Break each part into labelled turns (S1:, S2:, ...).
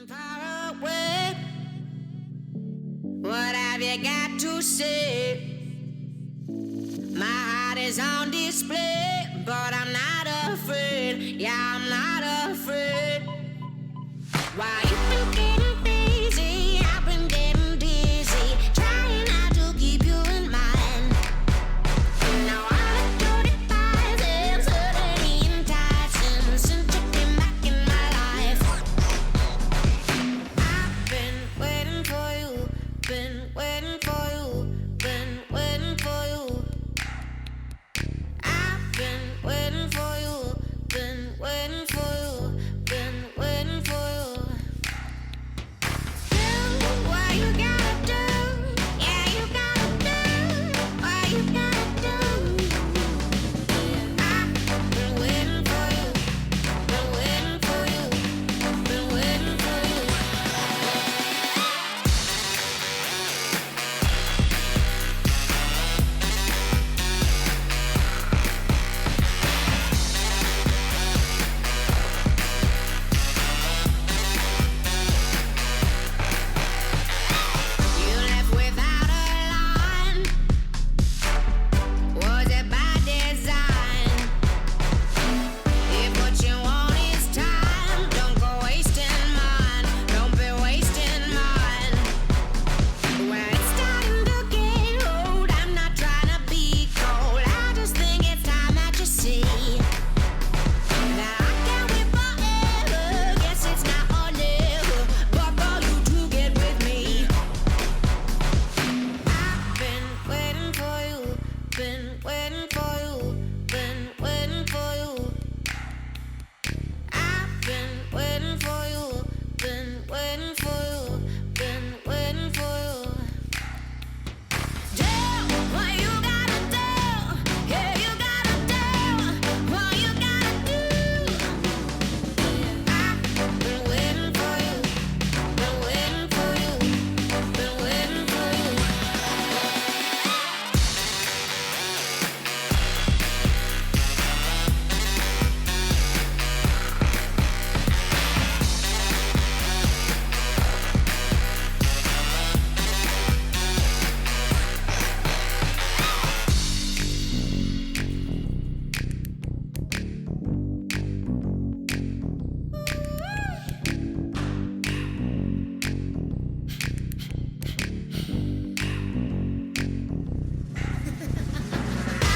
S1: Far away. What have you got to say? My heart is on display, but I'm not afraid. Yeah, I'm not afraid. Why you been getting busy? I've been getting dizzy, trying not to keep you in mind. Now all the 35 is certainly enticing since you came back in my life. I've been waiting for you, been waiting for you, been waiting for you. I've been waiting for you, been waiting for you, been waiting for you. Do what you gotta do, yeah, you gotta do what you gotta do. I've been waiting for you, been waiting for you, been waiting for you. You left without a line. Was it by design? If what you want is time, don't go wasting mine. Don't be wasting mine. When it's starting to get old, I'm not trying to be cold. I just think it's time that you see that I can't wait forever. Guess it's now or never, but for you to get with me. I've been waiting for you, been waiting for you, been waiting for you. I've been waiting for you, been waiting for you, been waiting for you. Do what you gotta do, yeah, you gotta do what you gotta do. I've been waiting for you, been waiting for you, been waiting for you.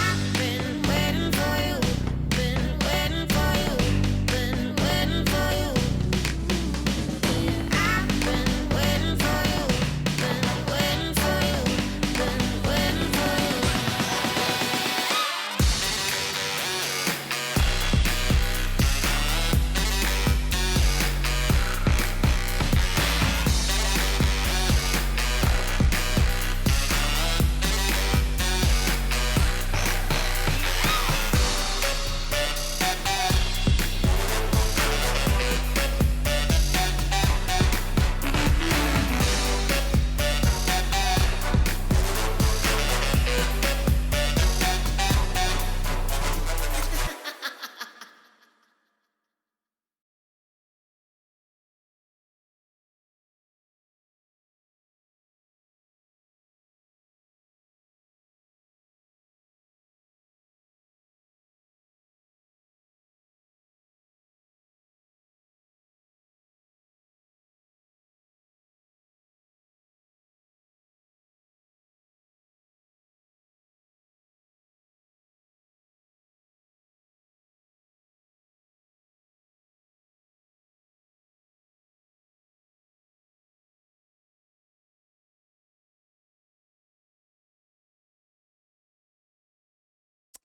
S1: I've been waiting for you, been waiting for you, been waiting for you. I've been waiting for you, been waiting for you, been waiting for you.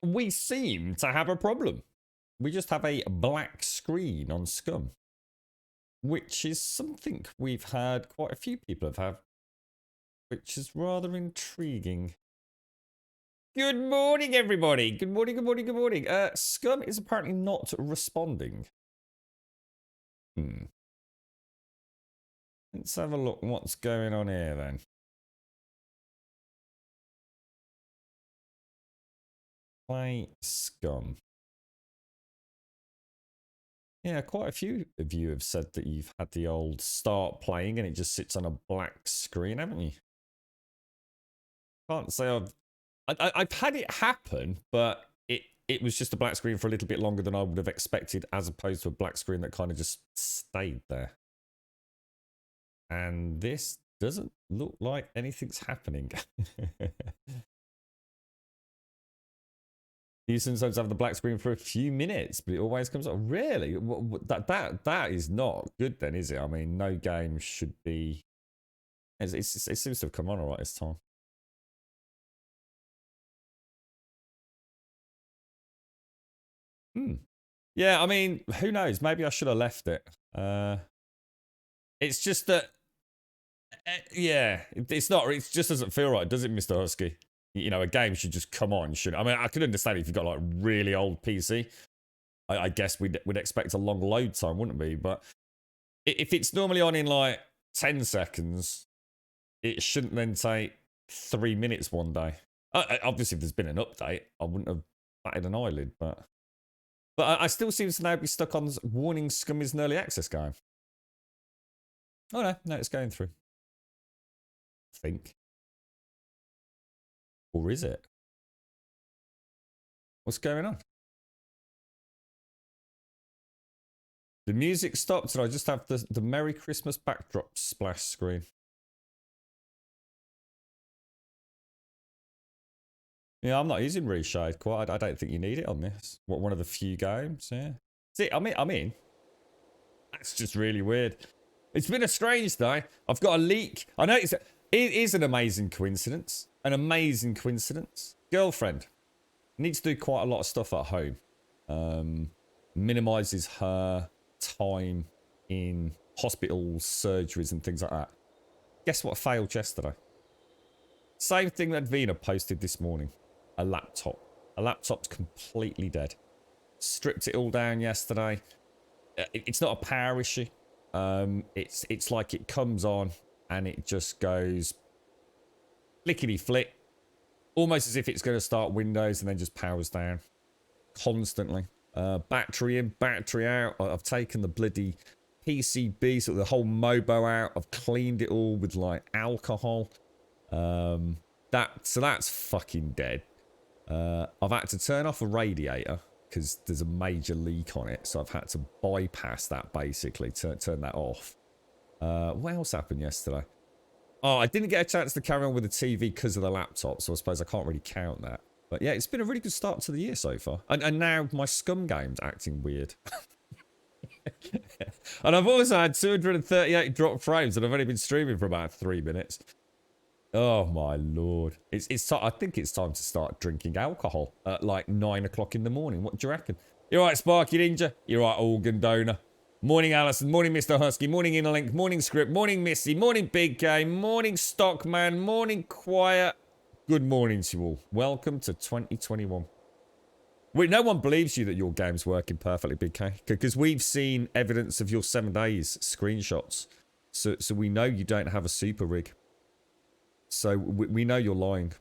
S2: We seem to have a problem. We just have a black screen on Scum, which is something we've had quite a few people have had, which is rather intriguing. Good morning, everybody. Good morning, good morning, good morning. Scum is apparently not responding. Let's have a look what's going on here then. Play Scum. Yeah, quite a few of you have said that you've had the old start playing and it just sits on a black screen, haven't you? Can't say I've had it happen, but it was just a black screen for a little bit longer than I would have expected, as opposed to a black screen that kind of just stayed there. And this doesn't look like anything's happening. You sometimes have the black screen for a few minutes, but it always comes up. Really? That is not good then, is it? I mean, no game should be... It seems to have come on all right this time. Yeah, I mean, who knows? Maybe I should have left it. It's just that... yeah, it's not... It just doesn't feel right, does it, Mr. Husky? You know, a game should just come on, shouldn't it? I mean, I could understand if you've got like really old PC. I guess we'd expect a long load time, wouldn't we? But if it's normally on in like 10 seconds, it shouldn't then take 3 minutes one day. Obviously, if there's been an update, I wouldn't have batted an eyelid, but I still seem to now be stuck on warning Scum is an early access game. Oh no, it's going through. I think. Or is it? What's going on? The music stopped and I just have the Merry Christmas backdrop splash screen. Yeah, I'm not using Reshade quite. I don't think you need it on this. One of the few games, yeah. See, I mean, that's just really weird. It's been a strange day. I've got a leak. I know it is an amazing coincidence. An amazing coincidence. Girlfriend needs to do quite a lot of stuff at home. Minimizes her time in hospitals, surgeries, and things like that. Guess what failed yesterday? Same thing that Vina posted this morning. A laptop. A laptop's completely dead. Stripped it all down yesterday. It's not a power issue. It's like it comes on and it just goes flickety flick, almost as if it's going to start Windows and then just powers down constantly. Battery in, battery out. I've taken the bloody PCB, so the whole Mobo out. I've cleaned it all with like alcohol. So that's fucking dead. I've had to turn off a radiator because there's a major leak on it, so I've had to bypass that basically, turn that off. What else happened yesterday? Oh, I didn't get a chance to carry on with the TV because of the laptop, so I suppose I can't really count that. But yeah, it's been a really good start to the year so far. And now my Scum game's acting weird. And I've also had 238 drop frames and I've only been streaming for about 3 minutes. Oh my lord. I think it's time to start drinking alcohol at like 9 o'clock in the morning. What do you reckon? You're right, Sparky Ninja. You're right, organ donor. Morning, Alison. Morning, Mr. Husky. Morning, Interlink. Morning, Script. Morning, Missy. Morning, Big K. Morning, Stockman. Morning, Quiet. Good morning to you all. Welcome to 2021. Wait, no one believes you that your game's working perfectly, Big K, because we've seen evidence of your 7 days screenshots. So we know you don't have a super rig. So we know you're lying.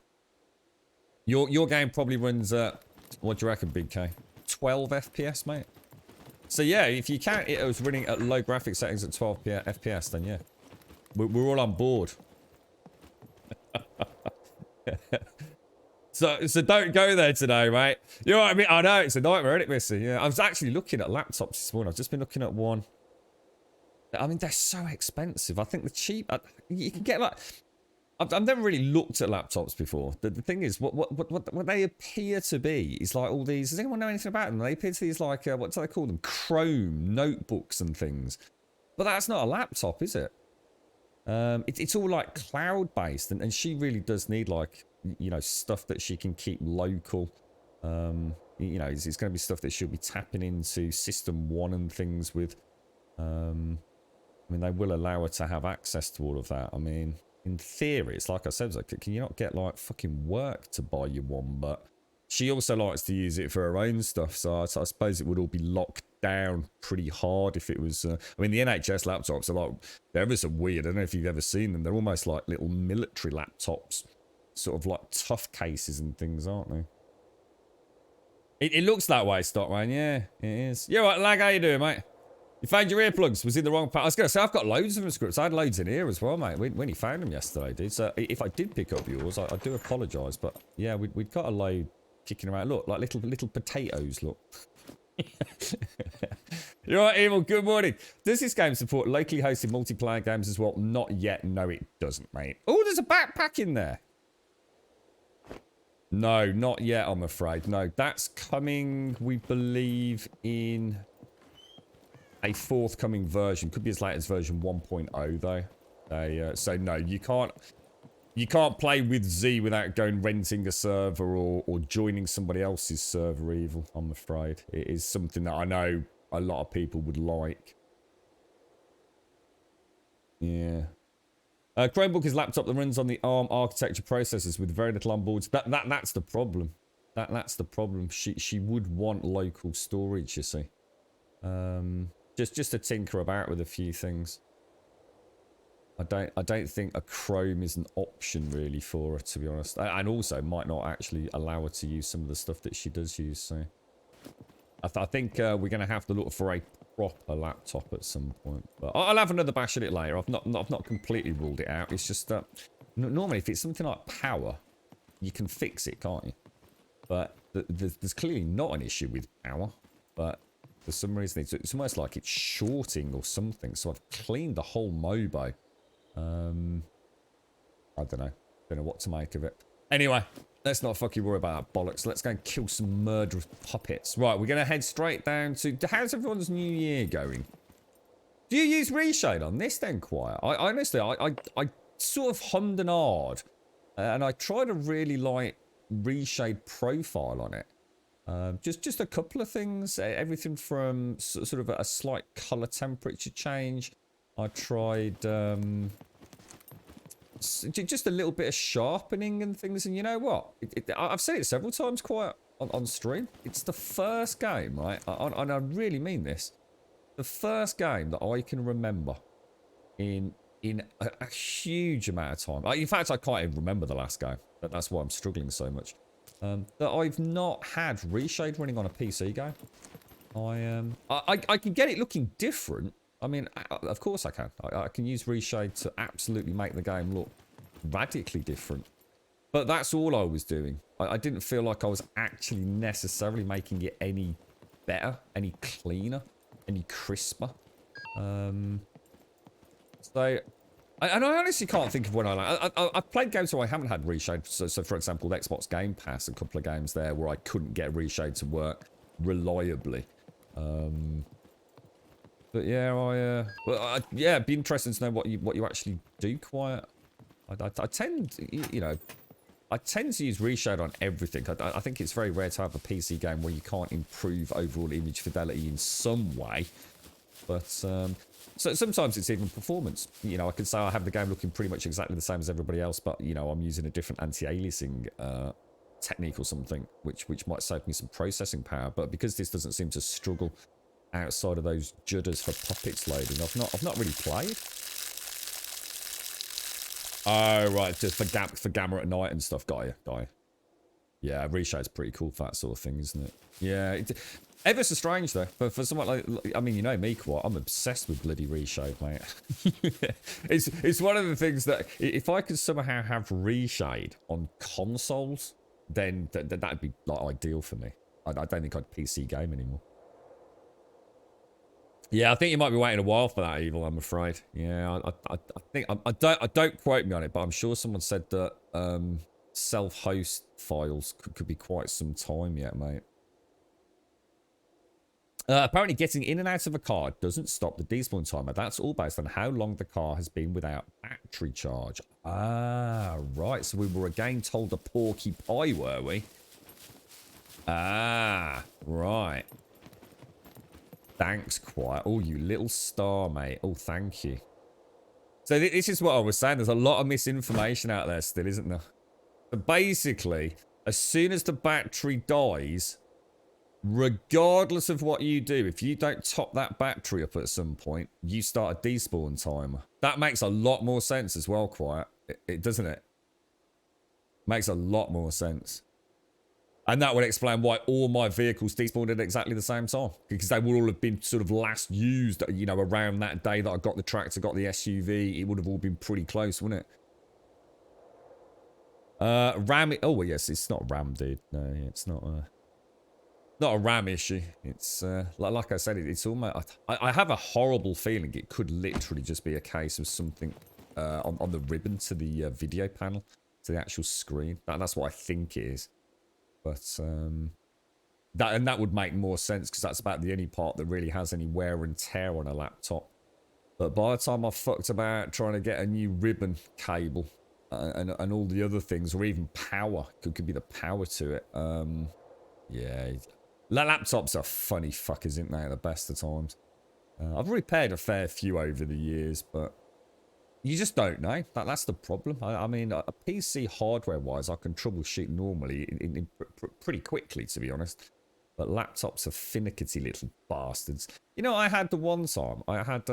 S2: Your game probably runs at, what do you reckon, Big K? 12 FPS, mate? So yeah, if you can't, it was running at low graphic settings at 12 FPS, then yeah. We're all on board. So don't go there today, mate. You know what I mean? I know, it's a nightmare, isn't it, Missy? Yeah, I was actually looking at laptops this morning. I've just been looking at one. I mean, they're so expensive. I think the cheap... you can get like... I've never really looked at laptops before. The thing is, what they appear to be is like all these... Does anyone know anything about them? They appear to be these like... what do they call them? Chrome notebooks and things. But that's not a laptop, is it? It's all like cloud-based. And she really does need like... you know, stuff that she can keep local. You know, it's going to be stuff that she'll be tapping into System 1 and things with. I mean, they will allow her to have access to all of that. I mean, in theory, it's like I said, like, can you not get like fucking work to buy you one? But she also likes to use it for her own stuff, so I suppose it would all be locked down pretty hard if it was... I mean, the NHS laptops are like... they're ever so weird. I don't know if you've ever seen them. They're almost like little military laptops. Sort of like tough cases and things, aren't they? It looks that way, Stockman. Yeah, it is. You're right, Lag. How you doing, mate? You found your earplugs. Was in the wrong part. I was going to say, I've got loads of them scripts. I had loads in here as well, mate. When you found them yesterday, dude. So if I did pick up yours, I do apologise. But yeah, we'd got a load kicking around. Look, like little potatoes, look. You're right, Evil. Good morning. Does this game support locally hosted multiplayer games as well? Not yet. No, it doesn't, mate. Oh, there's a backpack in there. No, not yet, I'm afraid. No, that's coming, we believe, in a forthcoming version. Could be as late as version 1.0 though. So no, you can't play with Z without going renting a server or joining somebody else's server, Evil, I'm afraid. It is something that I know a lot of people would like. Yeah. Chromebook is laptop that runs on the ARM architecture processors with very little on boards. That's the problem. That's the problem. She would want local storage, you see. Just to tinker about with a few things. I don't think a Chrome is an option really for her, to be honest. And also might not actually allow her to use some of the stuff that she does use. So I think we're going to have to look for a proper laptop at some point. But I'll have another bash at it later. I've not completely ruled it out. It's just that normally if it's something like power, you can fix it, can't you? But there's clearly not an issue with power. But for some reason, it's almost like it's shorting or something. So I've cleaned the whole Mobo. I don't know. Don't know what to make of it. Anyway, let's not fucking worry about that bollocks. Let's go and kill some murderous puppets. Right, we're going to head straight down to... How's everyone's new year going? Do you use reshade on this then, Quiet? I honestly, I sort of hummed and hawed. And I tried a really light reshade profile on it. Just a couple of things. Everything from sort of a slight colour temperature change. I tried just a little bit of sharpening and things. And you know what? I've said it several times Quiet on stream. It's the first game, right? And I really mean this. The first game that I can remember in a huge amount of time. In fact, I can't even remember the last game. That's why I'm struggling so much. That I've not had reshade running on a PC game. I can get it looking different. I mean, of course I can. I can use reshade to absolutely make the game look radically different. But that's all I was doing. I didn't feel like I was actually necessarily making it any better, any cleaner, any crisper. And I honestly can't think of when I've played games where I haven't had reshade. So for example, the Xbox Game Pass, a couple of games there where I couldn't get reshade to work reliably. But yeah, yeah, it'd be interesting to know what you actually do, Quiet. I tend, you know, I tend to use reshade on everything. I think it's very rare to have a PC game where you can't improve overall image fidelity in some way. But so sometimes it's even performance. You know, I could say I have the game looking pretty much exactly the same as everybody else, but you know, I'm using a different anti-aliasing technique or something, which might save me some processing power. But because this doesn't seem to struggle outside of those judders for puppets loading, I've not really played. Oh right, just for gamma at night and stuff. Got you. Yeah, reshade's pretty cool for that sort of thing, isn't it? Yeah, ever so strange though. For someone like, I mean, you know me, Quite. I'm obsessed with bloody reshade, mate. it's one of the things that if I could somehow have reshade on consoles, then that'd be like ideal for me. I don't think I'd PC game anymore. Yeah, I think you might be waiting a while for that, Evil, I'm afraid. Yeah, I think I don't quote me on it, but I'm sure someone said that self-host files could be quite some time yet, mate. Apparently getting in and out of a car doesn't stop the despawn timer. That's all based on how long the car has been without battery charge. Ah, right. So we were again told a porky pie, were we? Ah, right. Thanks, Quiet. Oh, you little star, mate. Oh, thank you. So this is what I was saying. There's a lot of misinformation out there still, isn't there? But basically, as soon as the battery dies, regardless of what you do, if you don't top that battery up at some point, you start a despawn timer. That makes a lot more sense as well, Quiet. It doesn't it? Makes a lot more sense. And that would explain why all my vehicles despawned at exactly the same time. Because they would all have been sort of last used, you know, around that day that I got the tractor, got the SUV. It would have all been pretty close, wouldn't it? RAM... Oh, well, yes, it's not RAM, dude. No, it's not a RAM issue. It's, like I said, it's almost... I have a horrible feeling it could literally just be a case of something on the ribbon to the video panel, to the actual screen. That's what I think it is. But, that would make more sense, because that's about the only part that really has any wear and tear on a laptop. But by the time I fucked about trying to get a new ribbon cable and all the other things, or even power, could be the power to it, yeah. Laptops are funny fuckers, isn't they, at the best of times. I've repaired a fair few over the years, but you just don't know. That's the problem. I mean, a PC hardware-wise, I can troubleshoot normally in pretty quickly, to be honest. But laptops are finicky little bastards. You know, I had the one time, I had,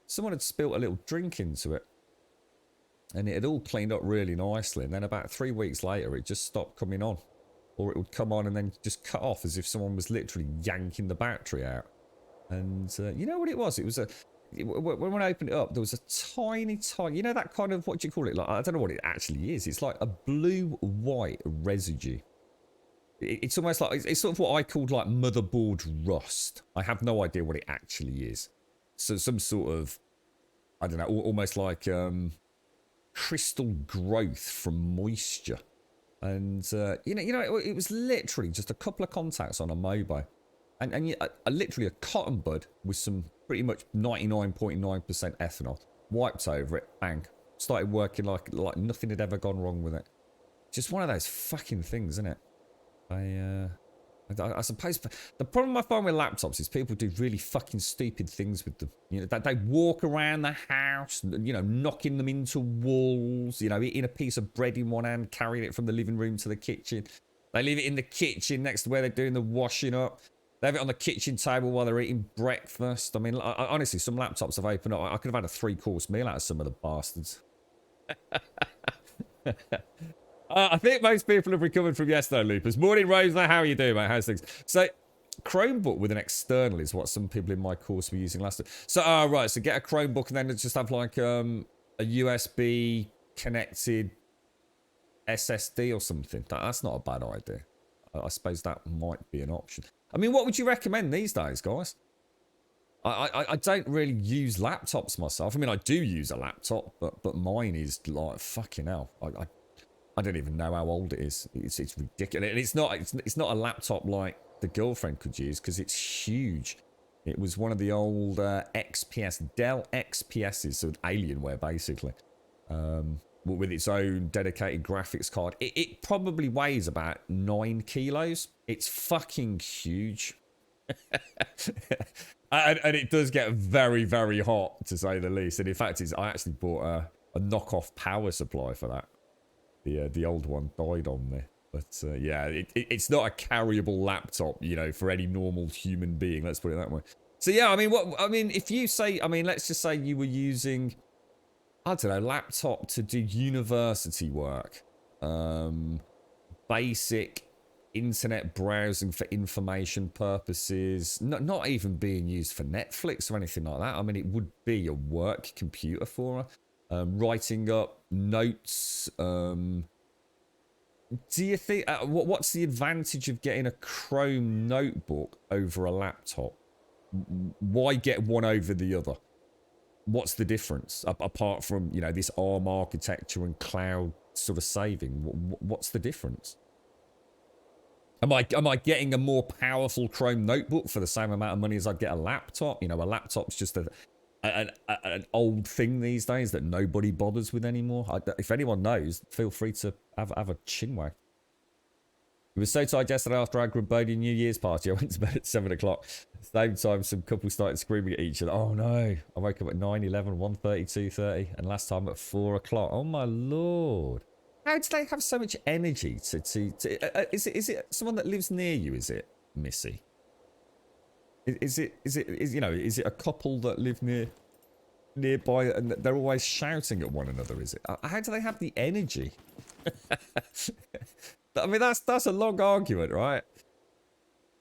S2: someone had spilt a little drink into it. And it had all cleaned up really nicely. And then about 3 weeks later, it just stopped coming on. Or it would come on and then just cut off as if someone was literally yanking the battery out. And you know what it was? It was when I opened it up, there was a tiny, you know, that kind of, what do you call it? Like, I don't know what it actually is. It's like a blue-white residue. It's almost like, it's sort of what I called like motherboard rust. I have no idea what it actually is. So some sort of, I don't know, almost like crystal growth from moisture. And, you know, it was literally just a couple of contacts on a mobile. And literally a cotton bud with some pretty much 99.9% ethanol. Wiped over it, bang. Started working like nothing had ever gone wrong with it. Just one of those fucking things, isn't it? I suppose the problem I find with laptops is people do really fucking stupid things with them. You know, they walk around the house, you know, knocking them into walls, you know, eating a piece of bread in one hand, carrying it from the living room to the kitchen. They leave it in the kitchen next to where they're doing the washing up. They have it on the kitchen table while they're eating breakfast. I mean, honestly, some laptops have opened up. I could have had a 3-course meal out of some of the bastards. I think most people have recovered from yesterday, Lupus. Morning, Rose. How are you doing, mate? How's things? So, Chromebook with an external is what some people in my course were using last time. So, right. So, get a Chromebook and then just have like a USB connected SSD or something. That's not a bad idea. I suppose that might be an option. I mean, what would you recommend these days, guys? I don't really use laptops myself. I mean, I do use a laptop, but mine is like fucking hell. I don't even know how old it is. It's ridiculous. And it's not a laptop like the girlfriend could use because it's huge. It was one of the old XPS, Dell XPSs, so Alienware basically, with its own dedicated graphics card. It probably weighs about 9 kilos. It's fucking huge. and it does get very, very hot, to say the least. And in fact, I actually bought a knockoff power supply for that. The old one died on me. But yeah, it's not a carryable laptop, you know, for any normal human being. Let's put it that way. So yeah, I mean, if you say, let's just say you were using, I don't know, laptop to do university work, basic internet browsing for information purposes, not even being used for Netflix or anything like that. I mean, it would be a work computer for her. Writing up notes. Do you think, what's the advantage of getting a Chrome notebook over a laptop? Why get one over the other? What's the difference apart from, you know, this ARM architecture and cloud sort of saving? What's the difference? Am I getting a more powerful Chrome notebook for the same amount of money as I'd get a laptop? You know, a laptop's just an old thing these days that nobody bothers with anymore. If anyone knows, feel free to have a chinwag. It was so tired yesterday after our Grabodian New Year's party. I went to bed at 7 o'clock. Same time, some couple started screaming at each other. Oh no. I woke up at 9, 11, 1:30, 2:30, and last time at 4 o'clock. Oh my lord. How do they have so much energy to is it someone that lives near you, is it, Missy? Is it a couple that live nearby and they're always shouting at one another, is it? How do they have the energy? I mean, that's a long argument, right?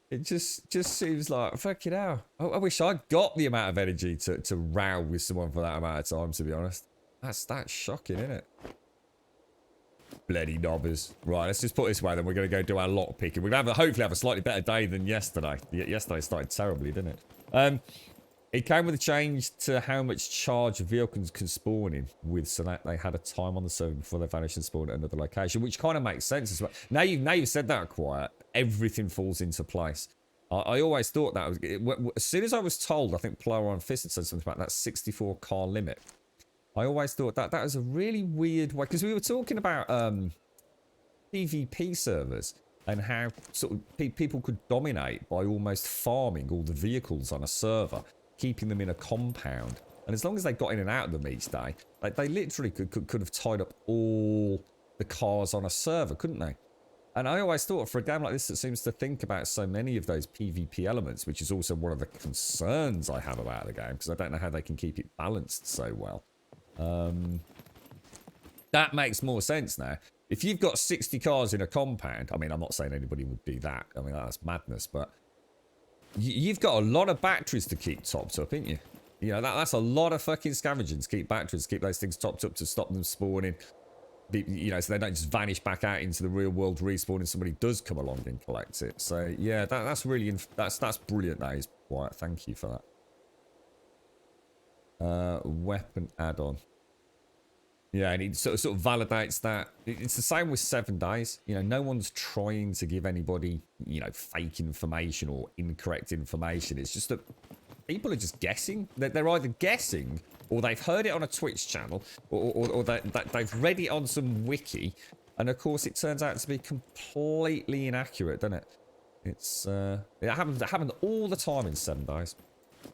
S2: It just seems like, fucking hell. I wish I'd got the amount of energy to row with someone for that amount of time, to be honest. That's shocking, isn't it? Bloody knobbers. Right, let's just put it this way, then we're going to go do our lot picking. We're going to hopefully have a slightly better day than yesterday. Yesterday started terribly, didn't it? It came with a change to how much charge vehicles can spawn in with, so that they had a time on the server before they vanish and spawn at another location, which kind of makes sense as well. Now you've said that, Quiet, everything falls into place. I always thought that was, as soon as I was told, I think Player on Fist had said something about that 64 car limit. I always thought that was a really weird way, because we were talking about PvP servers and how sort of people could dominate by almost farming all the vehicles on a server, keeping them in a compound. And as long as they got in and out of them each day, like they literally could have tied up all the cars on a server, couldn't they? And I always thought, for a game like this that seems to think about so many of those PvP elements, which is also one of the concerns I have about the game, because I don't know how they can keep it balanced so well. That makes more sense now. If you've got 60 cars in a compound, I mean, I'm not saying anybody would do that. I mean, that's madness, but you've got a lot of batteries to keep topped up, ain't you? You know, that's a lot of fucking scavenging to keep batteries, keep those things topped up to stop them spawning. You know, so they don't just vanish back out into the real world, respawn, and somebody does come along and collect it. So yeah, that's really that's brilliant. That is, Wyatt. Thank you for that. Weapon add-on. Yeah, and it sort of validates that. It's the same with 7 days. You know, no one's trying to give anybody, you know, fake information or incorrect information. It's just that people are just guessing. They're either guessing, or they've heard it on a Twitch channel, or they've read it on some wiki, and of course it turns out to be completely inaccurate, doesn't it? It happened all the time in 7 days.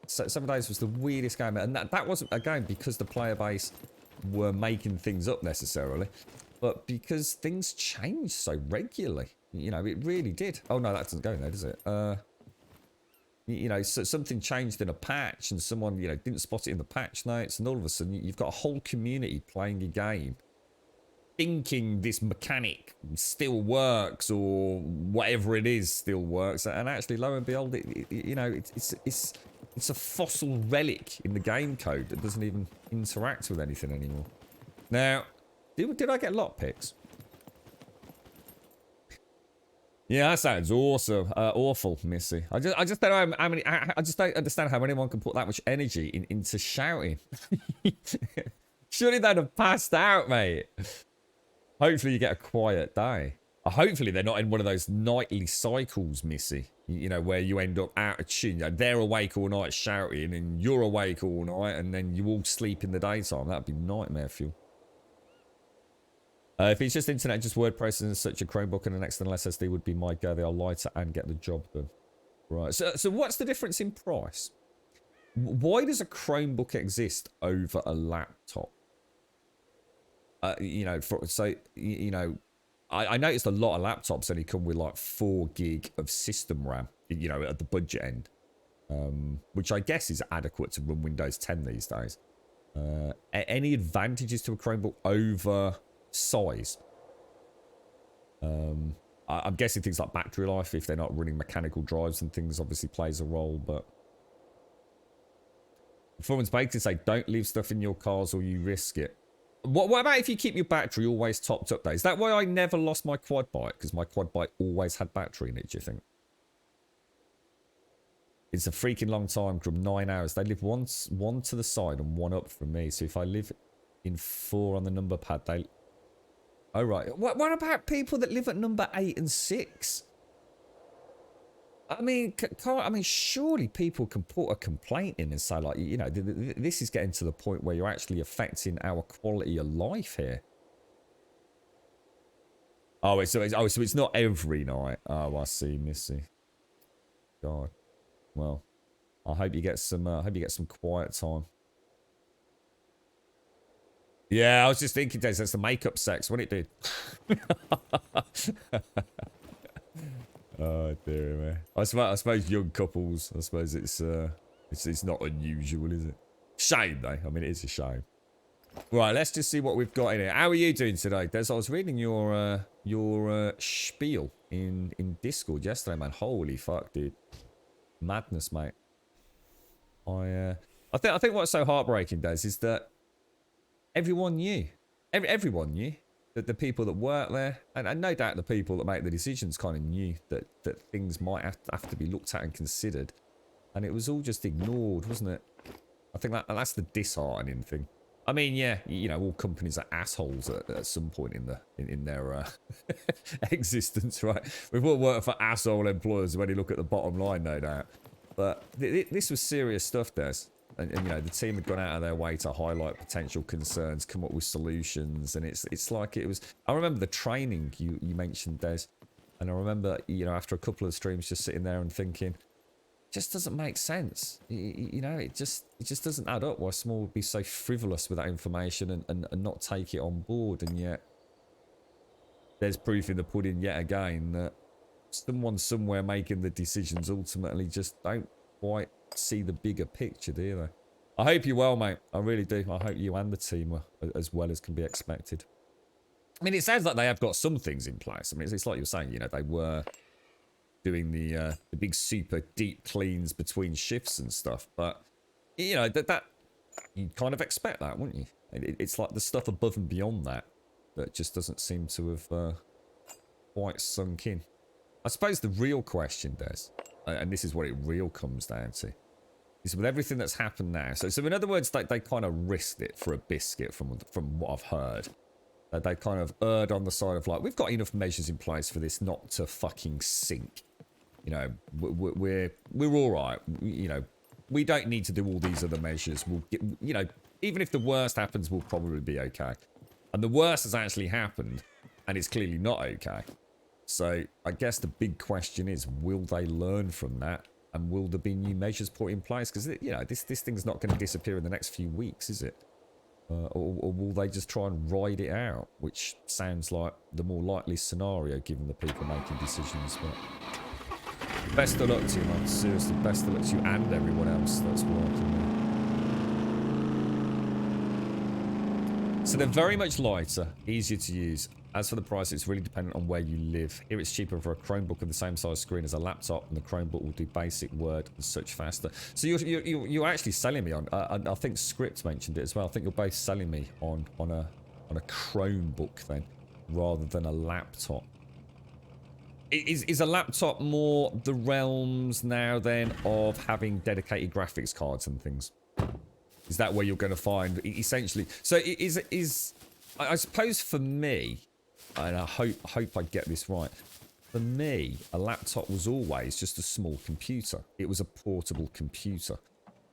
S2: 7 days was the weirdest game, and that wasn't, again, because the player base were making things up necessarily, but because things changed so regularly. You know, it really did. Oh no, that doesn't go in there, does it? You know, so something changed in a patch, and someone, you know, didn't spot it in the patch notes, and all of a sudden you've got a whole community playing a game, thinking this mechanic still works, or whatever it is still works, and actually, lo and behold, you know, it's a fossil relic in the game code that doesn't even interact with anything anymore. Now, did I get lockpicks? Yeah, that sounds awesome. Awful, Missy. I just don't know how many. I just don't understand how anyone can put that much energy into shouting. Surely they'd have passed out, mate. Hopefully you get a quiet day. Hopefully they're not in one of those nightly cycles, Missy. You know, where you end up out of tune. You know, they're awake all night shouting, and you're awake all night, and then you all sleep in the daytime. That'd be nightmare fuel. If it's just internet, just word processing, such a Chromebook and an external SSD would be my go. They are lighter and get the job done. Right. So what's the difference in price? Why does a Chromebook exist over a laptop? You know, you know, I noticed a lot of laptops only come with like 4 gig of system RAM, you know, at the budget end, which I guess is adequate to run Windows 10 these days. Any advantages to a Chromebook over size? I'm guessing things like battery life, if they're not running mechanical drives and things, obviously plays a role, but Performance Baked say don't leave stuff in your cars or you risk it. What about if you keep your battery always topped up, though? Is that why I never lost my quad bike? Because my quad bike always had battery in it, do you think? It's a freaking long time, Grum. 9 hours. They live one to the side and 1 up from me. So if I live in 4 on the number pad, they... Oh, right. What about people that live at number 8 and 6? I mean, surely people can put a complaint in and say, like, you know, this is getting to the point where you're actually affecting our quality of life here. Oh, so it's not every night. Oh, I see, Missy. God. Well, I hope you get some. Quiet time. Yeah, I was just thinking, Des, that's the makeup sex. What it did. Oh dear, man. I suppose young couples. I suppose it's not unusual, is it? Shame though. I mean, it is a shame. Right, let's just see what we've got in here. How are you doing today, Des? I was reading your spiel in Discord yesterday, man. Holy fuck, dude. Madness, mate. I think what's so heartbreaking, Des, is that everyone knew. Everyone knew. That the people that work there, and no doubt the people that make the decisions kind of knew that things might have to be looked at and considered. And it was all just ignored, wasn't it? I think that's the disheartening thing. I mean, yeah, you know, all companies are assholes at some point in their existence, right? We've all worked for asshole employers when you look at the bottom line, no doubt. But this was serious stuff, Des. And, you know, the team had gone out of their way to highlight potential concerns, come up with solutions, and it's like it was. I remember the training you mentioned, Des, and I remember, you know, after a couple of streams, just sitting there and thinking, it just doesn't make sense. You know, it just doesn't add up. Why Small would be so frivolous with that information and not take it on board, and yet there's proof in the pudding yet again that someone somewhere making the decisions ultimately just don't quite see the bigger picture, do they? I hope you're well, mate. I really do. I hope you and the team are as well as can be expected. I mean, it sounds like they have got some things in place. I mean, it's like you were saying, you know, they were doing the big super deep cleans between shifts and stuff, but you know that you'd kind of expect that, wouldn't you? It's like the stuff above and beyond that just doesn't seem to have quite sunk in. I suppose the real question, Des, and this is what it real comes down to, is with everything that's happened now. So in other words, they kind of risked it for a biscuit from what I've heard. They kind of erred on the side of like, we've got enough measures in place for this not to fucking sink. You know, we're all right. You know, we don't need to do all these other measures. We'll get, you know, even if the worst happens, we'll probably be okay. And the worst has actually happened, and it's clearly not okay. So I guess the big question is, will they learn from that? And will there be new measures put in place? Because, you know, this thing's not going to disappear in the next few weeks, is it? Or will they just try and ride it out? Which sounds like the more likely scenario, given the people making decisions. But best of luck to you, man. Seriously, best of luck to you and everyone else that's working there. So they're very much lighter, easier to use. As for the price, it's really dependent on where you live. Here it's cheaper for a Chromebook with the same size screen as a laptop, and the Chromebook will do basic Word and such faster. So you're actually selling me on, I think Script mentioned it as well. I think you're both selling me on a Chromebook then, rather than a laptop. Is a laptop more the realms now then of having dedicated graphics cards and things? Is that where you're going to find essentially? So I suppose for me, and I hope I get this right. For me, a laptop was always just a small computer. It was a portable computer.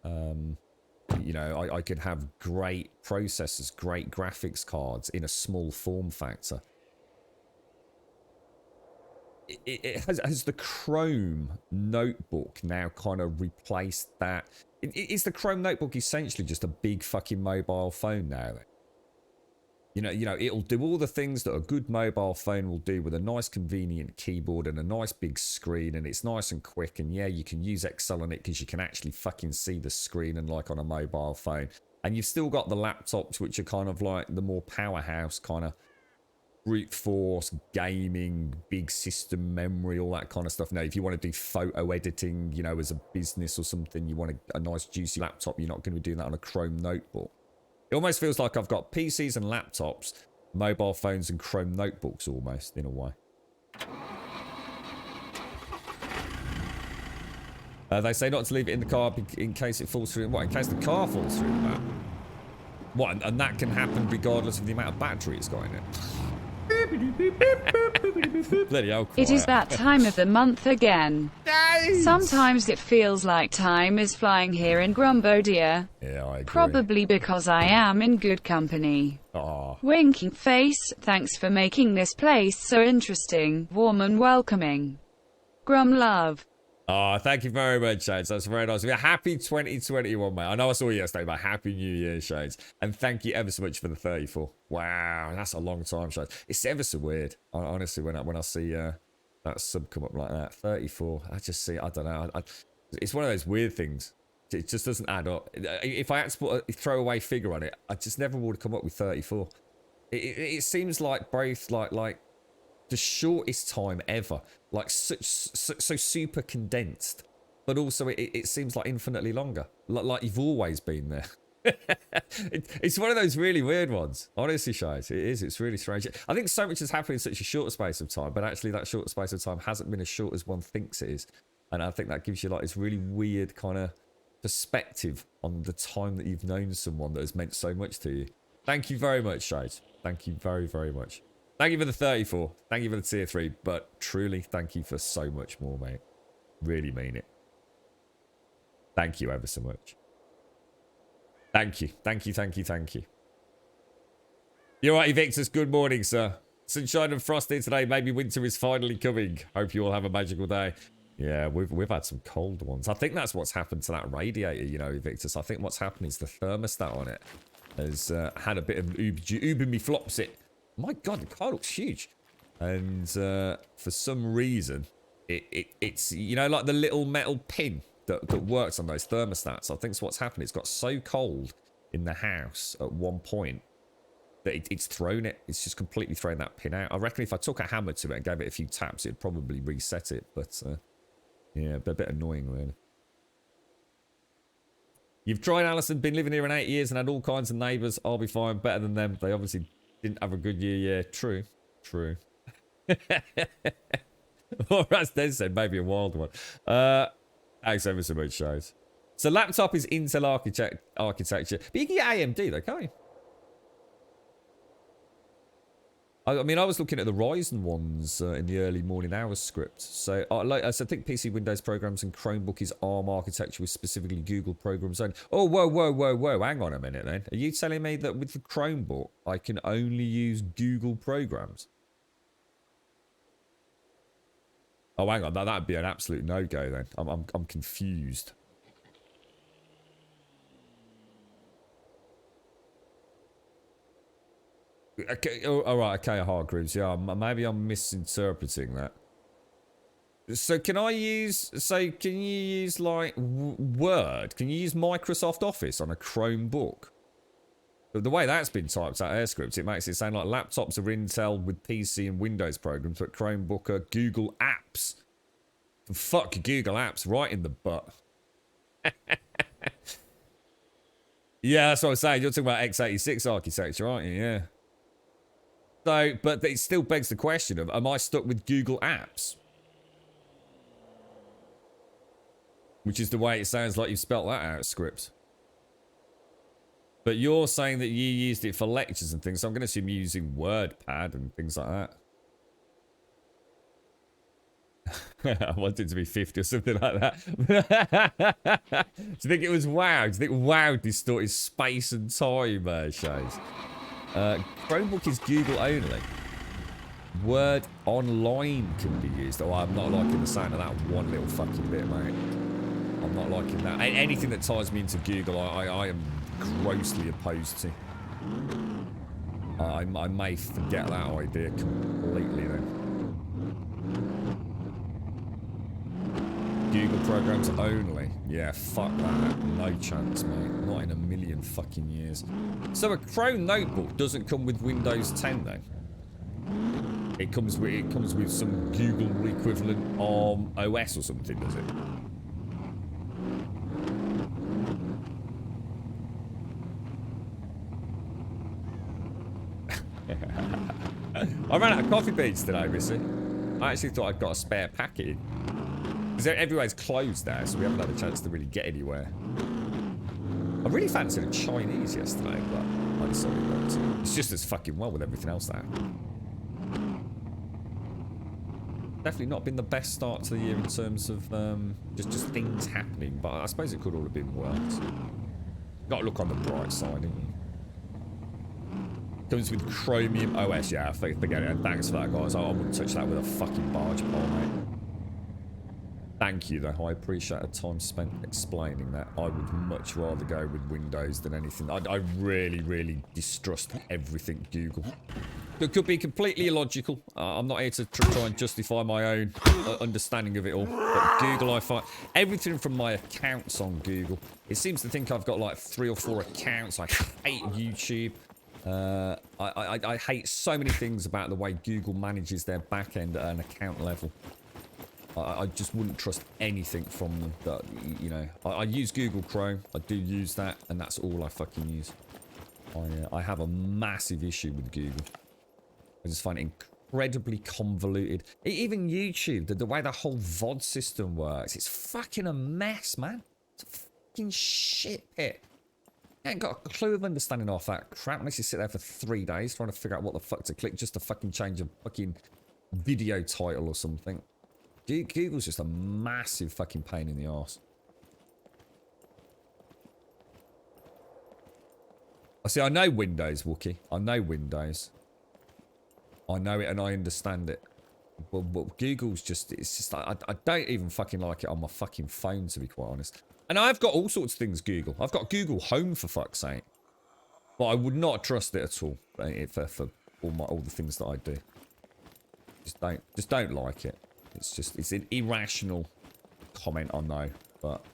S2: You know, I could have great processors, great graphics cards in a small form factor. Has the Chrome notebook now kind of replaced that? Is the Chrome notebook essentially just a big fucking mobile phone now then? You know, it'll do all the things that a good mobile phone will do with a nice convenient keyboard and a nice big screen, and it's nice and quick, and yeah, you can use Excel on it because you can actually fucking see the screen unlike on a mobile phone. And you've still got the laptops, which are kind of like the more powerhouse kind of brute force, gaming, big system memory, all that kind of stuff. Now, if you want to do photo editing, you know, as a business or something, you want a nice juicy laptop, you're not going to be doing that on a Chrome notebook. It almost feels like I've got PCs and laptops, mobile phones and Chrome notebooks almost, in a way. They say not to leave it in the car in case it falls through. What, in case the car falls through that? What, and that can happen regardless of the amount of battery it's got in it? Bloody hell, quiet.
S3: It is that time of the month again.
S2: Nice.
S3: Sometimes it feels like time is flying here in Grumbodia.
S2: Yeah, I agree.
S3: Probably because I am in good company.
S2: Aw.
S3: Winking face, thanks for making this place so interesting, warm and welcoming. Grum love.
S2: Oh, thank you very much, Shades. That's very nice. Happy 2021, mate. I know I saw you yesterday, but Happy New Year, Shades. And thank you ever so much for the 34. Wow, that's a long time, Shades. It's ever so weird, honestly, when I see that sub come up like that. 34, I just see, I don't know. It's one of those weird things. It just doesn't add up. If I had to put a throwaway figure on it, I just never would come up with 34. It seems like both like the shortest time ever, like so super condensed, but also it seems like infinitely longer, like you've always been there. It's one of those really weird ones, honestly, Shite. It is. It's really strange. I think so much has happened in such a short space of time, but actually that short space of time hasn't been as short as one thinks it is, and I think that gives you like this really weird kind of perspective on the time that you've known someone that has meant so much to you. Thank you very much, Shite. Thank you very, very much. Thank you for the 34. Thank you for the tier 3. But truly, thank you for so much more, mate. Really mean it. Thank you ever so much. Thank you. Thank you, thank you, thank you. You're right, Evictus. Good morning, sir. Sunshine and frosty today. Maybe winter is finally coming. Hope you all have a magical day. Yeah, we've had some cold ones. I think that's what's happened to that radiator, you know, Evictus. I think what's happened is the thermostat on it has had a bit of uber me flops it. My God, the car looks huge. And for some reason, it's, you know, like the little metal pin that works on those thermostats. I think it's what's happened. It's got so cold in the house at one point that it's thrown it. It's just completely thrown that pin out. I reckon if I took a hammer to it and gave it a few taps, it'd probably reset it. But yeah, a bit annoying, really. You've tried, Alison. Been living here in 8 years and had all kinds of neighbours. I'll be fine. Better than them. They obviously didn't have a good year. Yeah, true. True. Or as Des said, maybe a wild one. Thanks ever so much, shows. So laptop is Intel architecture. But you can get AMD though, can't you? I mean, I was looking at the Ryzen ones in the early morning hours script. So, like I said, I think PC Windows programs and Chromebook is ARM architecture with specifically Google programs only. Oh, whoa. Hang on a minute then. Are you telling me that with the Chromebook, I can only use Google programs? Oh, hang on. That'd be an absolute no-go then. I'm confused. Okay, all right, okay, Hargreaves. Yeah, maybe I'm misinterpreting that. So can I use, can you use like Word? Can you use Microsoft Office on a Chromebook? The way that's been typed out AirScript, it makes it sound like laptops are Intel with PC and Windows programs, but Chromebook are Google apps. Fuck Google apps right in the butt. Yeah, that's what I'm saying. You're talking about x86 architecture, aren't you? Yeah. So, but it still begs the question of, am I stuck with Google apps? Which is the way it sounds like you've spelt that out, script. But you're saying that you used it for lectures and things, so I'm going to assume you're using WordPad and things like that. I wanted it to be 50 or something like that. Do you think it was WoW? Do you think WoW distorted space and time, shows? Chromebook is Google only. Word online can be used. Oh, I'm not liking the sound of that one little fucking bit, mate. I'm not liking that. Anything that ties me into Google, I am grossly opposed to. I may forget that idea completely then. Google programs only. Yeah, fuck that. No chance, mate. Not in a million fucking years. So a Chrome notebook doesn't come with Windows 10 then? It comes with some Google equivalent ARM OS or something, does it? I ran out of coffee beans today, Missy. I actually thought I'd got a spare packet in. Because everywhere's closed now, so we haven't had a chance to really get anywhere. I really fancied a Chinese yesterday, but I decided not to. It's just as fucking well with everything else there. Definitely not been the best start to the year in terms of just things happening, but I suppose it could all have been worse. Got to look on the bright side, haven't you? Comes with Chromium OS, yeah, forget it. And thanks for that, guys. I wouldn't touch that with a fucking barge pole, mate. Thank you, though. I appreciate the time spent explaining that. I would much rather go with Windows than anything. I really, really distrust everything Google. It could be completely illogical. I'm not here to try and justify my own understanding of it all. But Google, I find everything from my accounts on Google. It seems to think I've got like 3 or 4 accounts. I hate YouTube. I hate so many things about the way Google manages their back end at an account level. I just wouldn't trust anything from them. That, you know, I use Google Chrome. I do use that, and that's all I fucking use. I have a massive issue with Google. I just find it incredibly convoluted. Even YouTube, the way the whole VOD system works, it's fucking a mess, man. It's a fucking shit pit. I ain't got a clue of understanding half that crap unless you sit there for 3 days trying to figure out what the fuck to click just to fucking change a fucking video title or something. Google's just a massive fucking pain in the arse. I know Windows, Wookie. I know Windows. I know it and I understand it. But Google's just, it's just, I don't even fucking like it on my fucking phone, to be quite honest. And I've got all sorts of things Google. I've got Google Home, for fuck's sake. But I would not trust it at all for all the things that I do. Just don't like it. It's an irrational comment, I know, but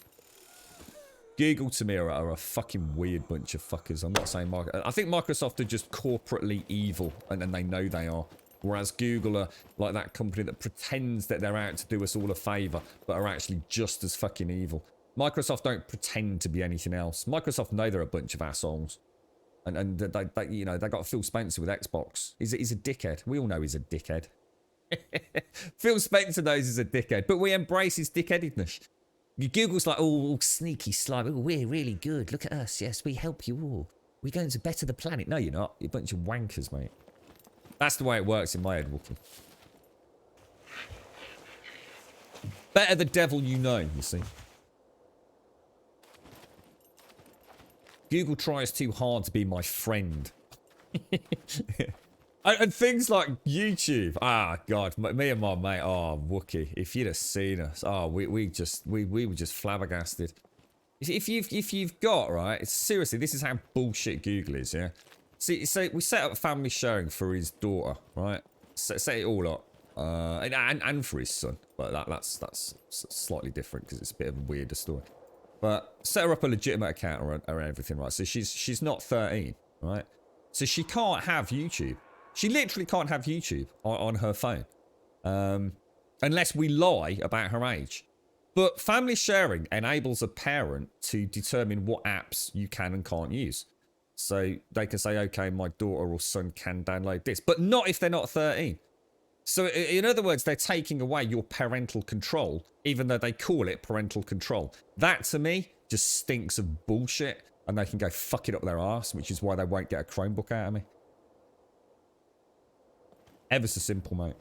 S2: Google to me are a fucking weird bunch of fuckers. I'm not saying I think Microsoft are just corporately evil, and they know they are. Whereas Google are like that company that pretends that they're out to do us all a favour, but are actually just as fucking evil. Microsoft don't pretend to be anything else. Microsoft know they're a bunch of assholes. And they you know, they got Phil Spencer with Xbox. He's a dickhead. We all know he's a dickhead. Phil Spencer knows he's a dickhead, but we embrace his dickheadedness. Google's like, oh, sneaky slime. Oh, we're really good. Look at us. Yes, we help you all. We're going to better the planet. No, you're not. You're a bunch of wankers, mate. That's the way it works in my head, Wookie. Better the devil you know, you see. Google tries too hard to be my friend. And things like YouTube. Ah, God. Me and my mate. Oh, Wookie. If you'd have seen us. Oh, we were just flabbergasted. If you've got, right, seriously, this is how bullshit Google is, yeah? See, so we set up family sharing for his daughter, right? Set it all up. And for his son. But that's slightly different because it's a bit of a weirder story. But set her up a legitimate account or everything, right? So she's not 13, right? So she can't have YouTube. She literally can't have YouTube on her phone. Unless we lie about her age. But family sharing enables a parent to determine what apps you can and can't use. So they can say, okay, my daughter or son can download this. But not if they're not 13. So in other words, they're taking away your parental control, even though they call it parental control. That, to me, just stinks of bullshit. And they can go fuck it up their arse, which is why they won't get a Chromebook out of me. Ever so simple, mate.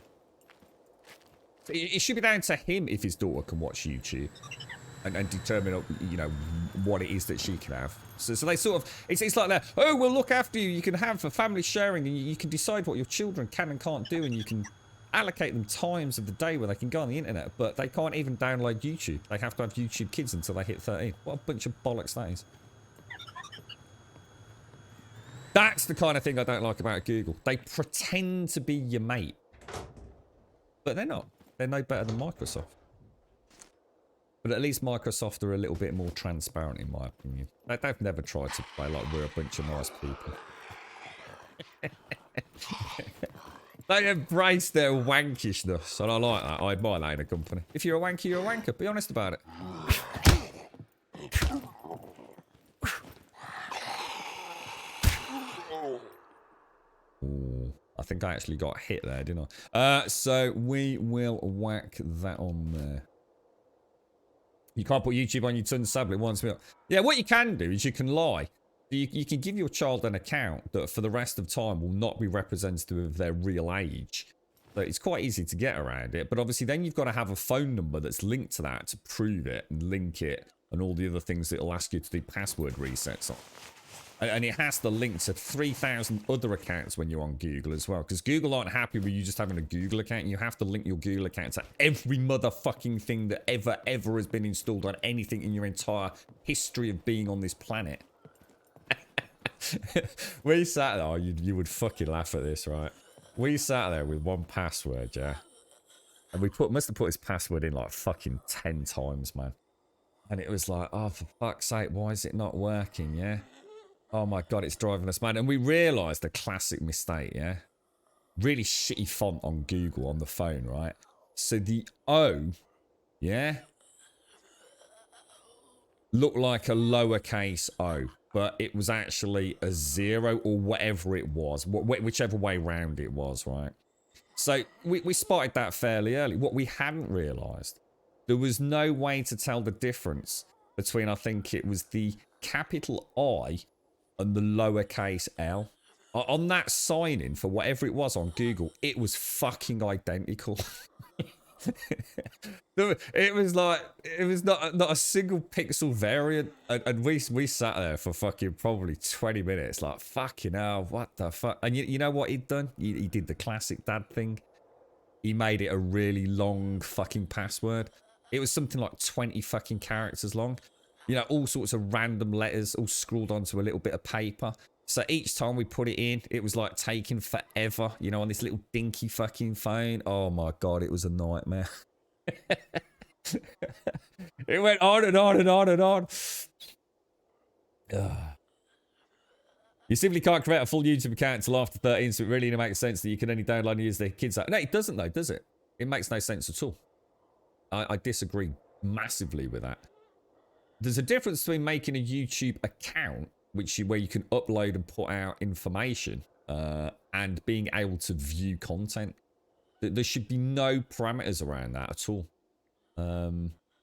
S2: It should be down to him if his daughter can watch YouTube. And determine, you know, what it is that she can have. So they sort of, it's like that, oh, we'll look after you. You can have a family sharing and you can decide what your children can and can't do. And you can allocate them times of the day where they can go on the internet. But they can't even download YouTube. They have to have YouTube Kids until they hit 13. What a bunch of bollocks that is. That's the kind of thing I don't like about Google. They pretend to be your mate. But they're not. They're no better than Microsoft. But at least Microsoft are a little bit more transparent, in my opinion. They've never tried to play like we're a bunch of nice people. They embrace their wankishness, and I like that. I admire that in a company. If you're a wanker, you're a wanker. Be honest about it. Ooh, I think I actually got hit there, didn't I? So we will whack that on there. You can't put YouTube on your son's tablet once. Yeah, what you can do is you can lie. You can give your child an account that for the rest of time will not be representative of their real age. So it's quite easy to get around it. But obviously then you've got to have a phone number that's linked to that to prove it and link it and all the other things that it'll ask you to do password resets on. And it has to link to 3,000 other accounts when you're on Google as well. Because Google aren't happy with you just having a Google account. You have to link your Google account to every motherfucking thing that ever has been installed on anything in your entire history of being on this planet. We sat there, you would fucking laugh at this, right? We sat there with one password, yeah? And we must have put this password in like fucking 10 times, man. And it was like, oh, for fuck's sake, why is it not working, yeah? Oh my God, it's driving us mad. And we realised the classic mistake, yeah? Really shitty font on Google on the phone, right? So the O, yeah? Looked like a lowercase O, but it was actually a 0 or whatever it was, whichever way round it was, right? So we spotted that fairly early. What we hadn't realised, there was no way to tell the difference between, I think it was the capital I and the lowercase L. On that sign-in for whatever it was on Google, it was fucking identical. It was like, it was not a single pixel variant. And we sat there for fucking probably 20 minutes like, fucking hell, what the fuck? And you know what he'd done? He did the classic dad thing. He made it a really long fucking password. It was something like 20 fucking characters long. You know, all sorts of random letters all scrawled onto a little bit of paper. So each time we put it in, it was like taking forever, you know, on this little dinky fucking phone. Oh my God, it was a nightmare. It went on and on and on and on. Ugh. You simply can't create a full YouTube account until after 13, so it really makes sense that you can only download and use the kids app. No, it doesn't though, does it? It makes no sense at all. I disagree massively with that. There's a difference between making a YouTube account, where you can upload and put out information, and being able to view content. There should be no parameters around that at all.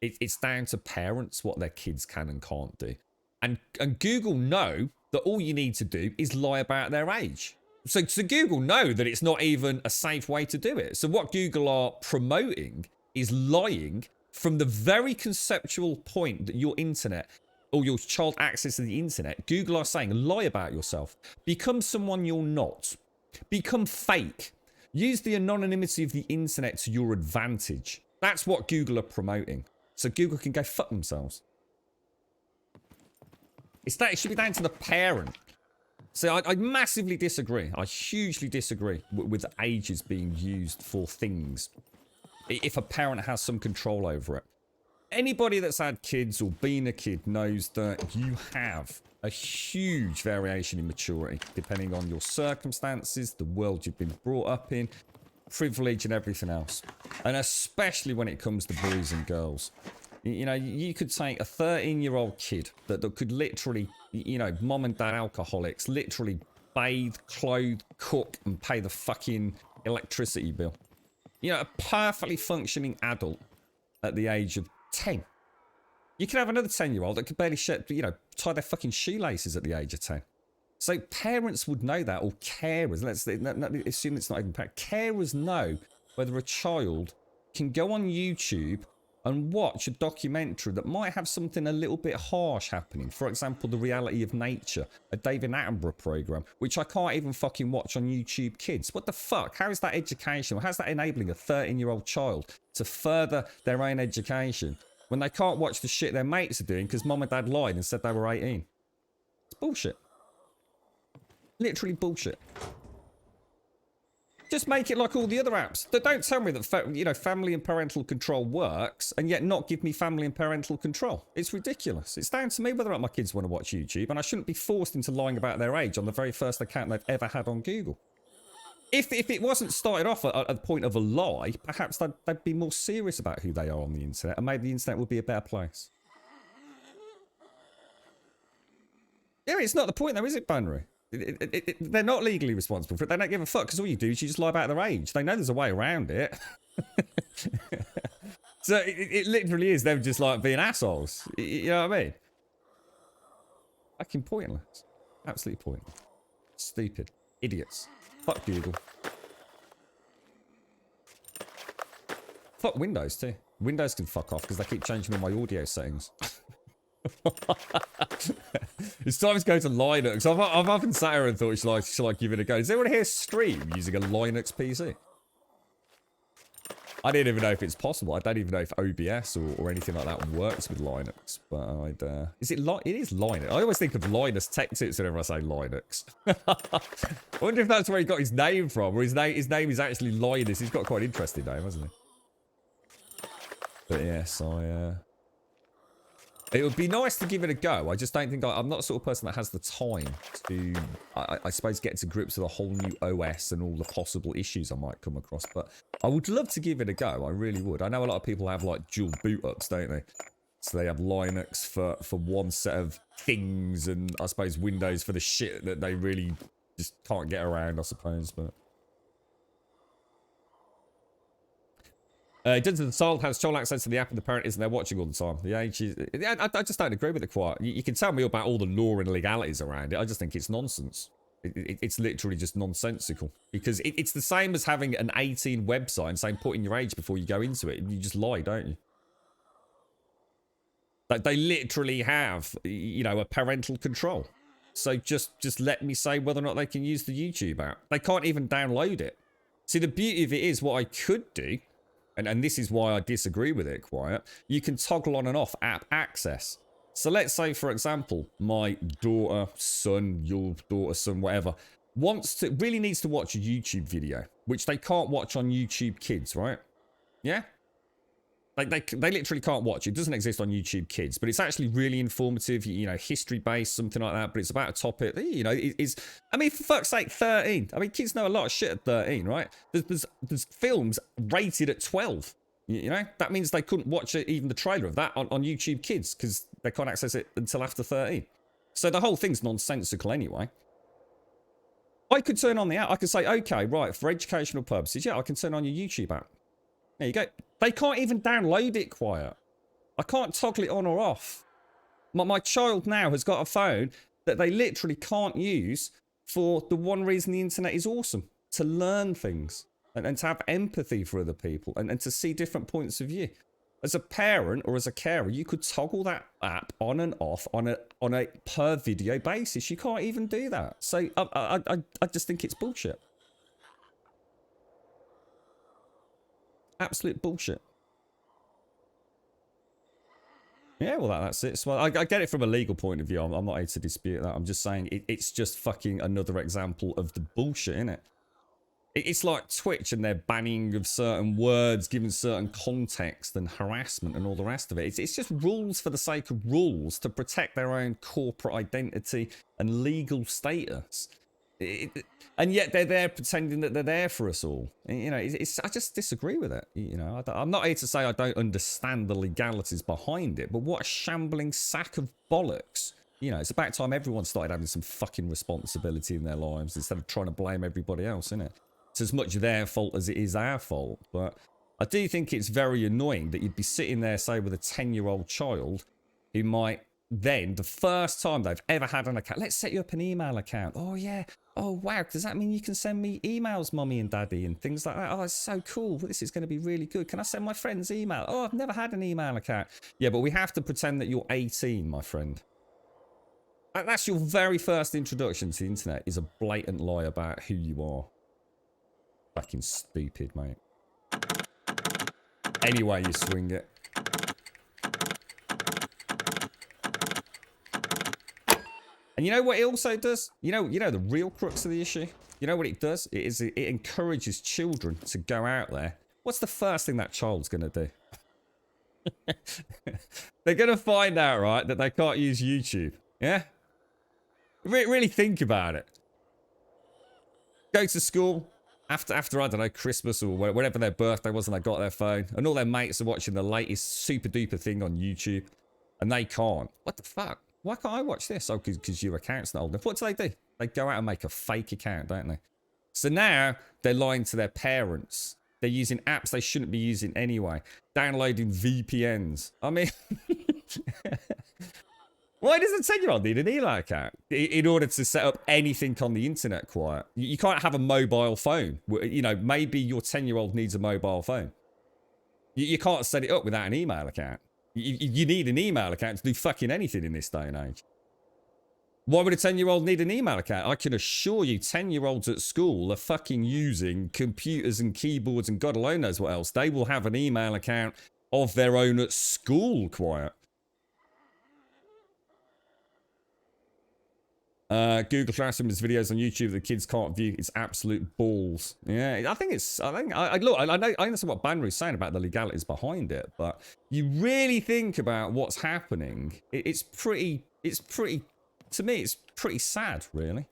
S2: It's down to parents what their kids can and can't do. And Google know that all you need to do is lie about their age. So Google know that it's not even a safe way to do it. So what Google are promoting is lying from the very conceptual point that your internet or your child access to the internet. Google are saying, lie about yourself. Become someone you're not. Become fake. Use the anonymity of the internet to your advantage. That's what Google are promoting. So Google can go fuck themselves. It should be down to the parent. So I massively disagree. I hugely disagree with ages being used for things. If a parent has some control over it. Anybody that's had kids or been a kid knows that you have a huge variation in maturity depending on your circumstances, the world you've been brought up in, privilege and everything else. And especially when it comes to boys and girls. You know, you could take a 13-year-old kid that could literally, you know, mom and dad alcoholics, literally bathe, clothe, cook and pay the fucking electricity bill. You know, a perfectly functioning adult at the age of 10. You can have another 10-year-old that could barely, tie their fucking shoelaces at the age of 10. So parents would know that, or carers. Let's assume it's not even parents. Carers know whether a child can go on YouTube and watch a documentary that might have something a little bit harsh happening. For example, The Reality of Nature, a David Attenborough program, which I can't even fucking watch on YouTube Kids. What the fuck? How is that educational? How's that enabling a 13-year-old child to further their own education when they can't watch the shit their mates are doing because mom and dad lied and said they were 18? It's bullshit. Literally bullshit. Just make it like all the other apps. Don't tell me that family and parental control works and yet not give me family and parental control. It's ridiculous. It's down to me whether or not my kids want to watch YouTube, and I shouldn't be forced into lying about their age on the very first account they've ever had on Google. If it wasn't started off at the point of a lie, perhaps they'd be more serious about who they are on the internet, and maybe the internet would be a better place. Yeah, it's not the point though, is it, Bannery? They're not legally responsible for it. They don't give a fuck because all you do is you just lie about their age. They know there's a way around it. So it literally is them just like being assholes. You know what I mean? Fucking pointless. Absolutely pointless. Stupid. Idiots. Fuck Google. Fuck Windows too. Windows can fuck off because they keep changing all my audio settings. It's time to go to Linux. I've often sat here and thought, should I give it a go? Does anyone here stream using a Linux PC? I don't even know if it's possible. I don't even know if OBS or anything like that works with Linux. But it is Linux. I always think of Linus Tech Tips whenever I say Linux. I wonder if that's where he got his name from, or his name is actually Linus. He's got quite an interesting name, hasn't he? But yes, it would be nice to give it a go. I just don't think I'm not the sort of person that has the time to, I suppose, get to grips with a whole new OS and all the possible issues I might come across. But I would love to give it a go. I really would. I know a lot of people have like dual boot ups, don't they? So they have Linux for one set of things, and I suppose Windows for the shit that they really just can't get around, I suppose. But it does the child has sole access to the app and the parent isn't there watching all the time. The age is, I just don't agree with it quite. You can tell me about all the law and legalities around it. I just think it's nonsense. It's literally just nonsensical. Because it's the same as having an 18 website and saying put in your age before you go into it. You just lie, don't you? Like they literally have, you know, a parental control. So just let me say whether or not they can use the YouTube app. They can't even download it. See, the beauty of it is what I could do, and this is why I disagree with it, Quiet. You can toggle on and off app access. So let's say, for example, my daughter, son, your daughter, son, whatever, really needs to watch a YouTube video, which they can't watch on YouTube Kids, right? Yeah? They literally can't watch it. It doesn't exist on YouTube Kids, but it's actually really informative, you know, history-based, something like that, but it's about a topic, you know, I mean, for fuck's sake, 13. I mean, kids know a lot of shit at 13, right? There's films rated at 12, you know? That means they couldn't watch it, even the trailer of that on YouTube Kids, because they can't access it until after 13. So the whole thing's nonsensical anyway. I could turn on the app. I could say, okay, right, for educational purposes, yeah, I can turn on your YouTube app. There you go. They can't even download it, Quiet. I can't toggle it on or off. My child now has got a phone that they literally can't use for the one reason the internet is awesome. To learn things and to have empathy for other people and to see different points of view. As a parent or as a carer, you could toggle that app on and off on a per video basis. You can't even do that. So I just think it's bullshit. Absolute bullshit. Yeah, well, that's it. So I get it from a legal point of view. I'm not here to dispute that. I'm just saying it's just fucking another example of the bullshit, innit? It's like Twitch and their banning of certain words, given certain context and harassment and all the rest of it. It's just rules for the sake of rules to protect their own corporate identity and legal status. And yet they're there pretending that they're there for us all. You know, I just disagree with it. You know, I'm not here to say I don't understand the legalities behind it, but what a shambling sack of bollocks. You know, it's about time everyone started having some fucking responsibility in their lives instead of trying to blame everybody else, isn't it? It's as much their fault as it is our fault. But I do think it's very annoying that you'd be sitting there, say, with a 10-year-old child who might then, the first time they've ever had an account, let's set you up an email account. Oh, yeah. Oh, wow. Does that mean you can send me emails, mummy and daddy, and things like that? Oh, it's so cool. This is going to be really good. Can I send my friends email? Oh, I've never had an email account. Yeah, but we have to pretend that you're 18, my friend. That's your very first introduction to the internet, is a blatant lie about who you are. Fucking stupid, mate. Anyway, you swing it. And you know what it also does? You know the real crux of the issue? You know what it does? It encourages children to go out there. What's the first thing that child's going to do? They're going to find out, right, that they can't use YouTube. Yeah? Really think about it. Go to school after I don't know, Christmas or whatever their birthday was, and they got their phone, and all their mates are watching the latest super duper thing on YouTube, and they can't. What the fuck? Why can't I watch this? Oh, because your account's not old enough. What do? They go out and make a fake account, don't they? So now they're lying to their parents. They're using apps they shouldn't be using anyway. Downloading VPNs. I mean, why does a 10-year-old need an email account in order to set up anything on the internet, Quiet? You can't have a mobile phone. You know, maybe your 10-year-old needs a mobile phone. You can't set it up without an email account. You need an email account to do fucking anything in this day and age. Why would a 10-year-old need an email account? I can assure you 10-year-olds at school are fucking using computers and keyboards and God alone knows what else. They will have an email account of their own at school, quiet. Google Classroom's videos on YouTube the kids can't view. It's absolute balls. Yeah, I think look, I know, I understand what Banru's saying about the legalities behind it, but you really think about what's happening. It's pretty, to me, it's pretty sad, really.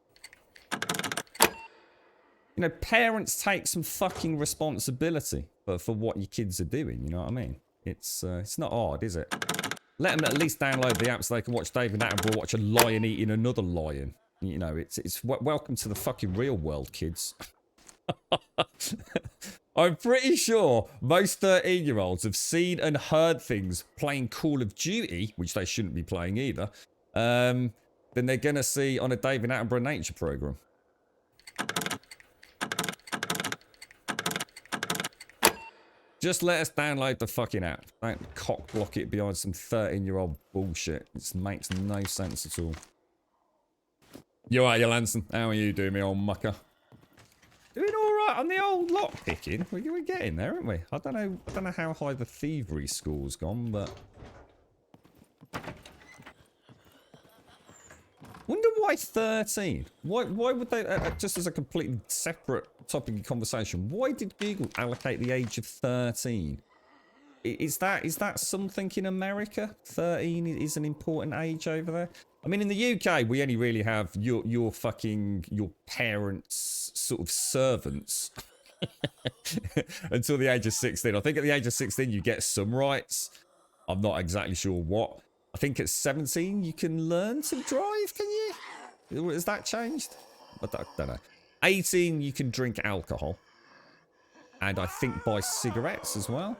S2: You know, parents take some fucking responsibility for what your kids are doing, you know what I mean? It's not hard, is it? Let them at least download the app so they can watch David Attenborough watch a lion eating another lion. You know, it's welcome to the fucking real world, kids. I'm pretty sure most 13-year-olds have seen and heard things playing Call of Duty, which they shouldn't be playing either, than they're going to see on a David Attenborough nature program. Just let us download the fucking app. Don't cock block it behind some 13-year-old bullshit. It makes no sense at all. You alright, you Lanson? How are you doing, me old mucker? Doing alright on the old lock picking. We're getting there, aren't we? I don't know how high the thievery score's gone, but wonder why 13? Why would they, just as a completely separate topic of conversation, why did Google allocate the age of 13? Is that something in America? 13 is an important age over there? I mean, in the UK, we only really have your parents' sort of servants until the age of 16. I think at the age of 16, you get some rights. I'm not exactly sure what. I think at 17 you can learn to drive, can you? Has that changed? I don't know. 18 you can drink alcohol. And I think buy cigarettes as well.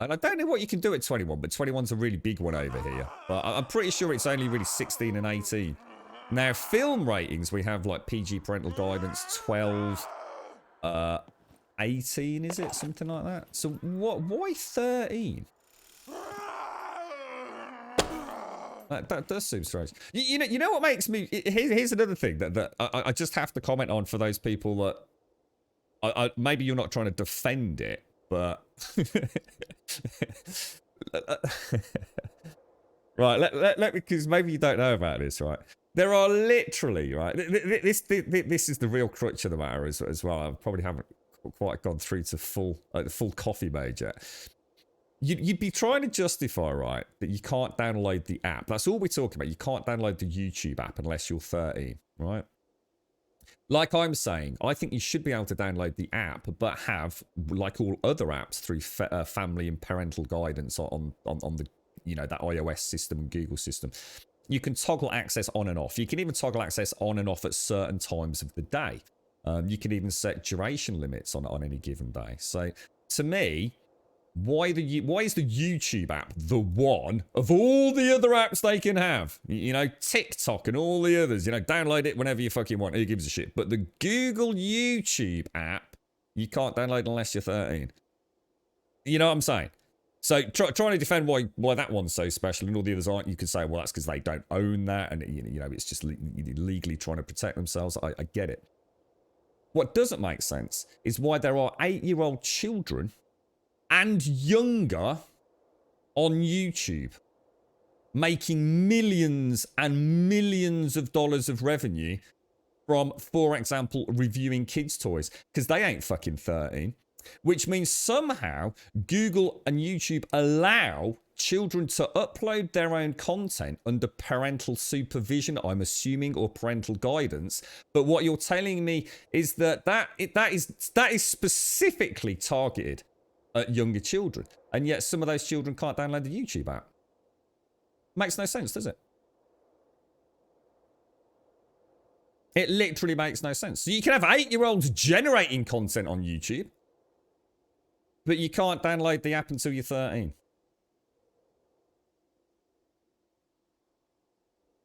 S2: And I don't know what you can do at 21, but 21's a really big one over here. But I'm pretty sure it's only really 16 and 18. Now, film ratings, we have like PG parental guidance, 12, 18, is it? Something like that. So why 13? That does seem strange. You know what makes me... Here's another thing that I just have to comment on for those people that... maybe you're not trying to defend it, but... right, let me... Because maybe you don't know about this, right? There are literally, right... This is the real crutch of the matter as well. I probably haven't quite gone through to the full coffee mode yet. You'd be trying to justify, right, that you can't download the app. That's all we're talking about. You can't download the YouTube app unless you're 13, right? Like I'm saying, I think you should be able to download the app, but have, like all other apps, through family and parental guidance on the, you know, that iOS system and Google system. You can toggle access on and off. You can even toggle access on and off at certain times of the day. You can even set duration limits on any given day. So, to me... Why is the YouTube app the one of all the other apps they can have? You know, TikTok and all the others, you know, download it whenever you fucking want. Who gives a shit? But the Google YouTube app, you can't download unless you're 13. You know what I'm saying? So trying to defend why that one's so special and all the others aren't, you could say, well, that's because they don't own that and, you know, it's just legally trying to protect themselves. I get it. What doesn't make sense is why there are 8-year-old children and younger on YouTube, making millions and millions of dollars of revenue from, for example, reviewing kids' toys, because they ain't fucking 13. Which means somehow Google and YouTube allow children to upload their own content under parental supervision, I'm assuming, or parental guidance. But what you're telling me is that is specifically targeted at younger children, and yet some of those children can't download the YouTube app. Makes no sense, does it? It literally makes no sense. So you can have 8-year-olds generating content on YouTube, but you can't download the app until you're 13.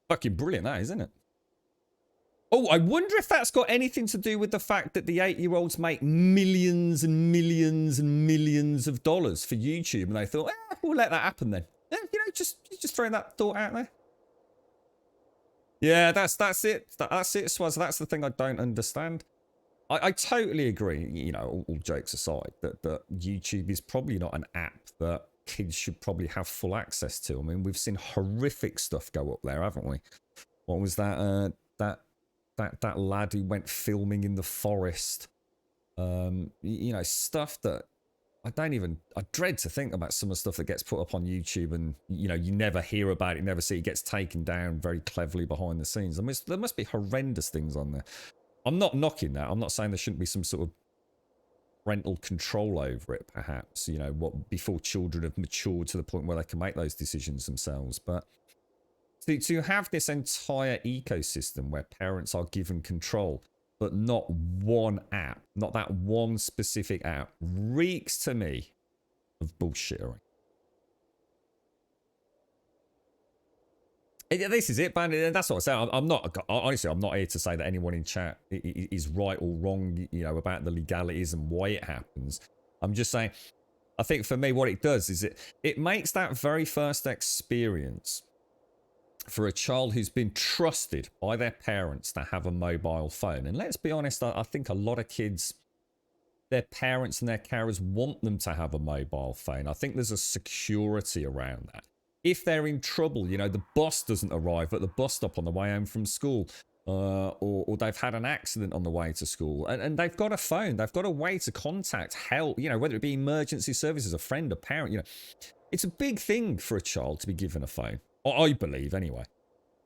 S2: Fucking brilliant, that, isn't it? Oh, I wonder if that's got anything to do with the fact that the 8-year-olds make millions and millions and millions of dollars for YouTube, and they thought, we'll let that happen then. Just throwing that thought out there. Yeah, that's it. That's it, Swaz. That's the thing I don't understand. I totally agree, all jokes aside, that YouTube is probably not an app that kids should probably have full access to. I mean, we've seen horrific stuff go up there, haven't we? What was that? That lad who went filming in the forest. Stuff that I dread to think about some of the stuff that gets put up on YouTube and, you never hear about it, never see it gets taken down very cleverly behind the scenes. I mean, there must be horrendous things on there. I'm not knocking that. I'm not saying there shouldn't be some sort of parental control over it, perhaps, before children have matured to the point where they can make those decisions themselves. But to have this entire ecosystem where parents are given control, but not one app, not that one specific app, reeks to me of bullshittery. This is it, man. That's what I say. I'm not, honestly, I'm not here to say that anyone in chat is right or wrong, about the legalities and why it happens. I'm just saying, I think for me, what it does is it makes that very first experience for a child who's been trusted by their parents to have a mobile phone. And let's be honest, I think a lot of kids, their parents and their carers want them to have a mobile phone. I think there's a security around that. If they're in trouble, the bus doesn't arrive at the bus stop on the way home from school, or they've had an accident on the way to school, and they've got a phone, they've got a way to contact help, whether it be emergency services, a friend, a parent, it's a big thing for a child to be given a phone. I believe, anyway.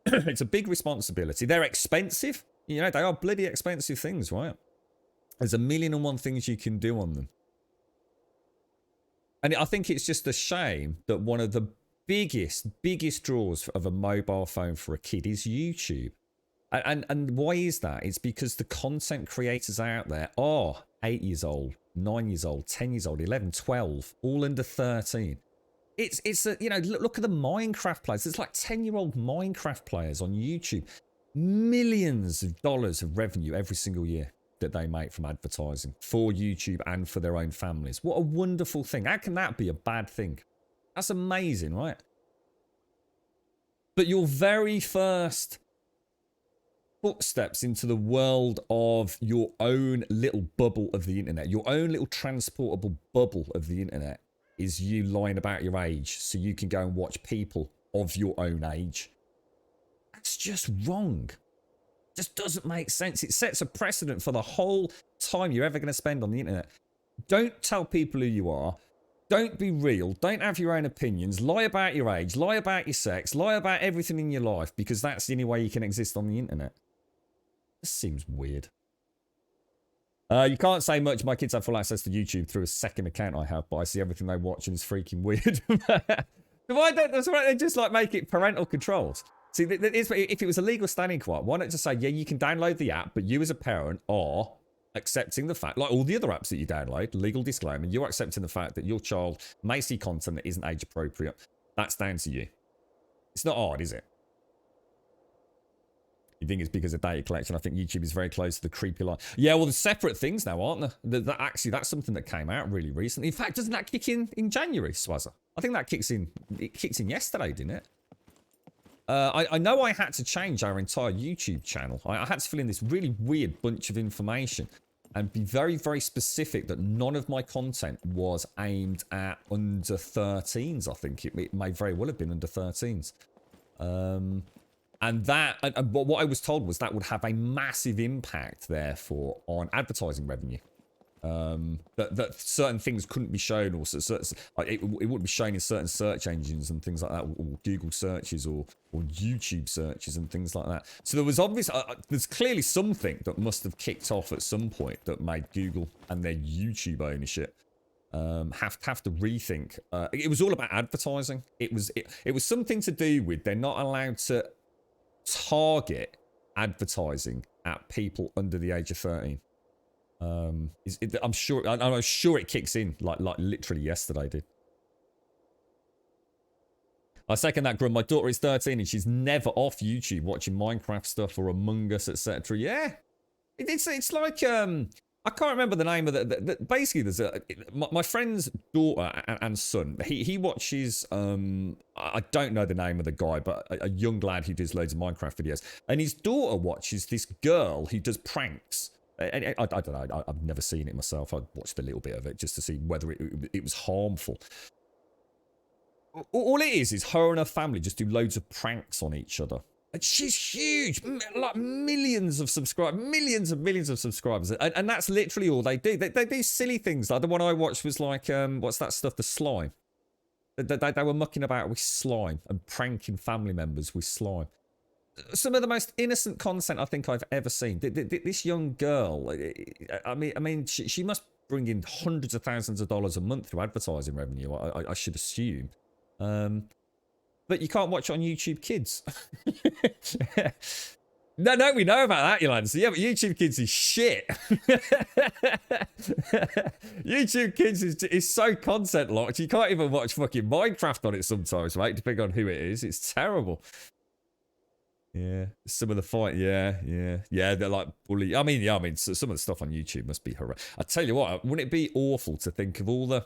S2: It's a big responsibility. They're expensive. They are bloody expensive things, right? There's 1,000,001 things you can do on them. And I think it's just a shame that one of the biggest draws of a mobile phone for a kid is YouTube. And why is that? It's because the content creators out there are 8 years old, 9 years old, 10 years old, 11, 12, all under 13. It's look at the Minecraft players. There's like 10-year-old Minecraft players on YouTube. Millions of dollars of revenue every single year that they make from advertising for YouTube and for their own families. What a wonderful thing. How can that be a bad thing? That's amazing, right? But your very first footsteps into the world of your own little bubble of the internet, your own little transportable bubble of the internet, is you lying about your age so you can go and watch people of your own age. That's just wrong. Just doesn't make sense. It sets a precedent for the whole time you're ever going to spend on the internet. Don't tell people who you are. Don't be real. Don't have your own opinions. Lie about your age. Lie about your sex. Lie about everything in your life, because that's the only way you can exist on the internet. This seems weird. You can't say much. My kids have full access to YouTube through a second account I have, but I see everything they watch and it's freaking weird. Why don't they just like make it parental controls? See, if it was a legal standing court, why not just say, yeah, you can download the app, but you as a parent are accepting the fact, like all the other apps that you download, legal disclaimer, you're accepting the fact that your child may see content that isn't age appropriate. That's down to you. It's not hard, is it? You think it's because of data collection? I think YouTube is very close to the creepy line. Yeah, well, there's separate things now, aren't there? Actually, that's something that came out really recently. In fact, doesn't that kick in January, Swazza? I think that kicks in yesterday, didn't it? I know I had to change our entire YouTube channel. I had to fill in this really weird bunch of information and be very, very specific that none of my content was aimed at under 13s. I think it may very well have been under 13s. And what I was told was that would have a massive impact, therefore, on advertising revenue. That certain things couldn't be shown, or it wouldn't be shown in certain search engines and things like that, or Google searches, or YouTube searches and things like that. So there was there's clearly something that must have kicked off at some point that made Google and their YouTube ownership have to rethink. It was all about advertising. It was something to do with they're not allowed to target advertising at people under the age of 13. I'm sure it kicks in like literally yesterday, dude. I second that, Grum. My daughter is 13 and she's never off YouTube watching Minecraft stuff or Among Us, etc. Yeah. It's like, I can't remember the name of basically, there's my friend's daughter and son. He watches, I don't know the name of the guy, but a young lad who does loads of Minecraft videos. And his daughter watches this girl who does pranks. And I don't know, I've never seen it myself. I watched a little bit of it just to see whether it was harmful. All it is her and her family just do loads of pranks on each other. And she's huge, like millions of subscribers, millions of subscribers. And that's literally all they do. They do silly things. Like the one I watched was like, what's that stuff? The slime. They were mucking about with slime and pranking family members with slime. Some of the most innocent content I think I've ever seen. This young girl, I mean, she must bring in hundreds of thousands of dollars a month through advertising revenue, I should assume. But you can't watch it on YouTube Kids. No, we know about that, Yolanda. So yeah, but YouTube Kids is shit. YouTube Kids is so content locked. You can't even watch fucking Minecraft on it sometimes, right? Depending on who it is. It's terrible. Yeah, some of the fight, yeah, they're like bully. I mean, some of the stuff on YouTube must be horrendous. I tell you what, wouldn't it be awful to think of all the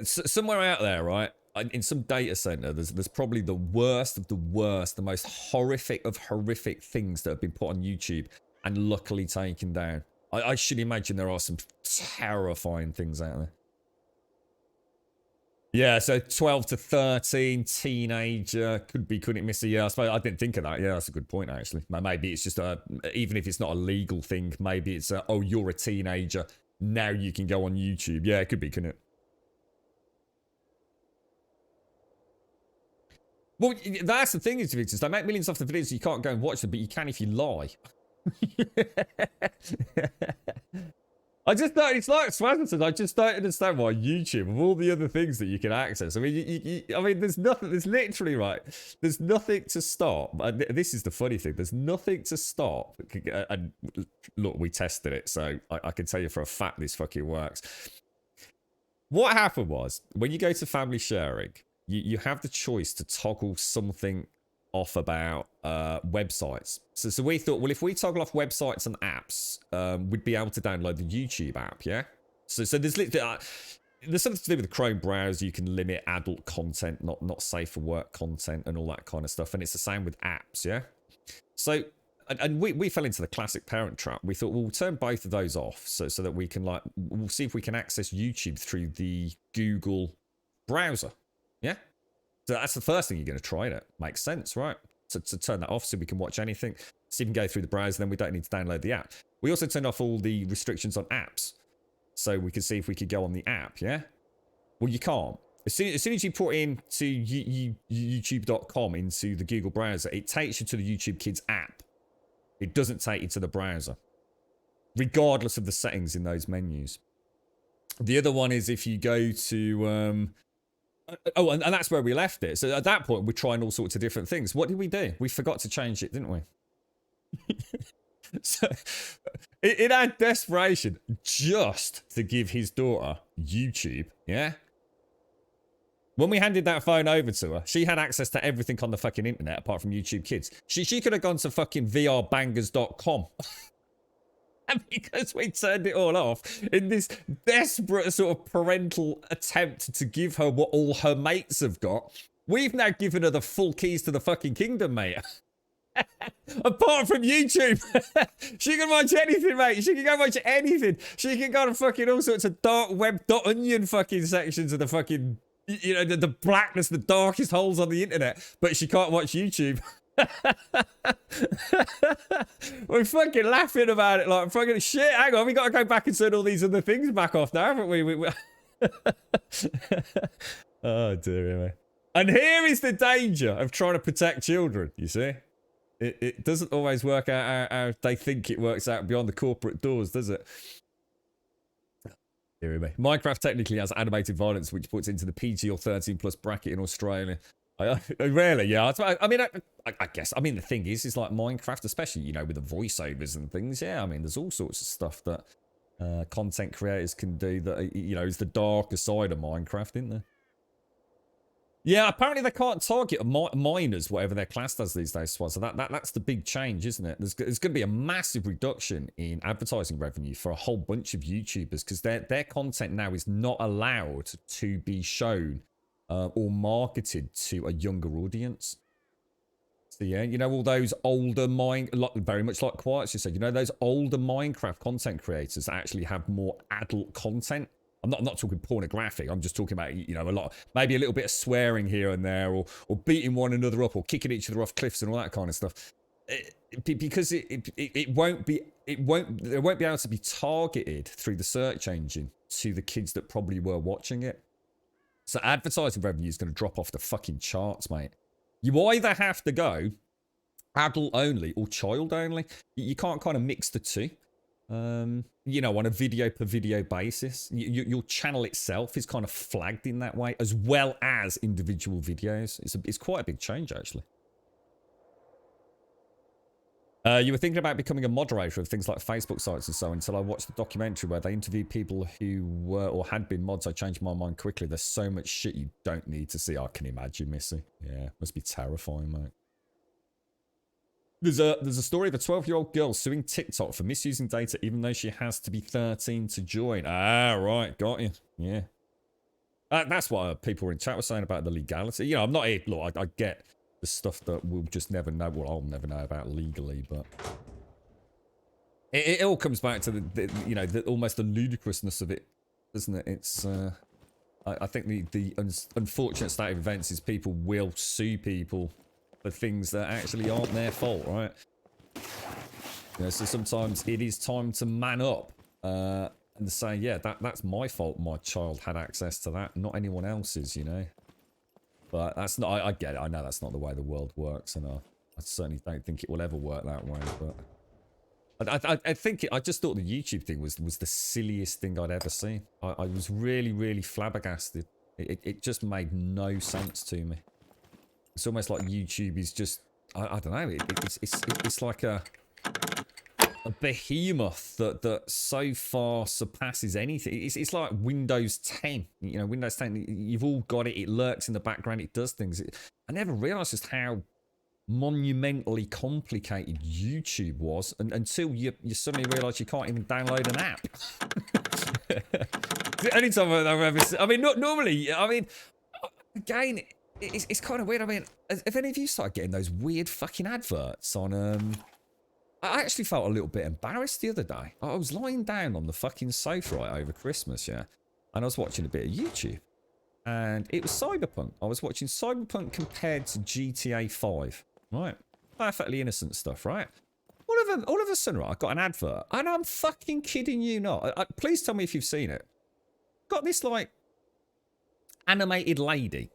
S2: somewhere out there, right? In some data center, there's probably the worst of the worst, the most horrific of horrific things that have been put on YouTube and luckily taken down. I should imagine there are some terrifying things out there. Yeah, so 12 to 13, teenager, couldn't miss a year. I suppose I didn't think of that. Yeah, that's a good point, actually. Maybe it's just even if it's not a legal thing, maybe it's oh, you're a teenager, now you can go on YouTube. Yeah, it could be, couldn't it? Well, that's the thing is, Victor, they make millions off the videos, so you can't go and watch them, but you can if you lie. I just don't, it's like Swazington, I just don't understand why YouTube, of all the other things that you can access, I mean, there's nothing, there's literally, right, there's nothing to stop, and this is the funny thing, there's nothing to stop, and look, we tested it, so I can tell you for a fact this fucking works. What happened was, when you go to family sharing, you have the choice to toggle something off about websites. So we thought, well, if we toggle off websites and apps, we'd be able to download the YouTube app, yeah? So there's something to do with the Chrome browser. You can limit adult content, not safe for work content and all that kind of stuff. And it's the same with apps, yeah? So, and we fell into the classic parent trap. We thought, well, we'll turn both of those off so that we can, like, we'll see if we can access YouTube through the Google browser, yeah? So that's the first thing you're going to try, it makes sense, right? To turn that off so we can watch anything. So you can go through the browser, then we don't need to download the app. We also turned off all the restrictions on apps. So we can see if we could go on the app, yeah? Well, you can't. As soon as you put in to youtube.com into the Google browser, it takes you to the YouTube Kids app. It doesn't take you to the browser, regardless of the settings in those menus. The other one is if you go to... oh, and that's where we left it. So at that point, we're trying all sorts of different things. What did we do? We forgot to change it, didn't we? So, in our desperation, just to give his daughter YouTube, yeah? When we handed that phone over to her, she had access to everything on the fucking internet apart from YouTube Kids. She could have gone to fucking vrbangers.com. And because we turned it all off in this desperate sort of parental attempt to give her what all her mates have got, we've now given her the full keys to the fucking kingdom, mate. Apart from YouTube. She can watch anything, mate. She can go watch anything. She can go to fucking all sorts of dark web.onion fucking sections of the fucking, you know, the blackness, the darkest holes on the internet. But she can't watch YouTube. We're fucking laughing about it like fucking shit. Hang on, we got to go back and turn all these other things back off now, haven't we? Oh dear me. And here is the danger of trying to protect children, you see. It doesn't always work out how they think it works out beyond the corporate doors, does it? Dear me. Minecraft technically has animated violence, which puts into the PG or 13 plus bracket in Australia. Really, yeah. I mean, I guess. I mean, the thing is like Minecraft, especially, you know, with the voiceovers and things. Yeah, I mean, there's all sorts of stuff that content creators can do that, you know, is the darker side of Minecraft, isn't there? Yeah, apparently they can't target minors, whatever their class does these days. So that's the big change, isn't it? There's going to be a massive reduction in advertising revenue for a whole bunch of YouTubers because their content now is not allowed to be shown or marketed to a younger audience. So yeah, you know all those older very much like Quiet, you said, you know those older Minecraft content creators that actually have more adult content. I'm not talking pornographic. I'm just talking about, you know, maybe a little bit of swearing here and there, or beating one another up, or kicking each other off cliffs and all that kind of stuff. Because they won't be able to be targeted through the search engine to the kids that probably were watching it. So advertising revenue is going to drop off the fucking charts, mate. You either have to go adult only or child only. You can't kind of mix the two. You know, on a video per video basis. Your channel itself is kind of flagged in that way, as well as individual videos. It's quite a big change, actually. You were thinking about becoming a moderator of things like Facebook sites and so on until I watched the documentary where they interviewed people who were or had been mods. I changed my mind quickly. There's so much shit you don't need to see. I can imagine, Missy. Yeah, must be terrifying, mate. There's a story of a 12-year-old girl suing TikTok for misusing data even though she has to be 13 to join. Ah, right. Got you. Yeah. That's what people in chat were saying about the legality. You know, I'm not here. Look, I get the stuff that we'll just never know. Well, I'll never know about legally, but it all comes back to you know, almost the ludicrousness of it, doesn't it? It's I think the unfortunate state of events is people will sue people for things that actually aren't their fault, right? You know, so sometimes it is time to man up and say, yeah, that's my fault my child had access to that, not anyone else's, you know? But that's not, I get it, I know that's not the way the world works, and I certainly don't think it will ever work that way, but I think I just thought the YouTube thing was the silliest thing I'd ever seen. I was really, really flabbergasted. It just made no sense to me. It's almost like YouTube is just, I don't know, it's like a behemoth that so far surpasses anything. It's like Windows 10. You know, Windows 10, you've all got it, it lurks in the background, it does things. I never realised just how monumentally complicated YouTube was until you suddenly realise you can't even download an app. The only time I've ever seen, I mean, not normally, I mean, again, it's kind of weird. I mean, have any of you started getting those weird fucking adverts on, I actually felt a little bit embarrassed the other day. I was lying down on the fucking sofa right over Christmas, yeah, and I was watching a bit of YouTube, and it was Cyberpunk. I was watching Cyberpunk compared to GTA 5, right? Perfectly innocent stuff, right? All of a sudden, right, I got an advert, and I'm fucking kidding you not. Please tell me if you've seen it. Got this, like, animated lady.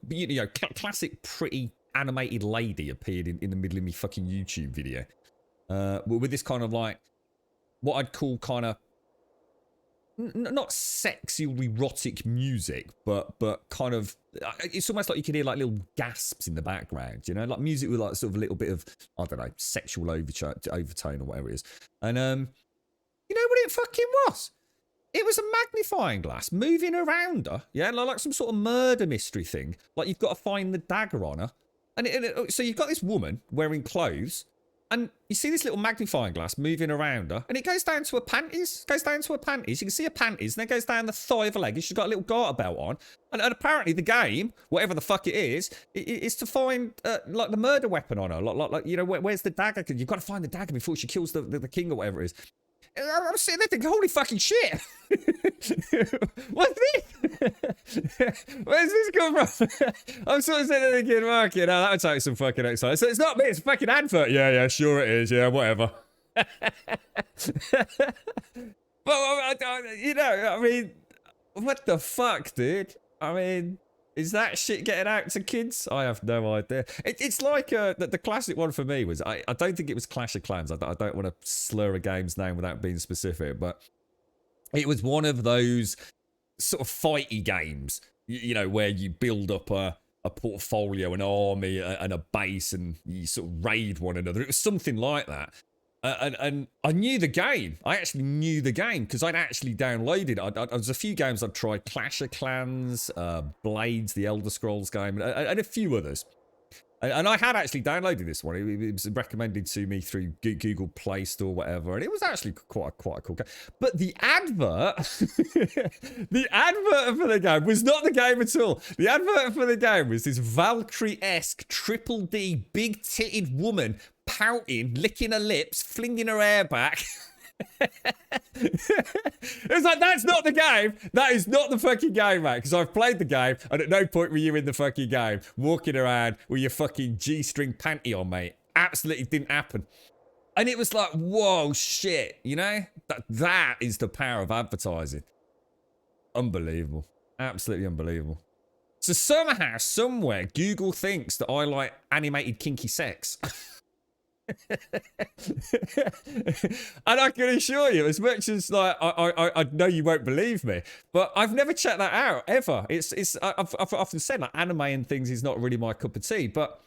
S2: You know, classic pretty animated lady appeared in the middle of me fucking YouTube video. With this kind of like, what I'd call kind of, not sexy or erotic music, but kind of, it's almost like you can hear like little gasps in the background, you know, like music with like sort of a little bit of, I don't know, sexual overtone or whatever it is. And, you know what it fucking was? It was a magnifying glass moving around her, yeah, like some sort of murder mystery thing. Like you've got to find the dagger on her. And so you've got this woman wearing clothes, and you see this little magnifying glass moving around her, and it goes down to her panties. You can see her panties, and then it goes down the thigh of her leg, and she's got a little garter belt on. And apparently the game, whatever the fuck it is to find like the murder weapon on her. Like you know, where's the dagger? Because you've got to find the dagger before she kills the king or whatever it is. I'm sitting there thinking, holy fucking shit. What's this? Where's this come from? I'm sort of sitting there thinking, fuck, you know, that would take some fucking exercise. So it's not me, it's a fucking advert. Yeah, sure it is. Yeah, whatever. But, you know, I mean, what the fuck, dude? I mean, is that shit getting out to kids? I have no idea. It's like the classic one for me was, I don't think it was Clash of Clans. I don't want to slur a game's name without being specific, but it was one of those sort of fighty games, you know, where you build up a portfolio, an army, and a base, and you sort of raid one another. It was something like that. And I knew the game. I actually knew the game because I'd actually downloaded it. There was a few games I'd tried: Clash of Clans, Blades, the Elder Scrolls game, and a few others. And I had actually downloaded this one. It was recommended to me through Google Play Store, whatever, and it was actually quite a cool game. But the advert, the advert for the game was not the game at all. The advert for the game was this Valkyrie-esque triple D big-titted woman pouting, licking her lips, flinging her hair back. It's like, that's not the game. That is not the fucking game, mate. Because I've played the game, and at no point were you in the fucking game walking around with your fucking G-string panty on, mate. Absolutely didn't happen. And it was like, whoa, shit. You know, that is the power of advertising. Unbelievable. Absolutely unbelievable. So somehow, somewhere, Google thinks that I like animated kinky sex. And I can assure you, as much as like I know you won't believe me, but I've never checked that out ever. I've often said like anime and things is not really my cup of tea, but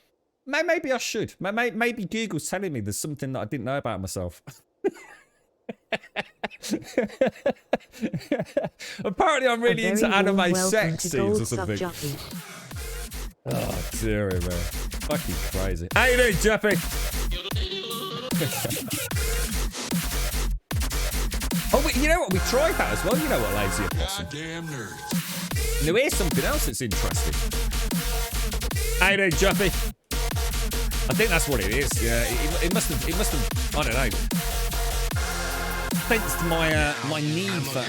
S2: maybe I should. Maybe Google's telling me there's something that I didn't know about myself. Apparently, I'm really into anime sex scenes or something. Oh dear, man, fucking crazy. How you doing, Juppy? Oh, you know what? We tried that as well. You know what, lazy opossum? Goddamn nerds. Now here's something else that's interesting. How you doing, Juppy? I think that's what it is. Yeah, it must have. I don't know. Sensed my need for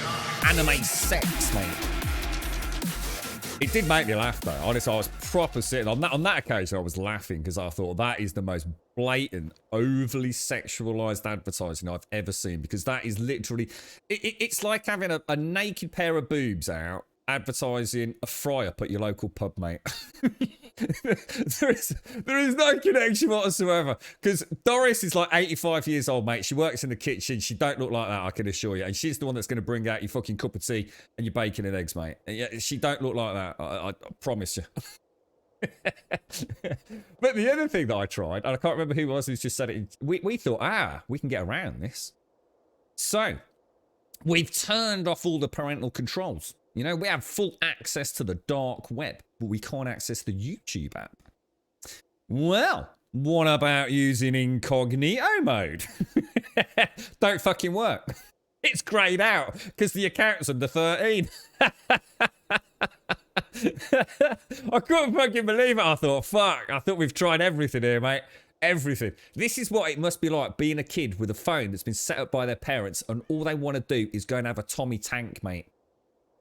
S2: anime sex, mate. It did make me laugh though. Honestly, I was proper sitting on that occasion. I was laughing because I thought that is the most blatant, overly sexualized advertising I've ever seen. Because that is literally, it's like having a naked pair of boobs out advertising a fry up at your local pub, mate. there is no connection whatsoever. Because Doris is like 85 years old, mate. She works in the kitchen. She don't look like that, I can assure you. And she's the one that's going to bring out your fucking cup of tea and your bacon and eggs, mate. And yeah, she don't look like that. I promise you. But the other thing that I tried, and I can't remember who it was who's just said it. We thought, we can get around this. So we've turned off all the parental controls. You know, we have full access to the dark web, but we can't access the YouTube app. Well, what about using incognito mode? Don't fucking work. It's grayed out because the account's under 13. I couldn't fucking believe it. I thought, fuck. I thought we've tried everything here, mate. Everything. This is what it must be like being a kid with a phone that's been set up by their parents and all they want to do is go and have a Tommy Tank, mate.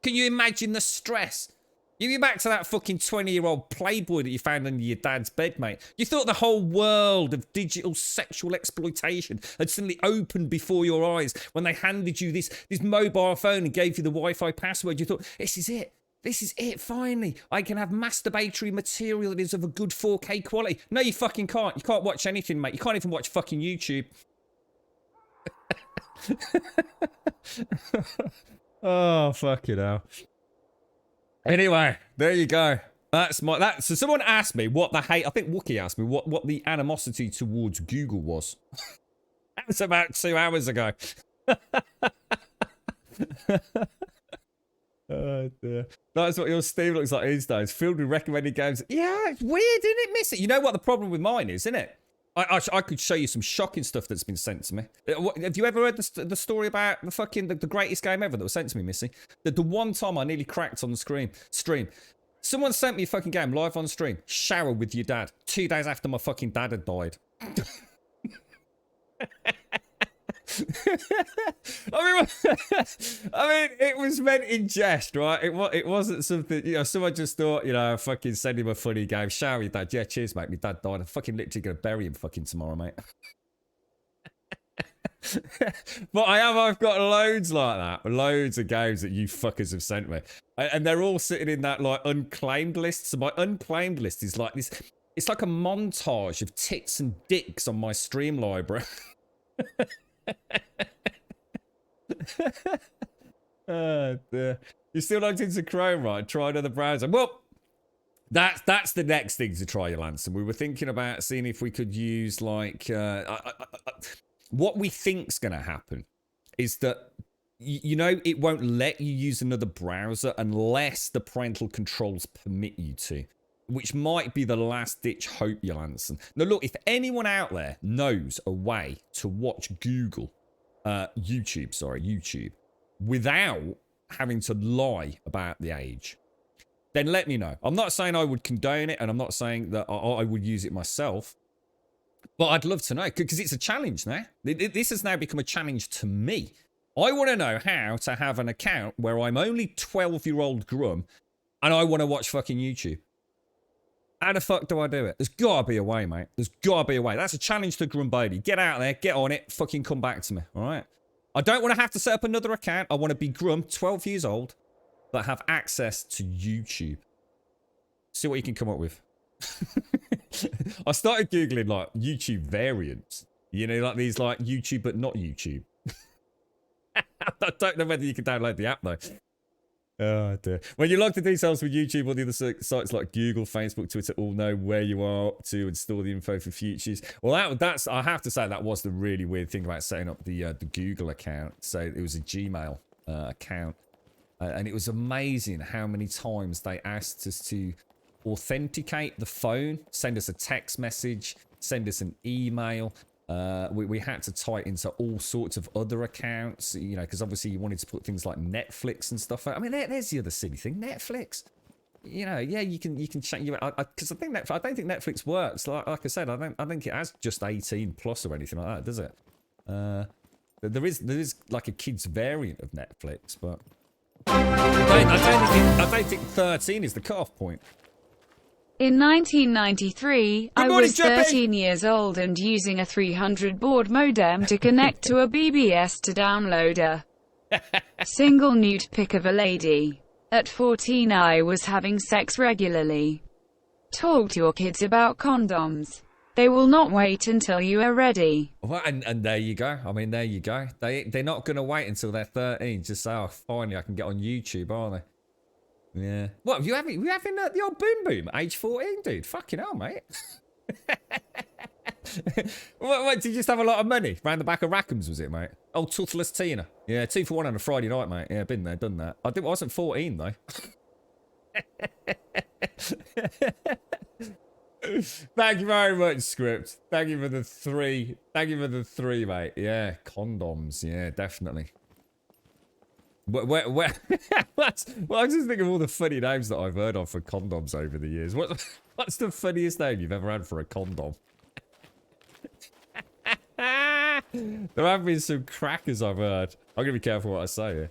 S2: Can you imagine the stress? You're back to that fucking 20-year-old Playboy that you found under your dad's bed, mate. You thought the whole world of digital sexual exploitation had suddenly opened before your eyes when they handed you this mobile phone and gave you the Wi-Fi password. You thought, this is it. This is it, finally. I can have masturbatory material that is of a good 4K quality. No, you fucking can't. You can't watch anything, mate. You can't even watch fucking YouTube. Oh, fucking hell. Anyway, there you go. So someone asked me what the hate, I think Wookie asked me what the animosity towards Google was. That was about 2 hours ago. Oh dear. That's what your Steam looks like these days. Filled with recommended games. Yeah, it's weird, isn't it? Miss it. You know what the problem with mine is, isn't it? I could show you some shocking stuff that's been sent to me. Have you ever heard the story about the greatest game ever that was sent to me, Missy? The one time I nearly cracked on the stream. Someone sent me a fucking game live on stream. Shower with your dad. 2 days after my fucking dad had died. I mean, it was meant in jest, right? It wasn't something, you know, someone just thought, you know, fucking send him a funny game. Shower your dad. Yeah, cheers, mate. My dad died. I'm fucking literally going to bury him fucking tomorrow, mate. But I've got loads like that. Loads of games that you fuckers have sent me. And they're all sitting in that, like, unclaimed list. So my unclaimed list is like this. It's like a montage of tits and dicks on my stream library. Oh dear. You're still logged into Chrome, right? Try another browser. Well, that's the next thing to try, Lance. And we were thinking about seeing if we could use like what we think's going to happen is that, you know, it won't let you use another browser unless the parental controls permit you to, which might be the last ditch hope, Johansson. Now, look, if anyone out there knows a way to watch YouTube, without having to lie about the age, then let me know. I'm not saying I would condone it, and I'm not saying that I would use it myself, but I'd love to know, because it's a challenge now. This has now become a challenge to me. I want to know how to have an account where I'm only 12-year-old Grum, and I want to watch fucking YouTube. How the fuck do I do it? There's gotta be a way, mate. There's gotta be a way. That's a challenge to Grum Baby. Get out there, get on it, fucking come back to me, alright? I don't want to have to set up another account. I want to be Grum, 12 years old, but have access to YouTube. See what you can come up with. I started Googling, like, YouTube variants. You know, like these, like, YouTube but not YouTube. I don't know whether you can download the app, though. Oh, dear. When you log the details for YouTube or the other sites like Google, Facebook, Twitter, all know where you are to and store the info for futures. Well, that's I have to say, that was the really weird thing about setting up the Google account. So it was a Gmail account. And it was amazing how many times they asked us to authenticate the phone, send us a text message, send us an email. We had to tie it into all sorts of other accounts, you know, because obviously you wanted to put things like Netflix and stuff. I mean, there's the other silly thing, Netflix. You know, yeah, you can change because I don't think Netflix works. Like I said, I think it has just 18 plus or anything like that, does it? There is like a kids variant of Netflix, but I don't think 13 is the cutoff point.
S3: In 1993, I
S2: morning,
S3: was 13 years old and using a 300 baud modem to connect to a BBS to download a single nude pic of a lady. At 14, I was having sex regularly. Talk to your kids about condoms. They will not wait until you are ready.
S2: Well, and there you go. I mean, there you go. They're not going to wait until they're 13. Just say, oh, finally, I can get on YouTube, are they? Yeah. What, you having the old boom boom at age 14, dude? Fucking hell, mate. what, did you just have a lot of money? Round the back of Rackham's, was it, mate? Old toothless Tina. Yeah, 2 for 1 on a Friday night, mate. Yeah, been there, done that. I wasn't 14, though. Thank you very much, Script. Thank you for the 3. Thank you for the 3, mate. Yeah, condoms. Yeah, definitely. Where well, I just think of all the funny names that I've heard of for condoms over the years. What's the funniest name you've ever had for a condom? There have been some crackers I've heard. I'm gonna be careful what I say here.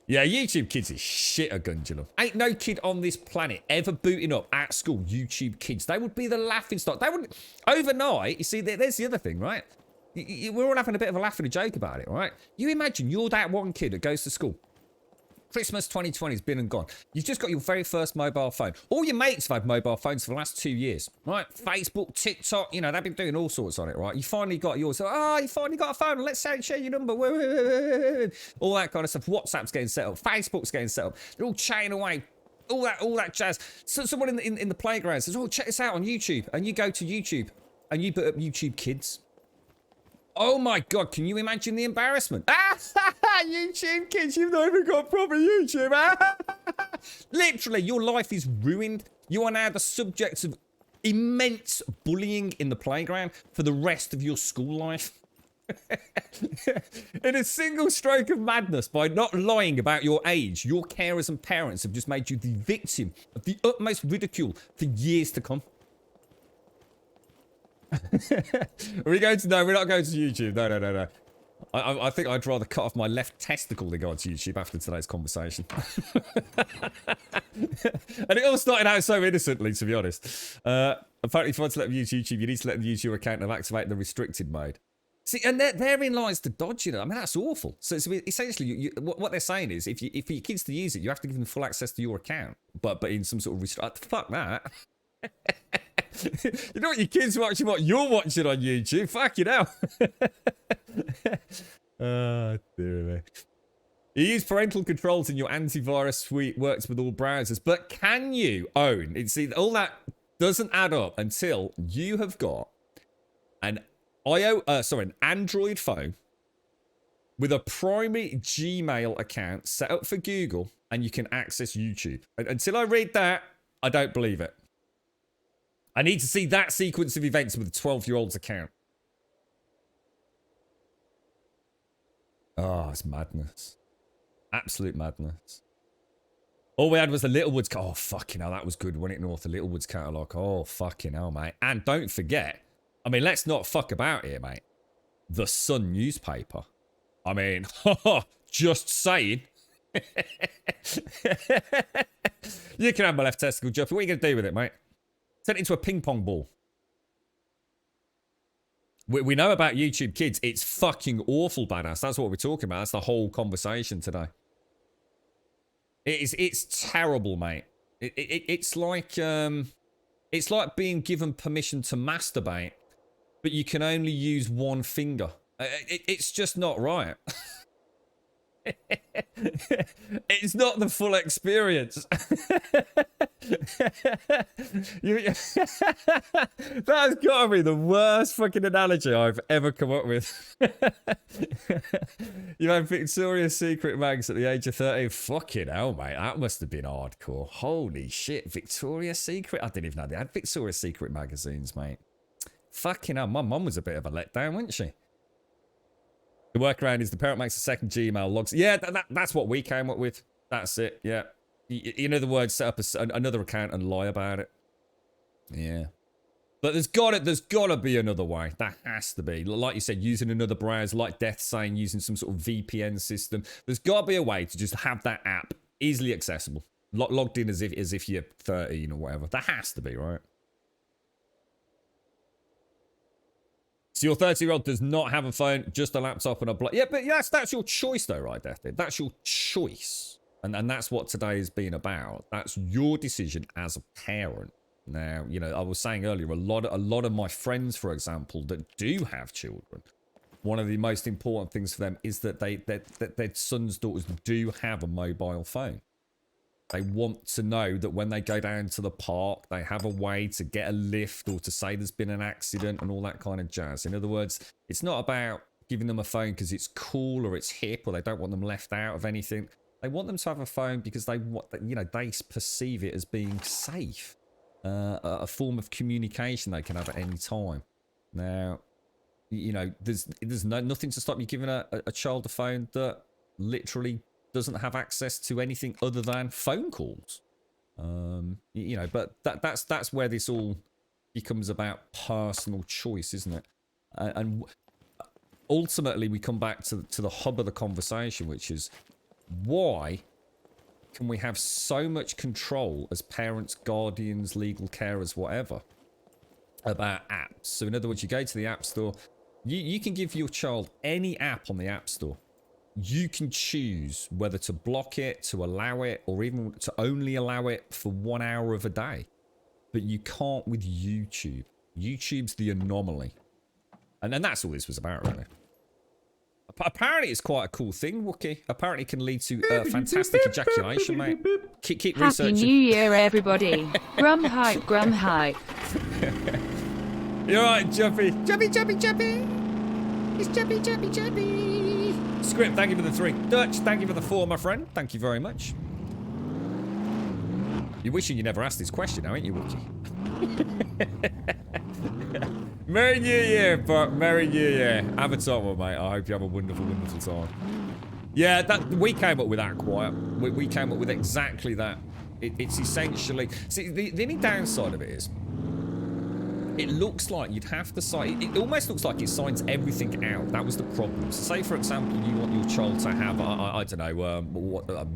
S2: Yeah, YouTube kids is shit a Gundulum. Ain't no kid on this planet ever booting up at school YouTube kids. They would be the laughing stock. They would overnight. You see, there's the other thing, right? We're all having a bit of a laugh and a joke about it, right? You imagine you're that one kid that goes to school. Christmas 2020 has been and gone. You've just got your very first mobile phone. All your mates have had mobile phones for the last 2 years, right? Facebook, TikTok, you know, they've been doing all sorts on it, right? You finally got yours. So, you finally got a phone. Let's share your number. All that kind of stuff. WhatsApp's getting set up. Facebook's getting set up. They're all chatting away. All that jazz. So someone in the playground says, oh, check this out on YouTube. And you go to YouTube and you put up YouTube Kids. Oh my God, can you imagine the embarrassment? YouTube Kids, you've not even got proper YouTube. Literally, your life is ruined. You are now the subject of immense bullying in the playground for the rest of your school life. In a single stroke of madness, by not lying about your age, your carers and parents have just made you the victim of the utmost ridicule for years to come. Are we going to? No, we're not going to YouTube. No. I think I'd rather cut off my left testicle than go onto YouTube after today's conversation. And it all started out so innocently, to be honest. Apparently, if you want to let them use YouTube, you need to let them use your account and activate the restricted mode. See, and therein lies the dodge, you know. I mean, that's awful. So essentially, what they're saying is, if for your kids to use it, you have to give them full access to your account, but in some sort of fuck that. You know what your kids watching, what you're watching on YouTube? Fucking hell. Oh, dear me. You use parental controls in your antivirus suite, works with all browsers, but can you own? See, all that doesn't add up until you have got an an Android phone with a primary Gmail account set up for Google, and you can access YouTube. Until I read that, I don't believe it. I need to see that sequence of events with a 12-year-old's account. Oh, it's madness. Absolute madness. All we had was the Littlewoods. Oh, fucking hell, that was good, wasn't it, North? The Littlewoods catalogue. Oh, fucking hell, mate. And don't forget, I mean, let's not fuck about here, mate. The Sun newspaper. I mean, just saying. You can have my left testicle, Juffy. What are you going to do with it, mate? Turn it into a ping pong ball. We know about YouTube Kids. It's fucking awful badass. That's what we're talking about. That's the whole conversation today. It's terrible, mate. It's like being given permission to masturbate, but you can only use one finger. It's just not right. It's not the full experience. That's got to be the worst fucking analogy I've ever come up with. You had Victoria's Secret mags at the age of 13. Fucking hell, mate. That must have been hardcore. Holy shit. Victoria's Secret? I didn't even know they had Victoria's Secret magazines, mate. Fucking hell. My mum was a bit of a letdown, wasn't she? The workaround is the parent makes a second Gmail, logs. Yeah, that's what we came up with. That's it. Yeah. In other words, set up another account and lie about it. Yeah. But there's gotta be another way. That has to be. Like you said, using another browser, like Death saying, using some sort of VPN system. There's gotta be a way to just have that app easily accessible, logged in as if you're 13 or whatever. That has to be, right? So your 30-year-old does not have a phone, just a laptop and a yeah, but that's your choice though, right, Death? That's your choice. And that's what today has been about. That's your decision as a parent. Now, you know, I was saying earlier, a lot of my friends, for example, that do have children, one of the most important things for them is that their sons, daughters do have a mobile phone. They want to know that when they go down to the park, they have a way to get a lift or to say there's been an accident and all that kind of jazz. In other words, it's not about giving them a phone because it's cool or it's hip or they don't want them left out of anything. They want them to have a phone because they perceive it as being safe, a form of communication they can have at any time. Now, you know, there's nothing to stop you giving a child a phone that literally doesn't have access to anything other than phone calls. You know, but that's where this all becomes about personal choice, isn't it? And ultimately, we come back to the hub of the conversation, which is why can we have so much control as parents, guardians, legal carers, whatever, about apps? So in other words, you go to the App Store, you can give your child any app on the App Store. You can choose whether to block it, to allow it, or even to only allow it for 1 hour of a day. But you can't with YouTube. YouTube's the anomaly. And that's all this was about, really. Apparently it's quite a cool thing, Wookie. Apparently it can lead to fantastic ejaculation, mate. Keep researching.
S3: Happy New Year, everybody. Grum hype, grum hype.
S2: You're right, Jumpy. Jumpy. It's Jumpy. Script, thank you for the 3. Dutch, thank you for the 4, my friend. Thank you very much. You're wishing you never asked this question now, ain't you, Wookie? Merry New Year, but Merry New Year. Have a time, mate. I hope you have a wonderful, wonderful time. Yeah, we came up with that, Quiet. We came up with exactly that. It's essentially... See, the only downside of it is... It looks like you'd have to sign... It almost looks like it signs everything out. That was the problem. So say, for example, you want your child to have, I don't know,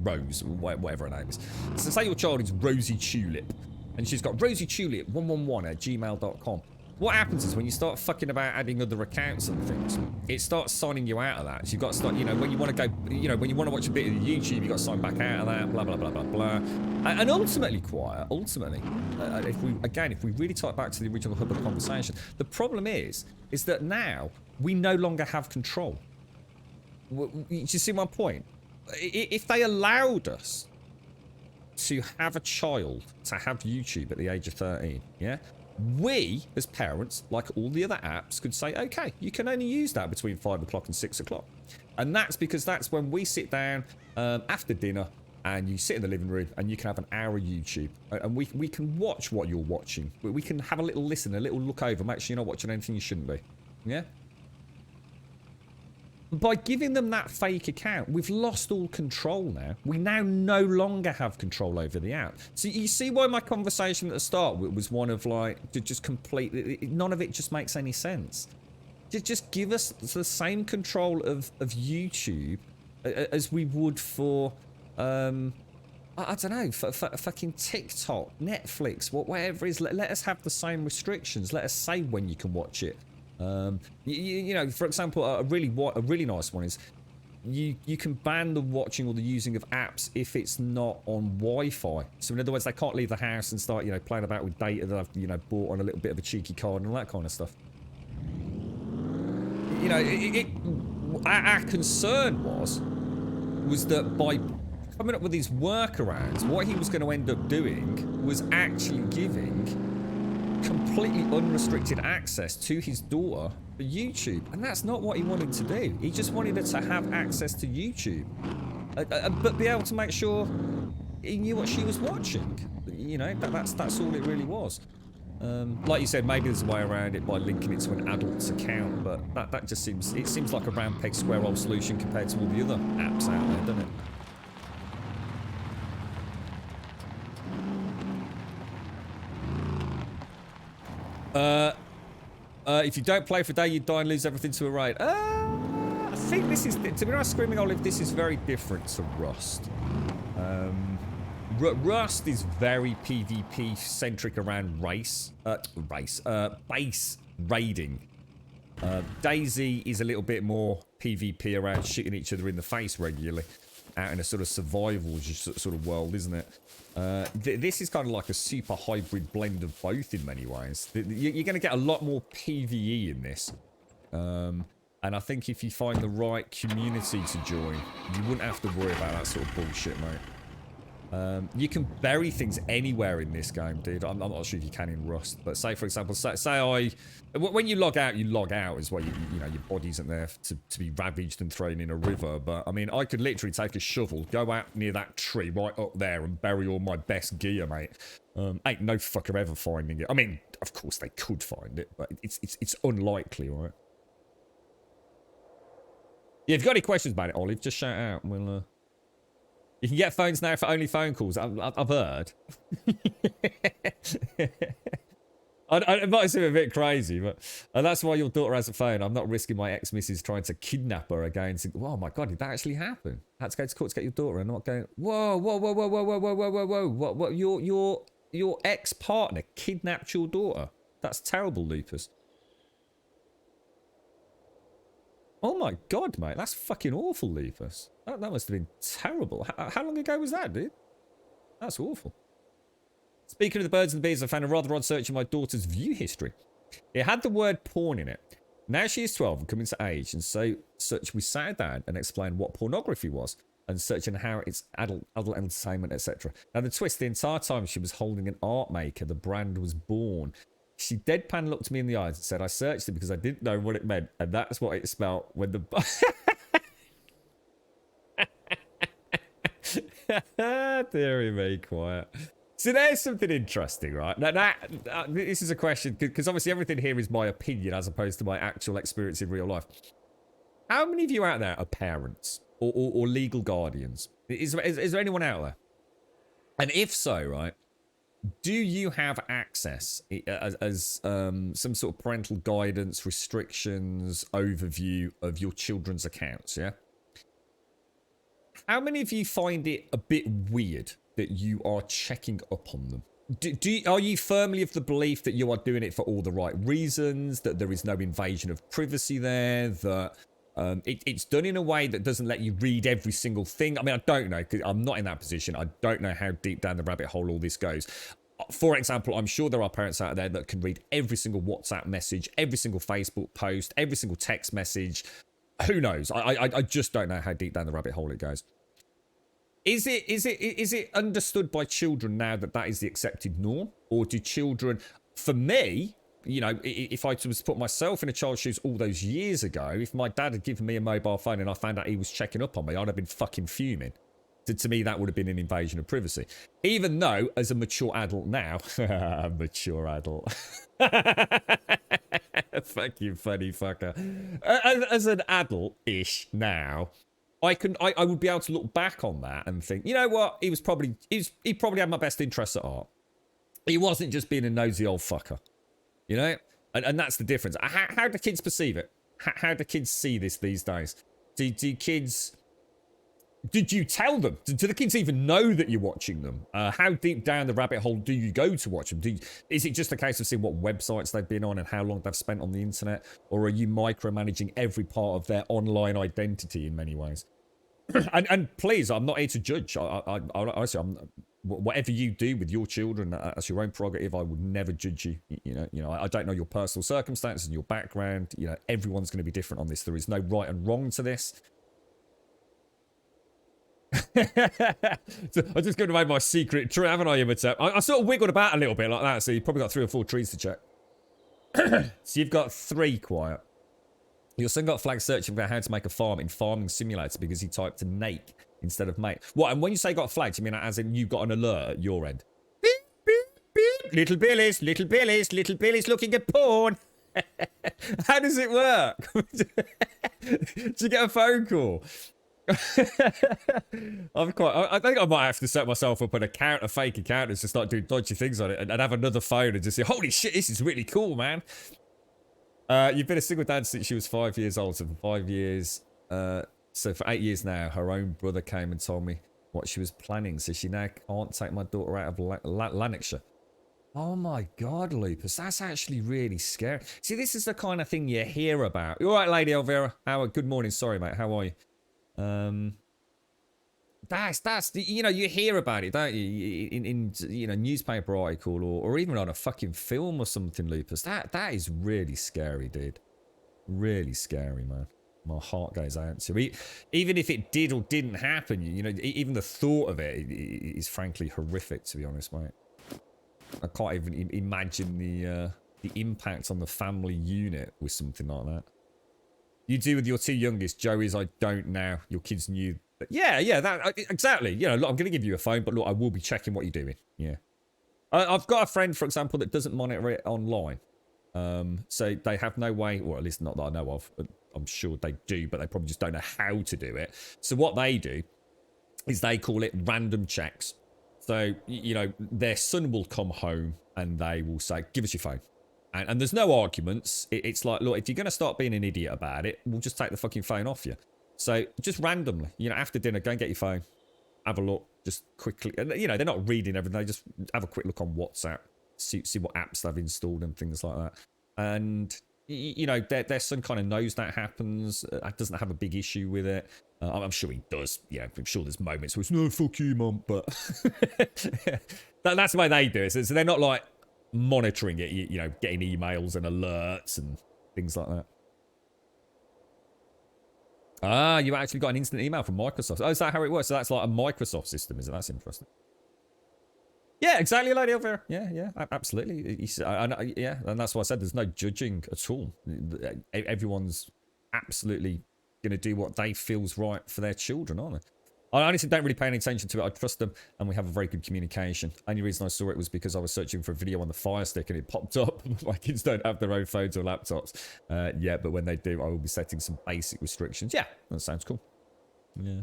S2: Rose, whatever her name is. So say your child is Rosie Tulip, and she's got rosietulip111@gmail.com. What happens is when you start fucking about adding other accounts and things, it starts signing you out of that. So you've got to start, you know, when you want to go, you know, when you want to watch a bit of YouTube, you've got to sign back out of that, blah, blah, blah, blah, blah. And ultimately, Quiet, if we really tie it back to the original hub of the conversation, the problem is that now we no longer have control. Do you see my point? If they allowed us to have a child to have YouTube at the age of 13, yeah? We, as parents, like all the other apps, could say, okay, you can only use that between 5 o'clock and 6 o'clock. And that's because that's when we sit down after dinner and you sit in the living room and you can have an hour of YouTube. And we can watch what you're watching. We can have a little listen, a little look over, make sure you're not watching anything you shouldn't be. Yeah? By giving them that fake account, we've lost all control now. We now no longer have control over the app. So you see why my conversation at the start was one of like, to just completely, none of it just makes any sense. Just give us the same control of YouTube as we would for, I don't know, for fucking TikTok, Netflix, whatever it is. Let us have the same restrictions. Let us say when you can watch it. You know, for example, a really nice one is you can ban the watching or the using of apps if it's not on Wi-Fi. So in other words, they can't leave the house and start, you know, playing about with data that I've, you know, bought on a little bit of a cheeky card and all that kind of stuff. You know, our concern was that by coming up with these workarounds, what he was going to end up doing was actually giving completely unrestricted access to his daughter for YouTube, and that's not what he wanted to do. He just wanted her to have access to YouTube, but be able to make sure he knew what she was watching. You know, that's all it really was. Like you said, maybe there's a way around it by linking it to an adult's account, but that just seems like a round peg square hole solution compared to all the other apps out there, doesn't it? If you don't play for a day, you die and lose everything to a raid. I think this is, to be honest, Screaming Olive, this is very different to Rust. Rust is very PvP centric around base raiding. Daisy is a little bit more PvP around shooting each other in the face regularly, out in a sort of survival sort of world, isn't it? This is kind of like a super hybrid blend of both in many ways. You're going to get a lot more PvE in this. And I think if you find the right community to join, you wouldn't have to worry about that sort of bullshit, mate. You can bury things anywhere in this game, dude. I'm not sure if you can in Rust, but say, for example, when you log out as well. You know, your body isn't there to be ravaged and thrown in a river. But I mean, I could literally take a shovel, go out near that tree right up there, and bury all my best gear, mate. Ain't no fucker ever finding it. I mean, of course they could find it, but it's unlikely, right? Yeah, if you've got any questions about it, Olive, just shout out and we'll. You can get phones now for only phone calls. I've heard. It might seem a bit crazy, but that's why your daughter has a phone. I'm not risking my ex-missus trying to kidnap her again. Oh my God, did that actually happen? I had to go to court to get your daughter and not going, whoa. What, your ex-partner kidnapped your daughter? That's terrible, Lupus. Oh my God, mate. That's fucking awful, Lupus. That must have been terrible. How long ago was that, dude? That's awful. Speaking of the birds and the bees, I found a rather odd search in my daughter's view history. It had the word porn in it. Now she is 12 and coming to age, and so we sat her down and explained what pornography was, and searching how it's adult entertainment, etc. Now the twist, the entire time she was holding an art maker, the brand was Born. She deadpan looked me in the eyes and said, I searched it because I didn't know what it meant, and that's what it spelled when the... Dearie me, quiet. So there's something interesting, right? Now, this is a question, because obviously everything here is my opinion as opposed to my actual experience in real life. How many of you out there are parents or legal guardians? Is there anyone out there? And if so, right, do you have access as some sort of parental guidance, restrictions, overview of your children's accounts, yeah? How many of you find it a bit weird that you are checking up on them? Are you firmly of the belief that you are doing it for all the right reasons, that there is no invasion of privacy there, that it's done in a way that doesn't let you read every single thing? I mean, I don't know, because I'm not in that position. I don't know how deep down the rabbit hole all this goes. For example, I'm sure there are parents out there that can read every single WhatsApp message, every single Facebook post, every single text message. Who knows? I just don't know how deep down the rabbit hole it goes. Is it understood by children now that that is the accepted norm? Or do children for me, you know, if I was to put myself in a child's shoes all those years ago, if my dad had given me a mobile phone and I found out he was checking up on me, I'd have been fucking fuming. To me, that would have been an invasion of privacy. Even though, as a mature adult now, mature adult. Fuck you, funny fucker. As an adult-ish now, I would be able to look back on that and think, you know what? He probably had my best interests at heart. He wasn't just being a nosy old fucker, you know. And that's the difference. How do kids perceive it? How do kids see this these days? Do kids? Did you tell them? Do the kids even know that you're watching them? How deep down the rabbit hole do you go to watch them? Is it just a case of seeing what websites they've been on and how long they've spent on the internet? Or are you micromanaging every part of their online identity in many ways? and please, I'm not here to judge. Honestly, whatever you do with your children, that's your own prerogative. I would never judge you. You know, I don't know your personal circumstances and your background. You know, everyone's going to be different on this. There is no right and wrong to this. So I just going to make my secret tree, haven't I, Imhotep? I sort of wiggled about a little bit like that, so you've probably got 3 or 4 trees to check. So you've got 3 quiet. Your son got flagged searching for how to make a farm in Farming Simulator because he typed to Nate instead of mate. What? And when you say got flagged, you mean as in you got an alert at your end? Beep, beep, beep. Little Billy's looking at porn. How does it work? Did you get a phone call? I think I might have to set myself up an account, a fake account, and just start doing dodgy things on it, and have another phone and just say, "Holy shit, this is really cool, man." You've been a single dad since she was 5 years old, so for 5 years, so for 8 years now, her own brother came and told me what she was planning, so she now can't take my daughter out of Lanarkshire. Oh my God, Lupus, that's actually really scary. See, this is the kind of thing you hear about. You all right, Lady Elvira? Good morning. Sorry, mate. How are you? That's you know, you hear about it, don't you, in you know, newspaper article or even on a fucking film or something, Lupus. That is really scary, dude. Really scary, man. My heart goes out to you. Even if it did or didn't happen, you know, even the thought of it is frankly horrific, to be honest, mate. I can't even imagine the impact on the family unit with something like that. You do with your 2 youngest, Joey's. I don't now. Your kids knew. Yeah, that exactly. You know, look, I'm going to give you a phone, but look, I will be checking what you're doing. Yeah, I've got a friend, for example, that doesn't monitor it online. So they have no way, or at least not that I know of. But I'm sure they do, but they probably just don't know how to do it. So what they do is they call it random checks. So you know, their son will come home and they will say, "Give us your phone." And there's no arguments. It's like, look, if you're going to start being an idiot about it, we'll just take the fucking phone off you. So just randomly, you know, after dinner, go and get your phone. Have a look, just quickly. And, you know, they're not reading everything. They just have a quick look on WhatsApp, see what apps they've installed and things like that. And, you know, their son kind of knows that happens. Doesn't have a big issue with it. I'm sure he does. Yeah, I'm sure there's moments where it's, no, fuck you, mum. But that's the way they do it. So they're not like monitoring it, you know, getting emails and alerts and things like that. Ah, you actually got an instant email from Microsoft. Oh, is that how it works? So that's like a Microsoft system, is it? That's interesting. Yeah, exactly, Lady Elvira. Yeah, absolutely. Yeah, and that's why I said there's no judging at all. Everyone's absolutely going to do what they feels right for their children, aren't they? I honestly don't really pay any attention to it. I trust them, and we have a very good communication. Only reason I saw it was because I was searching for a video on the Fire Stick, and it popped up. My kids don't have their own phones or laptops yet, but when they do, I will be setting some basic restrictions. Yeah, that sounds cool. Yeah.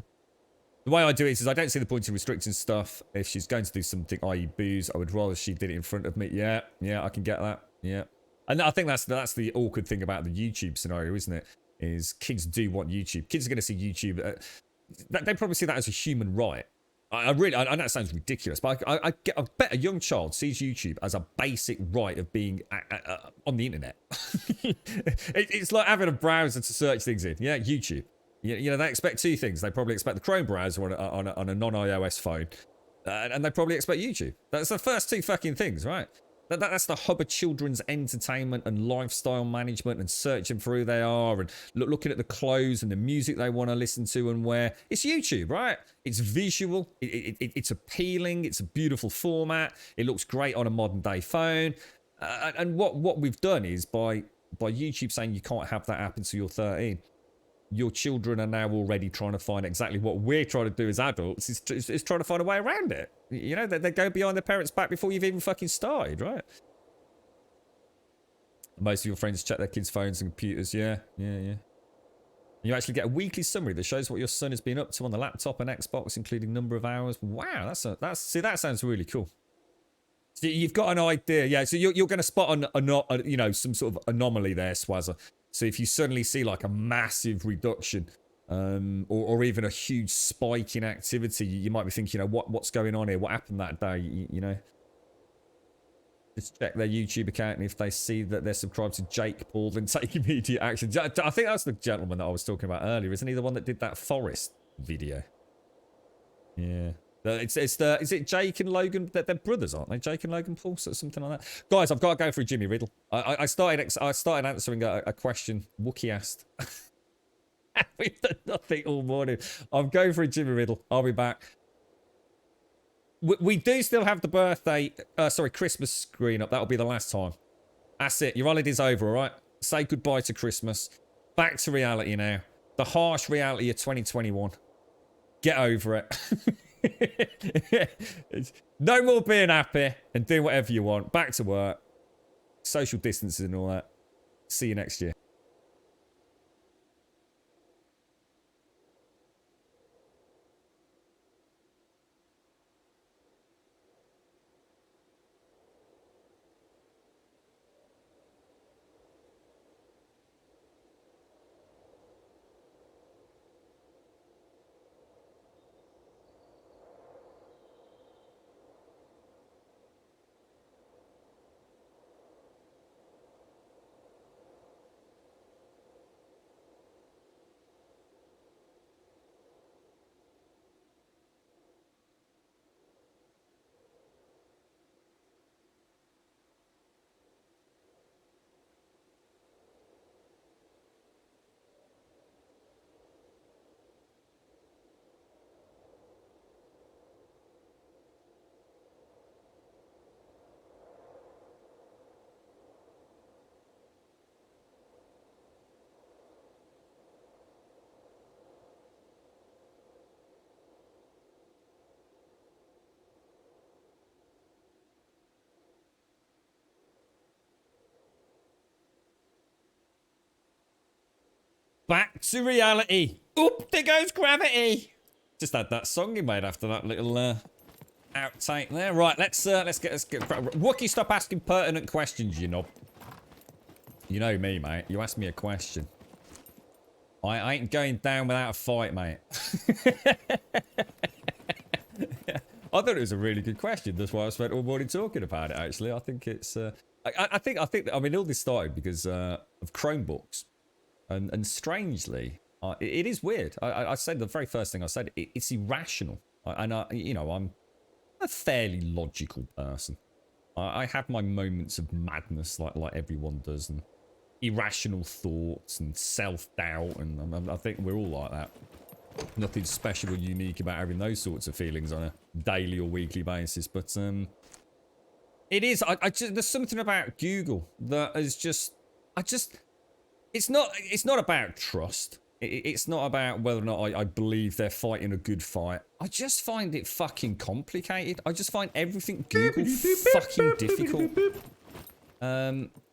S2: The way I do it is I don't see the point in restricting stuff. If she's going to do something, i.e. booze, I would rather she did it in front of me. Yeah, I can get that. Yeah. And I think that's the awkward thing about the YouTube scenario, isn't it? Is kids do want YouTube. Kids are going to see YouTube. They probably see that as a human right. I know it sounds ridiculous, but I bet a young child sees YouTube as a basic right of being on the internet. It's like having a browser to search things in. Yeah, YouTube. You know, they expect 2 things. They probably expect the Chrome browser on a non-iOS phone, and they probably expect YouTube. That's the first 2 fucking things, right? That's the hub of children's entertainment and lifestyle management and searching for who they are and looking at the clothes and the music they want to listen to and wear. It's YouTube, right? It's visual. It's appealing. It's a beautiful format. It looks great on a modern day phone. And what we've done is by YouTube saying you can't have that app until you're 13, your children are now already trying to find exactly what we're trying to do as adults is trying to find a way around it. You know, they go behind their parents' back before you've even fucking started, right? Most of your friends check their kids' phones and computers. Yeah. You actually get a weekly summary that shows what your son has been up to on the laptop and Xbox, including number of hours. Wow, see, that sounds really cool. So you've got an idea, yeah. So you're going to spot you know, some sort of anomaly there, Swazzer. So if you suddenly see like a massive reduction, or even a huge spike in activity, you might be thinking, you know, what's going on here? What happened that day? You know, just check their YouTube account, and if they see that they're subscribed to Jake Paul, then take immediate action. I think that's the gentleman that I was talking about earlier, isn't he? The one that did that forest video. Yeah. Is it Jake and Logan? They're brothers, aren't they? Jake and Logan Paul, something like that. Guys, I've got to go through Jimmy Riddle. I started answering a question Wookie asked. We've done nothing all morning. I'm going for a Jimmy Riddle. I'll be back. We do still have the Christmas screen up. That'll be the last time. That's it. Your holiday's over, all right? Say goodbye to Christmas. Back to reality now. The harsh reality of 2021. Get over it. No more being happy and doing whatever you want. Back to work. Social distancing and all that. See you next year. Back to reality. Oop, there goes gravity. Just had that song you made after that little outtake there. Right, let's get Wookie, stop asking pertinent questions, you know. You know me, mate. You ask me a question, I ain't going down without a fight, mate. I thought it was a really good question. That's why I spent all morning talking about it. Actually, I think it's. I think. I mean, all this started because of Chromebooks. And strangely, it is weird. I said the very first thing I said, it's irrational. You know, I'm a fairly logical person. I have my moments of madness, like everyone does, and irrational thoughts and self-doubt, and I think we're all like that. Nothing special or unique about having those sorts of feelings on a daily or weekly basis, but it is. There's something about Google that is just. It's not about trust. It's not about whether or not I believe they're fighting a good fight. I just find it fucking complicated. I just find everything Google fucking difficult.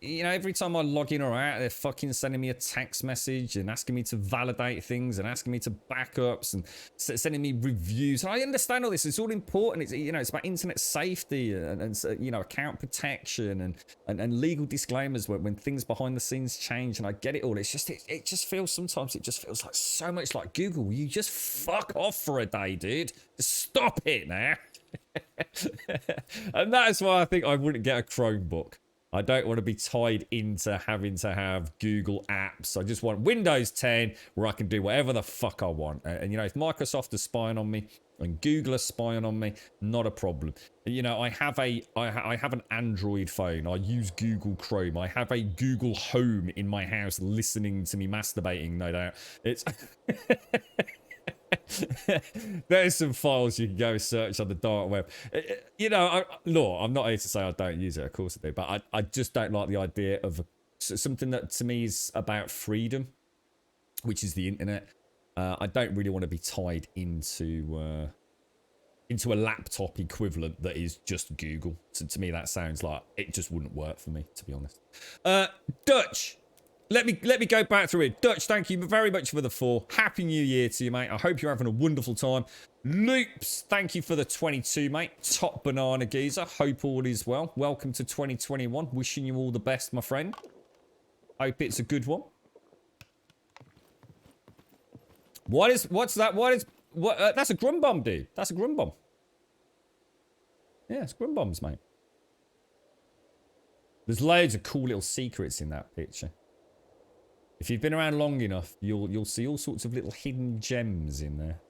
S2: You know, every time I log in or out, they're fucking sending me a text message and asking me to validate things and asking me to backups and sending me reviews. And I understand all this. It's all important. It's, you know, it's about internet safety and you know, account protection and legal disclaimers when things behind the scenes change. And I get it all. It's just, it just feels, sometimes it just feels like so much like Google. Will you just fuck off for a day, dude? Just stop it now. And that is why I think I wouldn't get a Chromebook. I don't want to be tied into having to have Google apps. I just want Windows 10 where I can do whatever the fuck I want. And, you know, if Microsoft is spying on me and Google is spying on me, not a problem. You know, I have an Android phone. I use Google Chrome. I have a Google Home in my house listening to me masturbating, no doubt. It's... There's some files you can go search on the dark web. You know, I'm not here to say I don't use it. Of course I do. But I just don't like the idea of something that to me is about freedom, which is the internet. I don't really want to be tied into a laptop equivalent that is just Google. So to me, that sounds like it just wouldn't work for me, to be honest. Dutch. Let me go back through it. Dutch, thank you very much for the 4. Happy New Year to you, mate. I hope you're having a wonderful time. Loops, thank you for the 22, mate. Top banana geezer. Hope all is well. Welcome to 2021. Wishing you all the best, my friend. Hope it's a good one. What's that? That's a grum bomb, dude. That's a grum bomb. Yeah, it's grum bombs, mate. There's loads of cool little secrets in that picture. If you've been around long enough, you'll see all sorts of little hidden gems in there.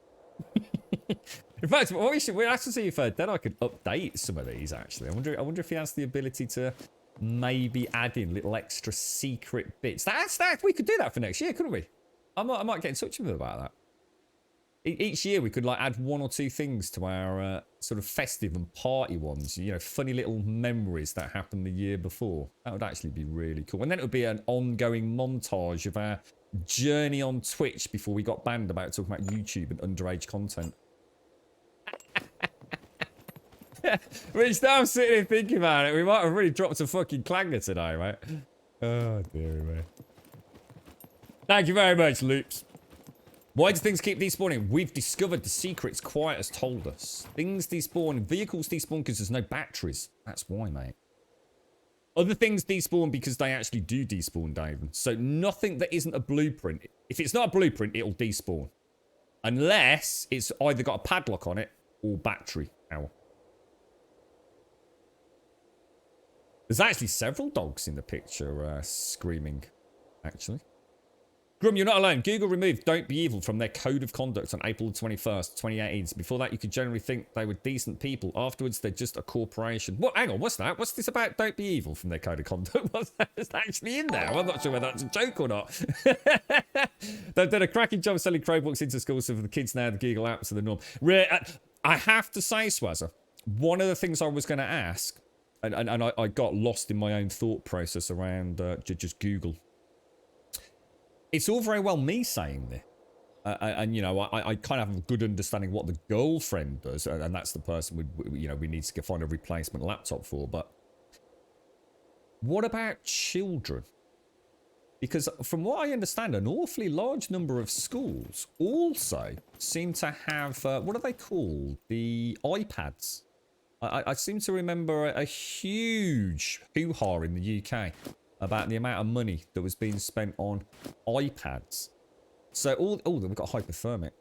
S2: In fact, we'll have to see if then I could update some of these. Actually, I wonder if he has the ability to maybe add in little extra secret bits. That's we could do that for next year, couldn't we? I might get in touch with him about that. Each year we could like add 1 or 2 things to our sort of festive and party ones. You know, funny little memories that happened the year before. That would actually be really cool. And then it would be an ongoing montage of our journey on Twitch before we got banned about talking about YouTube and underage content. Rich, now I'm sitting here thinking about it. We might have really dropped a fucking clanger today, mate. Oh, dear me. Thank you very much, Loops. Why do things keep despawning? We've discovered the secrets Quiet has told us. Things despawn, vehicles despawn because there's no batteries. That's why, mate. Other things despawn because they actually do despawn, David. So nothing that isn't a blueprint. If it's not a blueprint, it'll despawn. Unless it's either got a padlock on it or battery power. There's actually several dogs in the picture screaming, actually. Grum, you're not alone. Google removed Don't Be Evil from their code of conduct on April 21st, 2018. So before that, you could generally think they were decent people. Afterwards, they're just a corporation. What? Hang on, what's that? What's this about Don't Be Evil from their code of conduct? What's that? It's actually in there. I'm not sure whether that's a joke or not. They've done a cracking job selling Chromebooks into schools, so for the kids now, the Google apps are the norm. I have to say, Swazzer, one of the things I was going to ask, and I got lost in my own thought process around just Google. It's all very well me saying this. And you know, I kind of have a good understanding what the girlfriend does. And that's the person we need to find a replacement laptop for. But what about children? Because from what I understand, an awfully large number of schools also seem to have, what are they called? The iPads. I seem to remember a huge hoo-ha in the UK about the amount of money that was being spent on iPads. So we've got hypothermic.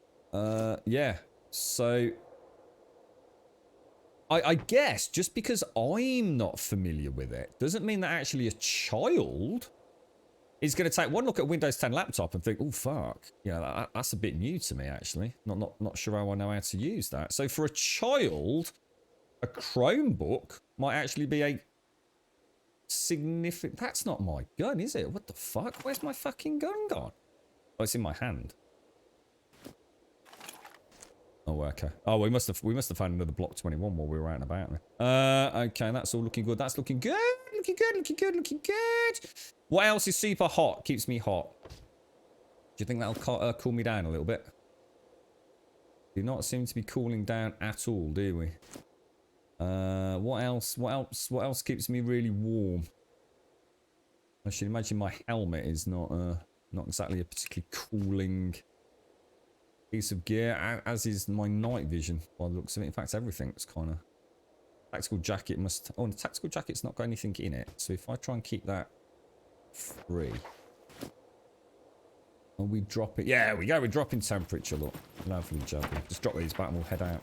S2: Yeah. So I guess just because I'm not familiar with it doesn't mean that actually a child is going to take one look at a Windows 10 laptop and think, oh fuck, yeah, that's a bit new to me actually. Not sure how I know how to use that. So for a child, a Chromebook might actually be a significant. That's not my gun, is it? What the fuck? Where's my fucking gun gone? Oh, it's in my hand. Oh, okay. Oh, we must have found another block 21 while we were out and about. Okay, that's all looking good. That's looking good. Looking good. What else is super hot? Keeps me hot. Do you think that'll cool me down a little bit? Do not seem to be cooling down at all, do we? What else keeps me really warm? I should imagine my helmet is not exactly a particularly cooling piece of gear, as is my night vision by the looks of it. In fact, everything's kind of... Tactical jacket must... Oh, and the tactical jacket's not got anything in it. So if I try and keep that free... And we drop it... Yeah, we go. We're dropping temperature, look. Lovely jubbly. Just drop these back and we'll head out.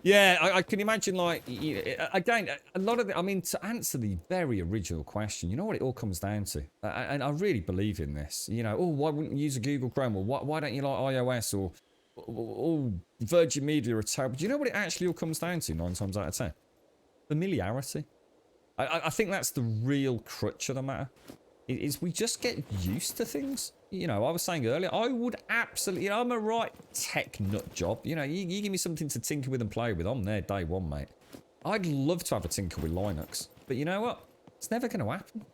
S2: Yeah, I can imagine, like, again, a lot of the, I mean, to answer the very original question, you know what it all comes down to? And I really believe in this. You know, oh, why wouldn't you use a Google Chrome? Or why don't you like iOS? Or, oh, Virgin Media are terrible. Do you know what it actually all comes down to 9 times out of 10? Familiarity. I think that's the real crutch of the matter. Is we just get used to things. you know, I was saying earlier, I would absolutely, you know, I'm a right tech nut job. You know, you give me something to tinker with and play with, I'm there day one, mate. I'd love to have a tinker with Linux. But you know what? It's never going to happen.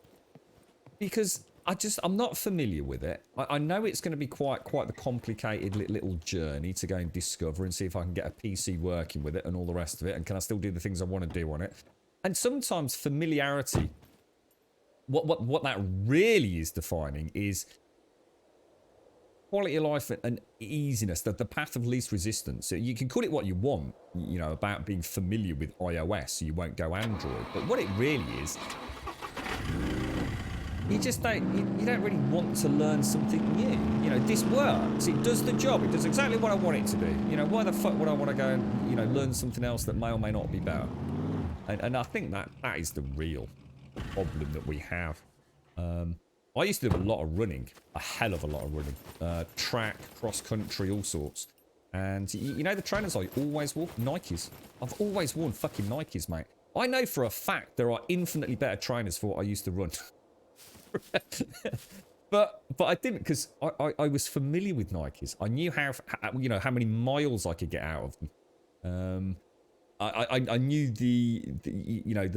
S2: Because I'm not familiar with it. I know it's going to be quite the complicated little journey to go and discover and see if I can get a PC working with it and all the rest of it. And can I still do the things I want to do on it? And sometimes familiarity, what that really is defining is quality of life and easiness, the path of least resistance. So you can call it what you want, you know, about being familiar with iOS, so you won't go Android. But what it really is, you just you don't really want to learn something new. You know, this works, it does the job, it does exactly what I want it to do. You know, why the fuck would I want to go and, you know, learn something else that may or may not be better? And I think that is the real problem that we have. I used to do a lot of running, a hell of a lot of running, track, cross country, all sorts. And you know the trainers I always wore? Nikes. I've always worn fucking Nikes, mate. I know for a fact there are infinitely better trainers for what I used to run. but I didn't, because I was familiar with Nikes. I knew how many miles I could get out of them. I knew the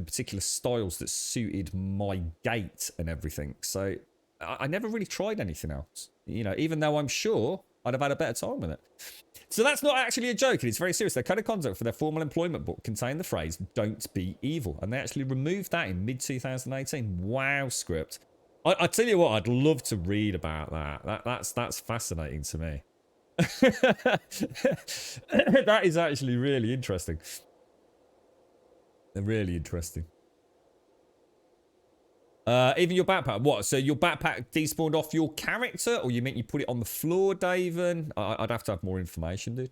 S2: particular styles that suited my gait and everything. So I never really tried anything else. You know, even though I'm sure I'd have had a better time with it. So that's not actually a joke. It's very serious. Their code of conduct for their formal employment book contained the phrase "Don't be evil," and they actually removed that in mid-2018. Wow, script. I tell you what, I'd love to read about that. That's fascinating to me. That is actually really interesting. They're really interesting. Even your backpack. What? So your backpack despawned off your character? Or you meant you put it on the floor, Daven? I'd have to have more information, dude.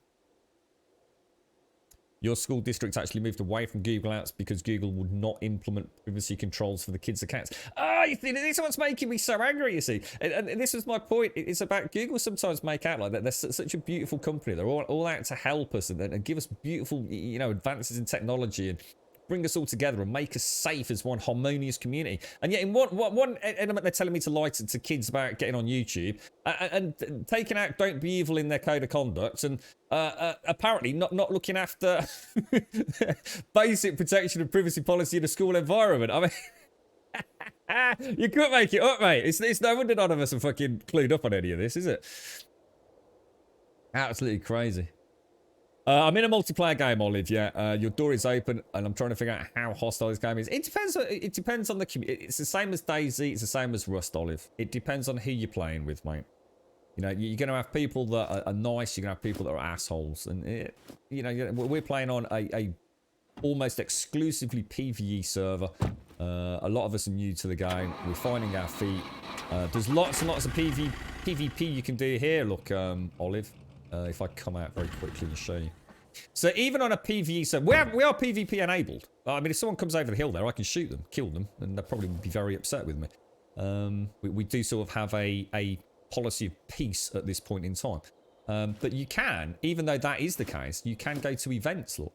S2: Your school district actually moved away from Google Apps because Google would not implement privacy controls for the kids' accounts. This is what's making me so angry, you see. And this was my point. It's about Google sometimes make out like that. They're such a beautiful company. They're all out to help us and give us beautiful, you know, advances in technology and bring us all together and make us safe as one harmonious community. And yet in one element they're telling me to lie to kids about getting on YouTube and taking out "Don't be evil" in their code of conduct and apparently not looking after basic protection and privacy policy in a school environment. I mean, you couldn't make it up, mate. It's no wonder none of us are fucking clued up on any of this, is it? Absolutely crazy. I'm in a multiplayer game, Olive. Yeah, your door is open, and I'm trying to figure out how hostile this game is. It depends on the community. It's the same as DayZ. It's the same as Rust, Olive. It depends on who you're playing with, mate. You know, you're going to have people that are nice. You're going to have people that are assholes, and you know, we're playing on a almost exclusively PvE server. A lot of us are new to the game. We're finding our feet. There's lots and lots of PvP you can do here. Look, Olive. If I come out very quickly and show you. So even on a PvE, so we are PvP enabled. I mean, if someone comes over the hill there, I can shoot them, kill them, and they probably would be very upset with me. We do sort of have a policy of peace at this point in time. But you can, even though that is the case, you can go to events, look.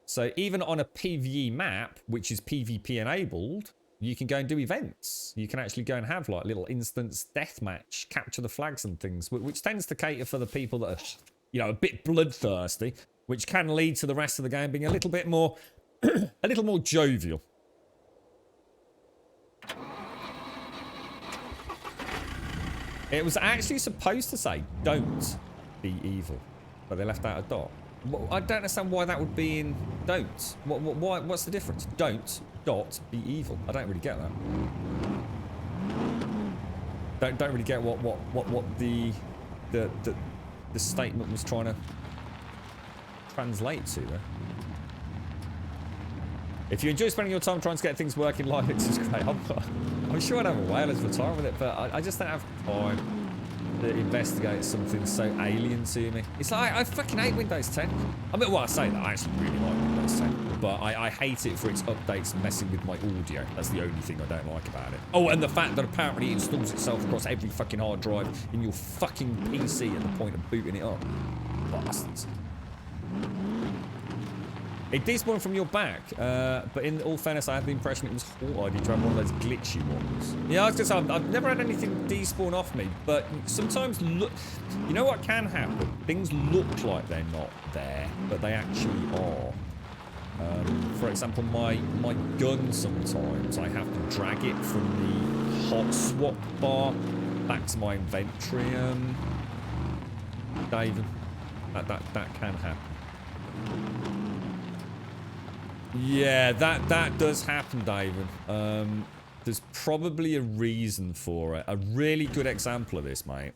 S2: So even on a PvE map, which is PvP enabled, you can go and do events. You can actually go and have like little instance deathmatch, capture the flags and things, which tends to cater for the people that are, you know, a bit bloodthirsty, which can lead to the rest of the game being a little bit more, a little more jovial. It was actually supposed to say, "Don't be evil," but they left out a dot. I don't understand why that would be in "don't." What's the difference? Don't. Dot be evil. I don't really get that. Don't really get what the statement was trying to translate to there. If you enjoy spending your time trying to get things working, Linux is great. I'm sure I'd have a whale as retire with it, but I just don't have time to investigate something so alien to me. It's like I fucking hate Windows 10. I mean, well, I say that I actually really like Windows 10, but I hate it for its updates messing with my audio. That's the only thing I don't like about it. Oh, and the fact that apparently it installs itself across every fucking hard drive in your fucking PC at the point of booting it up. Bastards. It despawned from your back, but in all fairness, I had the impression it was Hawk ID to have one of those glitchy ones. Yeah, I was gonna say, I've never had anything despawn off me, but sometimes look, you know what can happen? Things look like they're not there, but they actually are. For example, my gun sometimes, I have to drag it from the hot swap bar back to my inventory, David. That can happen. Yeah, that does happen, David. There's probably a reason for it. A really good example of this, mate,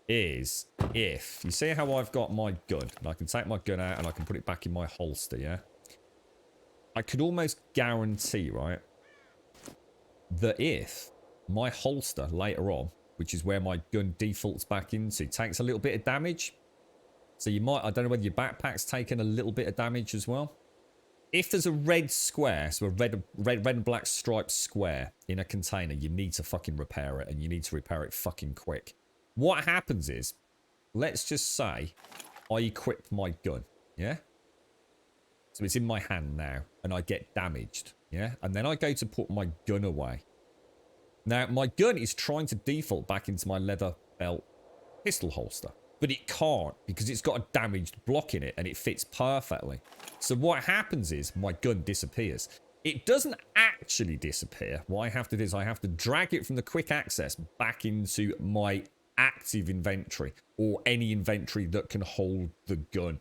S2: is if you see how I've got my gun, and I can take my gun out and I can put it back in my holster, yeah? I could almost guarantee, right, that if my holster later on, which is where my gun defaults back into, takes a little bit of damage, so you might, I don't know whether your backpack's taken a little bit of damage as well. If there's a red square, so a red and black striped square in a container, you need to fucking repair it, and you need to repair it fucking quick. What happens is, let's just say I equip my gun, yeah? So it's in my hand now, and I get damaged, yeah? And then I go to put my gun away. Now, my gun is trying to default back into my leather belt pistol holster. But it can't, because it's got a damaged block in it, and it fits perfectly. So what happens is, my gun disappears. It doesn't actually disappear. What I have to do is I have to drag it from the quick access back into my active inventory, or any inventory that can hold the gun.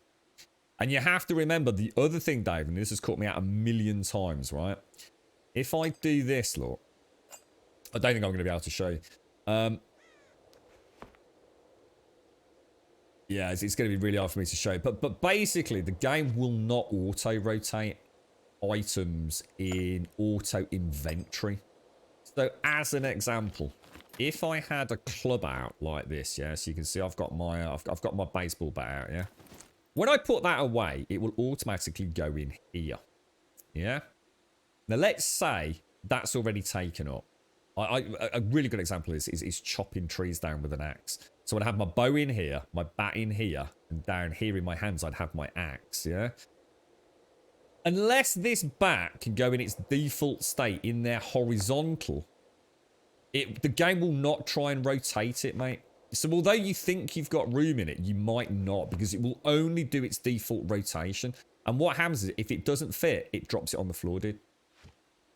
S2: And you have to remember the other thing, Dave, and this has caught me out a million times, right? If I do this, look, I don't think I'm going to be able to show you. Yeah, it's going to be really hard for me to show. But basically, the game will not auto-rotate items in auto-inventory. So, as an example, if I had a club out like this, yeah, so you can see I've got my baseball bat out, yeah. When I put that away, it will automatically go in here, yeah. Now, let's say that's already taken up. A really good example is chopping trees down with an axe. So I'd have my bow in here, my bat in here, and down here in my hands I'd have my axe, yeah? Unless this bat can go in its default state in there horizontal, the game will not try and rotate it, mate. So although you think you've got room in it, you might not, because it will only do its default rotation. And what happens is, if it doesn't fit, it drops it on the floor, dude.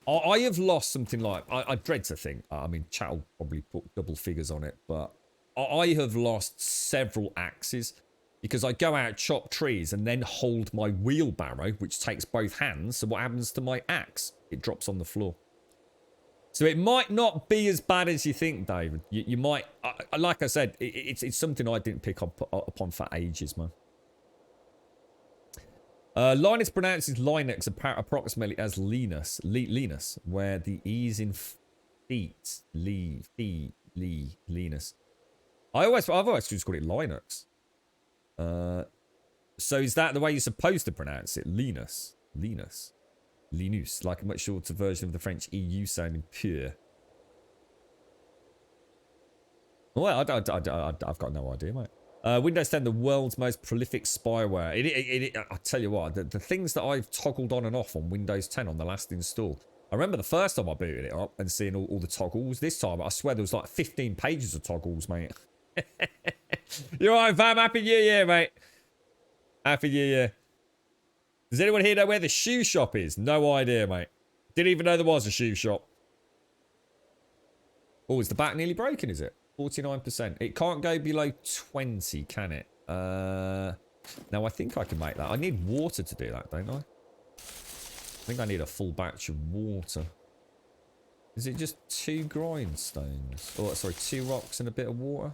S2: I have lost something like, I dread to think, I mean, chat will probably put double figures on it, but I have lost several axes because I go out, chop trees, and then hold my wheelbarrow, which takes both hands. So what happens to my axe? It drops on the floor. So it might not be as bad as you think, David. You might, like I said, it's something I didn't pick up upon for ages, man. Linus pronounces Linux approximately as Linus, where the E's in feet, Linus. I've always just called it Linux. So is that the way you're supposed to pronounce it? Linus, like a much shorter version of the French EU sounding pure. Well, I've got no idea, mate. Windows 10, the world's most prolific spyware. I tell you what, the things that I've toggled on and off on Windows 10 on the last install. I remember the first time I booted it up and seeing all the toggles. This time, I swear there was like 15 pages of toggles, mate. You're right, fam. Happy New Year, mate. Happy New Year. Does anyone here know where the shoe shop is? No idea, mate. Didn't even know there was a shoe shop. Oh, is the back nearly broken, is it? 49%. It can't go below 20, can it? Now, I think I can make that. I need water to do that, don't I? I think I need a full batch of water. Is it just 2 grindstones? Oh, sorry, 2 rocks and a bit of water?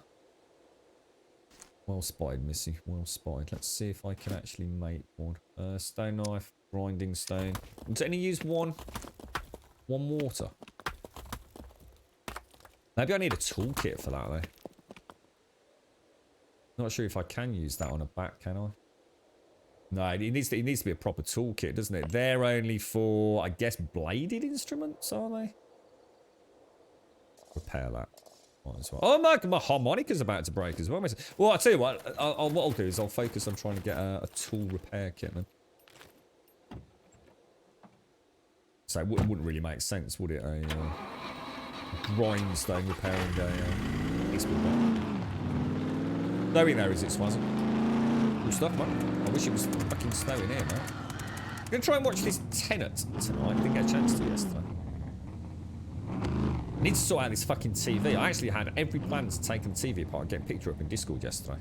S2: Well spotted, Missy. Well spotted. Let's see if I can actually make one. Stone knife, grinding stone. Does it only use one water? Maybe I need a toolkit for that, though. Not sure if I can use that on a bat, can I? No, it needs to be a proper toolkit, doesn't it? They're only for, I guess, bladed instruments, are they? Repair that. Might as well. Oh, my harmonica's about to break as well. Well, I'll tell you what. What I'll do is I'll focus on trying to get a tool repair kit, then. So it wouldn't really make sense, would it? A grindstone repairing a Eastwood one. Snowing there, is it, Swazzy? Good stuff, man. I wish it was fucking snowing here, man. I'm going to try and watch this Tenet tonight. Didn't get a chance to yesterday. I need to sort out this fucking TV. I actually had every plan to take the TV apart and get a picture up in Discord yesterday.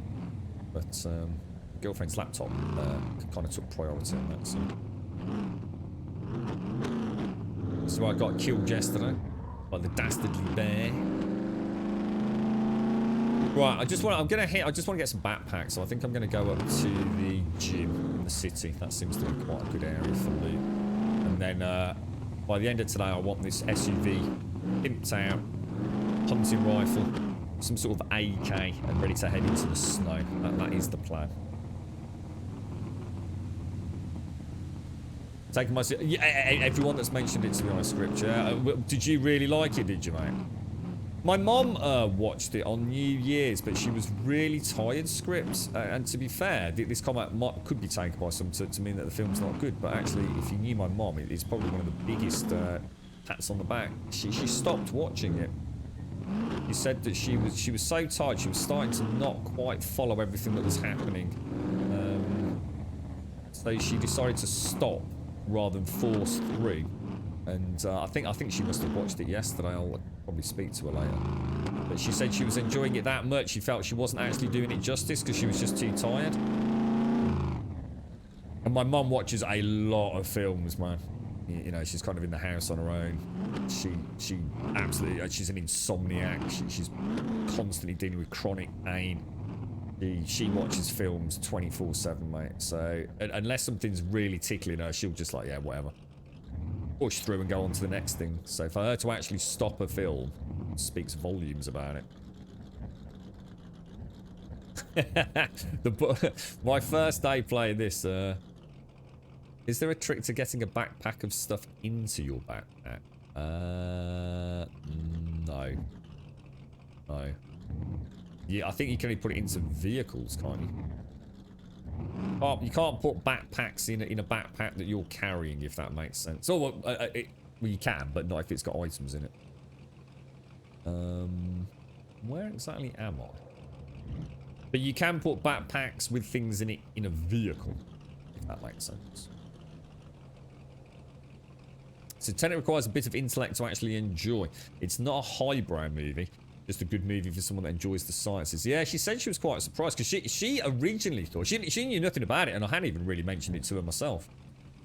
S2: But girlfriend's laptop kind of took priority on that, so I got killed yesterday by the dastardly bear. Right, I just want to get some backpacks, so I think I'm going to go up to the gym in the city. That seems to be quite a good area for loot. And then by the end of today, I want this SUV pimped out, hunting rifle, some sort of AK, and ready to head into the snow. That is the plan. Taking my... Yeah, everyone that's mentioned it to me on scripture. Did you really like it, did you, mate? My mom watched it on New Year's, but she was really tired, Scripts. And to be fair, this comment could be taken by some to mean that the film's not good. But actually, if you knew my mom, it's probably one of the biggest pats on the back. She stopped watching it. She said that she was so tired, she was starting to not quite follow everything that was happening. So she decided to stop rather than force through. And I think she must have watched it yesterday. I'll probably speak to her later. But she said she was enjoying it that much. She felt she wasn't actually doing it justice because she was just too tired. And my mum watches a lot of films, man. You know, she's kind of in the house on her own. She absolutely, she's an insomniac. She's constantly dealing with chronic pain. She watches films 24/7, mate. So unless something's really tickling her, she'll just like, yeah, whatever. Push through and go on to the next thing. So for her to actually stop a film speaks volumes about it. My first day playing this, is there a trick to getting a backpack of stuff into your backpack? No. No. Yeah, I think you can only put it into vehicles, can't you? Oh, you can't put backpacks in a backpack that you're carrying, if that makes sense. Oh, well, you can, but not if it's got items in it. Where exactly am I? But you can put backpacks with things in it in a vehicle, if that makes sense. So Tenet requires a bit of intellect to actually enjoy. It's not a highbrow movie. Just a good movie for someone that enjoys the sciences. Yeah, she said she was quite surprised because she originally thought she knew nothing about it, and I hadn't even really mentioned it to her myself.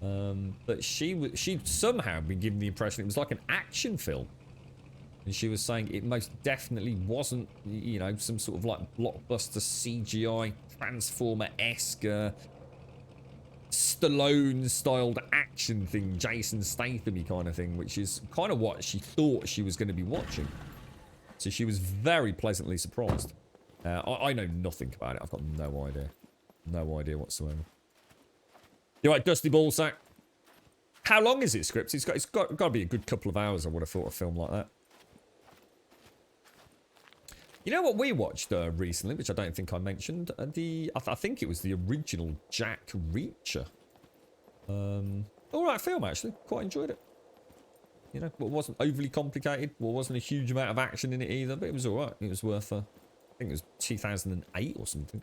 S2: But she'd somehow been given the impression it was like an action film, and she was saying it most definitely wasn't, you know, some sort of like blockbuster CGI Transformer-esque Stallone-styled action thing, Jason Statham-y kind of thing, which is kind of what she thought she was going to be watching. So she was very pleasantly surprised. I know nothing about it. I've got no idea. No idea whatsoever. You're right, Dusty Ballsack. How long is it, Scripts? It's got to be a good couple of hours, I would have thought, a film like that. You know what we watched recently, which I don't think I mentioned? I think it was the original Jack Reacher. Alright film, actually. Quite enjoyed it. You know, it wasn't overly complicated. Well, wasn't a huge amount of action in it either, but it was alright. It was worth, I think it was 2008 or something.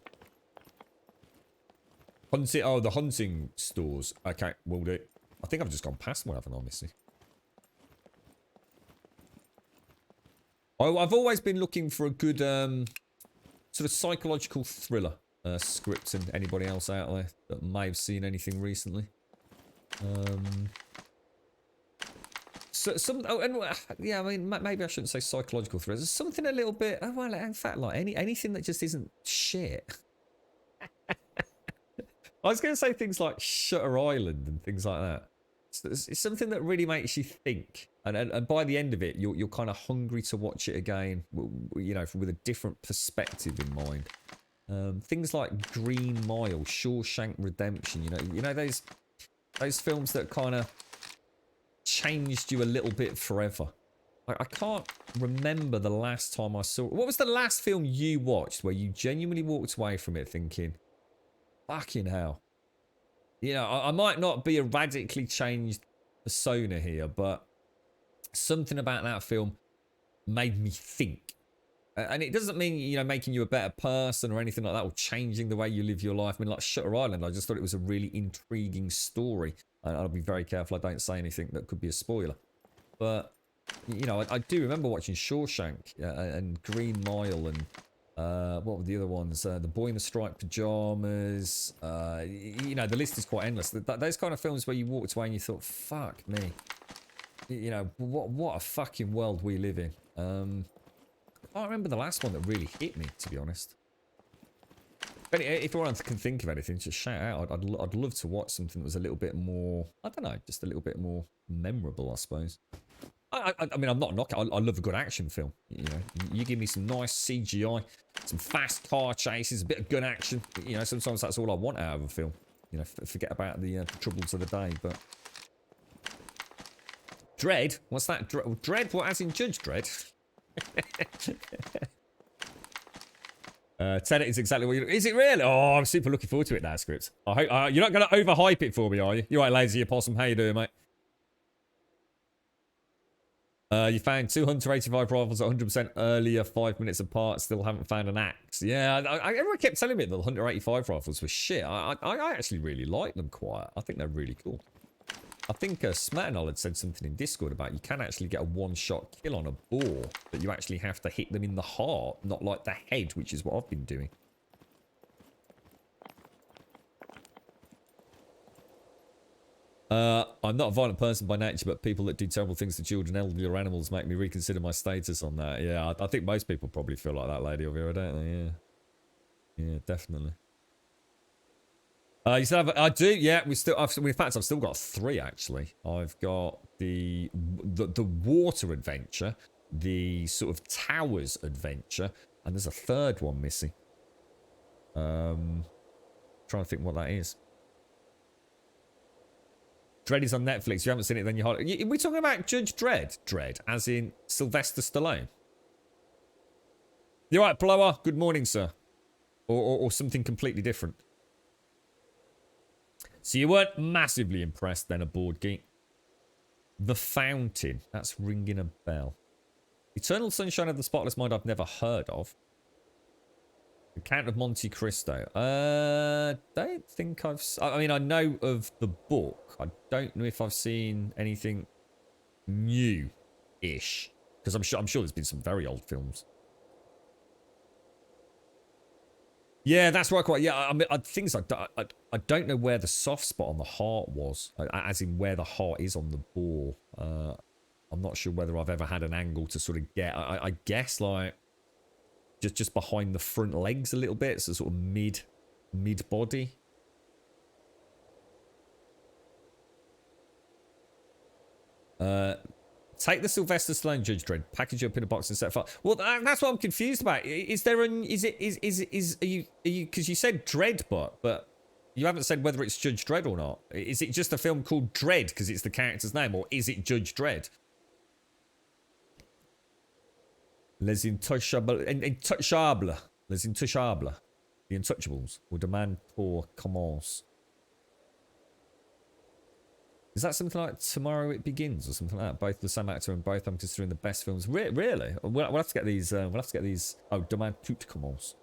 S2: Hunting, oh, the hunting stores. Okay, will do. I think I've just gone past one, haven't I, Missy? I've always been looking for a good sort of psychological thriller script, and anybody else out there that may have seen anything recently. Yeah, I mean, maybe I shouldn't say psychological thriller. There's something a little bit, well, in fact, like anything that just isn't shit. I was going to say things like Shutter Island and things like that. It's something that really makes you think, and by the end of it, you're kind of hungry to watch it again. You know, with a different perspective in mind. Things like Green Mile, Shawshank Redemption. You know those films that kind of changed you a little bit forever. I can't remember the last time I saw. What was the last film you watched where you genuinely walked away from it thinking, "Fucking hell." You know, I might not be a radically changed persona here, but something about that film made me think. And it doesn't mean, you know, making you a better person or anything like that, or changing the way you live your life. I mean, like Shutter Island, I just thought it was a really intriguing story. And I'll be very careful I don't say anything that could be a spoiler. But, you know, I do remember watching Shawshank and Green Mile and what were the other ones? The Boy in the Striped Pajamas. You know, the list is quite endless. Those kind of films where you walked away and you thought, fuck me. You know, what a fucking world we live in. I can't remember the last one that really hit me, to be honest. But if anyone can think of anything, just shout out. I'd love to watch something that was a little bit more, I don't know, just a little bit more memorable, I suppose. I mean, I'm not knocking. I love a good action film. You know, you give me some nice CGI, some fast car chases, a bit of gun action. You know, sometimes that's all I want out of a film. You know, forget about the troubles of the day. But Dredd, what's that? Dredd? What, as in Judge Dredd? Tenet is exactly what you... Is it really? Oh, I'm super looking forward to it now, Scripts. I hope you're not going to overhype it for me, are you? You all right, lazy opossum? How you doing, mate? You found 285 rifles at 100% earlier, 5 minutes apart. Still haven't found an axe. Yeah, everyone kept telling me that the 185 rifles were shit. I actually really like them quite. I think they're really cool. I think Smetanoll had said something in Discord about you can actually get a one-shot kill on a boar, but you actually have to hit them in the heart, not like the head, which is what I've been doing. I'm not a violent person by nature, but people that do terrible things to children, elderly, or animals make me reconsider my status on that. Yeah, I think most people probably feel like that, Lady Elvira, don't they? Yeah. Yeah, definitely. You still have, I do, yeah. In fact, I've still got 3 actually. I've got the water adventure, the sort of towers adventure, and there's a 3rd one missing. Trying to think what that is. Dredd is on Netflix. If you haven't seen it, then you're hard. Are we talking about Judge Dredd? Dredd, as in Sylvester Stallone. You right, Blower? Good morning, sir. Or something completely different. So you weren't massively impressed then, a board geek. The Fountain. That's ringing a bell. Eternal Sunshine of the Spotless Mind I've never heard of. The Count of Monte Cristo. Don't think I've... I mean, I know of the book. I don't know if I've seen anything new-ish. Because I'm sure there's been some very old films. Yeah, that's right. Quite. Yeah, I mean, I don't know where the soft spot on the heart was, as in where the heart is on the boar. I'm not sure whether I've ever had an angle to sort of get. I guess like just behind the front legs a little bit, so sort of mid body. Take the Sylvester Stallone Judge Dredd, package it up in a box and set fire. Well, that's what I'm confused about. Is there an... Are you... Because you said Dredd, but you haven't said whether it's Judge Dredd or not. Is it just a film called Dredd because it's the character's name, or is it Judge Dredd? Les Intouchables. Les Intouchables. The Untouchables will demand pour commence. Is that something like Tomorrow It Begins or something like that? Both the same actor and both I'm considering the best films. Really? We'll have to get these. We'll have to get these. Oh, Demand tout commence.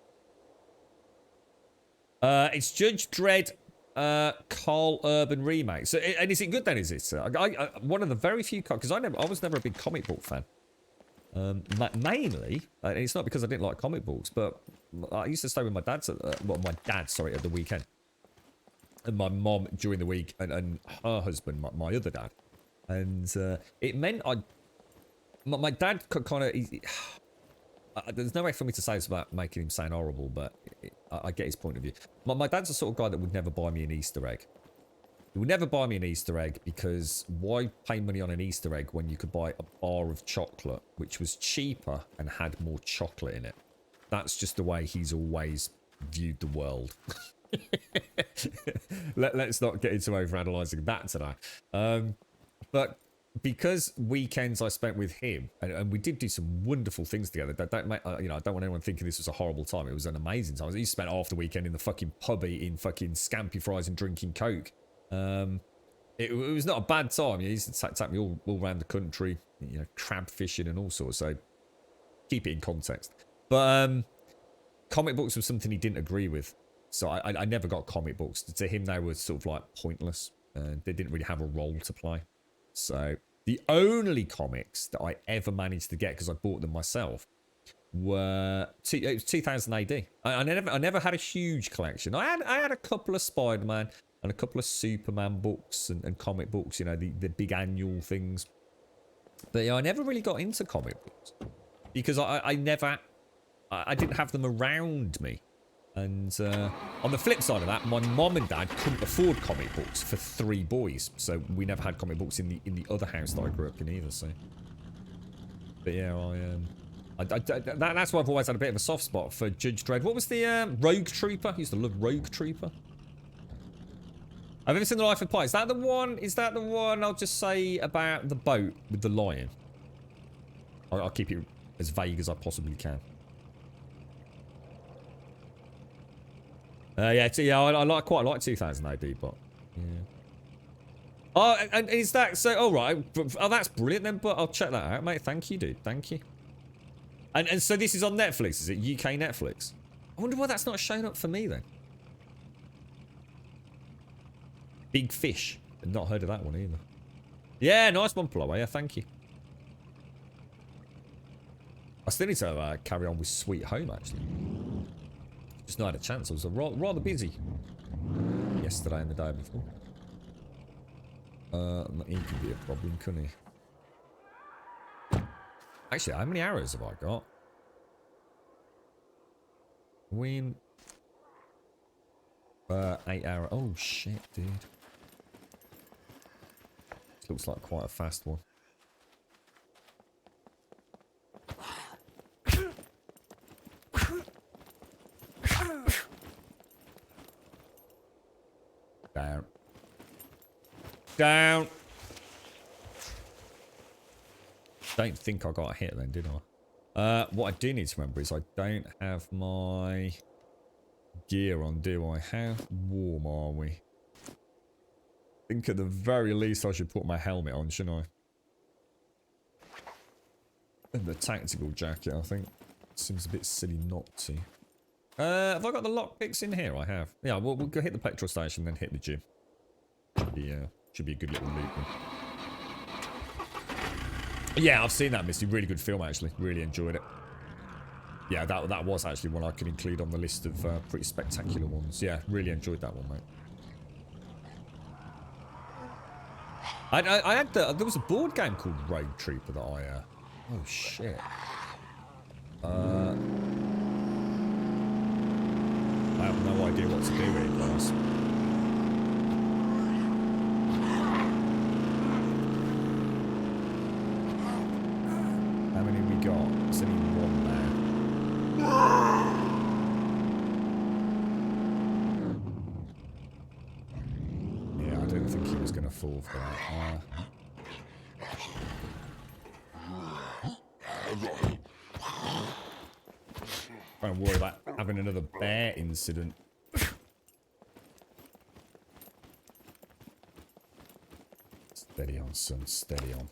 S2: It's Judge Dredd, Carl Urban remake. So, and is it good then? Is it? One of the very few because I was never a big comic book fan. Mainly, and it's not because I didn't like comic books, but I used to stay with my dad. My dad, sorry, at the weekend. And my mom during the week, and her husband, my other dad, and it meant my dad kind of. There's no way for me to say this without making him sound horrible, but I get his point of view. My dad's the sort of guy that would never buy me an Easter egg. He would never buy me an Easter egg because why pay money on an Easter egg when you could buy a bar of chocolate, which was cheaper and had more chocolate in it? That's just the way he's always viewed the world. Let's not get into overanalyzing that today. But because weekends I spent with him, and we did do some wonderful things together. I don't want anyone thinking this was a horrible time. It was an amazing time. He spent half the weekend in the fucking pub eating fucking scampi fries and drinking Coke. it was not a bad time. He used to take me all around the country, you know, crab fishing and all sorts. So keep it in context. But comic books was something he didn't agree with. So I never got comic books. To him, they were sort of like pointless. They didn't really have a role to play. So the only comics that I ever managed to get, because I bought them myself, were it was 2000 AD. I never had a huge collection. I had a couple of Spider-Man and a couple of Superman books and comic books, you know, the big annual things. But yeah, I never really got into comic books because I didn't have them around me. And on the flip side of that, my mom and dad couldn't afford comic books for 3 boys, so we never had comic books in the other house that I grew up in either. So, but yeah, that's why I've always had a bit of a soft spot for Judge Dredd. What was the Rogue Trooper? I used to love Rogue Trooper. I've ever seen The Life of Pi. Is that the one? Is that the one? I'll just say about the boat with the lion. I'll keep it as vague as I possibly can. Yeah, I quite like 2000 AD, but yeah. Oh, and is that so? All right. Oh, that's brilliant then. But I'll check that out, mate. Thank you, dude. Thank you. And so this is on Netflix. Is it UK Netflix? I wonder why that's not showing up for me then. Big Fish. I've not heard of that one either. Yeah, nice one, Plow. Yeah, thank you. I still need to carry on with Sweet Home actually. Just not had a chance. I was rather busy yesterday and the day before. He could be a problem, couldn't he? Actually, how many arrows have I got? Win. 8 arrows. Oh shit, dude. This looks like quite a fast one. Down. Down. Don't think I got a hit then, did I? What I do need to remember is I don't have my gear on, do I? How warm are we? I think at the very least I should put my helmet on, shouldn't I? And the tactical jacket, I think. Seems a bit silly not to. Have I got the lockpicks in here? I have. Yeah, we'll go hit the petrol station, then hit the gym. Should be a good little loop. Yeah, I've seen that, Misty. Really good film, actually. Really enjoyed it. Yeah, that was actually one I could include on the list of pretty spectacular ones. Yeah, really enjoyed that one, mate. I had there was a board game called Rogue Trooper that I oh shit. I have no idea what to do here, guys. How many have we got? There's only one there. Yeah, I didn't think he was going to fall for that. Trying to worry about having another bear incident. Steady on, son. Steady on.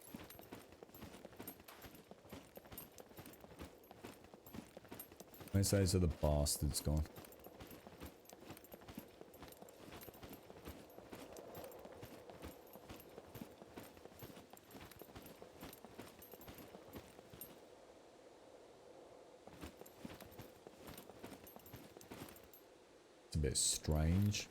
S2: Where's those other bastards gone? A bit strange.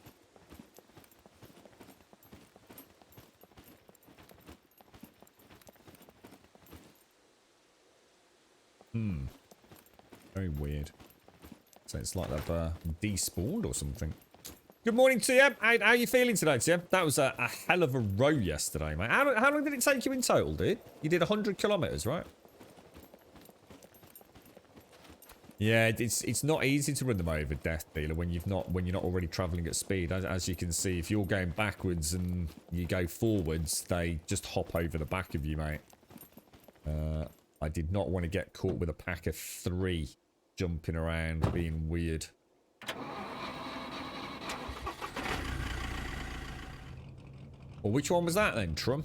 S2: Very weird. So it's like they've despawned or something. Good morning, TM. How are you feeling today, TM? That was a hell of a row yesterday, mate. How long did it take you in total, dude? You did 100 kilometers, right? Yeah, it's not easy to run them over, Death Dealer, when you're not already travelling at speed. As you can see, if you're going backwards and you go forwards, they just hop over the back of you, mate. I did not want to get caught with a pack of 3 jumping around, being weird. Well, which one was that then, Trum?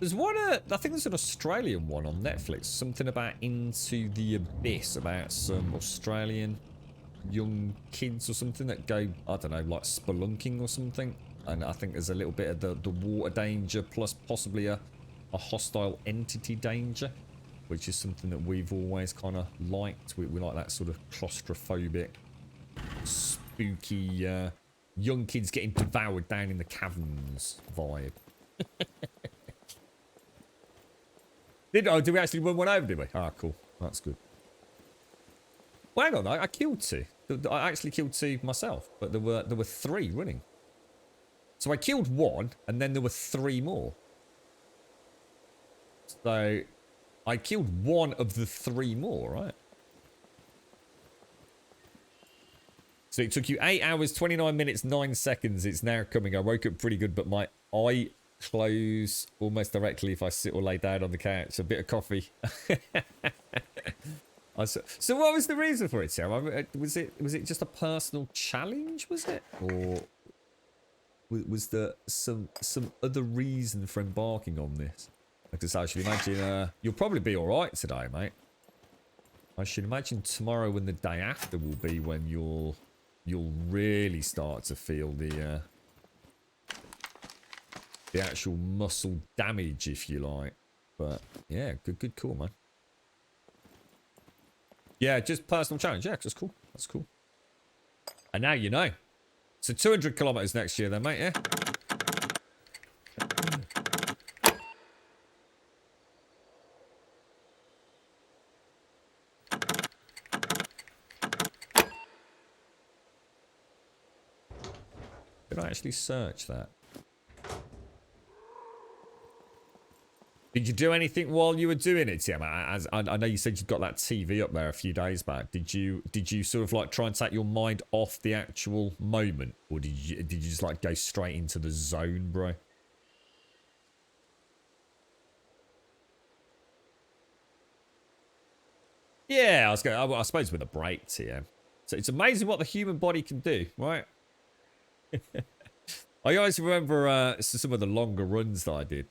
S2: There's one, I think there's an Australian one on Netflix. Something about Into the Abyss, about some Australian young kids or something that go, I don't know, like spelunking or something. And I think there's a little bit of the water danger plus possibly a hostile entity danger, which is something that we've always kind of liked. We like that sort of claustrophobic, spooky, young kids getting devoured down in the caverns vibe. Did we actually run one over, did we? Ah, cool. That's good. Well, hang on, I killed 2. I actually killed 2 myself, but there were 3 running. So I killed 1, and then there were 3 more. So I killed 1 of the 3 more, right? So it took you 8 hours, 29 minutes, 9 seconds. It's now coming. I woke up pretty good, but my eye close almost directly if I sit or lay down on the couch. A bit of coffee. So what was the reason for it, Sam? Was it just a personal challenge, was it? Or was there some other reason for embarking on this? Because I should imagine you'll probably be alright today, mate. I should imagine tomorrow and the day after will be when you'll really start to feel the actual muscle damage, if you like. But yeah, good call, man. Yeah, just personal challenge. Yeah, that's cool. That's cool. And now you know. So 200 kilometers next year then, mate, yeah? Did I actually search that? Did you do anything while you were doing it, Tim? As I know you said you've got that TV up there a few days back. Did you sort of like try and take your mind off the actual moment, or did you just like go straight into the zone, bro? Yeah, I suppose with a break, TM. So it's amazing what the human body can do, right? I always remember some of the longer runs that I did.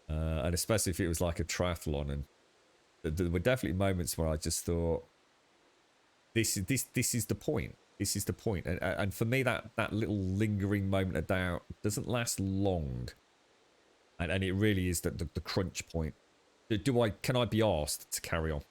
S2: And especially if it was like a triathlon, and there were definitely moments where I just thought, this is the point. This is the point. And for me, that little lingering moment of doubt doesn't last long. And it really is the crunch point. Can I be asked to carry on?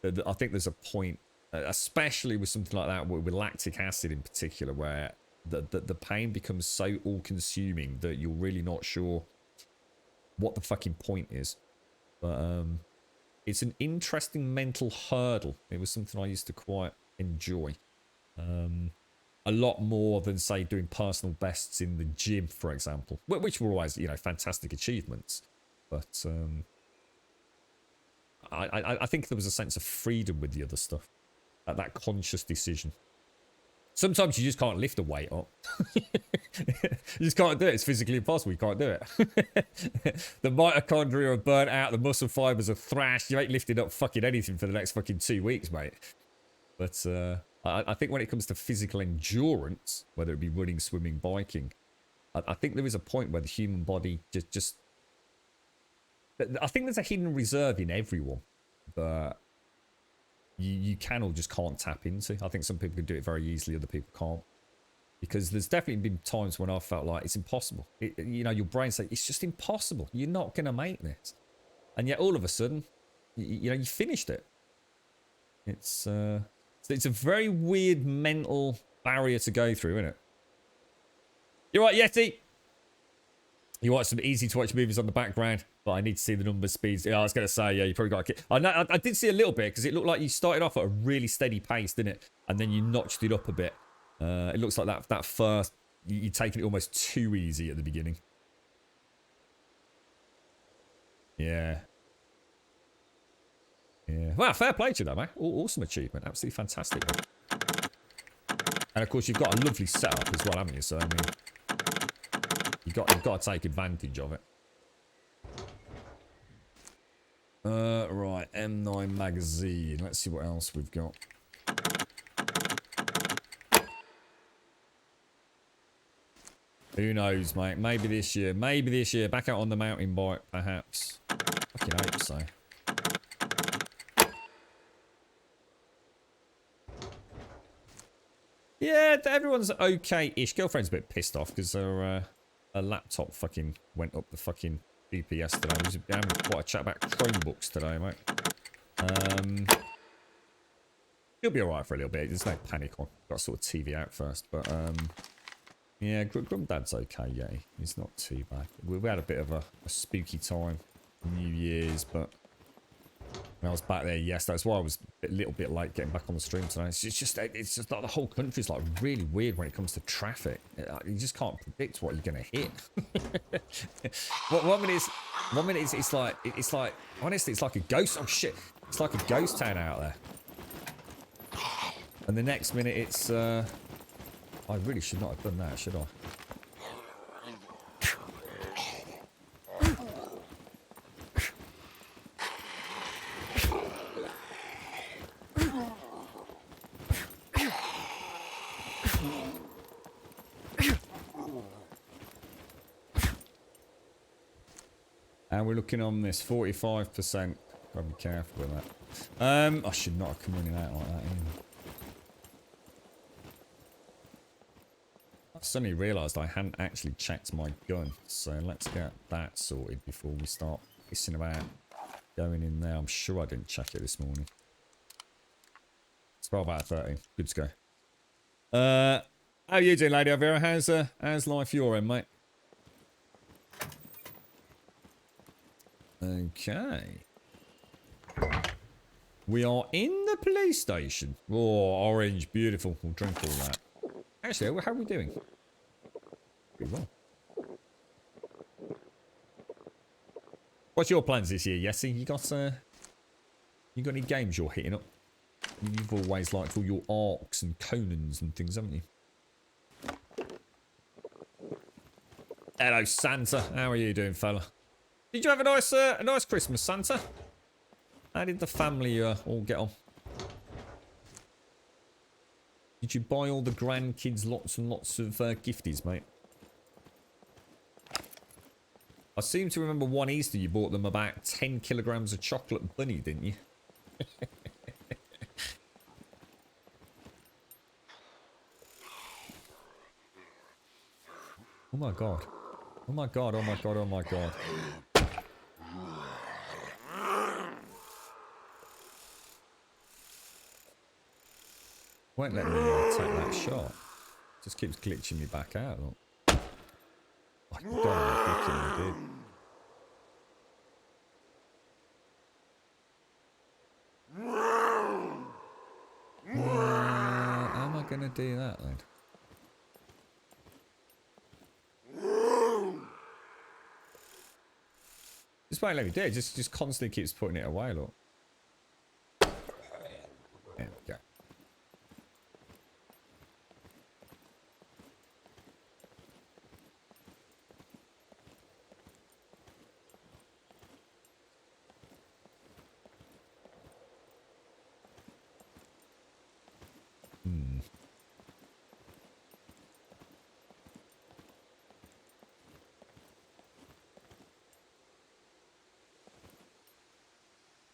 S2: I think there's a point, especially with something like that, with lactic acid in particular, where the pain becomes so all-consuming that you're really not sure what the fucking point is. But it's an interesting mental hurdle. It was something I used to quite enjoy. A lot more than, say, doing personal bests in the gym, for example. Which were always, fantastic achievements. But I think there was a sense of freedom with the other stuff. That conscious decision. Sometimes you just can't lift a weight up. You just can't do it. It's physically impossible. You can't do it. The mitochondria are burnt out. The muscle fibers are thrashed. You ain't lifting up fucking anything for the next fucking 2 weeks, mate. But I think when it comes to physical endurance, whether it be running, swimming, biking, I think there is a point where the human body just... I think there's a hidden reserve in everyone that you can or just can't tap into. I think some people can do it very easily, other people can't. Because there's definitely been times when I've felt like it's impossible. Your brain says, it's just impossible. You're not going to make this. And yet all of a sudden, you finished it. It's a very weird mental barrier to go through, isn't it? You're right, Yeti. You watch some easy to watch movies on the background, but I need to see the number speeds. Yeah, I was going to say, yeah, you probably got a kid. I did see a little bit because it looked like you started off at a really steady pace, didn't it? And then you notched it up a bit. It looks like that first, you're taking it almost too easy at the beginning. Yeah. Yeah. Well, fair play to you, though, mate. Awesome achievement. Absolutely fantastic. And of course, you've got a lovely setup as well, haven't you? So, I mean, you've got to take advantage of it. Right, M9 magazine. Let's see what else we've got. Who knows, mate? Maybe this year. Maybe this year. Back out on the mountain bike, perhaps. Fucking hope so. Yeah, everyone's okay-ish. Girlfriend's a bit pissed off because her laptop fucking went up the fucking beeper yesterday. We was having quite a chat about Chromebooks today, mate. He'll be alright for a little bit. There's no panic on. Got to sort of TV out first, but yeah, Grumdad's okay. Yeah, he's not too bad. We had a bit of a spooky time, New Year's, but when I was back there yesterday, that's why I was a little bit late getting back on the stream tonight. It's just like the whole country's like really weird when it comes to traffic. You just can't predict what you're gonna hit. one minute it's like honestly it's like a ghost. Oh shit, it's like a ghost town out there. And the next minute it's I really should not have done that, should I? And we're looking on this 45%. Gotta be careful with that. I should not have come running out like that either. I suddenly realised I hadn't actually checked my gun, so let's get that sorted before we start pissing about going in there. I'm sure I didn't check it this morning. It's 12 out of 13. Good to go. How are you doing, Lady Avera? How's life your end, mate? Okay. We are in the police station. Oh, orange. Beautiful. We'll drink all that. Actually, how are we doing? Pretty well. What's your plans this year, Yessie? You got any games you're hitting up? You've always liked all your Arks and Conans and things, haven't you? Hello, Santa. How are you doing, fella? Did you have a nice Christmas, Santa? How did the family all get on? Did you buy all the grandkids lots and lots of gifties, mate? I seem to remember one Easter you bought them about 10 kilograms of chocolate bunny, didn't you? Oh my god. Oh my god, oh my god, oh my god. Won't let me take that shot. Just keeps glitching me back out. Look. I don't know, dude. How am I gonna do that then? Just won't let me do it. Just constantly keeps putting it away. Look. There we go.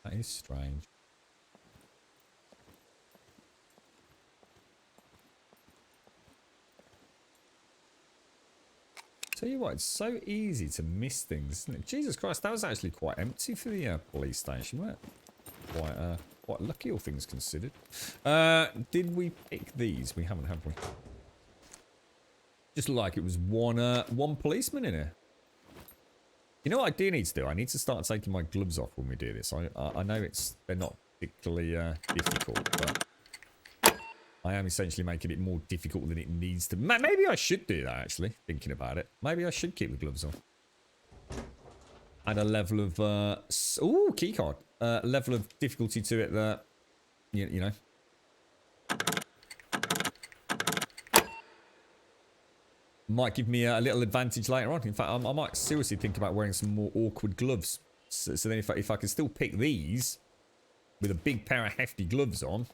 S2: That is strange. Tell you what, it's so easy to miss things, isn't it? Jesus Christ, that was actually quite empty for the police station, wasn't it? Quite lucky, all things considered. Did we pick these? We haven't, have we? Just like it was one policeman in here. You know what I do need to do? I need to start taking my gloves off when we do this. I know they're not particularly difficult, but I am essentially making it more difficult than it needs to. Maybe I should do that, actually, thinking about it. Maybe I should keep the gloves on. Add a level of... ooh, keycard. Level of difficulty to it that, you know. Might give me a little advantage later on. In fact, I might seriously think about wearing some more awkward gloves. So then if I can still pick these with a big pair of hefty gloves on,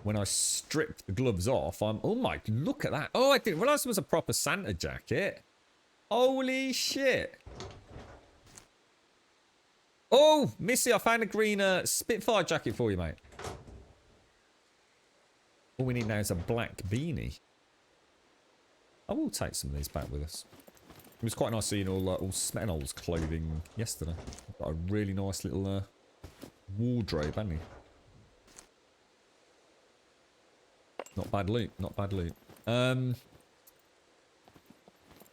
S2: when I stripped the gloves off, oh my, look at that. Oh, I didn't realize it was a proper Santa jacket. Holy shit. Oh, Missy, I found a green Spitfire jacket for you, mate. All we need now is a black beanie. I will take some of these back with us. It was quite nice seeing all Smetanold's clothing yesterday. Got a really nice little wardrobe, hasn't he? Not bad loot, not bad loot. Do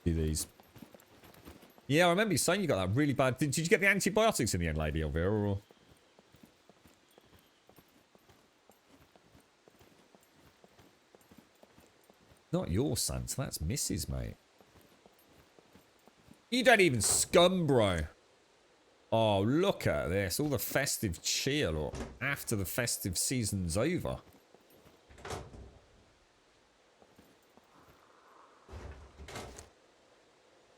S2: these. Yeah, I remember you saying you got that really bad. Did you get the antibiotics in the end, Lady Elvira, or? Not your Santa, that's Mrs., mate. You don't even scum, bro. Oh, look at this. All the festive cheer, look. After the festive season's over.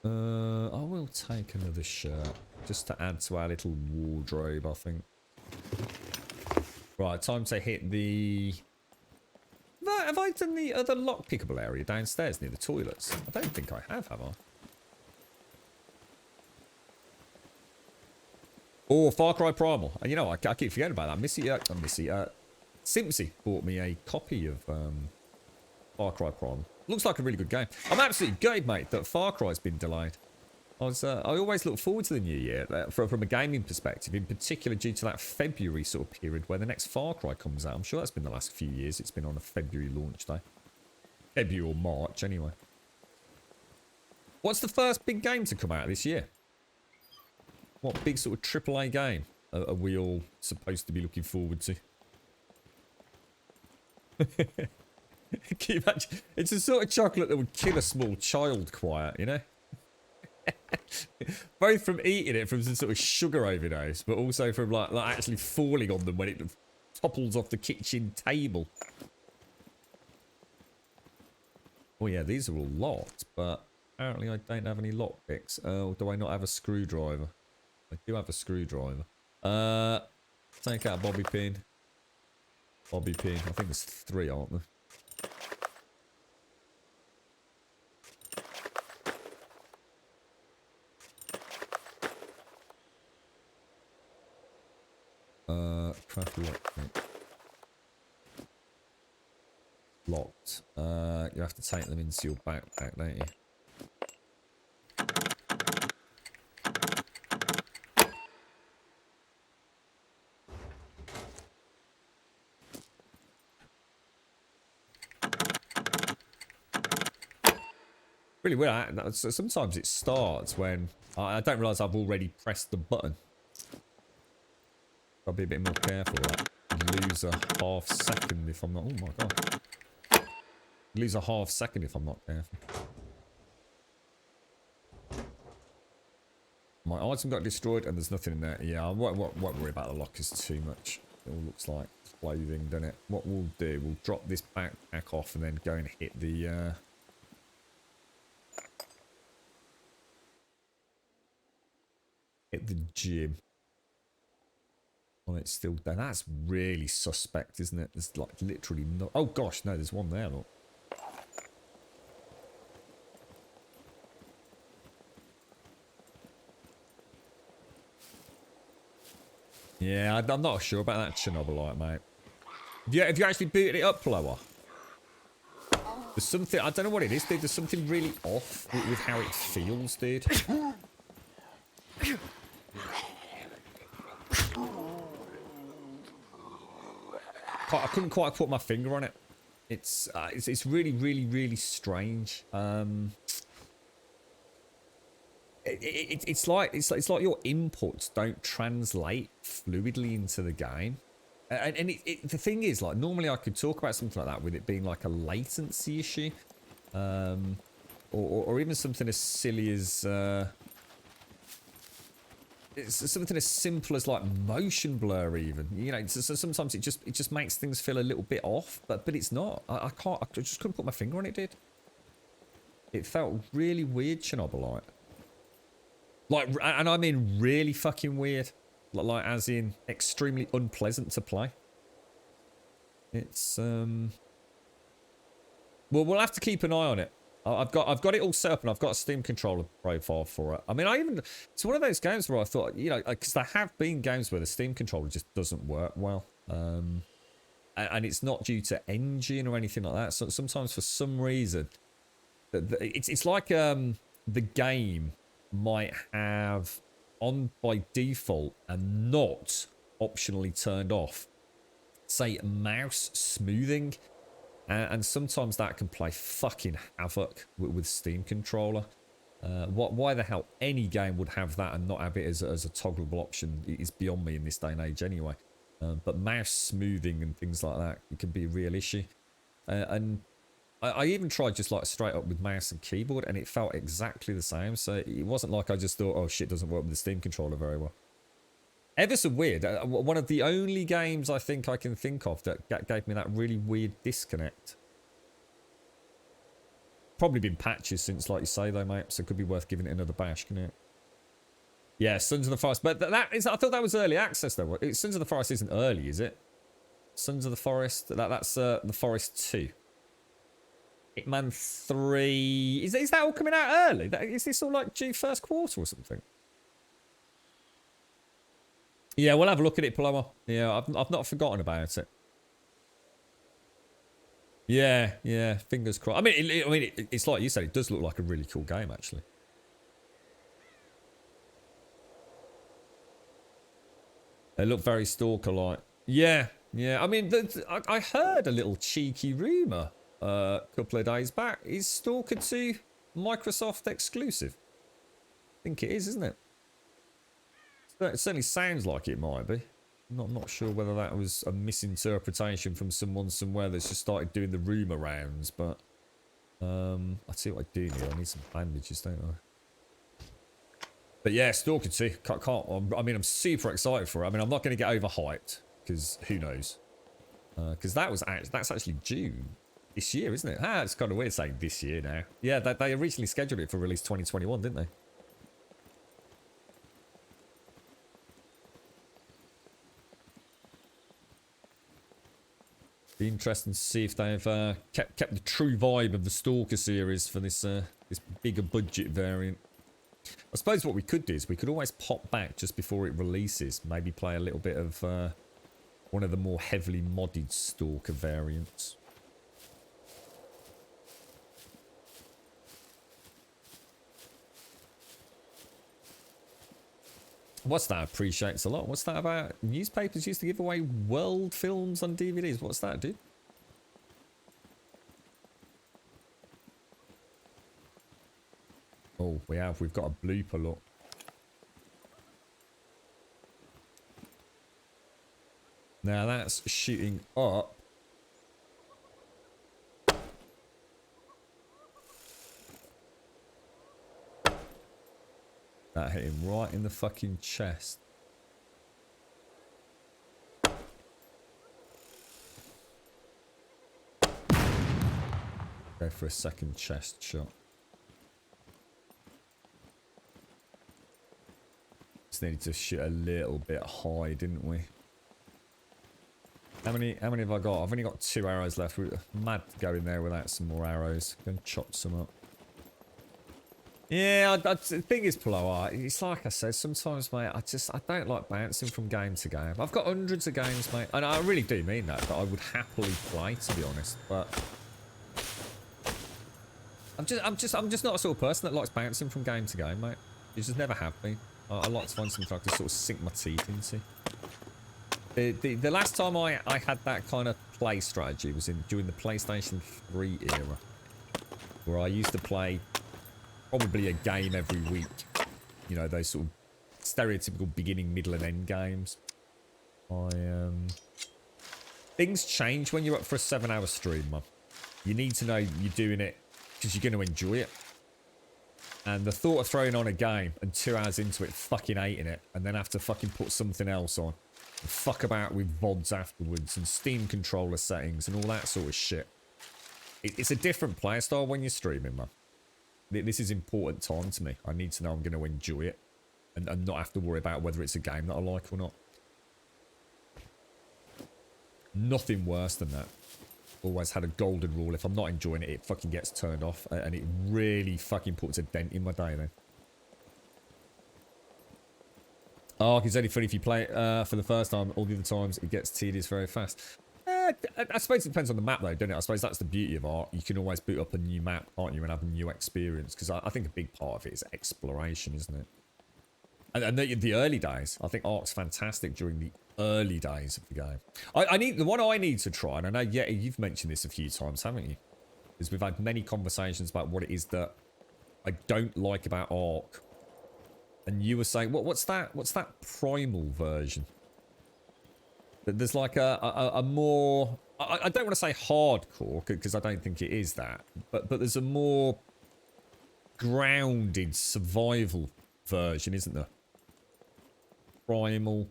S2: I will take another shirt. Just to add to our little wardrobe, I think. Right, time to hit the... Have I done the other lock-pickable area downstairs near the toilets? I don't think I have I? Oh, Far Cry Primal. And you know, I keep forgetting about that. Simpsy bought me a copy of Far Cry Primal. Looks like a really good game. I'm absolutely gutted, mate, that Far Cry's been delayed. I always look forward to the new year from a gaming perspective, in particular due to that February sort of period where the next Far Cry comes out. I'm sure that's been the last few years. It's been on a February launch day. February or March, anyway. What's the first big game to come out this year? What big sort of AAA game are we all supposed to be looking forward to? Can you imagine? It's the sort of chocolate that would kill a small child quiet, you know? Both from eating it from some sort of sugar overdose, but also from like actually falling on them when it topples off the kitchen table. Oh yeah, these are all locked, but apparently I don't have any lockpicks. Oh, do I not have a screwdriver? I do have a screwdriver. Take out a bobby pin. Bobby pin. I think there's 3, aren't there? Craft lockpick. Locked. You have to take them into your backpack, don't you? Really weird. Sometimes it starts when I don't realise I've already pressed the button. I'll be a bit more careful with that. Lose a half second if I'm not. Oh my god. Lose a half second if I'm not careful. My item got destroyed and there's nothing in there. Yeah, I won't worry about the lockers too much. It all looks like clothing, doesn't it? What we'll do, we'll drop this backpack off and then go and hit the gym. Oh, it's still there. That's really suspect, isn't it? There's like literally no... Oh gosh, no, there's one there, look. Yeah, I'm not sure about that Chernobylite, mate. Have you actually booted it up lower? There's something... I don't know what it is, dude. There's something really off with how it feels, dude. I couldn't quite put my finger on it. It's really, really, really strange. It's like your inputs don't translate fluidly into the game. And the thing is, like, normally I could talk about something like that with it being like a latency issue, or even something as silly as it's something as simple as like motion blur. Even, you know, so sometimes it just makes things feel a little bit off, but it's not. I just couldn't put my finger on it. Did it felt really weird, Chernobylite? Like, and I mean really fucking weird. Like as in extremely unpleasant to play. It's well, we'll have to keep an eye on it. I've got it all set up, and I've got a Steam controller profile for it. I mean, it's one of those games where I thought, you know, because there have been games where the Steam controller just doesn't work well, and it's not due to engine or anything like that. So sometimes for some reason, it's like the game might have on by default and not optionally turned off, say, mouse smoothing. And sometimes that can play fucking havoc with Steam controller. Why the hell any game would have that and not have it as a toggleable option is beyond me in this day and age anyway. But mouse smoothing and things like that, it can be a real issue. And I even tried just like straight up with mouse and keyboard, and it felt exactly the same. So it wasn't like I just thought, oh shit, doesn't work with the Steam controller very well. Ever so weird. One of the only games I think I can think of that gave me that really weird disconnect. Probably been patches since, like you say, though, mate. So it could be worth giving it another bash, couldn't it? Yeah, Sons of the Forest. But that is, I thought that was early access, though. Sons of the Forest isn't early, is it? Sons of the Forest. That's the Forest 2. Hitman 3. Is that all coming out early? Is this all like due first quarter or something? Yeah, we'll have a look at it, Paloma. Yeah, I've not forgotten about it. Yeah, fingers crossed. I mean, it's like you said, it does look like a really cool game, actually. They look very Stalker-like. Yeah. I mean, I heard a little cheeky rumour a couple of days back. Is Stalker 2 Microsoft exclusive? I think it is, isn't it? It certainly sounds like it might be. Not sure whether that was a misinterpretation from someone somewhere that's just started doing the rumour rounds, but I'll see what I do here. I need some bandages, don't I? But yeah, Stalker 2. I mean, I'm super excited for it. I mean, I'm not going to get overhyped, because who knows? Because that's actually June this year, isn't it? It's kind of weird saying this year now. Yeah, they originally scheduled it for release 2021, didn't they? Be interesting to see if they've kept the true vibe of the Stalker series for this this bigger budget variant. I suppose what we could do is we could always pop back just before it releases, maybe play a little bit of one of the more heavily modded Stalker variants. What's that? Appreciates a lot. What's that about? Newspapers used to give away world films on DVDs. What's that, dude? Oh, we've got a blooper, look. Now that's shooting up. That hit him right in the fucking chest. Go for a second chest shot. Just needed to shoot a little bit high, didn't we? How many have I got? I've only got 2 arrows left. We're mad to go in there without some more arrows. Go and chop some up. Yeah, the thing is, Polo, it's like I said, sometimes, mate, I don't like bouncing from game to game. I've got hundreds of games, mate, and I really do mean that I would happily play, to be honest, but I'm just not a sort of person that likes bouncing from game to game, mate. You just never have been. I like to find something I can sort of sink my teeth into. The last time I had that kind of play strategy was during the PlayStation 3 era, where I used to play probably a game every week. You know, those sort of stereotypical beginning, middle, and end games. Things change when you're up for a 7-hour stream, man. You need to know you're doing it because you're going to enjoy it. And the thought of throwing on a game and 2 hours into it fucking hating it, and then have to fucking put something else on, and fuck about with VODs afterwards, and Steam controller settings, and all that sort of shit. It's a different playstyle when you're streaming, man. This is important time to me. I need to know I'm going to enjoy it and not have to worry about whether it's a game that I like or not. Nothing worse than that. Always had a golden rule. If I'm not enjoying it, it fucking gets turned off. And it really fucking puts a dent in my day then. Ark is only funny if you play it for the first time. All the other times, it gets tedious very fast. I suppose it depends on the map, though, doesn't it? I suppose that's the beauty of Ark. You can always boot up a new map, can't you, and have a new experience. Because I think a big part of it is exploration, isn't it? And the early days, I think Ark's fantastic during the early days of the game. The one I need to try, and I know, yeah, you've mentioned this a few times, haven't you? Is we've had many conversations about what it is that I don't like about Ark. And you were saying, what's that? What's that primal version? There's like a more... I don't want to say hardcore, because I don't think it is that. But there's a more grounded survival version, isn't there? Primal,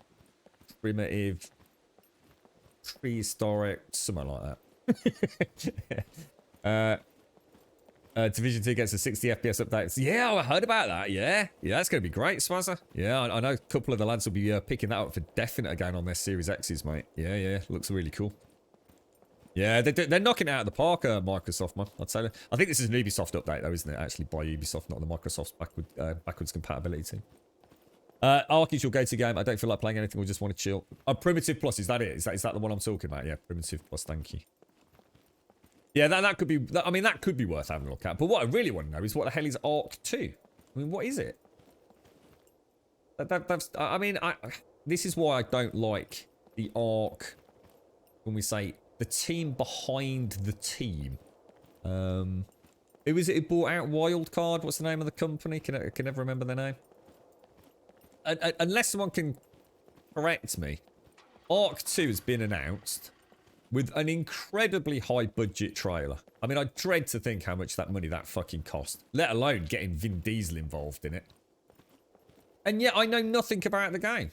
S2: primitive, prehistoric, something like that. Division 2 gets a 60 FPS update. Yeah, I heard about that. Yeah, that's going to be great, Swazzer. Yeah, I know a couple of the lads will be picking that up for definite again on their Series X's, mate. Yeah, looks really cool. Yeah, they're knocking it out of the park, Microsoft, man. I'd say. I think this is an Ubisoft update, though, isn't it? Actually, by Ubisoft, not the Microsoft's backwards compatibility team. Ark is your go-to game. I don't feel like playing anything. We just want to chill. Primitive Plus, is that it? Is that the one I'm talking about? Yeah, Primitive Plus, thank you. Yeah, that could be... I mean, that could be worth having a look at. But what I really want to know is what the hell is Ark 2? I mean, what is it? This is why I don't like the Ark... When we say the team behind the team. Who is it who bought out Wildcard? What's the name of the company? Can I never remember their name. Unless someone can correct me, Ark 2 has been announced with an incredibly high budget trailer. I mean, I dread to think how much that money that fucking cost, let alone getting Vin Diesel involved in it. And yet I know nothing about the game.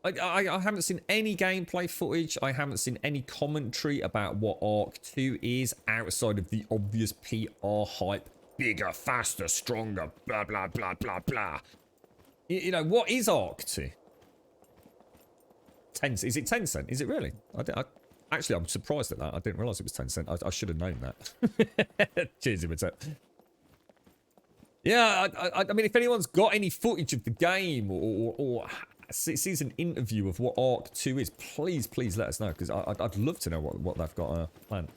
S2: I haven't seen any gameplay footage. I haven't seen any commentary about what Ark 2 is outside of the obvious PR hype. Bigger, faster, stronger, blah, blah, blah, blah, blah. You know, what is Ark 2? Is it Tencent? Is it really? Actually, I'm surprised at that. I didn't realise it was Tencent. I should have known that. Cheers, Imitator. Yeah, I mean, if anyone's got any footage of the game or sees an interview of what Ark 2 is, please let us know, because I'd love to know what they've got planned.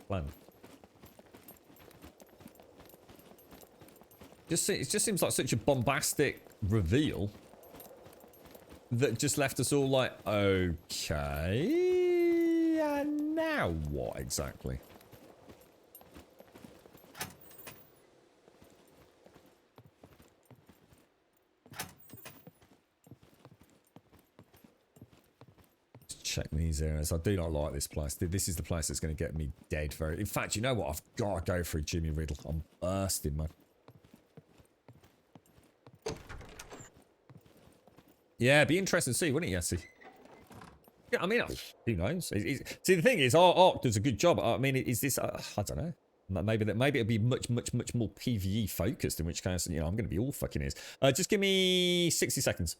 S2: It just seems like such a bombastic reveal that just left us all like, okay, and now what exactly? Check these areas. I do not like this place. This is the place that's going to get me dead very... In fact, you know what? I've got to go for a Jimmy Riddle. I'm bursting, man. Yeah, it'd be interesting to see, wouldn't it, Yessie? Yeah, I mean, who knows? See, the thing is, Ark does a good job. I mean, is this... I don't know. Maybe it'll be much more PvE focused, in which case, you know, I'm going to be all fucking ears. Just give me 60 seconds.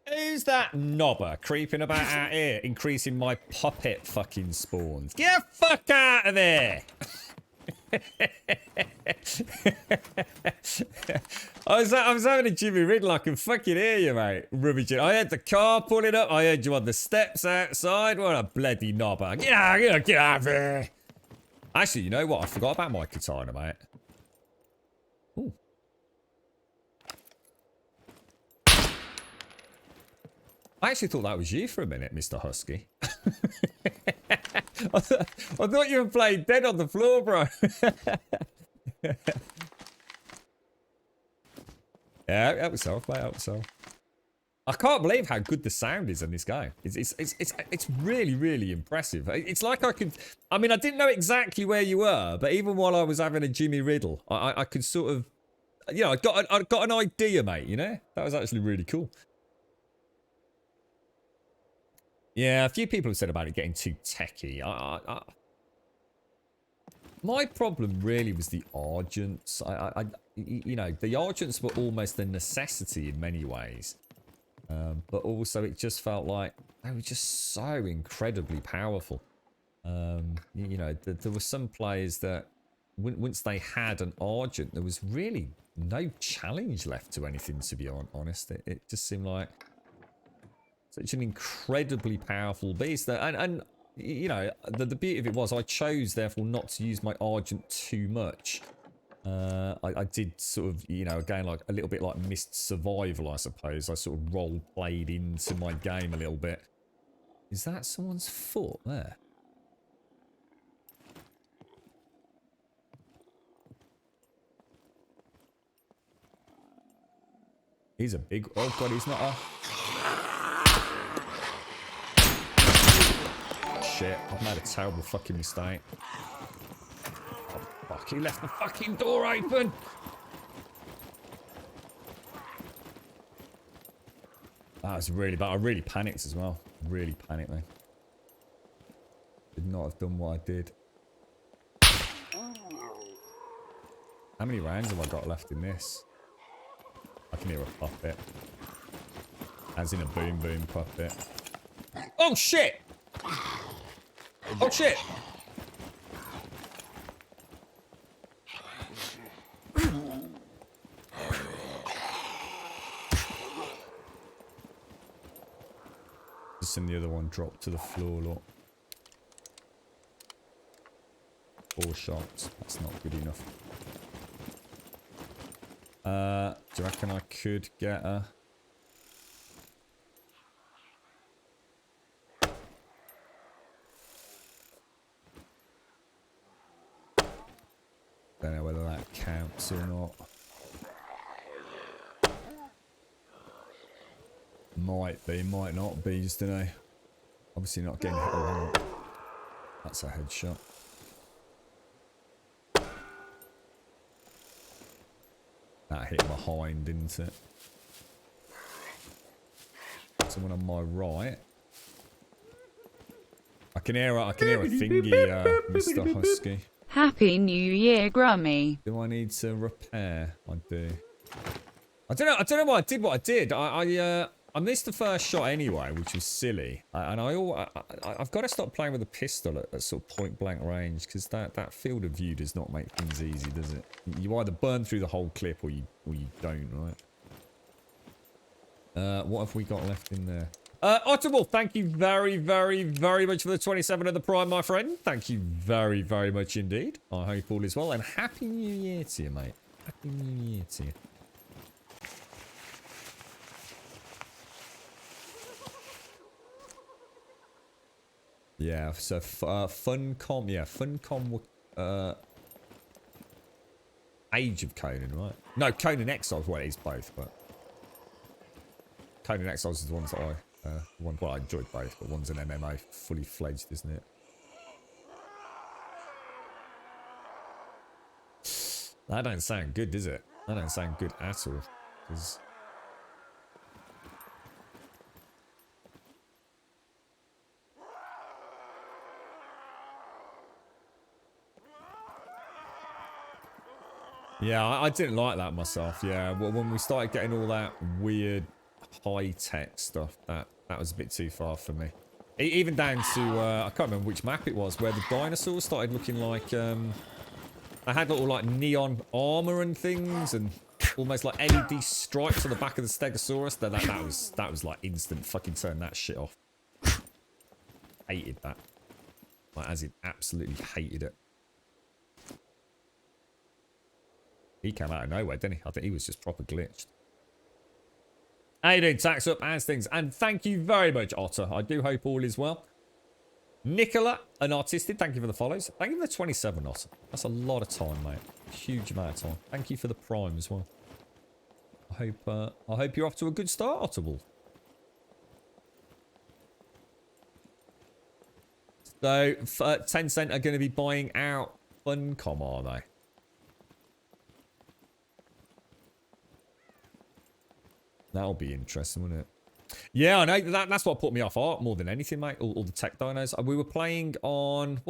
S2: Who's that knobber creeping about out here, increasing my puppet fucking spawns? Get the fuck out of there! I was having a Jimmy Riddle. I can fucking hear you, mate. Rummaging. I heard the car pulling up. I heard you on the steps outside. What a bloody knobber. Get out of here. Actually, you know what? I forgot about my katana, mate. Ooh. I actually thought that was you for a minute, Mr. Husky. I thought you were playing dead on the floor, bro. Yeah, help yourself, mate. Help yourself. I can't believe how good the sound is in this game. It's really, really impressive. It's like I could... I mean, I didn't know exactly where you were, but even while I was having a Jimmy Riddle, I could sort of... You know, I got an idea, mate, you know? That was actually really cool. Yeah, a few people have said about it getting too techy. My problem really was the Argents. You know, the Argents were almost a necessity in many ways. But also it just felt like they were just so incredibly powerful. You know, there were some players that once they had an Argent, there was really no challenge left to anything, to be honest. It just seemed like such an incredibly powerful beast. And you know, the beauty of it was I chose, therefore, not to use my Argent too much. I did sort of, you know, again, like a little bit like Mist Survival, I suppose. I sort of role-played into my game a little bit. Is that someone's foot there? He's a big... Oh, God, he's not a... Shit, I've made a terrible fucking mistake. Oh, fuck, he left the fucking door open! That was really bad. I really panicked as well. Really panicked, though. Did not have done what I did. How many rounds have I got left in this? I can hear a puppet. As in a boom boom puppet. Oh shit! Oh shit! Just seen the other one drop to the floor, look. 4 shots. That's not good enough. Do you reckon I could get a... Don't know whether that counts or not. Might be, might not be, just don't know. Obviously not getting hit. Oh, that's a headshot. That hit behind, didn't it? Someone on my right. I can hear a thingy, Mr. Husky.
S3: Happy New Year, Grummy.
S2: Do I need to repair? I do. I don't know why I did what I did. I missed the first shot anyway, which was silly. And I've got to stop playing with a pistol at sort of point blank range, because that field of view does not make things easy, does it? You either burn through the whole clip or you don't, right? What have we got left in there? Otterwolf, thank you very, very, very much for the 27 of the Prime, my friend. Thank you very, very much indeed. I hope all is well, and Happy New Year to you, mate. Happy New Year to you. Yeah, so Funcom, yeah, Funcom, Age of Conan, right? No, Conan Exiles, well, it is both, but Conan Exiles is the ones that well, I enjoyed both, but one's an MMO, fully fledged, isn't it? That don't sound good, does it? That don't sound good at all. 'Cause yeah, I didn't like that myself, yeah. Well, when we started getting all that weird high-tech stuff, that was a bit too far for me. Even down to, I can't remember which map it was, where the dinosaurs started looking like, I had little like neon armor and things, and almost like LED stripes on the back of the Stegosaurus. That was like instant. Fucking turn that shit off. Hated that. Like, as in absolutely hated it. He came out of nowhere, didn't he? I think he was just proper glitched. How you doing, Tax Up? As things. And thank you very much, Otter. I do hope all is well. Nicola, an artistic, thank you for the follows. Thank you for the 27, Otter. That's a lot of time, mate. Huge amount of time. Thank you for the prime as well. I hope you're off to a good start, Otterwolf. So, Tencent are going to be buying out Funcom, are they? That'll be interesting, wouldn't it? Yeah, I know. That's what put me off Ark more than anything, mate. All the tech dinos. We were playing on...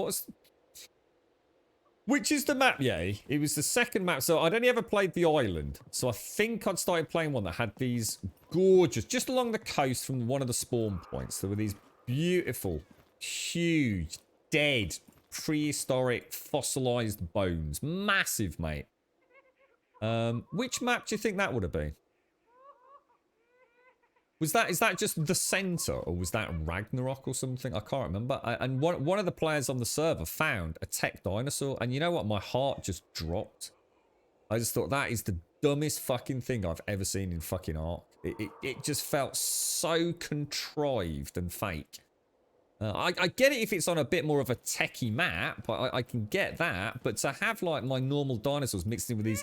S2: Which is the map, yeah? It was the second map. So I'd only ever played the island. So I think I'd started playing one that had these gorgeous... Just along the coast from one of the spawn points. There were these beautiful, huge, dead, prehistoric, fossilized bones. Massive, mate. Which map do you think that would have been? Is that just the center, or was that Ragnarok or something? I can't remember. And one of the players on the server found a tech dinosaur, and you know what? My heart just dropped. I just thought that is the dumbest fucking thing I've ever seen in fucking Ark. It just felt so contrived and fake. I get it if it's on a bit more of a techie map. I can get that, but to have like my normal dinosaurs mixed in with these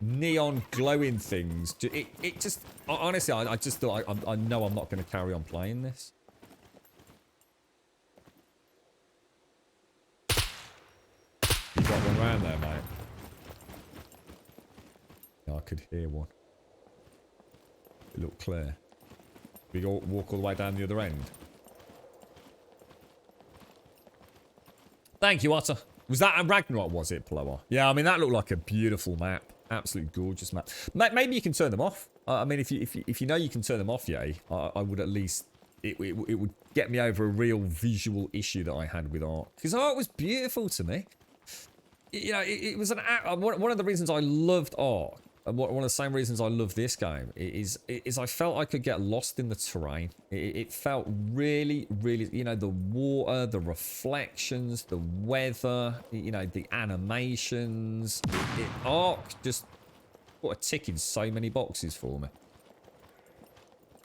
S2: neon glowing things, it just honestly I just thought I know I'm not going to carry on playing this. You got one around there, mate? Yeah, I could hear one. It looked clear. We go walk all the way down the other end. Thank you, Otter. Was that a Ragnarok, was it, Plower? Yeah, I mean that looked like a beautiful map. Absolutely gorgeous map. Maybe you can turn them off. I mean, if you know you can turn them off, yay. I would at least... It would get me over a real visual issue that I had with Ark. Because Ark was beautiful to me. You know, it was one of the reasons I loved Ark, and one of the same reasons I love this game, is I felt I could get lost in the terrain. It felt really, really, you know, the water, the reflections, the weather, you know, the animations. Ark just put a tick in so many boxes for me.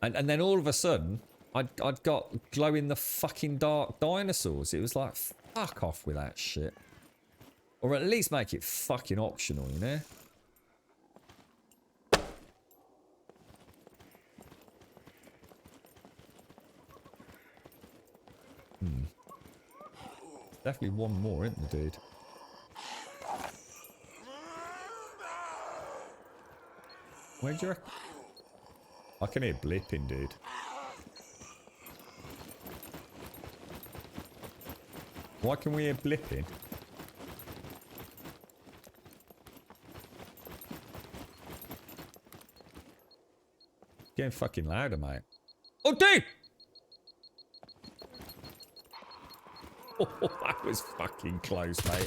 S2: And then all of a sudden, I'd got glow in the fucking dark dinosaurs. It was like, fuck off with that shit. Or at least make it fucking optional, you know? Definitely one more, isn't there, dude? Where'd you reckon? I can hear blipping, dude. Why can we hear blipping? Getting fucking louder, mate. Oh, dude! Oh, that was fucking close, mate.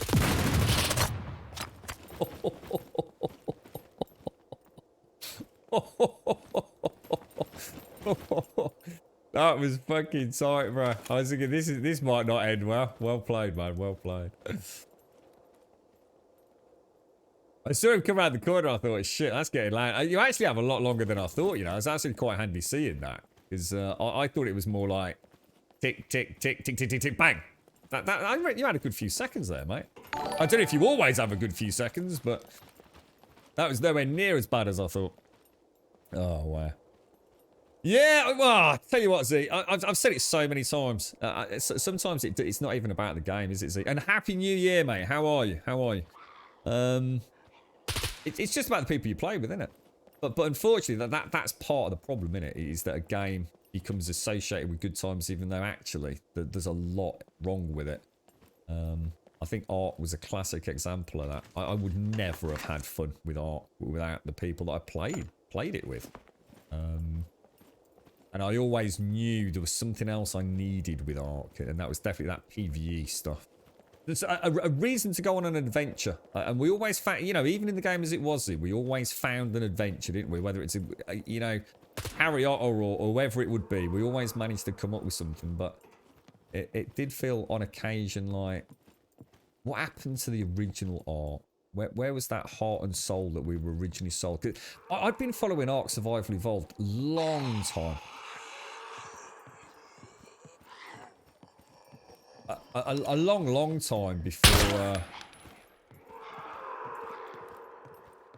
S2: That was fucking tight, bro. I was thinking this might not end well. Well played, man. Well played. I saw him come around the corner. I thought, shit, that's getting loud. You actually have a lot longer than I thought. You know, it's actually quite handy seeing that, because I thought it was more like tick, tick, tick, tick, tick, tick, tick, bang. You had a good few seconds there, mate. I don't know if you always have a good few seconds, but that was nowhere near as bad as I thought. Oh, wow. Yeah, well, I tell you what, Z, I've said it so many times. Sometimes it's not even about the game, is it, Z? And Happy New Year, mate. How are you? How are you? It's just about the people you play with, isn't it? But unfortunately, that's part of the problem, innit? Is that a game becomes associated with good times, even though actually there's a lot wrong with it. I think Ark was a classic example of that. I would never have had fun with Ark without the people that I played it with. And I always knew there was something else I needed with Ark, and that was definitely that PvE stuff. There's a reason to go on an adventure. And we always found, you know, even in the game as it was, we always found an adventure, didn't we? Whether it's, you know, Harry Otter or whoever it would be, we always managed to come up with something. But it did feel on occasion like, what happened to the original art? Where was that heart and soul that we were originally sold? 'Cause I'd been following Ark Survival Evolved long time. A long time before...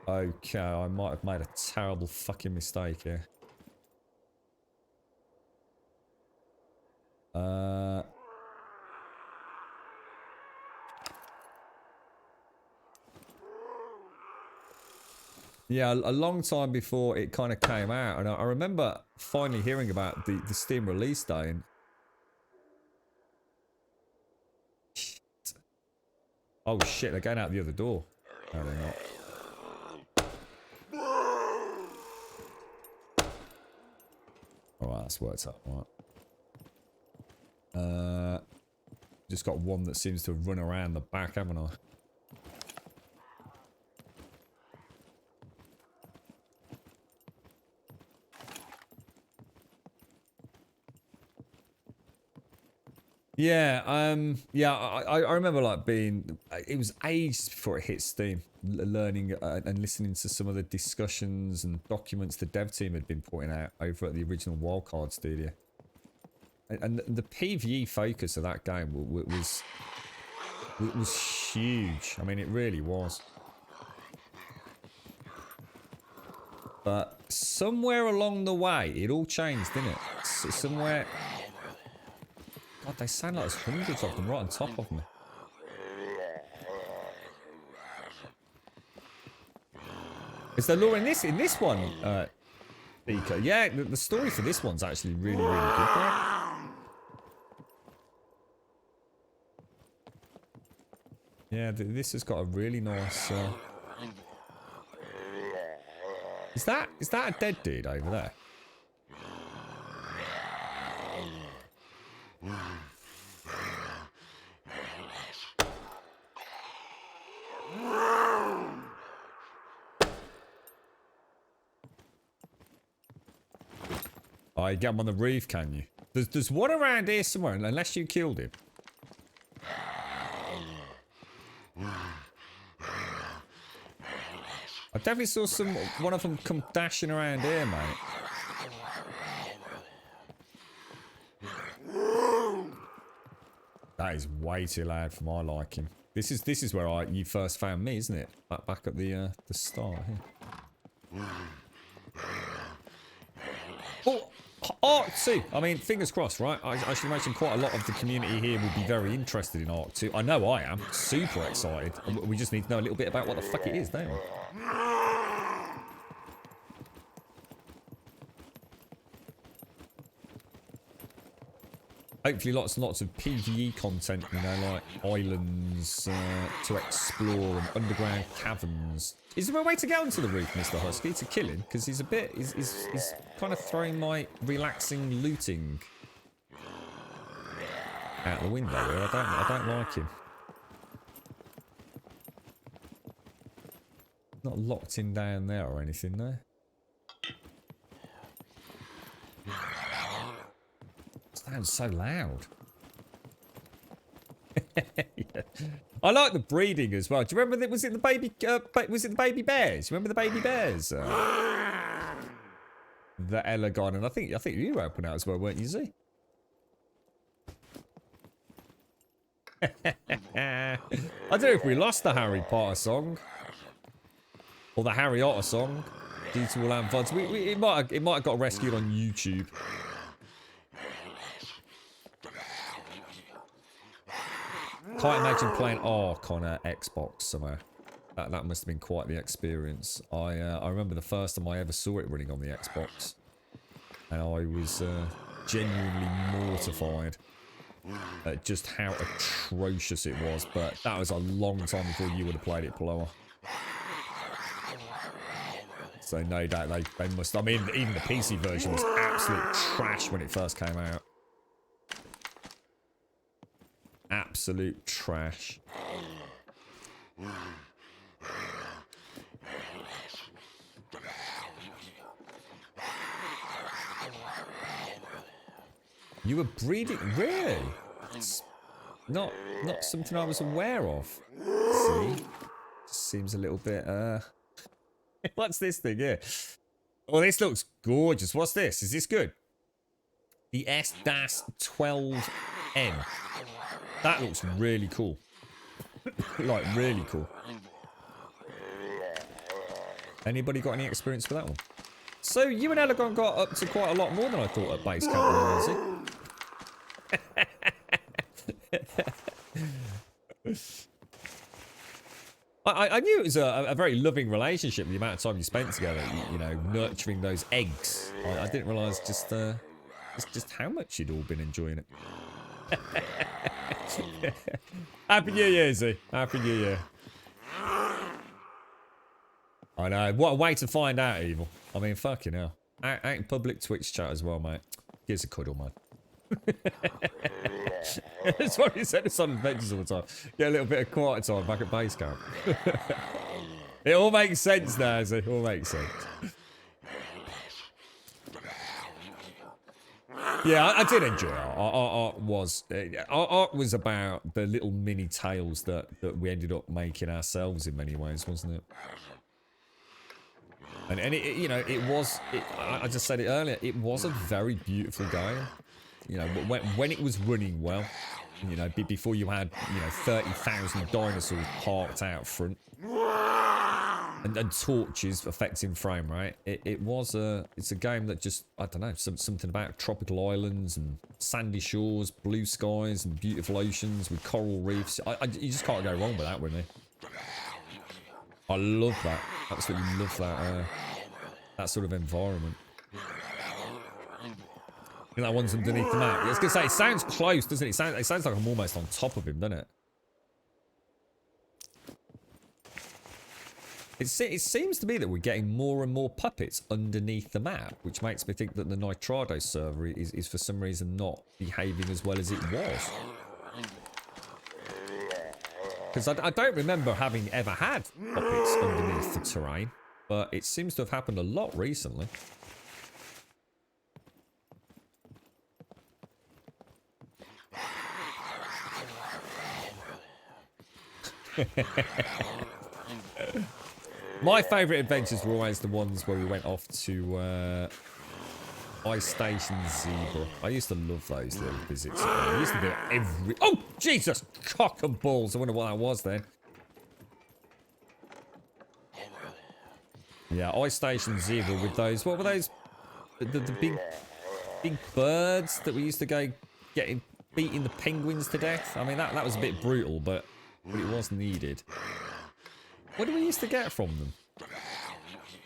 S2: Okay, I might have made a terrible fucking mistake here. Yeah, a long time before it kind of came out. And I remember finally hearing about the Steam release day. And shit. Oh shit, they're going out the other door. No, they're not. Alright, that's worked out. Right. Just got one that seems to have run around the back, haven't I? Yeah, yeah, I remember like being, it was ages before it hit Steam, learning and listening to some of the discussions and documents the dev team had been putting out over at the original Wildcard studio. And the PvE focus of that game was huge. I mean, it really was. But somewhere along the way, it all changed, didn't it? Somewhere... God, they sound like there's hundreds of them right on top of me. Is there lore in this one, Beaker? Yeah, the story for this one's actually really, really good there. Yeah, this has got a really nice... Is that a dead dude over there? Oh, you get him on the roof, can you? There's one around here somewhere, unless you killed him. I definitely saw one of them come dashing around here, mate. That is way too loud for my liking. This is where you first found me, isn't it? Back at the start here. Oh, Ark 2. I mean, fingers crossed, right? I should imagine quite a lot of the community here would be very interested in Ark 2. I know I am. Super excited. We just need to know a little bit about what the fuck it is, don't we? Hopefully lots and lots of PvE content, you know, like islands to explore and underground caverns. Is there a way to get onto the roof, Mr. Husky, to kill him? Because he's kind of throwing my relaxing looting out the window here. I don't like him. Not locked in down there or anything there. Sounds so loud. Yeah. I like the breeding as well. Do you remember was it the baby baby bears? Remember the baby bears? The Elegon, and I think you were helping out as well, weren't you, Z? I don't know if we lost the Harry Potter song or the Harry Otter song due to all our VODs. It might have got rescued on YouTube. Can't imagine playing Ark on an Xbox somewhere. That must have been quite the experience. I remember the first time I ever saw it running on the Xbox, and I was genuinely mortified at just how atrocious it was. But that was a long time before you would have played it, Plower. So no doubt they must. I mean, even the PC version was absolute trash when it first came out. Absolute trash. You were breeding, really? It's not something I was aware of. See, just seems a little bit. What's this thing here? Oh, this looks gorgeous. What's this? Is this good? The S-12N. That looks really cool. Like really cool. Anybody got any experience with that one? So you and Elegon got up to quite a lot more than I thought at base camp, I knew it was a very loving relationship with the amount of time you spent together, you know, nurturing those eggs. I didn't realise just how much you'd all been enjoying it. Happy New Year, Z. Happy New Year. I know. What a way to find out, Evil. I mean, fucking hell. Out in public Twitch chat as well, mate. Gives a cuddle, man. That's what he said. It's on adventures all the time. Get a little bit of quiet time back at base camp. It all makes sense now, Z. It all makes sense. Yeah, I did enjoy art. Art was about the little mini tales that we ended up making ourselves in many ways, wasn't it? And it, you know, I just said it earlier, it was a very beautiful game. You know, when it was running well, you know, before you had, you know, 30,000 dinosaurs parked out front. And torches affecting frame rate. It's a game that just, I don't know, something about tropical islands and sandy shores, blue skies and beautiful oceans with coral reefs. You just can't go wrong with that, really. I love that. Absolutely love that. That sort of environment. And that one's underneath the map. I was gonna say, it sounds close, doesn't it? It sounds like I'm almost on top of him, doesn't it? It seems to me that we're getting more and more puppets underneath the map, which makes me think that the Nitrado server is for some reason not behaving as well as it was. Because I don't remember having ever had puppets underneath the terrain, but it seems to have happened a lot recently. My favourite adventures were always the ones where we went off to Ice Station Zebra. I used to love those little visits. I used to do it every... Oh, Jesus! Cock and balls. I wonder what that was then. Yeah, Ice Station Zebra with those... What were those? The big birds that we used to go beating the penguins to death. I mean, that was a bit brutal, but it was needed. What did we used to get from them? There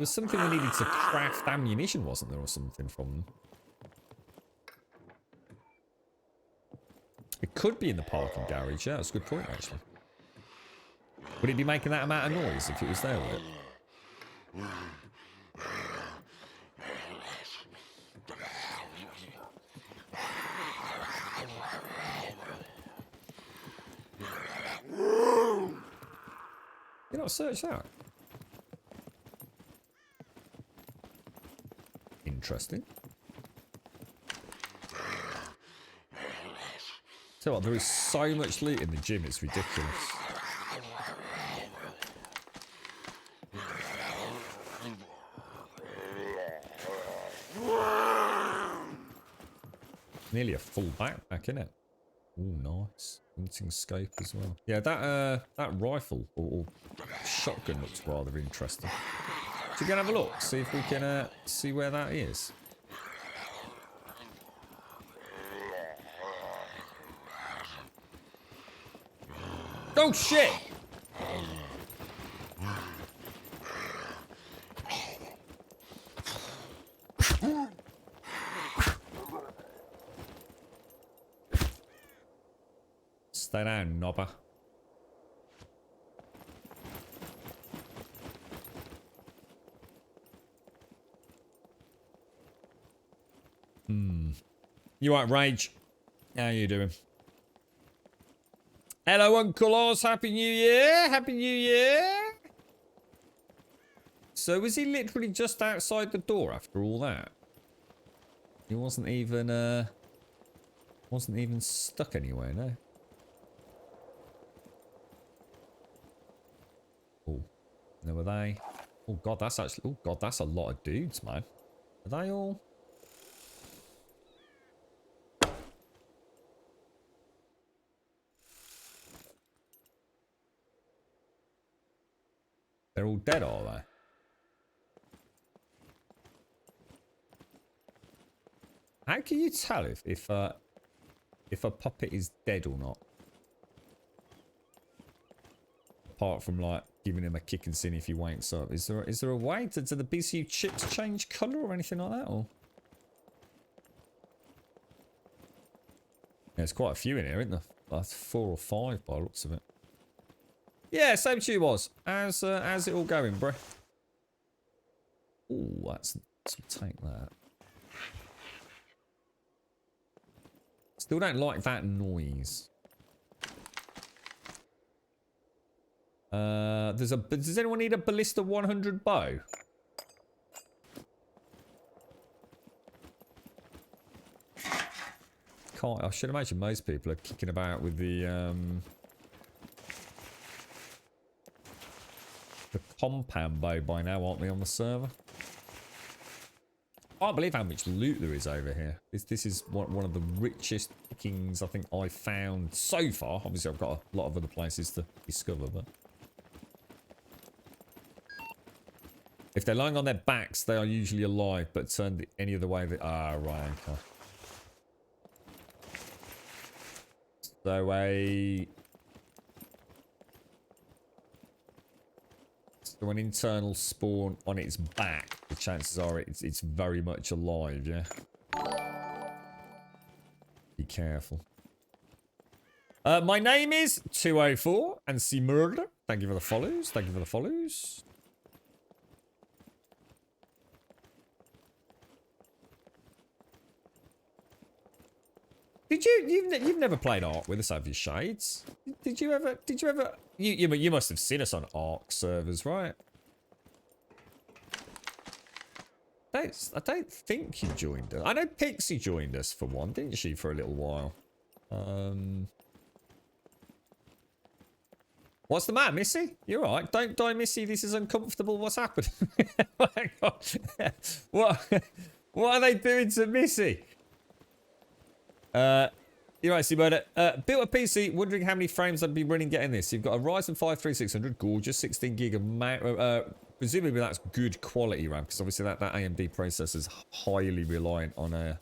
S2: was something we needed to craft ammunition, wasn't there, or something from them? It could be in the parking garage. Yeah, that's a good point, actually. Would it be making that amount of noise if it was there with it? You not search that? Interesting. Tell you what, there is so much loot in the gym, it's ridiculous. Nearly a full backpack, isn't it? Oh, nice. Hunting scope as well. Yeah, that rifle or shotgun looks rather interesting. So we're gonna have a look, see if we can see where that is. Oh shit! Stay down, knobber. You right, Rage? How you doing? Hello, Uncle Oz. Happy New Year. Happy New Year. So was he literally just outside the door after all that? He wasn't even stuck anywhere, no. Oh, no, were they? Oh god, that's actually. Oh god, that's a lot of dudes, man. Are they all? They're all dead, are they? How can you tell if a puppet is dead or not? Apart from like giving him a kick and seeing if he wakes up, is there a way? Do the BCU chips change colour or anything like that? Or yeah, there's quite a few in here, isn't there? Like 4 or 5 by the looks of it. Yeah, same to you, was. How's it all going, bro? Oh, let's take that. Still don't like that noise. Does anyone need a ballista 100 bow? I should imagine most people are kicking about with the compound bow by now, aren't they, on the server? I can't believe how much loot there is over here. This is one of the richest pickings I think I've found so far. Obviously, I've got a lot of other places to discover, but if they're lying on their backs, they are usually alive, but turned any other way, they... Ah, right, okay. So an internal spawn on its back, the chances are it's very much alive, yeah? Be careful. My name is 204 and C Murder. Thank you for the follows. Thank you for the follows. You've never played Ark with us, have you, Shades? Did you ever you must have seen us on Ark servers, right? I don't think you joined us. I know Pixie joined us for one, didn't she, for a little while? What's the matter, Missy? You're alright. Don't die, Missy. This is uncomfortable. What's happened? What are they doing to Missy? You're right, Murder. Built a PC, wondering how many frames I'd be running getting this. You've got a Ryzen 5 3600, gorgeous, 16 gig of presumably that's good quality RAM, because obviously that AMD processor is highly reliant on a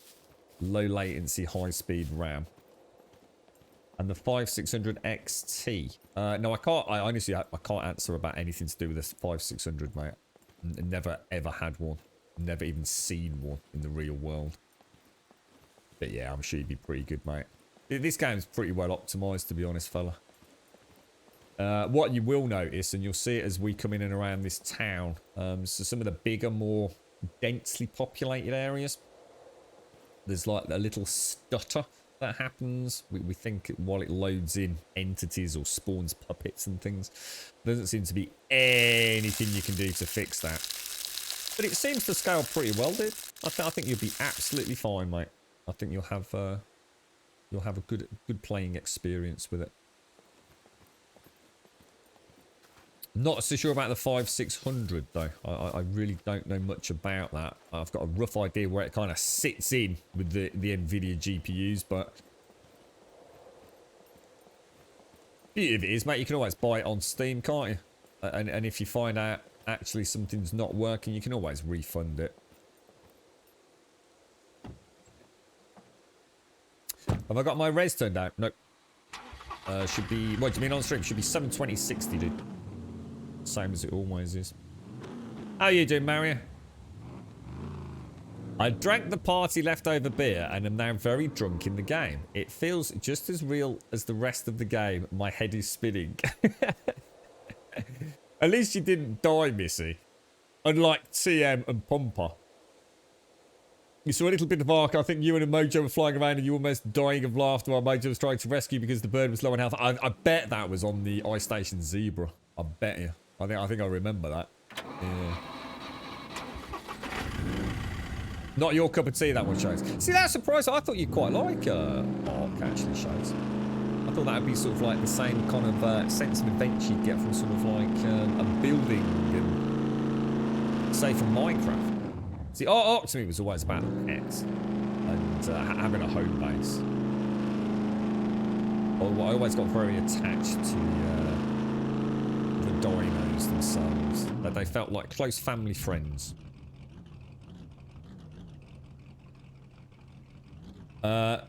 S2: low latency, high speed RAM. And the 5600 XT. No, I honestly can't answer about anything to do with this 5600, mate. Never ever had one. Never even seen one in the real world. But yeah, I'm sure you'd be pretty good, mate. This game's pretty well optimized, to be honest, fella. What you will notice, and you'll see it as we come in and around this town, so some of the bigger, more densely populated areas, there's like a little stutter that happens. We think while it loads in entities or spawns puppets and things. There doesn't seem to be anything you can do to fix that. But it seems to scale pretty well, dude. I think you'll be absolutely fine, mate. I think you'll have a good playing experience with it. Not so sure about the 5600 though. I really don't know much about that. I've got a rough idea where it kind of sits in with the Nvidia GPUs, but beauty of it is, mate, you can always buy it on Steam, can't you? And if you find out actually something's not working, you can always refund it. Have I got my res turned out? Nope. Should be... What do you mean on stream? Should be 72060, dude. Same as it always is. How you doing, Mario? I drank the party leftover beer and am now very drunk in the game. It feels just as real as the rest of the game. My head is spinning. At least you didn't die, Missy. Unlike TM and Pumper. You saw a little bit of arc. I think you and Mojo were flying around and you were almost dying of laughter while Mojo was trying to rescue because the bird was low on health. I bet that was on the Ice Station Zebra. I bet you. I think I remember that. Yeah. Not your cup of tea, that one, Shades. See, that's surprising. I thought you'd quite like arc, actually, Shades. I thought that would be sort of like the same kind of sense of adventure you'd get from sort of like a building and, say, from Minecraft. See, arc to me was always about the pets and having a home base. I always got very attached to the dinos themselves. That they felt like close family friends. Oh,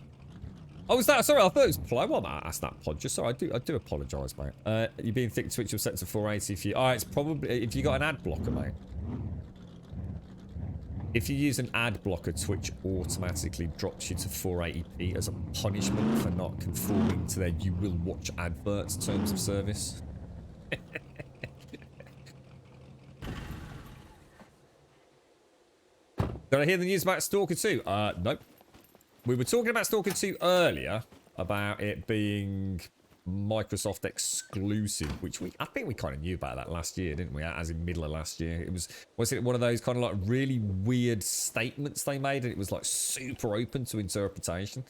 S2: was that? Sorry, I thought it was Plo. Well, I asked that pod. Just sorry, I do apologise, mate. You being thick Twitch will set to 480 if you. Oh, it's probably if you got an ad blocker, mate. If you use an ad blocker, Twitch automatically drops you to 480p as a punishment for not conforming to their "you will watch adverts" terms of service. Did I hear the news about Stalker 2? Nope. We were talking about Stalker 2 earlier, about it being Microsoft exclusive, which I think we kind of knew about that last year, didn't we? As in middle of last year. Was it one of those kind of like really weird statements they made, and it was like super open to interpretation?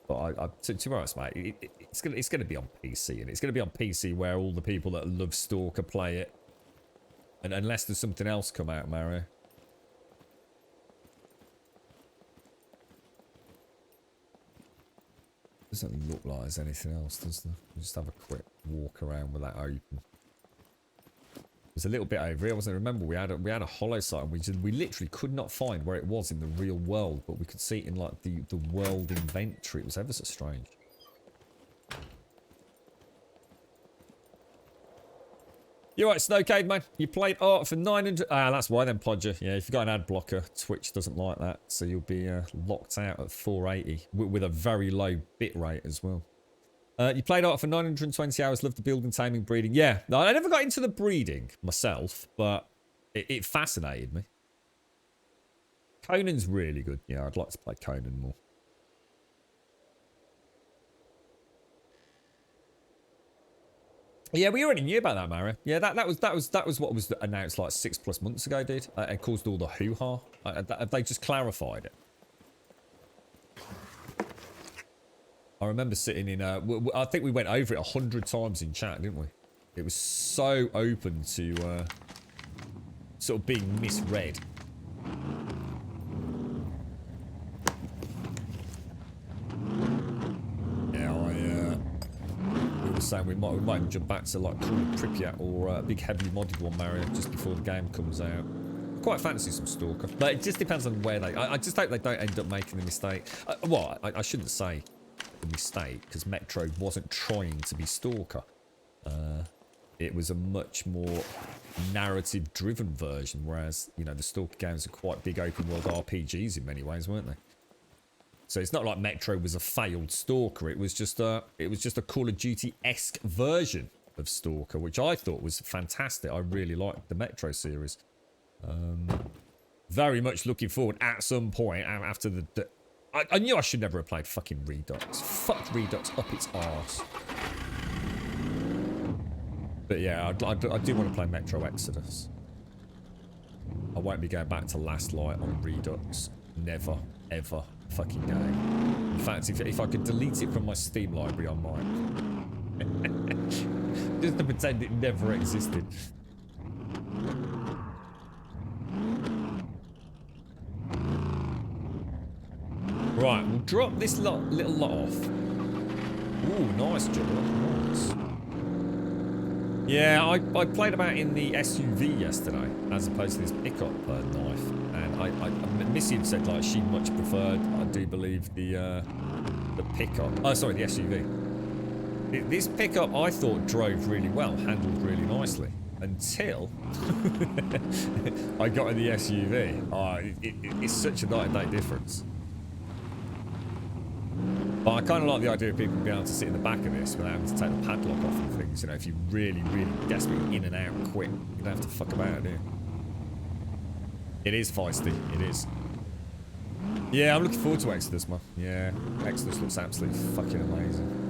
S2: But to be honest, mate, it's gonna be on PC, and it's gonna be on PC where all the people that love Stalker play it, and unless there's something else come out, Mario. Doesn't look like there's anything else, does there? We'll just have a quick walk around with that open. There's a little bit over here, wasn't it? Remember, we had a hollow site, and we literally could not find where it was in the real world, but we could see it in like the world inventory. It was ever so strange. You're right, Snowcade, man. You played art for 900. Ah, that's why then, Podger. Yeah, if you've got an ad blocker, Twitch doesn't like that. So you'll be locked out at 480 with a very low bit rate as well. You played art for 920 hours. Loved the building, taming, breeding. Yeah, no, I never got into the breeding myself, but it fascinated me. Conan's really good. Yeah, I'd like to play Conan more. Yeah, we already knew about that, Mara. Yeah, that was what was announced like 6+ months ago, dude. It caused all the hoo-ha. They just clarified it. I remember sitting in. I think we went over it 100 times in chat, didn't we? It was so open to sort of being misread. Saying we might jump back to like Call of Pripyat or a big heavily modded one, Mario, just before the game comes out. Quite fancy some Stalker, but it just depends on where I just hope they don't end up making the mistake. Well, I shouldn't say the mistake, because Metro wasn't trying to be Stalker. It was a much more narrative-driven version, whereas you know the Stalker games are quite big open-world RPGs in many ways, weren't they? So it's not like Metro was a failed Stalker. It was just a Call of Duty-esque version of Stalker, which I thought was fantastic. I really liked the Metro series. Very much looking forward at some point after the I knew I should never have played fucking Redux. Fuck Redux up its arse. But yeah, I do want to play Metro Exodus. I won't be going back to Last Light on Redux. Never, ever. Fucking game. In fact, if I could delete it from my Steam library, I might. Just to pretend it never existed. Right, we'll drop this little lot off. Ooh, nice job. Nice. Yeah, I played about in the SUV yesterday, as opposed to this pickup knife. And Missy had said like she much preferred, I do believe, the pickup. Oh, sorry, the SUV. This pickup I thought drove really well, handled really nicely, until I got in the SUV. Oh, it's such a night and day difference. But I kind of like the idea of people being able to sit in the back of this without having to take the padlock off and things. You know, if you really, really desperately in and out quick, you don't have to fuck about, do you? It is feisty. It is. Yeah, I'm looking forward to Exodus, man. Yeah, Exodus looks absolutely fucking amazing.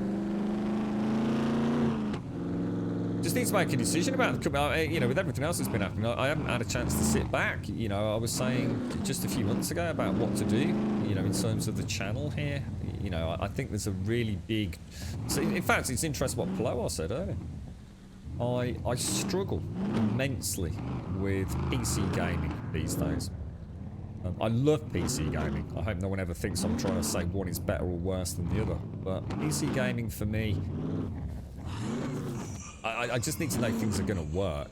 S2: Just need to make a decision about, you know, with everything else that's been happening, I haven't had a chance to sit back. You know, I was saying just a few months ago about what to do, you know, in terms of the channel here. You know, I think there's a really big... So in fact, it's interesting what Ploar said earlier. I struggle immensely with PC gaming these days. I love PC gaming. I hope no one ever thinks I'm trying to say one is better or worse than the other. But PC gaming for me, I just need to know things are going to work.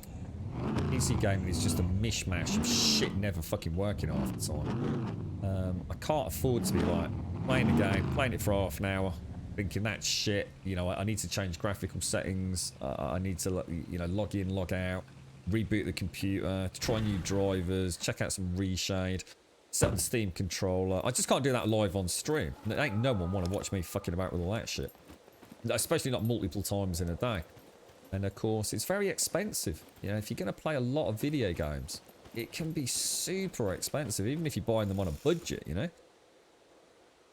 S2: PC gaming is just a mishmash of shit never fucking working half the time. I can't afford to be like playing a game, playing it for half an hour, thinking that's shit. You know, I need to change graphical settings. I need to, you know, log in, log out, reboot the computer, try new drivers, check out some reshade, set up the Steam controller. I just can't do that live on stream. There ain't no one want to watch me fucking about with all that shit. Especially not multiple times in a day. And of course, it's very expensive. You know, if you're going to play a lot of video games, it can be super expensive, even if you're buying them on a budget, you know?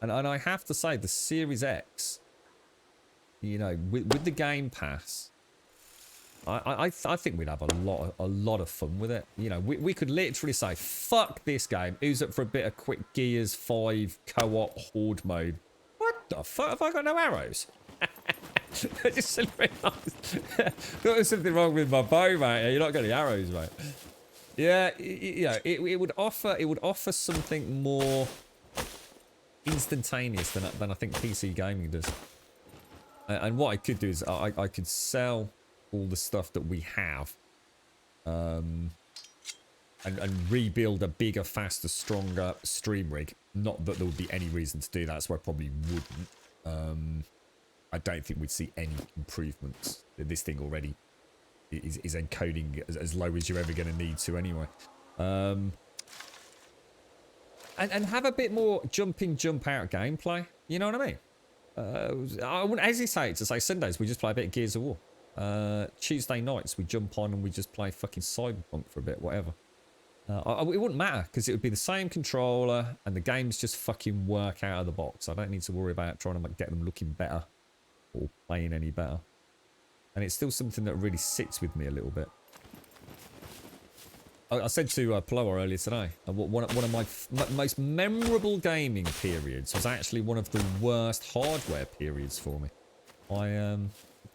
S2: And I have to say, the Series X, you know, with the Game Pass, I think we'd have a lot of fun with it. You know, we could literally say, fuck this game. Who's up for a bit of quick Gears 5 co-op horde mode? What the fuck? Have I got no arrows? I just realised there was something wrong with my bow, mate. You're not got any arrows, mate. Yeah, you know, it would offer something more instantaneous than I think PC gaming does. And what I could do is I could sell all the stuff that we have, and rebuild a bigger, faster, stronger stream rig. Not that there would be any reason to do that, so I probably wouldn't. I don't think we'd see any improvements. This thing already is encoding as low as you're ever going to need to anyway. And have a bit more jump in, jump out gameplay. You know what I mean? I wouldn't hesitate to say Sundays we just play a bit of Gears of War. Tuesday nights we jump on and we just play fucking Cyberpunk for a bit, whatever. It wouldn't matter because it would be the same controller and the games just fucking work out of the box. I don't need to worry about trying to get them looking better or playing any better. And it's still something that really sits with me a little bit. I said to Ploar earlier today, one of my most memorable gaming periods was actually one of the worst hardware periods for me.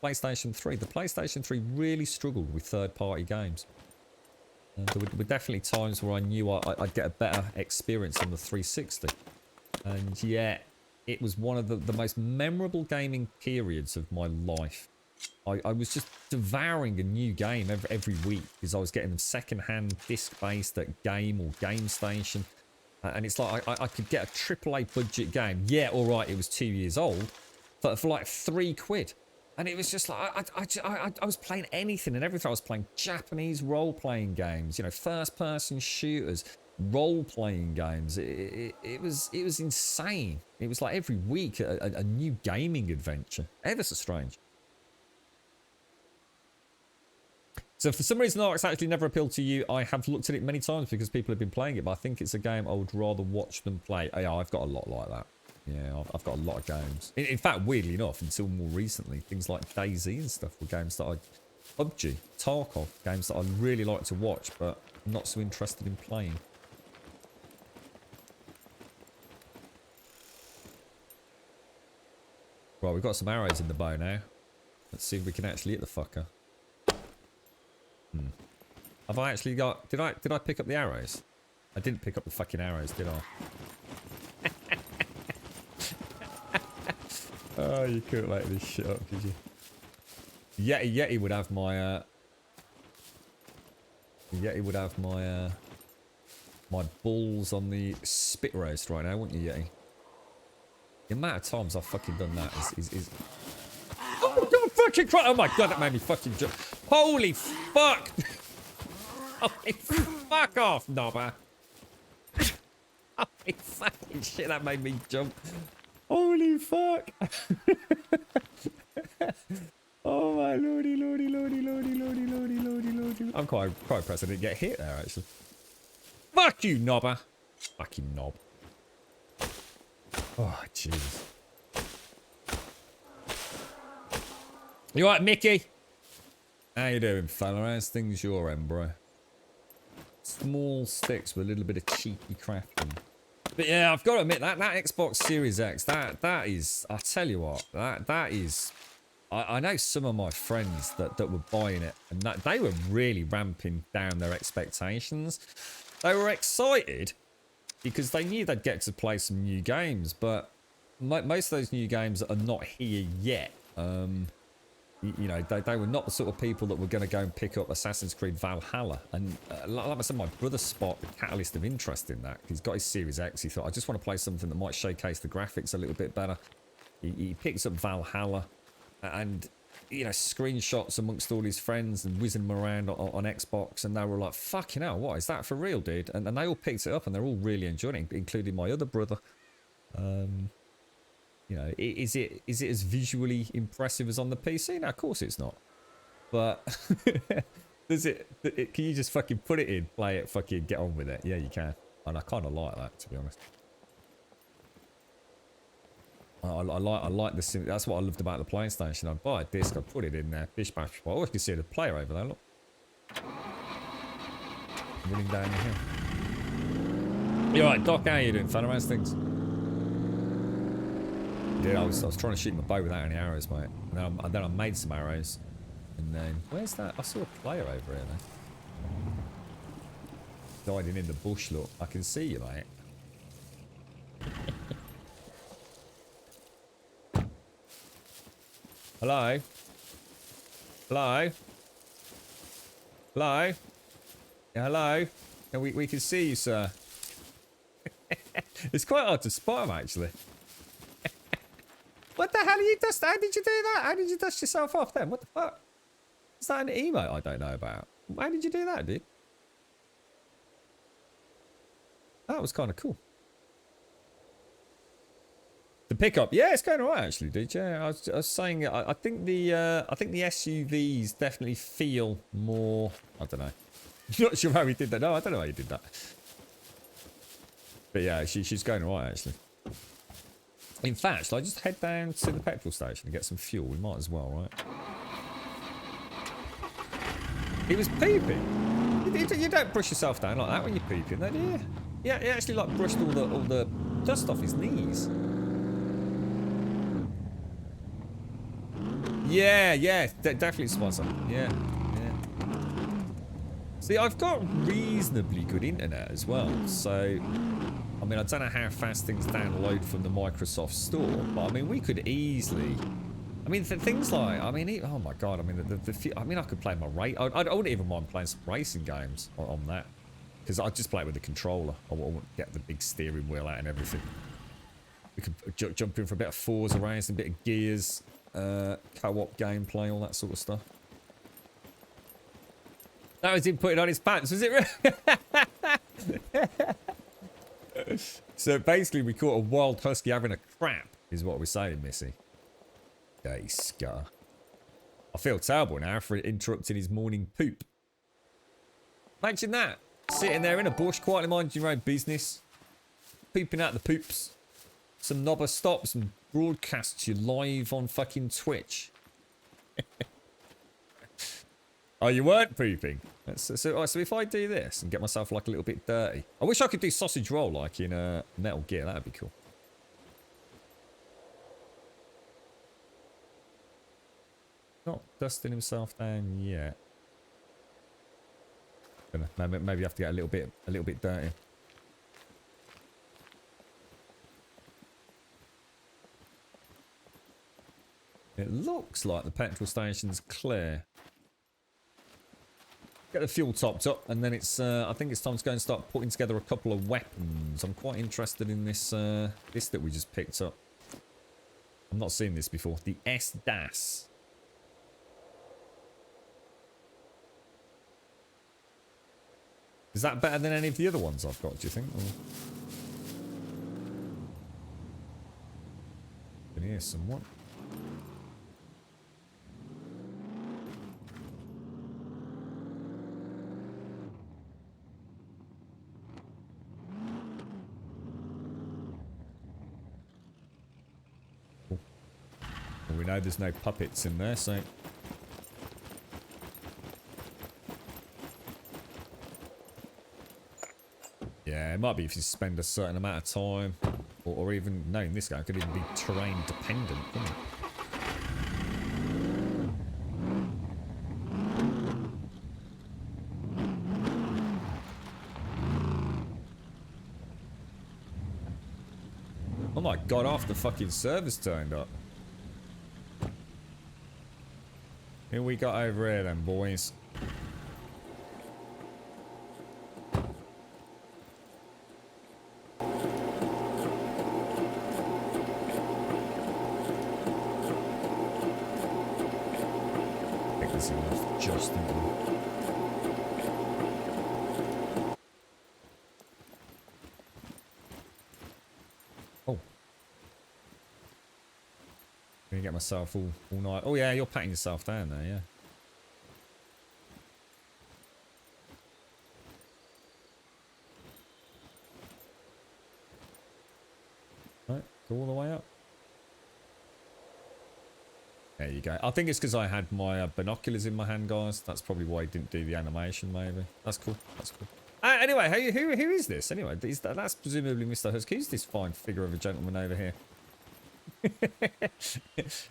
S2: PlayStation 3. The PlayStation 3 really struggled with third-party games. There were definitely times where I knew I'd get a better experience on the 360. And yet, it was one of the most memorable gaming periods of my life. I was just devouring a new game every week because I was getting them second-hand disc-based at Game or Game Station. And it's like I could get a AAA budget game. Yeah, all right, it was 2 years old. But for like £3. And it was just like, I was playing anything and everything. I was playing Japanese role-playing games, you know, first-person shooters, role-playing games. It was insane. It was like every week a new gaming adventure. Ever so strange. So for some reason, it's actually never appealed to you. I have looked at it many times because people have been playing it, but I think it's a game I would rather watch than play. Yeah, I've got a lot like that. Yeah, I've got a lot of games. In fact, weirdly enough, until more recently, things like DayZ and stuff were games that PUBG, Tarkov, games that I really like to watch, but I'm not so interested in playing. Right, we've got some arrows in the bow now. Let's see if we can actually hit the fucker. Have I actually got... Did I pick up the arrows? I didn't pick up the fucking arrows, did I? Oh, you couldn't make this shit up, could you? Yeti would have my... Yeti would have my... my balls on the spit roast right now, wouldn't you, Yeti? The amount of times I've fucking done that is... Oh, God, fucking Christ! Oh my God, that made me fucking jump. Holy fuck! Holy fuck off, knobber! Holy fucking shit, that made me jump. Holy fuck! Oh my lordy, lordy, lordy, lordy, lordy, lordy, lordy, lordy. I'm quite impressed I didn't get hit there, actually. Fuck you, knobber. Fucking knob. Oh, jeez. You alright, Mickey? How you doing, fella? How's things your end, bro? Small sticks with a little bit of cheeky crafting. But yeah, I've got to admit, that Xbox Series X, that is, I tell you what, that is, I know some of my friends that were buying it, and that they were really ramping down their expectations. They were excited because they knew they'd get to play some new games, but most of those new games are not here yet. You know, they were not the sort of people that were going to go and pick up Assassin's Creed Valhalla. And like I said, my brother spotted the catalyst of interest in that. He's got his Series X. He thought, I just want to play something that might showcase the graphics a little bit better. He picks up Valhalla and, you know, screenshots amongst all his friends and whizzing them around on Xbox. And they were like, fucking hell, what is that for real, dude? And they all picked it up and they're all really enjoying it, including my other brother. You know, is it as visually impressive as on the PC? No, of course it's not. But does it? Can you just fucking put it in, play it, fucking get on with it? Yeah, you can. And I kind of like that, to be honest. I like the sim. That's what I loved about the PlayStation. I'd buy a disc, I'd put it in there, bish bash. I always can see the player over there. Look, running down the hill. You alright, Doc? How you doing, fella? How's things? Yeah, I was trying to shoot my bow without any arrows, mate. And then I made some arrows. And then, where's that? I saw a player over here then. Hiding in the bush, look. I can see you, mate. Hello? Hello? Hello? Yeah, hello? Yeah, we can see you, sir. It's quite hard to spot him, actually. What the hell are you dust? How did you do that? How did you dust yourself off then? What the fuck? Is that an emote I don't know about? How did you do that, dude? That was kind of cool. The pickup, yeah, it's going alright actually, dude. Yeah, I was saying, I think the SUVs definitely feel more. I don't know. Not sure how he did that. No, I don't know how he did that. But yeah, she's going alright actually. In fact, shall I just head down to the petrol station and get some fuel? We might as well, right? He was pooping. You don't brush yourself down like that when you're pooping, though, do you? Yeah, he actually like brushed all the dust off his knees. Yeah, definitely sponsor. Yeah. See, I've got reasonably good internet as well, so I mean, I don't know how fast things download from the Microsoft Store, but I mean, we could easily. I mean, things like, I mean, oh my god, I mean, I mean, I could play my race. I wouldn't even mind playing some racing games on that, because I'd just play it with the controller. I wouldn't get the big steering wheel out and everything. We could jump in for a bit of Forza racing, a bit of Gears, co-op gameplay, all that sort of stuff. That was him putting on his pants, was it? So basically, we caught a wild husky having a crap, is what we're saying, Missy. Hey, scar. I feel terrible now for interrupting his morning poop. Imagine that. Sitting there in a bush, quietly minding your own business. Pooping out the poops. Some knobber stops and broadcasts you live on fucking Twitch. Oh, you weren't pooping? So if I do this and get myself like a little bit dirty. I wish I could do sausage roll like in Metal Gear. That'd be cool. Not dusting himself down yet. Maybe have to get a little bit dirty. It looks like the petrol station's clear. Get the fuel topped up, and then it's. I think it's time to go and start putting together a couple of weapons. I'm quite interested in this. This that we just picked up. I've not seen this before. The S-DAS. Is that better than any of the other ones I've got? Do you think? Or... Can hear someone. Well, we know there's no puppets in there, so... Yeah, it might be if you spend a certain amount of time, or even, no, in this game, it could even be terrain dependent, couldn't it? Oh my god, half the fucking servers turned up. Who we got over here then, boys? Pick this enough, just in time. Oh. Gonna get myself all night. Oh yeah, you're patting yourself down there, yeah. Right, go all the way up. There you go. I think it's because I had my binoculars in my hand, guys. That's probably why I didn't do the animation, maybe. That's cool. That's cool. Anyway, who is this? Anyway, that's presumably Mr. Husk. Who's this fine figure of a gentleman over here?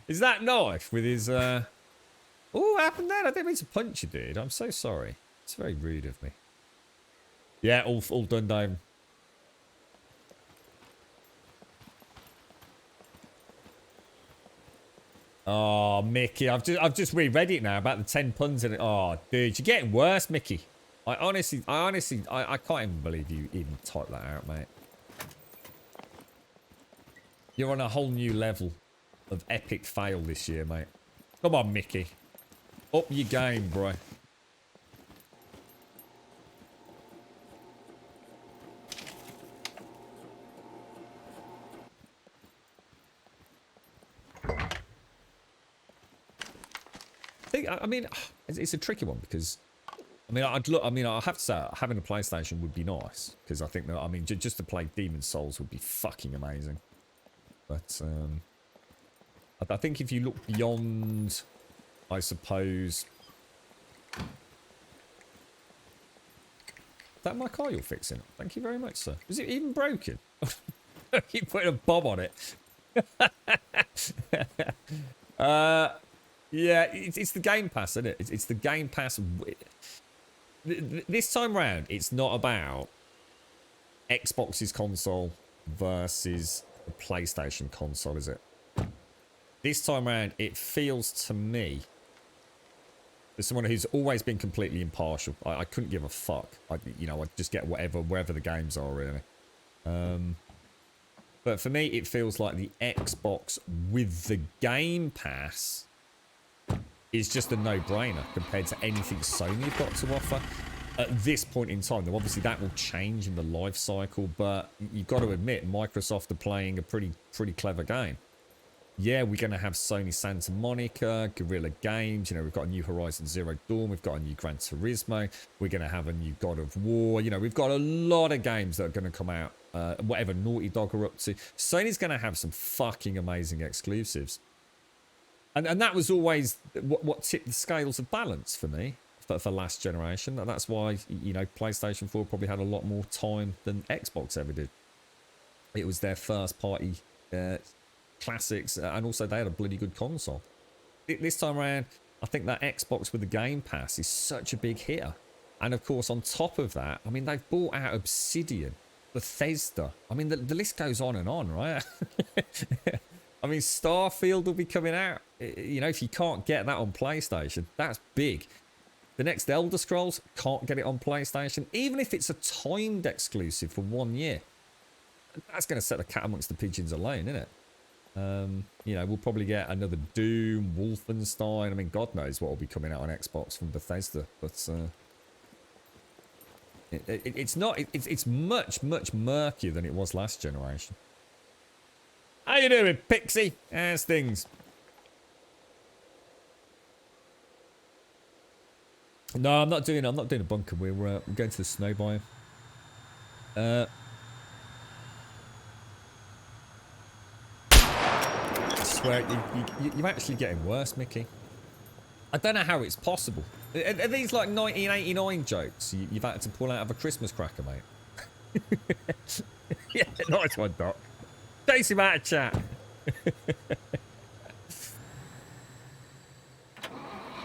S2: Is that knife with his... Oh, what happened there? I didn't mean to punch you, dude. I'm so sorry. It's very rude of me. Yeah, all done, Dave. Oh, Mickey, I've just reread it now about the 10 puns in it. Oh, dude, you're getting worse, Mickey. I honestly, I can't even believe you even typed that out, mate. You're on a whole new level of epic fail this year, mate. Come on, Mickey. Up your game, bro. I mean, it's a tricky one because, I mean, I have to say, having a PlayStation would be nice because I think that, I mean, just to play Demon's Souls would be fucking amazing. But I think if you look beyond, I suppose, is that my car you're fixing? Thank you very much, sir. Is it even broken? You put a bomb on it. Yeah, it's the Game Pass, isn't it? It's the Game Pass. This time round, it's not about Xbox's console versus the PlayStation console, is it? This time round, it feels to me, as someone who's always been completely impartial, I couldn't give a fuck. I just get wherever the games are, really. But for me, it feels like the Xbox with the Game Pass is just a no-brainer compared to anything Sony have got to offer at this point in time. Now, obviously, that will change in the life cycle, but you've got to admit, Microsoft are playing a pretty clever game. Yeah, we're going to have Sony Santa Monica, Guerrilla Games. You know, we've got a new Horizon Zero Dawn. We've got a new Gran Turismo. We're going to have a new God of War. You know, we've got a lot of games that are going to come out. Whatever Naughty Dog are up to. Sony's going to have some fucking amazing exclusives. And that was always what tipped the scales of balance for me for last generation. And that's why, you know, PlayStation 4 probably had a lot more time than Xbox ever did. It was their first party classics, and also they had a bloody good console. This time around, I think that Xbox with the Game Pass is such a big hitter. And of course, on top of that, I mean, they've bought out Obsidian, Bethesda. I mean, the list goes on and on, right? I mean, Starfield will be coming out. You know, if you can't get that on PlayStation, that's big. The next Elder Scrolls, can't get it on PlayStation. Even if it's a timed exclusive for 1 year. That's going to set the cat amongst the pigeons alone, isn't it? You know, we'll probably get another Doom, Wolfenstein. I mean, God knows what will be coming out on Xbox from Bethesda. But it's not. It's much murkier than it was last generation. How you doing, Pixie? How's things? No, I'm not doing a bunker. We're going to the snow biome. where you're actually getting worse, Mickey. I don't know how it's possible. Are these like 1989 jokes you've had to pull out of a Christmas cracker, mate? Yeah, nice one, Doc. Chase him out of chat.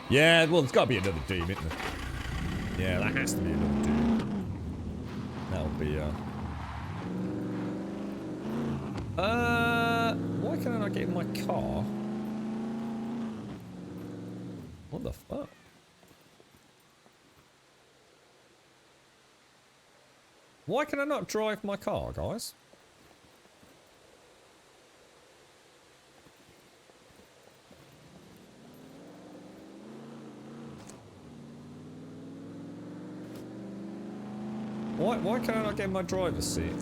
S2: Yeah, well, there's got to be another Doom, isn't there? Yeah, that has to be another Doom. That'll be, why can I not get in my car? What the fuck? Why can I not drive my car, guys? Why can I not get in my driver's seat?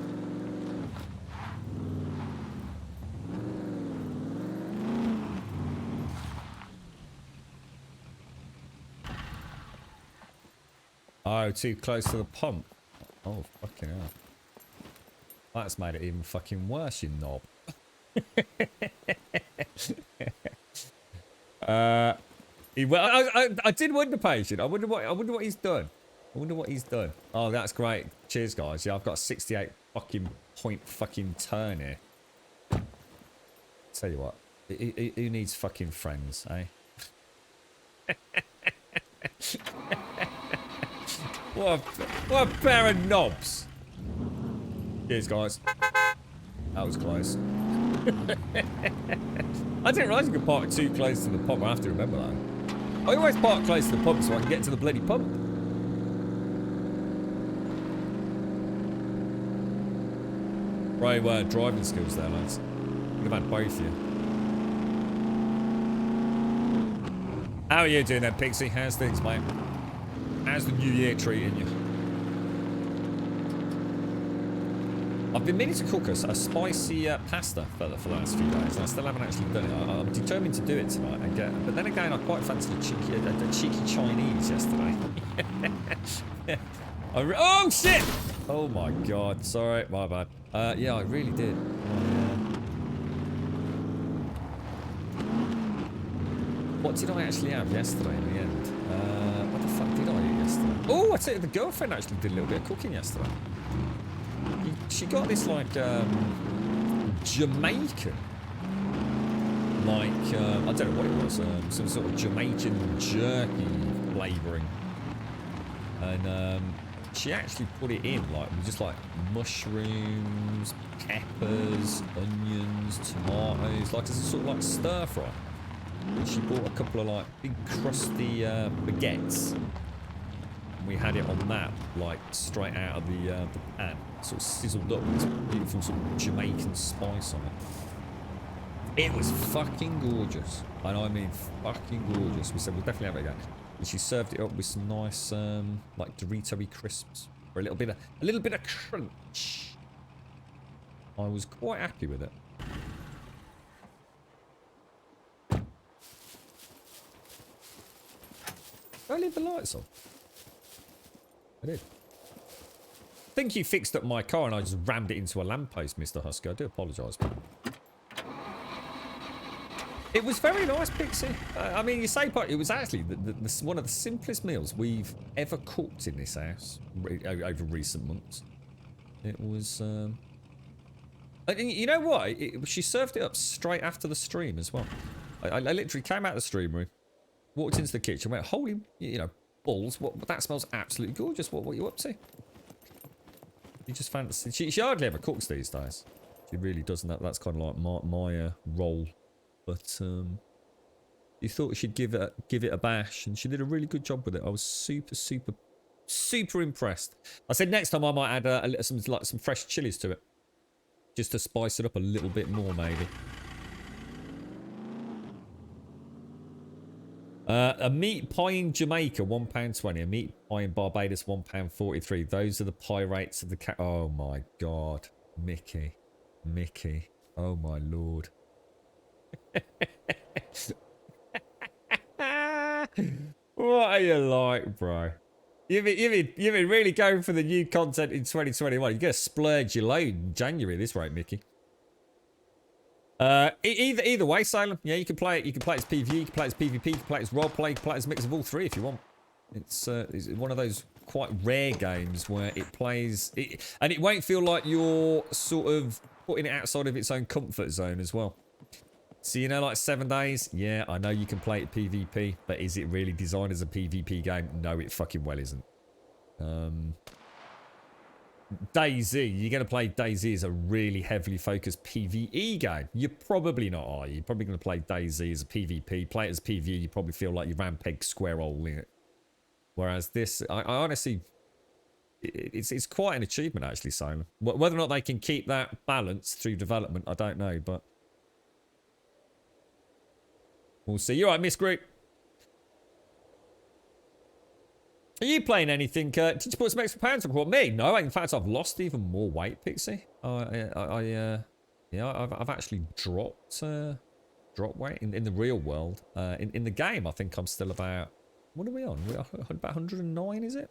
S2: Oh, too close to the pump. Oh, fucking hell. That's made it even fucking worse, you knob. I did wonder, patient. I wonder what he's done. I wonder what he's done. Oh, that's great. Cheers, guys. Yeah, I've got a 68 fucking point fucking turn here. Tell you what, who needs fucking friends, eh? What a pair of knobs. Cheers, guys. That was close. I didn't realise you could park too close to the pump. I have to remember that. I always park close to the pump so I can get to the bloody pump. Right, driving skills there, lads. Would have had both of you. How are you doing then, Pixie? How's things, mate? How's the new year treating you? I've been meaning to cook a spicy pasta for the last few days, and I still haven't actually done it. I'm determined to do it tonight and get. But then again, I quite fancied a cheeky Chinese yesterday. Oh shit! Oh my god, sorry, my bad. Yeah, I really did. What did I actually have yesterday in the end? What the fuck did I eat yesterday? Oh, I tell you, the girlfriend actually did a little bit of cooking yesterday. She got this like Jamaican, like I don't know what it was, some sort of Jamaican jerky flavouring, and she actually put it in like just like mushrooms, peppers, onions, tomatoes, like as a sort of like stir fry. And she bought a couple of like big crusty baguettes. We had it on that, like straight out of the pan, sort of sizzled up with this beautiful sort of Jamaican spice on it. It was fucking gorgeous, and I mean fucking gorgeous. We said we'll definitely have it again. And she served it up with some nice, like Dorito-y crisps for a little bit of crunch. I was quite happy with it. Did I leave the lights on? I did. I think you fixed up my car and I just rammed it into a lamppost, Mr. Husker. I do apologise. It was very nice, Pixie. I mean, you say it was actually one of the simplest meals we've ever cooked in this house over recent months. It was... you know what? She served it up straight after the stream as well. I literally came out of the stream room, walked into the kitchen, went, holy, balls, what, that smells absolutely gorgeous. What are you up to? You just fancy... She hardly ever cooks these days. She really doesn't. That's kind of like my role. But you thought she'd give it a bash, and she did a really good job with it. I was super impressed. I said next time I might add some fresh chilies to it, just to spice it up a little bit more, maybe. A meat pie in Jamaica, £1.20. A meat pie in Barbados, £1.43. Those are the pie rates of the cat. Oh my god, Mickey. Oh my lord. What are you like, bro? You've been really going for the new content in 2021. You're gonna splurge your load in January at this rate, Mickey. Either way, Salem. Yeah, you can play it. You can play it as PvE, you can play it as PvP, you can play it as roleplay, you can play it as a mix of all three if you want. It's one of those quite rare games where it plays, and it won't feel like you're sort of putting it outside of its own comfort zone as well. So, you know, like 7 Days, yeah, I know you can play it PvP, but is it really designed as a PvP game? No, it fucking well isn't. DayZ, you're going to play DayZ as a really heavily focused PvE game. You're probably not, are you? You're probably going to play DayZ as a PvP. Play it as PvE, you probably feel like you ran peg square hole in it. Whereas this, I honestly, it's quite an achievement actually, Simon. Whether or not they can keep that balance through development, I don't know, but we'll see. You all right, Miss Group? Are you playing anything? Did you put some extra pounds up? Me? No, in fact, I've lost even more weight, Pixie. Yeah, I've actually dropped weight in the real world. In the game, I think I'm still about, what are we on? We're about 109, is it?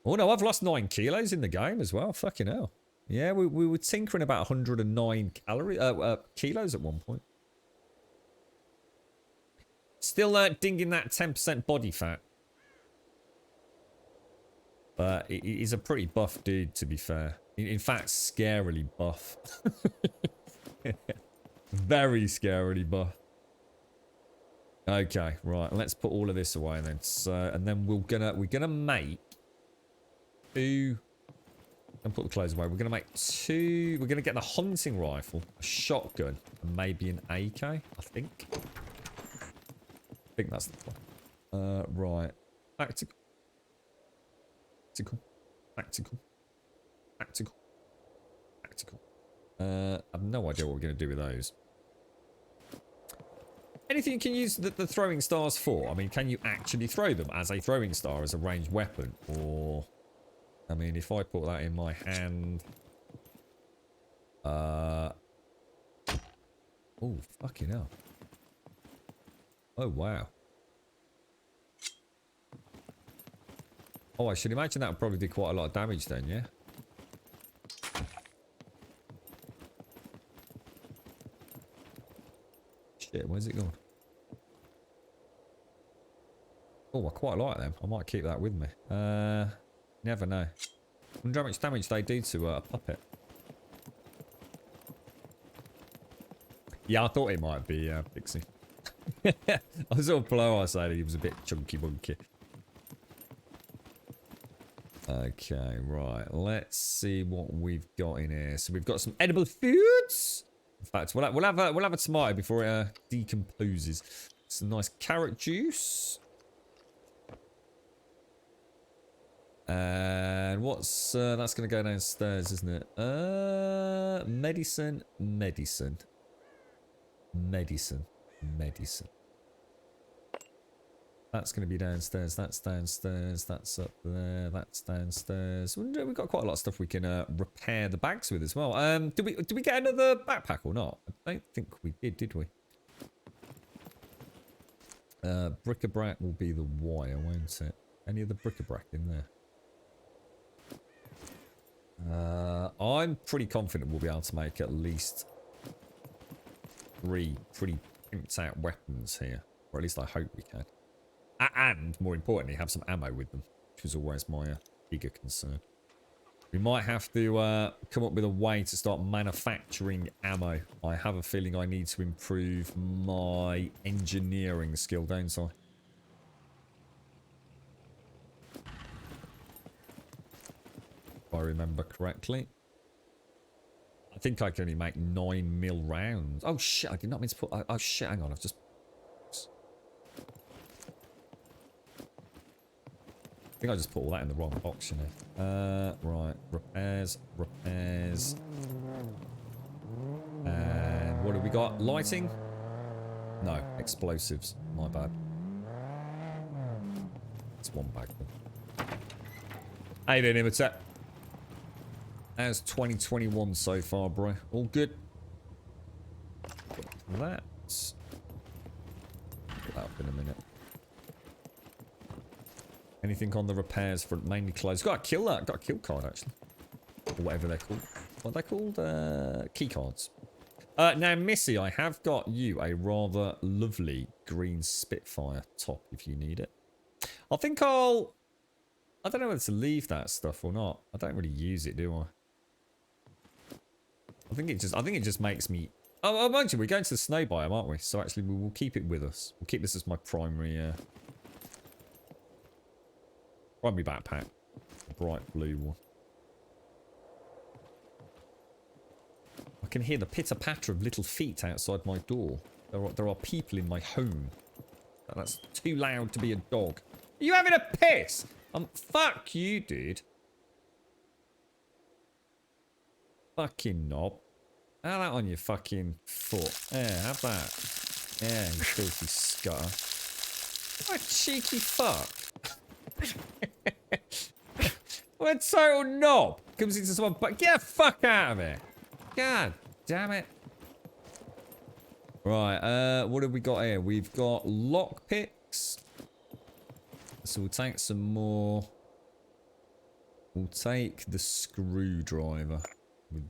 S2: Oh no, I've lost 9 kilos in the game as well. Fucking hell. Yeah, we were tinkering about 109 kilos at one point. Still dinging that 10% body fat. But he's a pretty buff dude, to be fair. In fact, scarily buff. Very scarily buff. Okay, right. Let's put all of this away then. So, and then we're gonna make 2. And put the clothes away. We're gonna make 2. We're gonna get the hunting rifle, a shotgun, and maybe an AK. I think. I think that's the plan. Right. Tactical. Tactical. I have no idea what we're going to do with those. Anything you can use the throwing stars for? I mean, can you actually throw them as a throwing star, as a ranged weapon? Or, I mean, if I put that in my hand... Oh, fucking hell. Oh, wow. Oh, I should imagine that would probably do quite a lot of damage then, yeah? Shit, where's it gone? Oh, I quite like them. I might keep that with me. Never know. I wonder how much damage they do to a puppet. Yeah, I thought it might be Pixie. I saw Blow, I said he was a bit chunky bunky. Okay, right. Let's see what we've got in here. So we've got some edible foods. In fact, we'll have a tomato before it decomposes. Some nice carrot juice. And what's that's gonna go downstairs, isn't it? Medicine. That's going to be downstairs. That's downstairs. That's up there. That's downstairs. We've got quite a lot of stuff we can repair the bags with as well. Did we get another backpack or not? I don't think we did we? Bric-a-brac will be the wire, won't it? Any other bric-a-brac in there? I'm pretty confident we'll be able to make at least 3 pretty pimped out weapons here. Or at least I hope we can. And, more importantly, have some ammo with them, which is always my bigger concern. We might have to come up with a way to start manufacturing ammo. I have a feeling I need to improve my engineering skill, don't I? If I remember correctly. I think I can only make 9mm rounds. Oh, shit, I did not mean to put... Oh, shit, hang on, I've just... I think I just put all that in the wrong box, you know. Right. Repairs. And what have we got? Lighting? No. Explosives. My bad. It's one bag then. How you doing, Imiter? How's 2021 so far, bro? All good? That. Put that up in a minute. Anything on the repairs front? Mainly clothes. Got a kill card, actually. Or whatever they're called. what are they called? Key cards. Now, Missy, I have got you a rather lovely green Spitfire top if you need it. I think I don't know whether to leave that stuff or not. I don't really use it, do I? I think it just makes me... Oh, mind you, we're going to the snow biome, aren't we? So actually, we will keep it with us. We'll keep this as my primary backpack. Bright blue one. I can hear the pitter-patter of little feet outside my door. There are people in my home. That's too loud to be a dog. Are you having a piss? Fuck you, dude. Fucking knob. Have that on your fucking foot. Yeah, have that. Yeah, you filthy scutter. What a cheeky fuck. What a total knob. Comes into someone, but get the fuck out of here. God damn it. Right, what have we got here? We've got lockpicks. So we'll take some more. We'll take the screwdriver.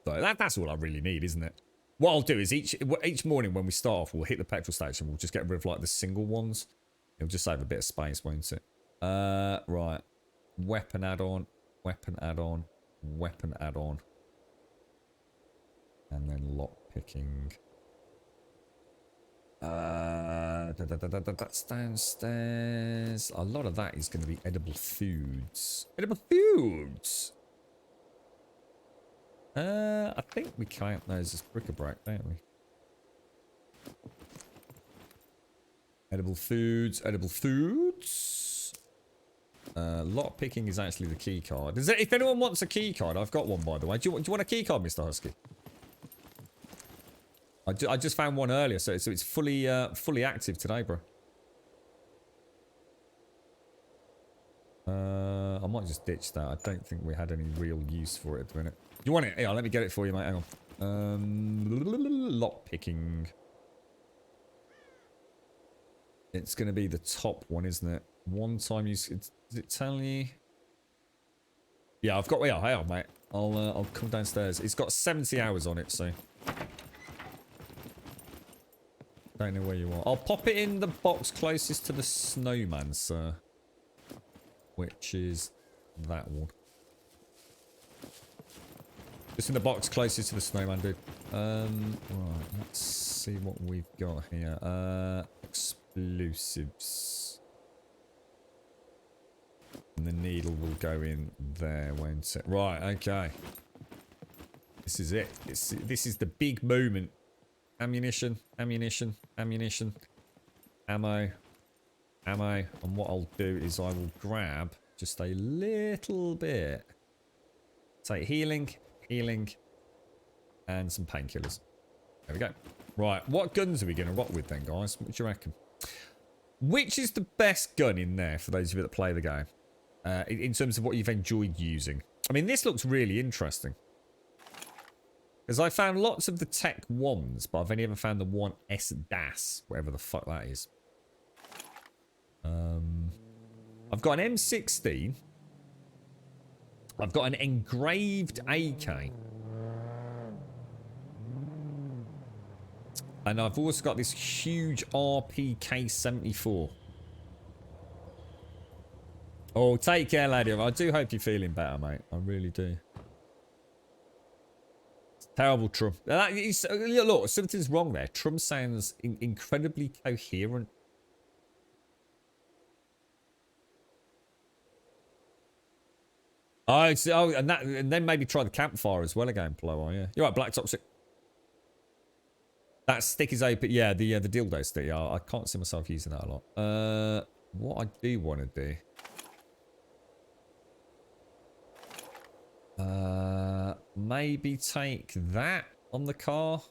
S2: That's all I really need, isn't it? What I'll do is each morning when we start off, we'll hit the petrol station. We'll just get rid of like the single ones. It'll just save a bit of space, won't it? Right. Weapon add-on. Weapon add-on. Weapon add-on. And then lock picking. That's downstairs. A lot of that is going to be edible foods. Edible foods! I think we count those as bric-a-brac, don't we? Edible foods, edible foods. Lock picking is actually the key card. If anyone wants a key card, I've got one by the way. Do you want a key card, Mr. Husky? I just found one earlier, so it's fully active today, bro. I might just ditch that. I don't think we had any real use for it at the minute. Do you want it? Yeah, let me get it for you, mate. Hang on. Lock picking. It's going to be the top one, isn't it? One time you... Is it telling you? Yeah, I've got... Yeah, hang on, mate. I'll come downstairs. It's got 70 hours on it, so... Don't know where you are. I'll pop it in the box closest to the snowman, sir. Which is that one. Just in the box closest to the snowman, dude. Right, let's see what we've got here. Explosives. And the needle will go in there, won't it? Right, okay. This is it. This is the big moment. Ammunition, ammunition, ammunition, ammo, ammo. And what I'll do is I will grab just a little bit. Take healing, healing, and some painkillers. There we go. Right, what guns are we going to rock with then, guys? What do you reckon? Which is the best gun in there for those of you that play the game? In terms of what you've enjoyed using. I mean, this looks really interesting. Because I found lots of the Tech 1s, but I've only ever found the 1S DAS, whatever the fuck that is. I've got an M16. I've got an engraved AK. And I've also got this huge RPK-74. Oh, take care, laddie. I do hope you're feeling better, mate. I really do. Terrible Trum. Look, something's wrong there. Trum sounds incredibly coherent. Oh, and then maybe try the campfire as well again, Plow. Yeah, you're right. Black Top 6. That stick is open. Yeah, the dildo stick. Yeah, I can't see myself using that a lot. What I do want to do. Maybe take that on the car.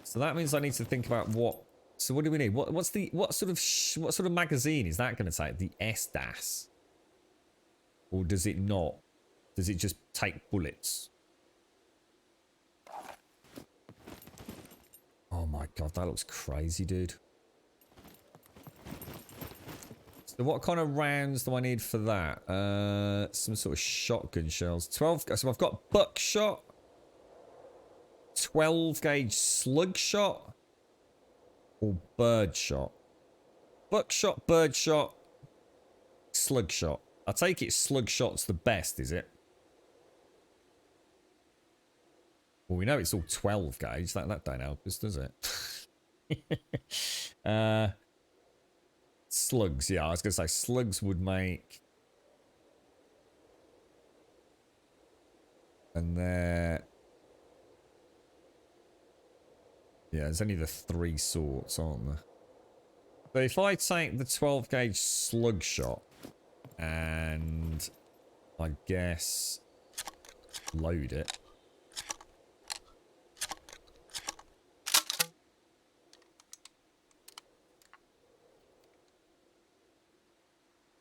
S2: So that means I need to think about what. So what do we need? What sort of magazine is that going to take? The S-DAS, or does it not? Does it just take bullets? Oh my god, that looks crazy, dude. So what kind of rounds do I need for that? Some sort of shotgun shells. 12. So I've got buckshot, 12 gauge slug shot, or bird shot. Buckshot, bird shot, slug shot. I take it slug shot's the best, is it? Well, we know it's all 12 gauge. That don't help us, does it? Slugs, yeah, I was going to say slugs would make... And they're... Yeah, there's only the 3 sorts, aren't there? So if I take the 12 gauge slug shot and I guess load it.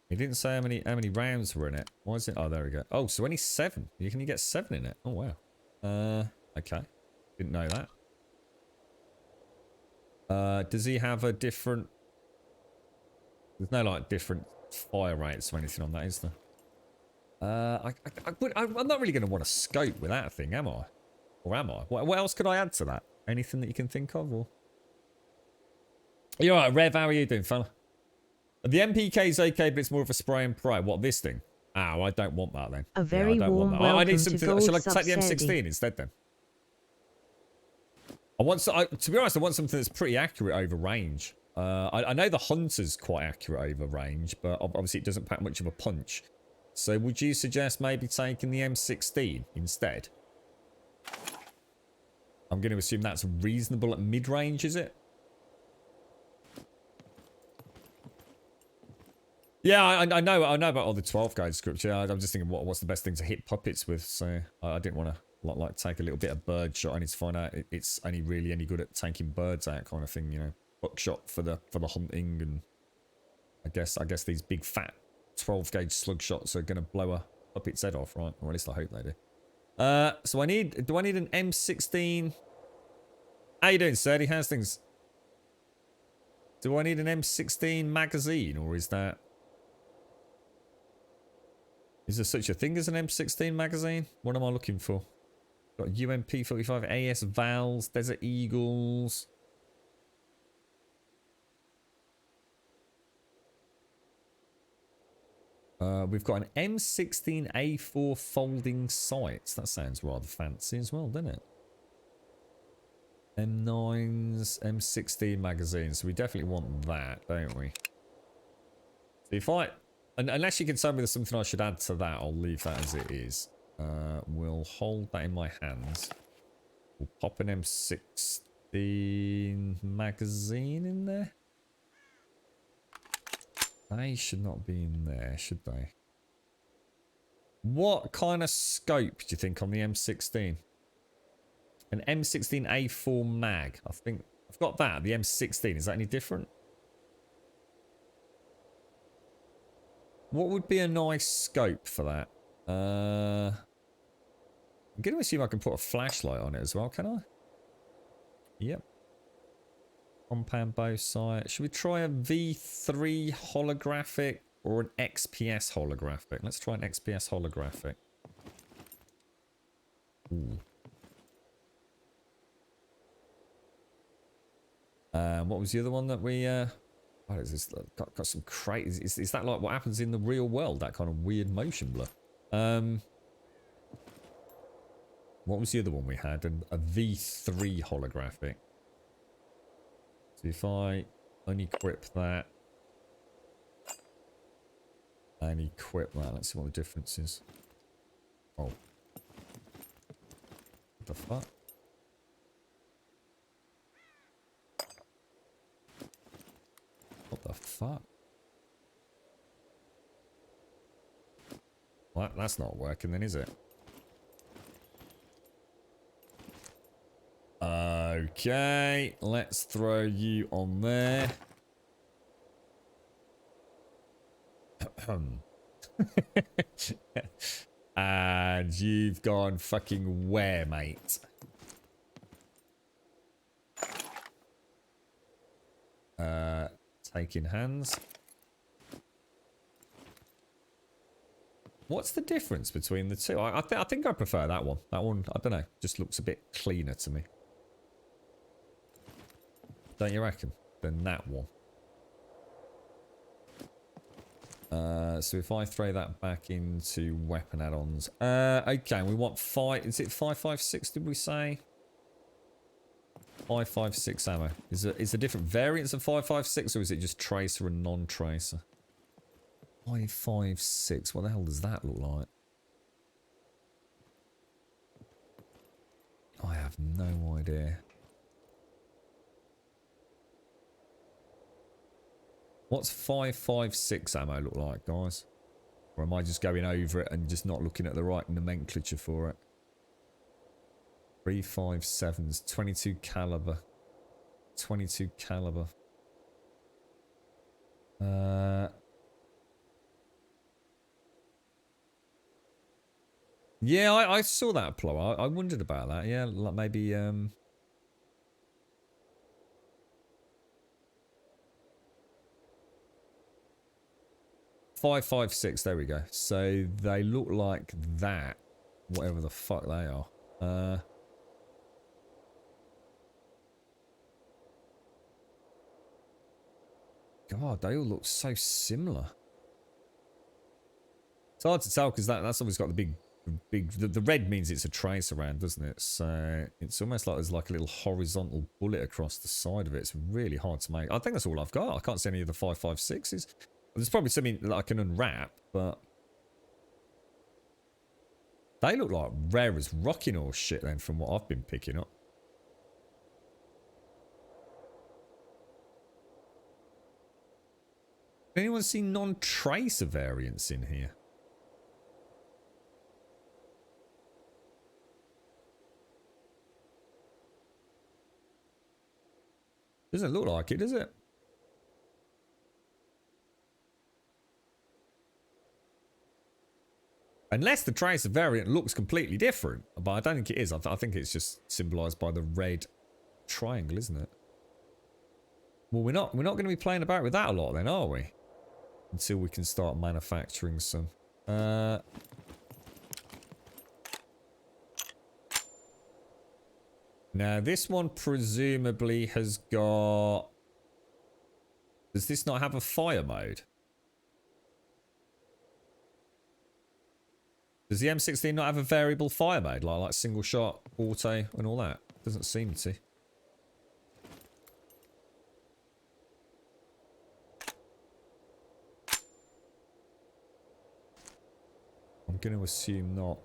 S2: He didn't say how many rounds were in it. Why is it? Oh, there we go. Oh, so only 7. Can you get 7 in it? Oh wow. Okay. Didn't know that. Does he have a different? There's no like different fire rates or anything on that, is there? I'm not really going to want to scope with that thing, am I? Or am I? What else could I add to that? Anything that you can think of? Or you're right, Rev. How are you doing, fella? The MPK's okay, but it's more of a spray and pray. What, this thing? Oh, I don't want that then.
S4: A very warm welcome
S2: I need something. Shall I take the
S4: Subsedi.
S2: M16 instead then? To be honest, I want something that's pretty accurate over range. I know the Hunter's quite accurate over range, but obviously it doesn't pack much of a punch. So would you suggest maybe taking the M16 instead? I'm going to assume that's reasonable at mid-range, is it? Yeah, I know about all the 12 gauge scripts. Yeah, I'm just thinking what's the best thing to hit puppets with. So I didn't want to like take a little bit of bird shot. I need to find out it's only really any good at taking birds out, kind of thing. You know, buckshot for the hunting, and I guess these big fat 12 gauge slug shots are going to blow a puppet's head off, right? Or at least I hope they do. So do I need an M16? How you doing, Serdy? How's things? Do I need an M16 magazine, or is there such a thing as an M16 magazine? What am I looking for? Got UMP-45, AS Vals, Desert Eagles. We've got an M16A4 folding sights. That sounds rather fancy as well, doesn't it? M9s, M16 magazines. So we definitely want that, don't we? So if unless you can tell me there's something I should add to that, I'll leave that as it is. We'll hold that in my hands. We'll pop an M16 magazine in there. They should not be in there, should they? What kind of scope do you think on the M16? An M16A4 mag. I think I've got that. The M16. Is that any different? What would be a nice scope for that? I'm going to assume I can put a flashlight on it as well, can I? Yep. Compound bow sight. Should we try a V3 holographic or an XPS holographic? Let's try an XPS holographic. Ooh. What was the other one that we... what is this? Got some crazy... Is that like what happens in the real world? That kind of weird motion blur. What was the other one we had? A V3 holographic. So if I unequip that and equip that, let's see what the difference is. Oh. What the fuck? What the fuck? Well, that's not working then, is it? Okay, let's throw you on there. And you've gone fucking where, mate? Taking hands. What's the difference between the two? I think I prefer that one. That one, I don't know, just looks a bit cleaner to me. Don't you reckon? Than that one. So if I throw that back into weapon add-ons. Okay, we want 5. Is it 556, did we say? 556 ammo. Is there different variants of 556, or is it just tracer and non-tracer? 556. What the hell does that look like? I have no idea. What's 556 ammo look like, guys? Or am I just going over it and just not looking at the right nomenclature for it? 357s, 22 caliber. 22 caliber. Yeah, I saw that plow. I wondered about that. Yeah, like maybe 556, there we go. So they look like that. Whatever the fuck they are. God, they all look so similar. It's hard to tell because that's always got the the red means it's a trace around, doesn't it? So it's almost like there's like a little horizontal bullet across the side of it. It's really hard to make. I think that's all I've got. I can't see any of the 556s. There's probably something that I can unwrap, but they look like rare as rocking horse shit then from what I've been picking up. Anyone see non-tracer variants in here? Doesn't look like it, does it? Unless the tracer variant looks completely different. But I don't think it is. I think it's just symbolised by the red triangle, isn't it? Well, we're not going to be playing about with that a lot then, are we? Until we can start manufacturing some. Now, this one presumably has got... Does this not have a fire mode? Does the M16 not have a variable fire mode? Like single shot, auto, and all that? Doesn't seem to. I'm going to assume not.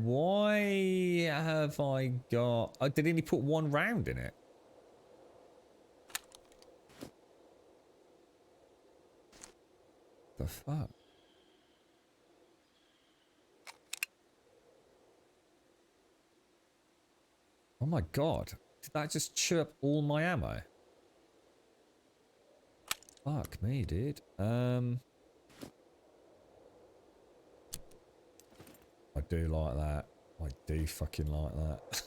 S2: Why have I got... Oh, did he put one round in it? The fuck? Oh my god. Did that just chirp all my ammo? Fuck me, dude. I do like that. I do fucking like that.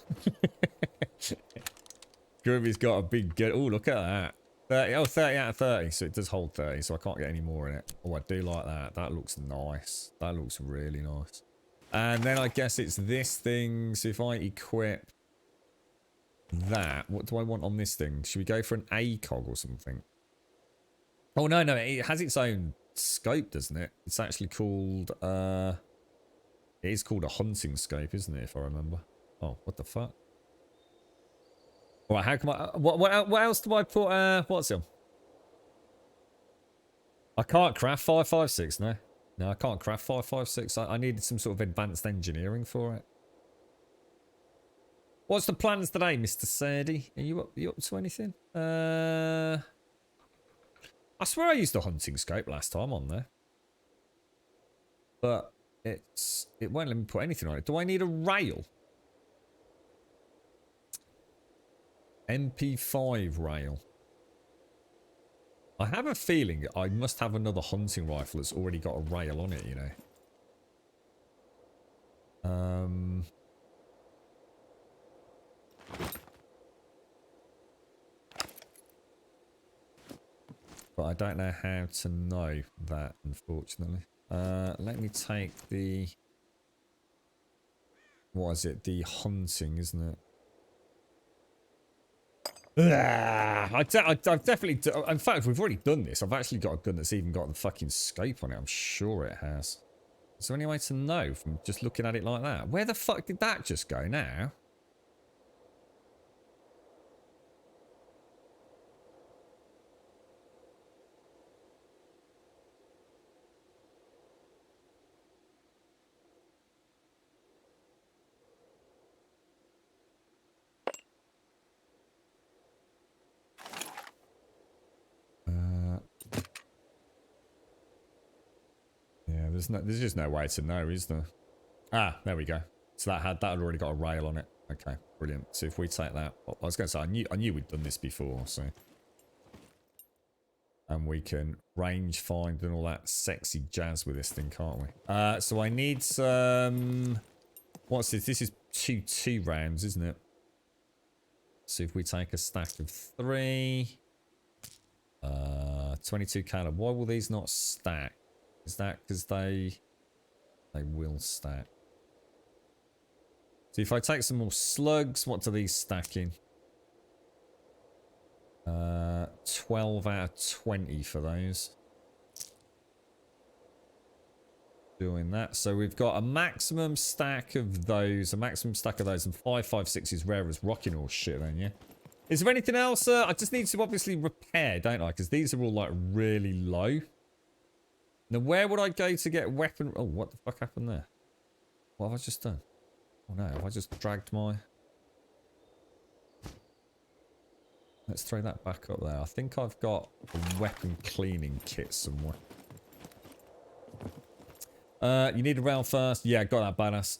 S2: Groovy's got a big good. Oh, look at that. 30, oh, 30 out of 30. So it does hold 30, so I can't get any more in it. Oh, I do like that. That looks nice. That looks really nice. And then I guess it's this thing. So if I equip that, what do I want on this thing? Should we go for an ACOG or something? Oh, no, no. It has its own scope, doesn't it? It's actually called... It is called a hunting scope, isn't it, if I remember? Oh, what the fuck? Alright, how come I... What else do I put... what's it? I can't craft 556, no. No, I can't craft 556. I needed some sort of advanced engineering for it. What's the plans today, Mr. Sadie? Are you up to anything? I swear I used a hunting scope last time on there. But... It won't let me put anything on it. Do I need a rail? MP5 rail. I have a feeling I must have another hunting rifle that's already got a rail on it, you know. But I don't know how to know that, unfortunately. Let me take the... What is it? The hunting, isn't it? I've definitely... In fact, we've already done this. I've actually got a gun that's even got the fucking scope on it. I'm sure it has. Is there any way to know from just looking at it like that? Where the fuck did that just go now? Yeah, there's just no way to know, is there? Ah, there we go. So that had already got a rail on it. Okay, brilliant. So if we take that, I was going to say I knew we'd done this before, so. And we can range find and all that sexy jazz with this thing, can't we? So I need some... What's this? This is 2 rounds, isn't it? So if we take a stack of 3... 22 caliber. Why will these not stack? Is that because they will stack? So if I take some more slugs, what do these stack in? 12 out of 20 for those. Doing that. So we've got a maximum stack of those, and 556 is rare as rocking horse shit then, yeah? Is there anything else? I just need to obviously repair, don't I? Because these are all like really low. Now where would I go to get weapon? Oh, what the fuck happened there? What have I just done? Oh no, have I just dragged my... Let's throw that back up there. I think I've got a weapon cleaning kit somewhere. You need a rail first. Yeah, got that badass.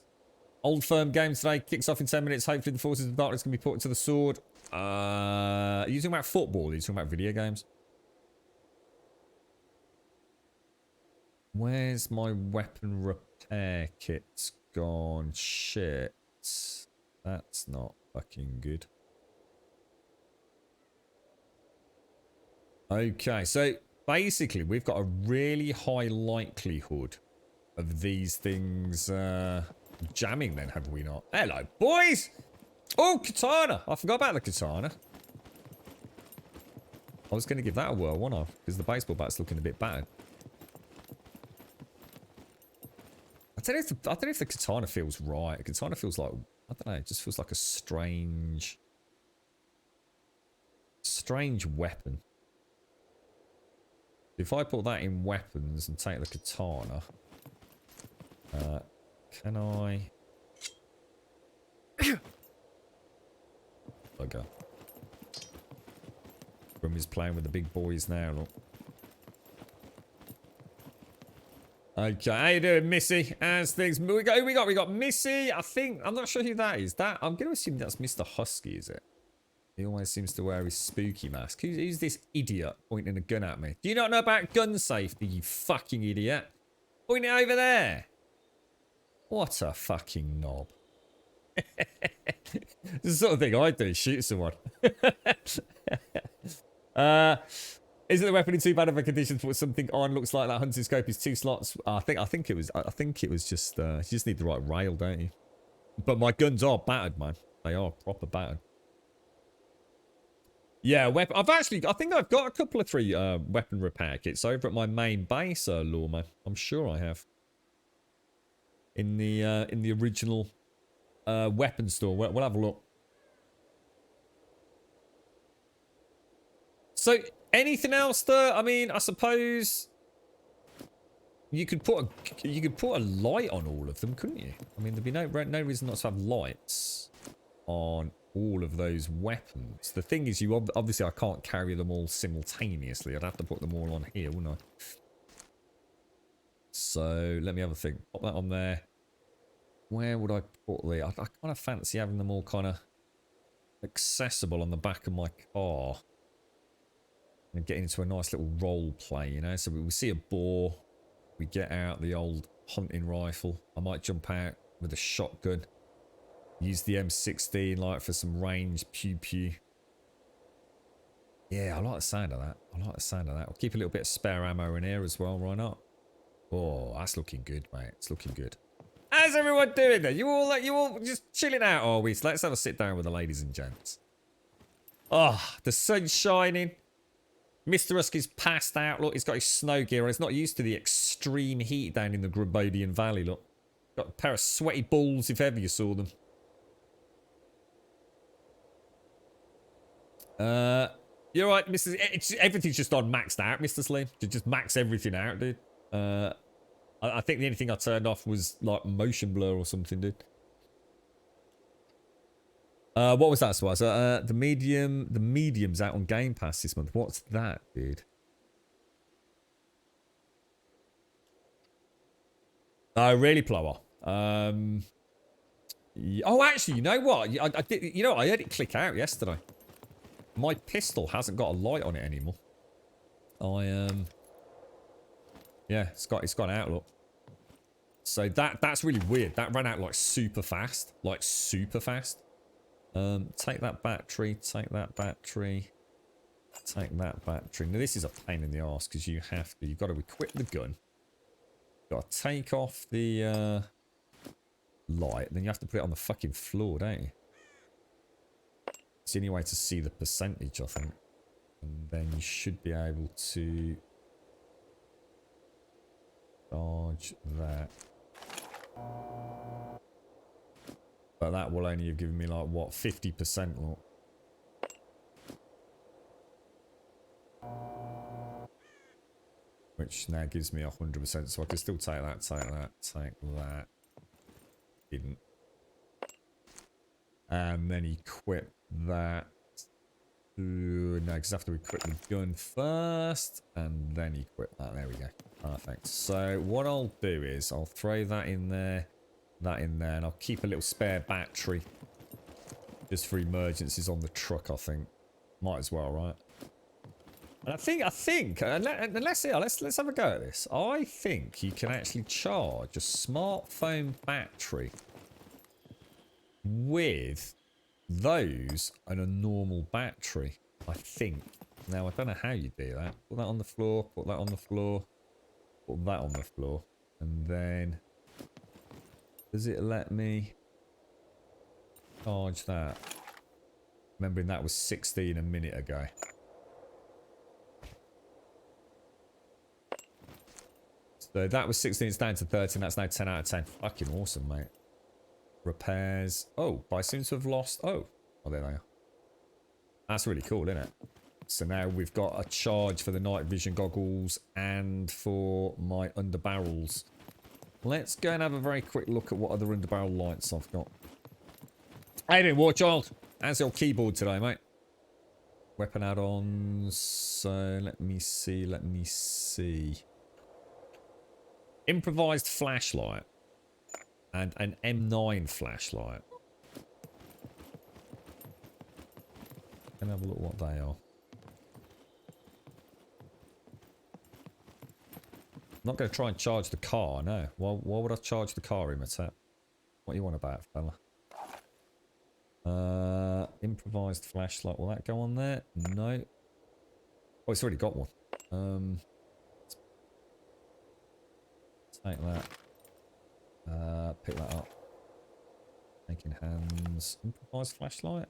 S2: Old Firm game today. Kicks off in 10 minutes. Hopefully the Forces of Darkness can be put to the sword. Are you talking about football? Are you talking about video games? Where's my weapon repair kit gone? Shit. That's not fucking good. Okay, so basically we've got a really high likelihood of these things jamming then, have we not? Hello, boys! Oh, katana! I forgot about the katana. I was going to give that a whirl, wasn't I? Because the baseball bat's looking a bit battered. I don't know if the katana feels right. The katana feels like, I don't know, it just feels like a strange weapon. If I put that in weapons and take the katana, can I? Okay. Brum is playing with the big boys now. Look. Okay, how you doing, Missy? As things we got Missy. I think I'm not sure who that is. I'm going to assume that's Mr. Husky, is it? He always seems to wear his spooky mask. Who's this idiot pointing a gun at me? Do you not know about gun safety, you fucking idiot? Point it over there. What a fucking knob. This is the sort of thing I do, shoot someone. Isn't the weapon in too bad of a condition to put something on? Looks like that hunting scope is 2 slots. I think it was just you just need the right rail, don't you? But my guns are battered, man. They are proper battered. Yeah, weapon. I think I've got a couple of 3 weapon repair kits over at my main base, Lawman. I'm sure I have. In the original weapon store. We'll have a look. So, anything else there? I mean, I suppose you could put a light on all of them, couldn't you? I mean, there'd be no reason not to have lights on all of those weapons. The thing is, obviously I can't carry them all simultaneously. I'd have to put them all on here, wouldn't I? So let me have a think. Pop that on there. Where would I put the? I kind of fancy having them all kind of accessible on the back of my car. And getting into a nice little role play, you know. So we see a boar, we get out the old hunting rifle. I might jump out with a shotgun. Use the M16 like for some range pew pew. Yeah, I like the sound of that. I'll keep a little bit of spare ammo in here as well, why not? Oh, that's looking good, mate. It's looking good. How's everyone doing there? You all just chilling out, are we? So let's have a sit down with the ladies and gents. Oh, the sun's shining. Mr. Husky's passed out. Look, he's got his snow gear on. He's not used to the extreme heat down in the Grabodian Valley, look. Got a pair of sweaty balls if ever you saw them. You're right, everything's just on maxed out, Mr. Slim. You just max everything out, dude. I think the only thing I turned off was like motion blur or something, dude. What was that, Swaz? The medium's out on Game Pass this month. What's that, dude? Oh, really, Plower? Yeah, oh, actually, you know what? I did. You know, I heard it click out yesterday. My pistol hasn't got a light on it anymore. Yeah, it's got an outlook. So that's really weird. That ran out like super fast. Like super fast. Take that battery, take that battery, take that battery. Now this is a pain in the arse because you've got to equip the gun. Got to take off the light, then you have to put it on the fucking floor, don't you? It's the only way to see the percentage, I think. And then you should be able to charge that. But that will only have given me like, what, 50%? Look. Which now gives me 100%, so I can still take that, take that. Didn't. And then equip that. No, because I have to equip the gun first, and then equip that. There we go. Perfect. So what I'll do is I'll throw that in there, and I'll keep a little spare battery just for emergencies on the truck. I think might as well, right? And I think let's have a go at this. I think you can actually charge a smartphone battery with those and a normal battery, I think. Now, I don't know how you do that. Put that on the floor, put that on the floor, put that on the floor, and then does it let me charge that? Remembering that was 16 a minute ago. So that was 16, it's down to 13, that's now 10 out of 10. Fucking awesome, mate. Repairs. Oh, but I seem to have lost. Oh, there they are. That's really cool, isn't it? So now we've got a charge for the night vision goggles and for my underbarrels. Let's go and have a very quick look at what other underbarrel lights I've got. How you doing, Warchild? How's your keyboard today, mate? Weapon add-ons. So let me see. Improvised flashlight. And an M9 flashlight. Can have a look what they are. I'm not going to try and charge the car, no. Why would I charge the car, Imitat? What you want about, fella? Improvised flashlight. Will that go on there? No. Oh, it's already got one. Take that. Pick that up. Making hands. Improvised flashlight.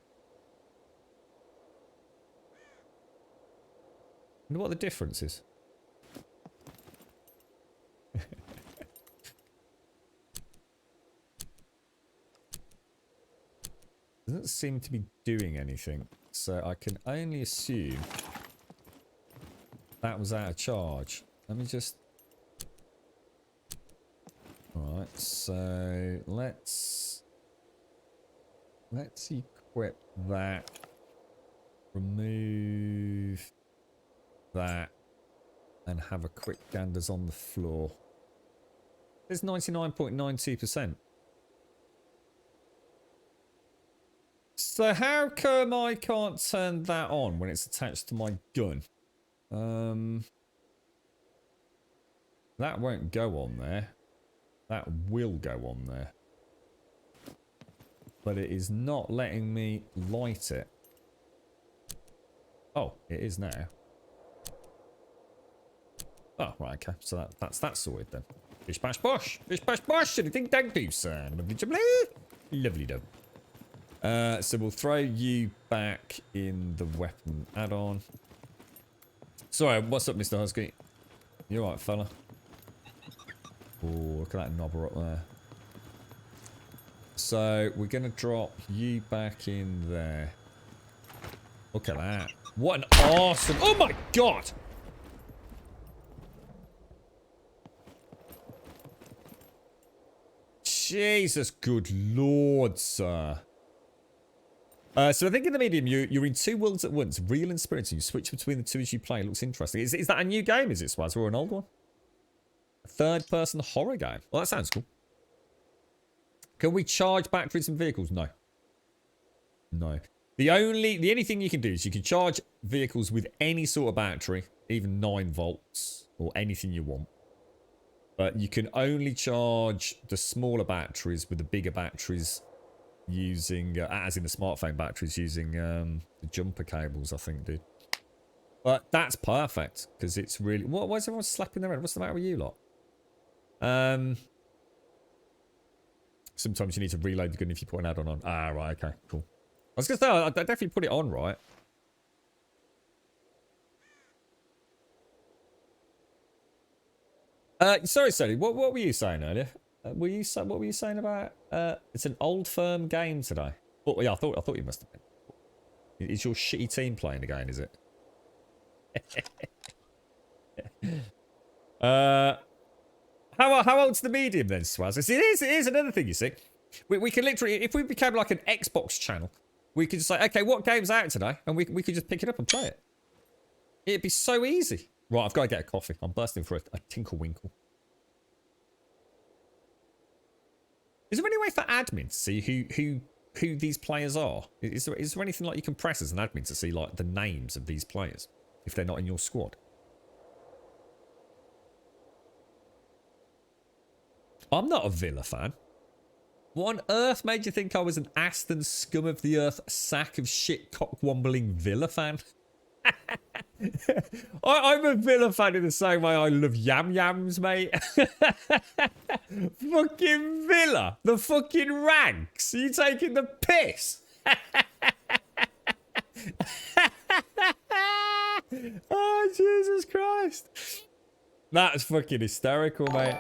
S2: Wonder what the difference is. Doesn't seem to be doing anything, so I can only assume that was out of charge. Let me just... Alright, so let's equip that, remove that, and have a quick ganders on the floor. There's 99.92%. So how come I can't turn that on when it's attached to my gun? That won't go on there. That will go on there. But it is not letting me light it. Oh, it is now. Oh, right, okay. So that's that sorted then. Bish bash bosh. Bish bash bosh. Anything thank you, sir. Lovely jubbly. Lovely dub. So we'll throw you back in the weapon add-on. Sorry, what's up, Mr. Husky? You alright, fella? Oh, look at that knobber up there. So we're going to drop you back in there. Look at that. What an awesome... Oh my god! Jesus, good lord, sir. So I think in the medium, you're in two worlds at once, real and spiritual. You switch between the two as you play. It looks interesting. Is that a new game, is it, Swaz, or an old one? A third-person horror game. Well, that sounds cool. Can we charge batteries and vehicles? No. No. The only thing you can do is you can charge vehicles with any sort of battery, even 9 volts, or anything you want. But you can only charge the smaller batteries with the bigger batteries using, as in the smartphone batteries, using the jumper cables, I think, dude. But that's perfect, because it's really... Why is everyone slapping their head? What's the matter with you lot? Sometimes you need to reload the gun if you put an add-on on. Ah, right, okay, cool. I was going to say, I definitely put it on, right? Sorry, Sally, what were you saying earlier? What were you saying about? It's an old firm game today. Oh, yeah, I thought you must have been. Is your shitty team playing again? Is it? How old's the medium then, Swaz? It is another thing. You see, we can literally, if we became like an Xbox channel, we could just say, okay, what game's out today, and we could just pick it up and play it. It'd be so easy. Right, I've got to get a coffee. I'm bursting for a tinkle winkle. Is there any way for admin to see who these players are? Is there anything like you can press as an admin to see like the names of these players if they're not in your squad? I'm not a Villa fan. What on earth made you think I was an Aston scum of the earth sack of shit cock-wombling Villa fan? I'm a Villa fan in the same way I love yam yams, mate. Fucking Villa, the fucking ranks. Are you taking the piss? Oh, Jesus Christ. That's fucking hysterical, mate.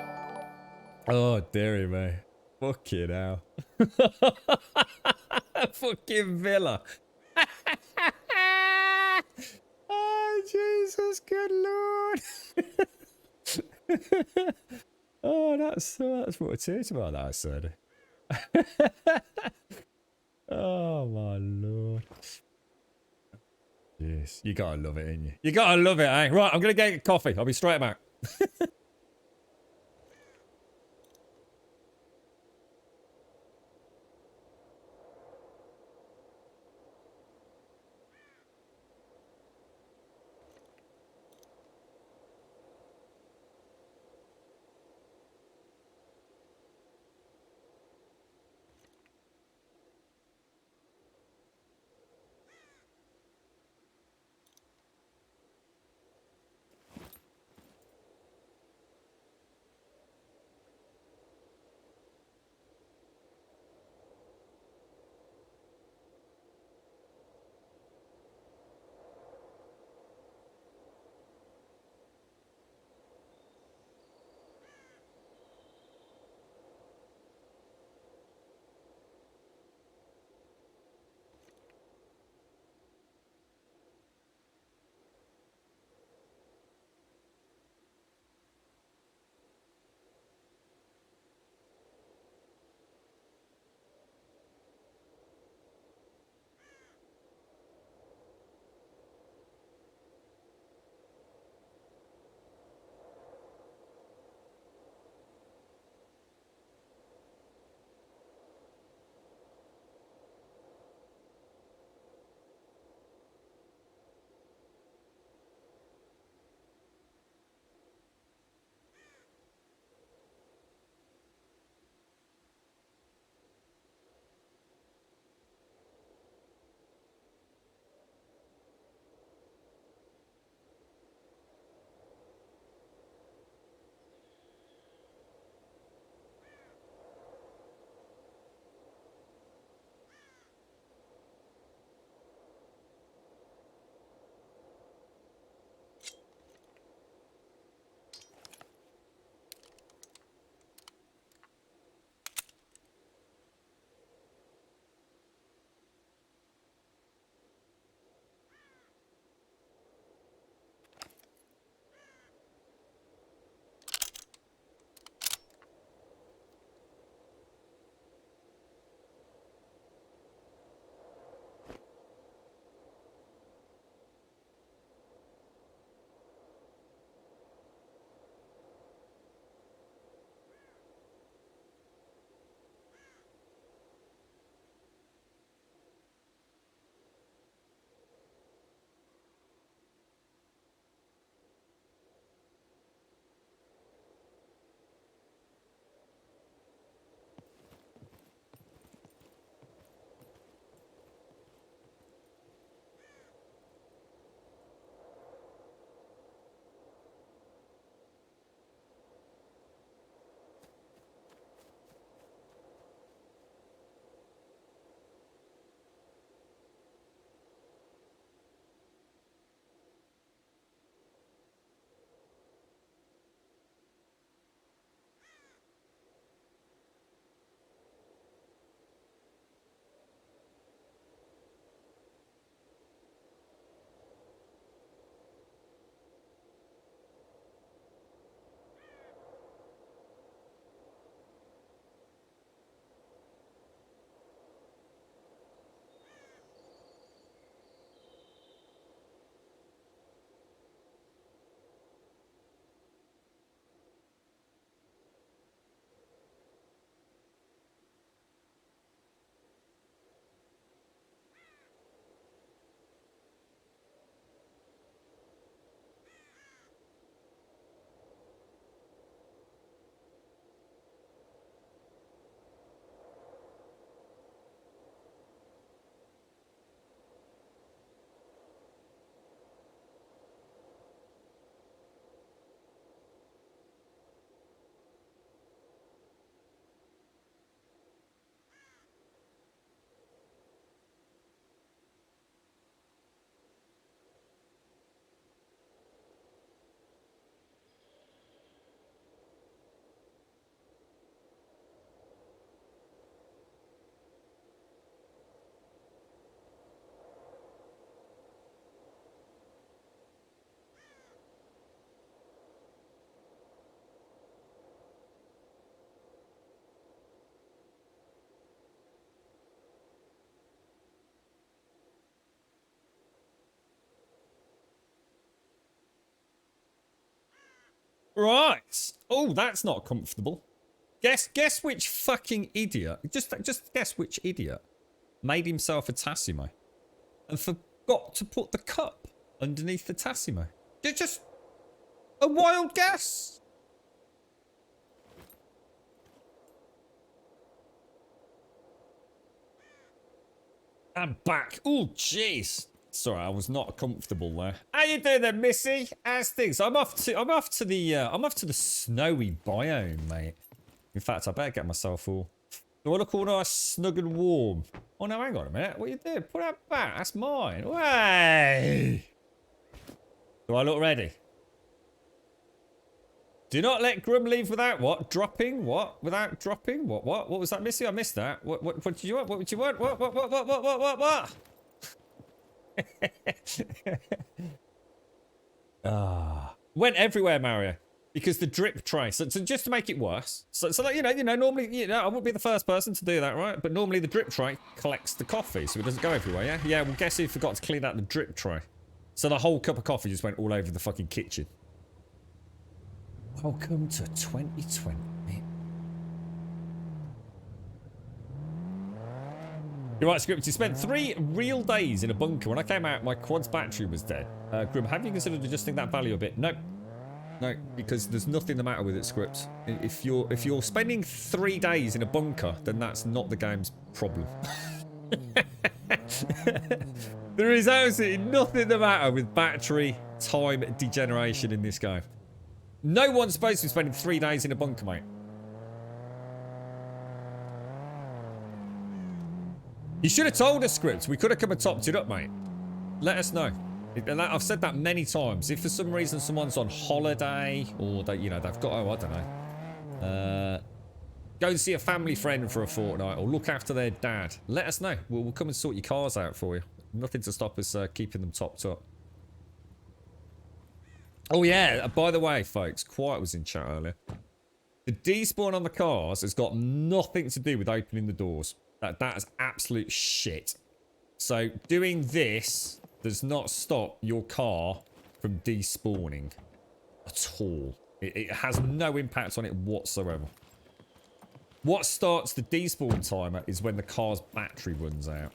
S2: Oh, dearie me. Fucking hell. Fucking Villa. Oh, Jesus, good lord. Oh, that's what it is about that, I said. Oh, my lord. Yes, you gotta love it, ain't you? You gotta love it, eh? Right, I'm gonna get coffee. I'll be straight back. Right. Oh, that's not comfortable. Guess which fucking idiot. Just guess which idiot made himself a Tassimo and forgot to put the cup underneath the Tassimo. Just a wild guess. I'm back. Oh, jeez. Sorry, I was not comfortable there. How you doing there, Missy? How's things? I'm off to the snowy biome, mate. In fact, I better get myself all. Do I look all nice, snug and warm? Oh no, hang on a minute. What are you doing? Put that back. That's mine. Way. Do I look ready? Do not let Grum leave without what? Dropping? What? Without dropping? What? What was that, Missy? I missed that. What did you want? What would you want? What? Went everywhere, Mario, because the drip tray. So just to make it worse. So like, you know, normally, I wouldn't be the first person to do that, right? But normally the drip tray collects the coffee, so it doesn't go everywhere. Yeah. Yeah. Well, guess who forgot to clean out the drip tray? So the whole cup of coffee just went all over the fucking kitchen. Welcome to 2020. You're right, Script. You spent 3 real days in a bunker. When I came out, my quad's battery was dead. Grim, have you considered adjusting that value a bit? No. No, because there's nothing the matter with it, Script. If you're spending 3 days in a bunker, then that's not the game's problem. There is absolutely nothing the matter with battery time degeneration in this game. No one's supposed to be spending 3 days in a bunker, mate. You should have told us, Script. We could have come and topped it up, mate. Let us know. And I've said that many times. If for some reason someone's on holiday or they, they've got, I don't know, go and see a family friend for a fortnight or look after their dad, let us know. We'll come and sort your cars out for you. Nothing to stop us keeping them topped up. Oh yeah, by the way, folks, Quiet was in chat earlier. The despawn on the cars has got nothing to do with opening the doors. That is absolute shit. So doing this does not stop your car from despawning at all. It has no impact on it whatsoever. What starts the despawn timer is when the car's battery runs out.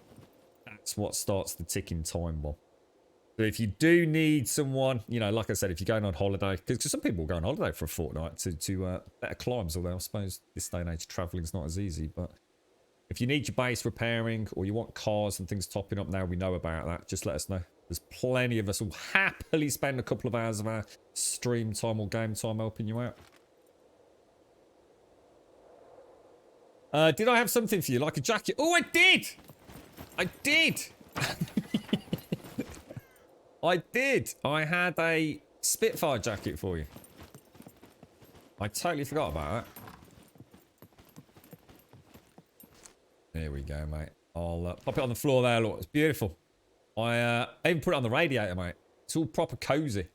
S2: That's what starts the ticking time bomb. So if you do need someone, like I said, if you're going on holiday, because some people go on holiday for a fortnight to better climbs, although I suppose this day and age traveling's not as easy, but if you need your base repairing or you want cars and things topping up now, we know about that. Just let us know. There's plenty of us who'll happily spend a couple of hours of our stream time or game time helping you out. Did I have something for you, like a jacket? Oh, I did! I did! I did! I had a Spitfire jacket for you. I totally forgot about that. There we go, mate. I'll pop it on the floor there, look. It's beautiful. I even put it on the radiator, mate. It's all proper cozy.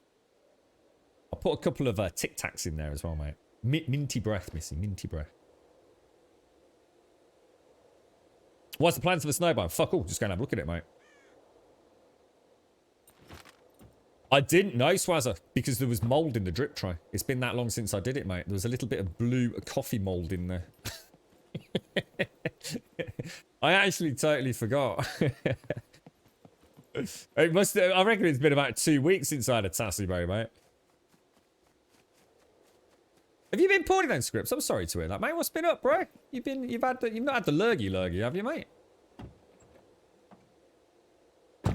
S2: I'll put a couple of Tic Tacs in there as well, mate. Minty breath, Missy. Minty breath. What's the plans for the snowball? Fuck all. Just go and have a look at it, mate. I didn't know, Swazzer, because there was mould in the drip tray. It's been that long since I did it, mate. There was a little bit of blue coffee mould in there. I actually totally forgot. It must. I reckon it's been about 2 weeks since I had a Tassimo, mate. Have you been poorly then, Scripts? I'm sorry to hear that, mate. What's been up, bro? You've not had the lurgy, have you, mate?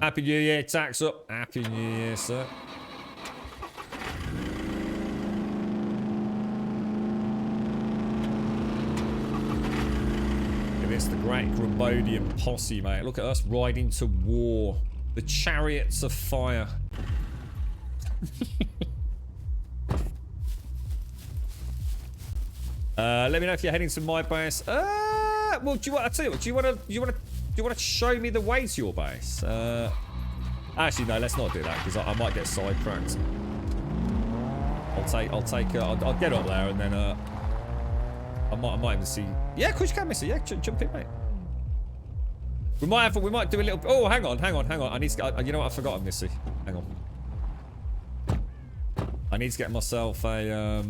S2: Happy New Year, tax up. Happy New Year, sir. It's the great Grambodian posse, mate. Look at us riding to war. The chariots of fire. Let me know if you're heading to my base. Well, do you want? I tell you what. Do you want to show me the way to your base? Actually, no. Let's not do that because I might get sidetracked. I'll get up there and then I might even see. Yeah, of course you can, Missy. Yeah, jump in, mate. We might do a little. Oh, hang on. I need to. You know what? I forgot, Missy. Hang on. I need to get myself a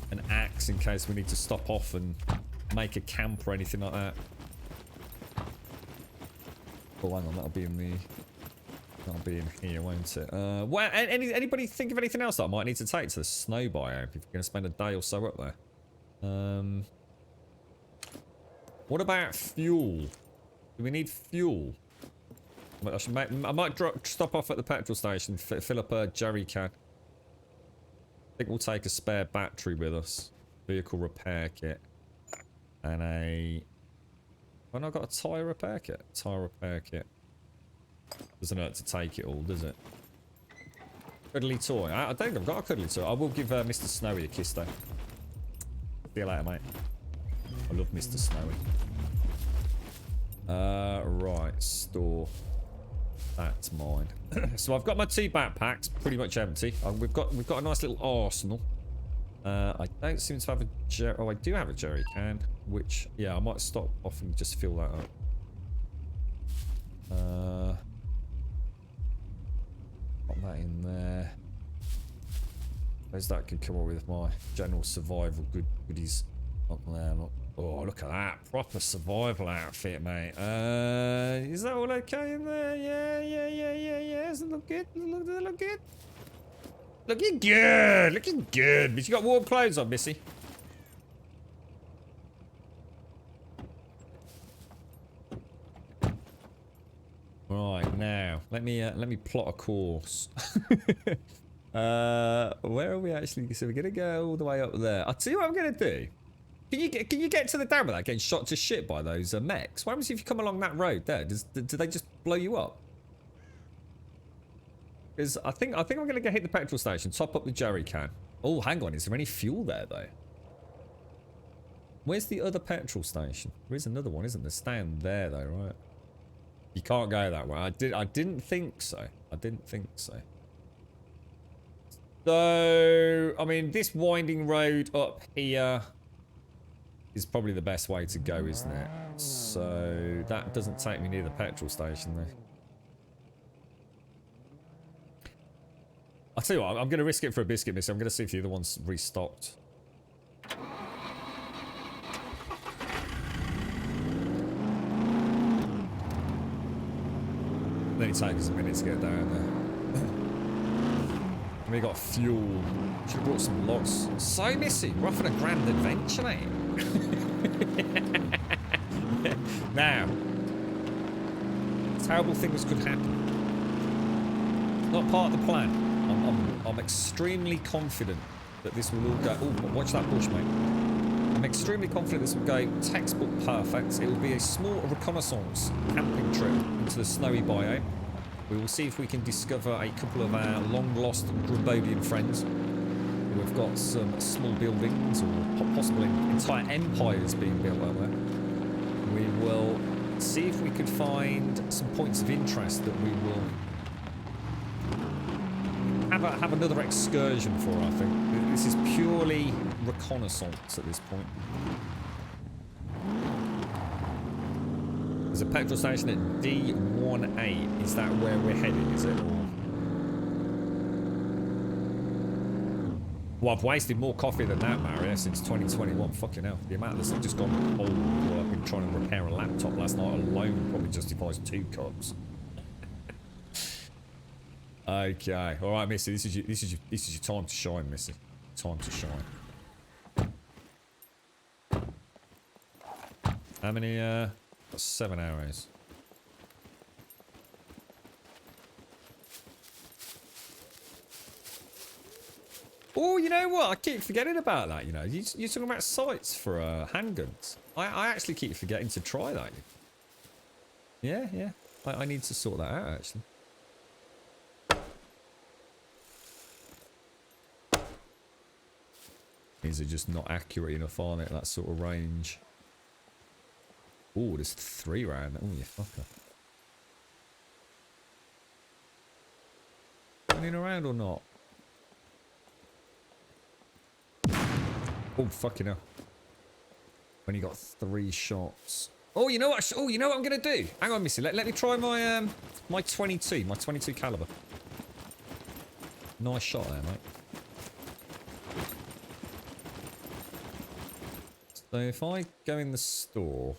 S2: an axe in case we need to stop off and make a camp or anything like that. Oh, hang on, that'll be in here, won't it? Well, anybody think of anything else that I might need to take to the snow biome if you're going to spend a day or so up there? What about fuel? Do we need fuel? I might stop off at the petrol station, fill up a jerry can. I think we'll take a spare battery with us. Vehicle repair kit. And a... Well, I've got a tyre repair kit. Tyre repair kit. Doesn't hurt to take it all, does it? Cuddly toy. I don't think I've got a cuddly toy. I will give Mr. Snowy a kiss, though. See you later, mate. I love Mr. Snowy. Right. Store. That's mine. So I've got my 2 backpacks pretty much empty. We've got a nice little arsenal. I don't seem to have a I do have a jerry can, which yeah, I might stop off and just fill that up. Put that in there. As that could come up with my general survival goodies. Not there, not. Oh, look at that. Proper survival outfit, mate. Is that all okay in there? Yeah. Does it look good? Does it look good? Looking good. Looking good. But you got warm clothes on, Missy. Right, now. Let me plot a course. Where are we actually? So we're going to go all the way up there. I'll tell you what I'm going to do. Can you get to the dam without getting shot to shit by those mechs? What happens if you come along that road there? Do they just blow you up? Because I think I'm going to hit the petrol station, top up the jerry can. Oh, hang on. Is there any fuel there, though? Where's the other petrol station? There is another one, isn't there? Stand there, though, right? You can't go that way. I didn't think so. I didn't think so. So, I mean, this winding road up here is probably the best way to go, isn't it? So that doesn't take me near the petrol station though. I'll tell you what, I'm going to risk it for a biscuit, miss. I'm going to see if the other one's restocked. Then it takes us a minute to get down there. And we got fuel. Should have brought some logs. So missy. We're off on a grand adventure, mate. Now, terrible things could happen. Not part of the plan. I'm extremely confident that this will all go. Oh, watch that bush, mate. I'm extremely confident this will go textbook perfect. It will be a small reconnaissance camping trip into the snowy biome. We will see if we can discover a couple of our long-lost Grumbodian friends who have got some small buildings or possibly entire empires being built over there. We will see if we could find some points of interest that we will have another excursion for, I think. This is purely reconnaissance at this point. There's a petrol station at D18. Is that where we're heading, is it? Or... Well, I've wasted more coffee than that, Mario, since 2021. Fucking hell. The amount that's just gone cold while I've been trying to repair a laptop last night alone probably justifies 2 cups. Okay. All right, Missy. This is your time to shine, Missy. Time to shine. How many? Got 7 arrows. Oh, you know what? I keep forgetting about that. You know, you're talking about sights for handguns. I actually keep forgetting to try that. Yeah. I need to sort that out actually. These are just not accurate enough, aren't they, at that sort of range? Oh, there's 3 round. Oh, you fucker. Running around or not? Oh, fucking hell. Only got 3 shots. Oh, you know what? Oh, you know what I'm gonna do? Hang on, Missy. Let me try my my 22 caliber. Nice shot there, mate. So if I go in the store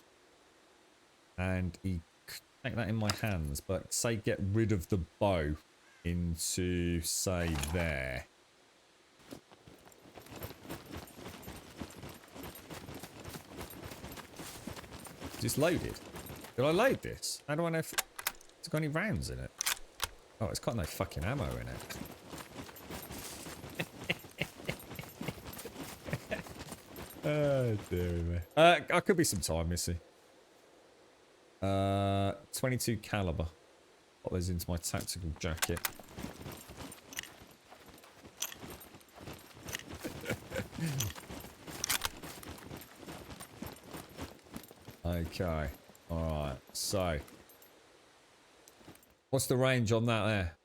S2: and take that in my hands, but say get rid of the bow into, say, there. Is this loaded? Did I load this? How do I know if it's got any rounds in it? Oh, it's got no fucking ammo in it. Oh, dear me. I could be some time, Missy. 22 caliber. Put those into my tactical jacket. Okay. Alright. So. What's the range on that there?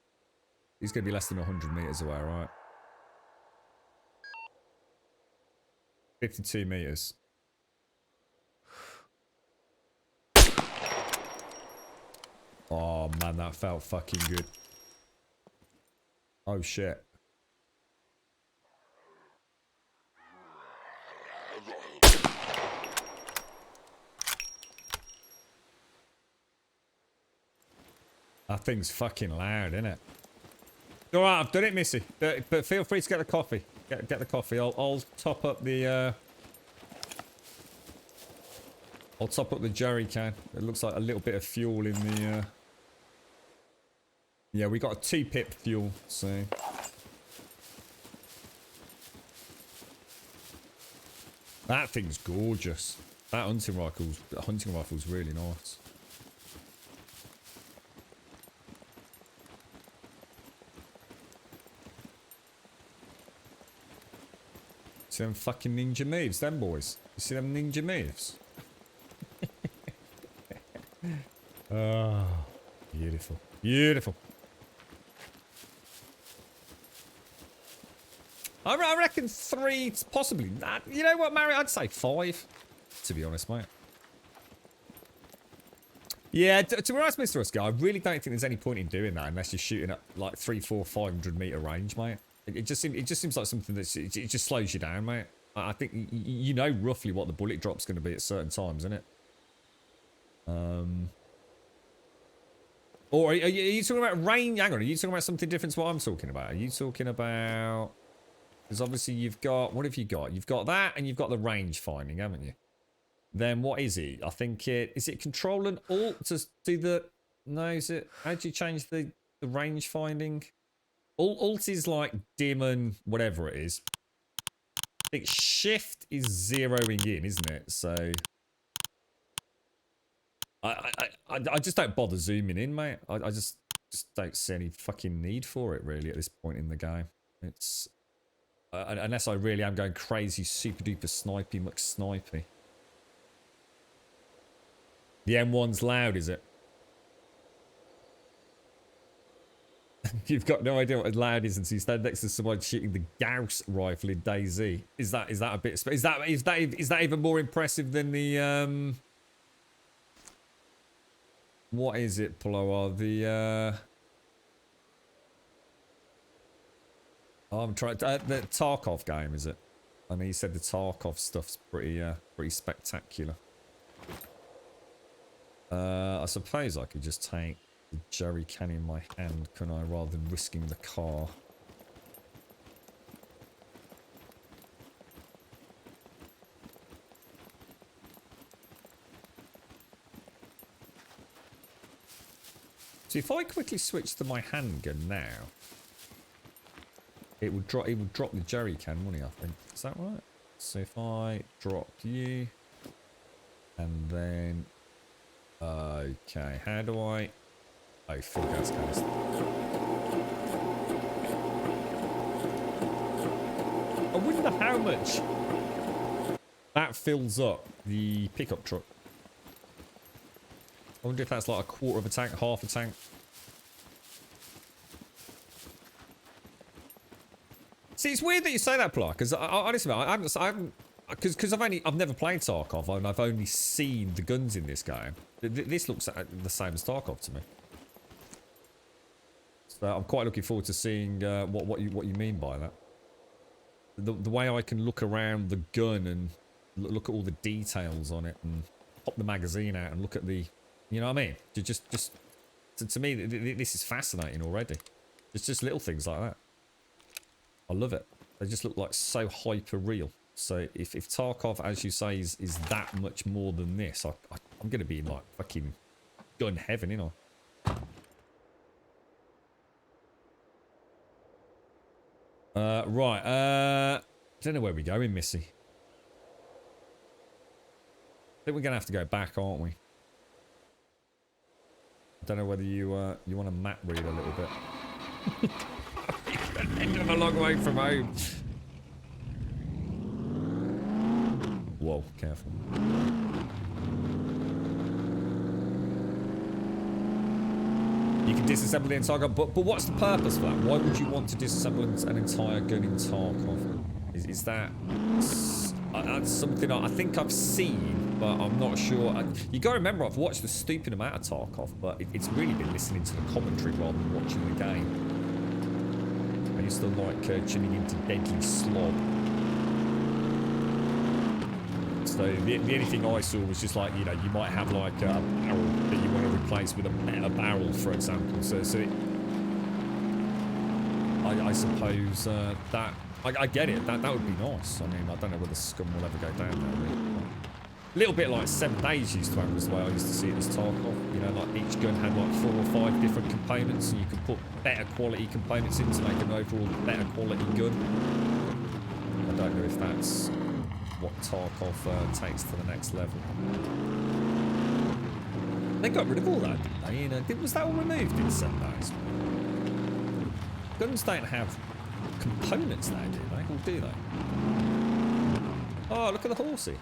S2: He's going to be less than 100 meters away, right? 52 meters. Oh man, that felt fucking good. Oh shit. That thing's fucking loud, isn't it? Alright, I've done it, Missy. But feel free to get the coffee. Get the coffee. I'll top up the I'll top up the jerry can. It looks like a little bit of fuel in the yeah, we got a 2-pip fuel, so that thing's gorgeous. That hunting rifle's really nice. See them fucking ninja moves, them boys. You see them ninja moves? Oh, beautiful. Beautiful. I reckon 3, possibly. You know what, Mario? I'd say 5, to be honest, mate. Yeah, to be honest, Mr. Oscar, I really don't think there's any point in doing that unless you're shooting at like 300, 400, 500 meter range, mate. It just seems like something that it just slows you down, mate. I think you know roughly what the bullet drop's going to be at certain times, isn't it? Or are you talking about range? Hang on, are you talking about something different to what I'm talking about? Are you talking about? Because obviously you've got, what have you got? You've got that and you've got the range finding, haven't you? Then what is it? I think is it Control and Alt to do the, no, is it, how do you change the range finding? Alt is like dim and whatever it is. I think Shift is zeroing in, isn't it? So I just don't bother zooming in, mate. I just don't see any fucking need for it really at this point in the game. It's unless I really am going crazy, super duper snipey McSnipey. The M1's loud, is it? You've got no idea what loud is until you stand next to someone shooting the Gauss rifle in DayZ. Is that a bit? Is that even more impressive than the What is it, Ploa? The I'm trying to, the Tarkov game, is it? I know you said the Tarkov stuff's pretty spectacular. I suppose I could just take the jerry can in my hand, can I, rather than risking the car. So if I quickly switch to my handgun now, it would drop the jerry can, wouldn't it, I think? Is that right? So if I drop you and then okay, how do I full gas canister. I wonder how much that fills up the pickup truck. I wonder if that's like a quarter of a tank, half a tank. See, it's weird that you say that, Plar, because honestly, I haven't, because I've never played Tarkov and I've only seen the guns in this game. This looks the same as Tarkov to me. So I'm quite looking forward to seeing what you mean by that. The way I can look around the gun and look at all the details on it and pop the magazine out and look at the, you know what I mean? Just to me, this is fascinating already. It's just little things like that. I love it. They just look like so hyper real. So if Tarkov, as you say, is that much more than this, I'm going to be in like fucking gun heaven, you know. Right. Don't know where we're going, Missy. I think we're going to have to go back, aren't we? I don't know whether you want to map read a little bit. End of a long way from home. Whoa, careful. You can disassemble the entire gun, but what's the purpose for that? Why would you want to disassemble an entire gun in Tarkov? Is that that's something I think I've seen, but I'm not sure. You got to remember, I've watched a stupid amount of Tarkov, but it's really been listening to the commentary rather than watching the game. I used to like tuning into Deadly Slob. So the only thing I saw was just like, you know, you might have like a barrel that you want to replace with a better barrel, for example. So I suppose that I get it. That would be nice. I mean, I don't know whether Scum will ever go down there. Really. A little bit like 7 Days used to happen, was the way I used to see it as Tarkov. You know, like each gun had like 4 or 5 different components, and you could put better quality components in to make an overall better quality gun. I don't know if that's what Tarkov takes to the next level. They got rid of all that, didn't they? You know, was that all removed in 7 Days? Guns don't have components now, do they? Or do they? Oh, look at the horsey.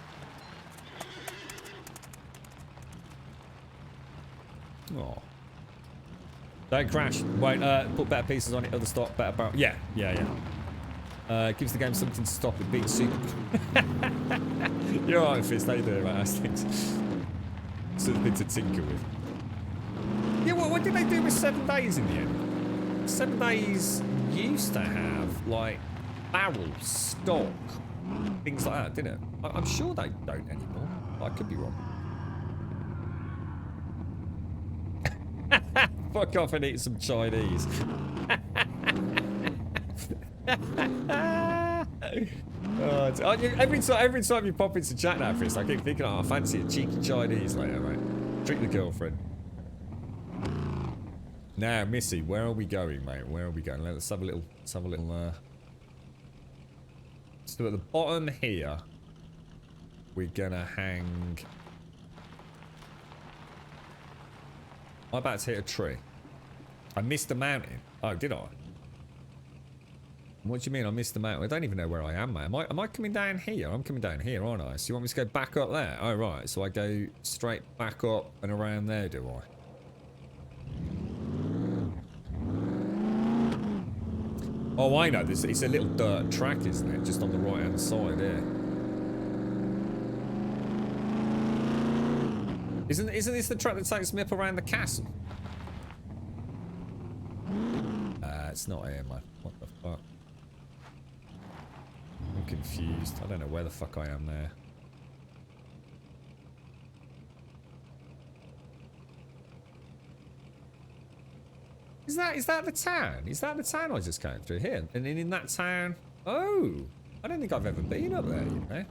S2: Oh. Don't crash. Won't put better pieces on it. Other stock, better barrel. Yeah. Gives the game something to stop it being super. You're alright, Fist. How you doing, mate? Things. Something to tinker with. Yeah, what did they do with 7 Days in the end? 7 Days used to have, like, barrels, stock, things like that, didn't it? I'm sure they don't anymore. I could be wrong. Fuck off and eat some Chinese. Every time you pop into chat now, Fist, I keep thinking, oh, I fancy a cheeky Chinese later, mate. Treat the girlfriend. Now, Missy, where are we going, mate? Where are we going? Let's have a little. So at the bottom here, we're gonna hang. I'm about to hit a tree. I missed the mountain. Oh, did I? What do you mean I missed the mountain? I don't even know where I am, mate. Am I coming down here? I'm coming down here, aren't I? So you want me to go back up there? Oh, right. So I go straight back up and around there, do I? Oh, I know. It's a little dirt track, isn't it? Just on the right-hand side here. Isn't this the track that takes me up around the castle? It's not here, man. What the fuck? I'm confused. I don't know where the fuck I am there. Is that the town? Is that the town I just came through here? And in that town... Oh! I don't think I've ever been up there, you know?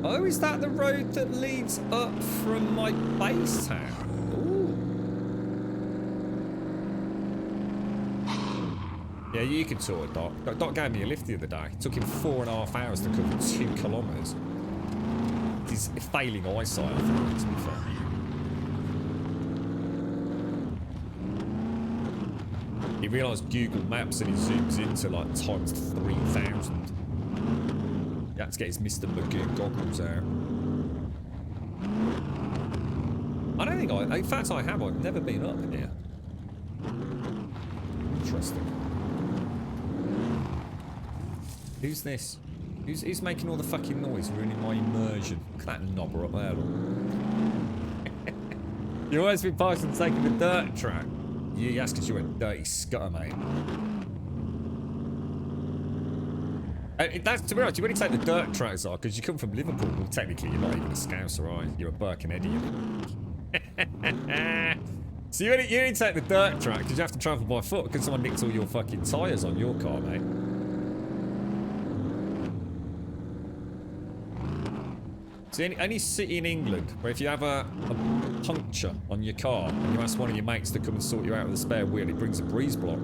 S2: Oh, is that the road that leads up from my base town? Ooh. Yeah, you can sort it, Doc. Doc gave me a lift the other day. It took him 4.5 hours to cover 2 kilometres. He's failing eyesight, I think, to be fair. He realised Google Maps and he zooms into like times 3,000. He had to get his Mr. Magoo goggles out. I don't think in fact I have. I've never been up here. Interesting. Who's this? Who's making all the fucking noise, ruining my immersion? Look at that knobber up there, look. You've always been partial to taking the dirt track. Yes, because you're a dirty scutter, mate. That's, to be honest, you really take the dirt tracks off because you come from Liverpool. Well, technically, you're not even a Scouser, are you? You're a Birkenheadian. So you only take the dirt track because you have to travel by foot because someone nicked all your fucking tyres on your car, mate. So any city in England where if you have a puncture on your car and you ask one of your mates to come and sort you out with a spare wheel, it brings a breeze block.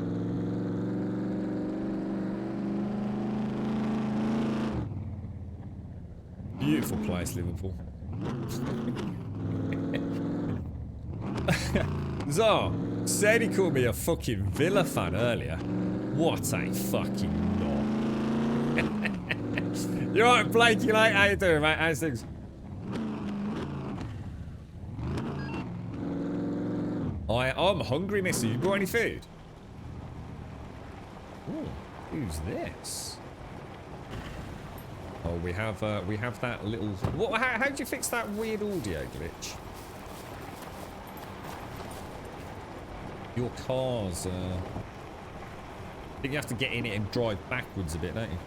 S2: Beautiful place, Liverpool. So, said he called me a fucking Villa fan earlier. What a fucking knob. You alright, Blake? You like? How you doing, mate? How's things? I'm hungry, missy. You brought any food? Ooh, who's this? Oh, we have that little. What? How did you fix that weird audio glitch? Your car's. I think you have to get in it and drive backwards a bit, don't you?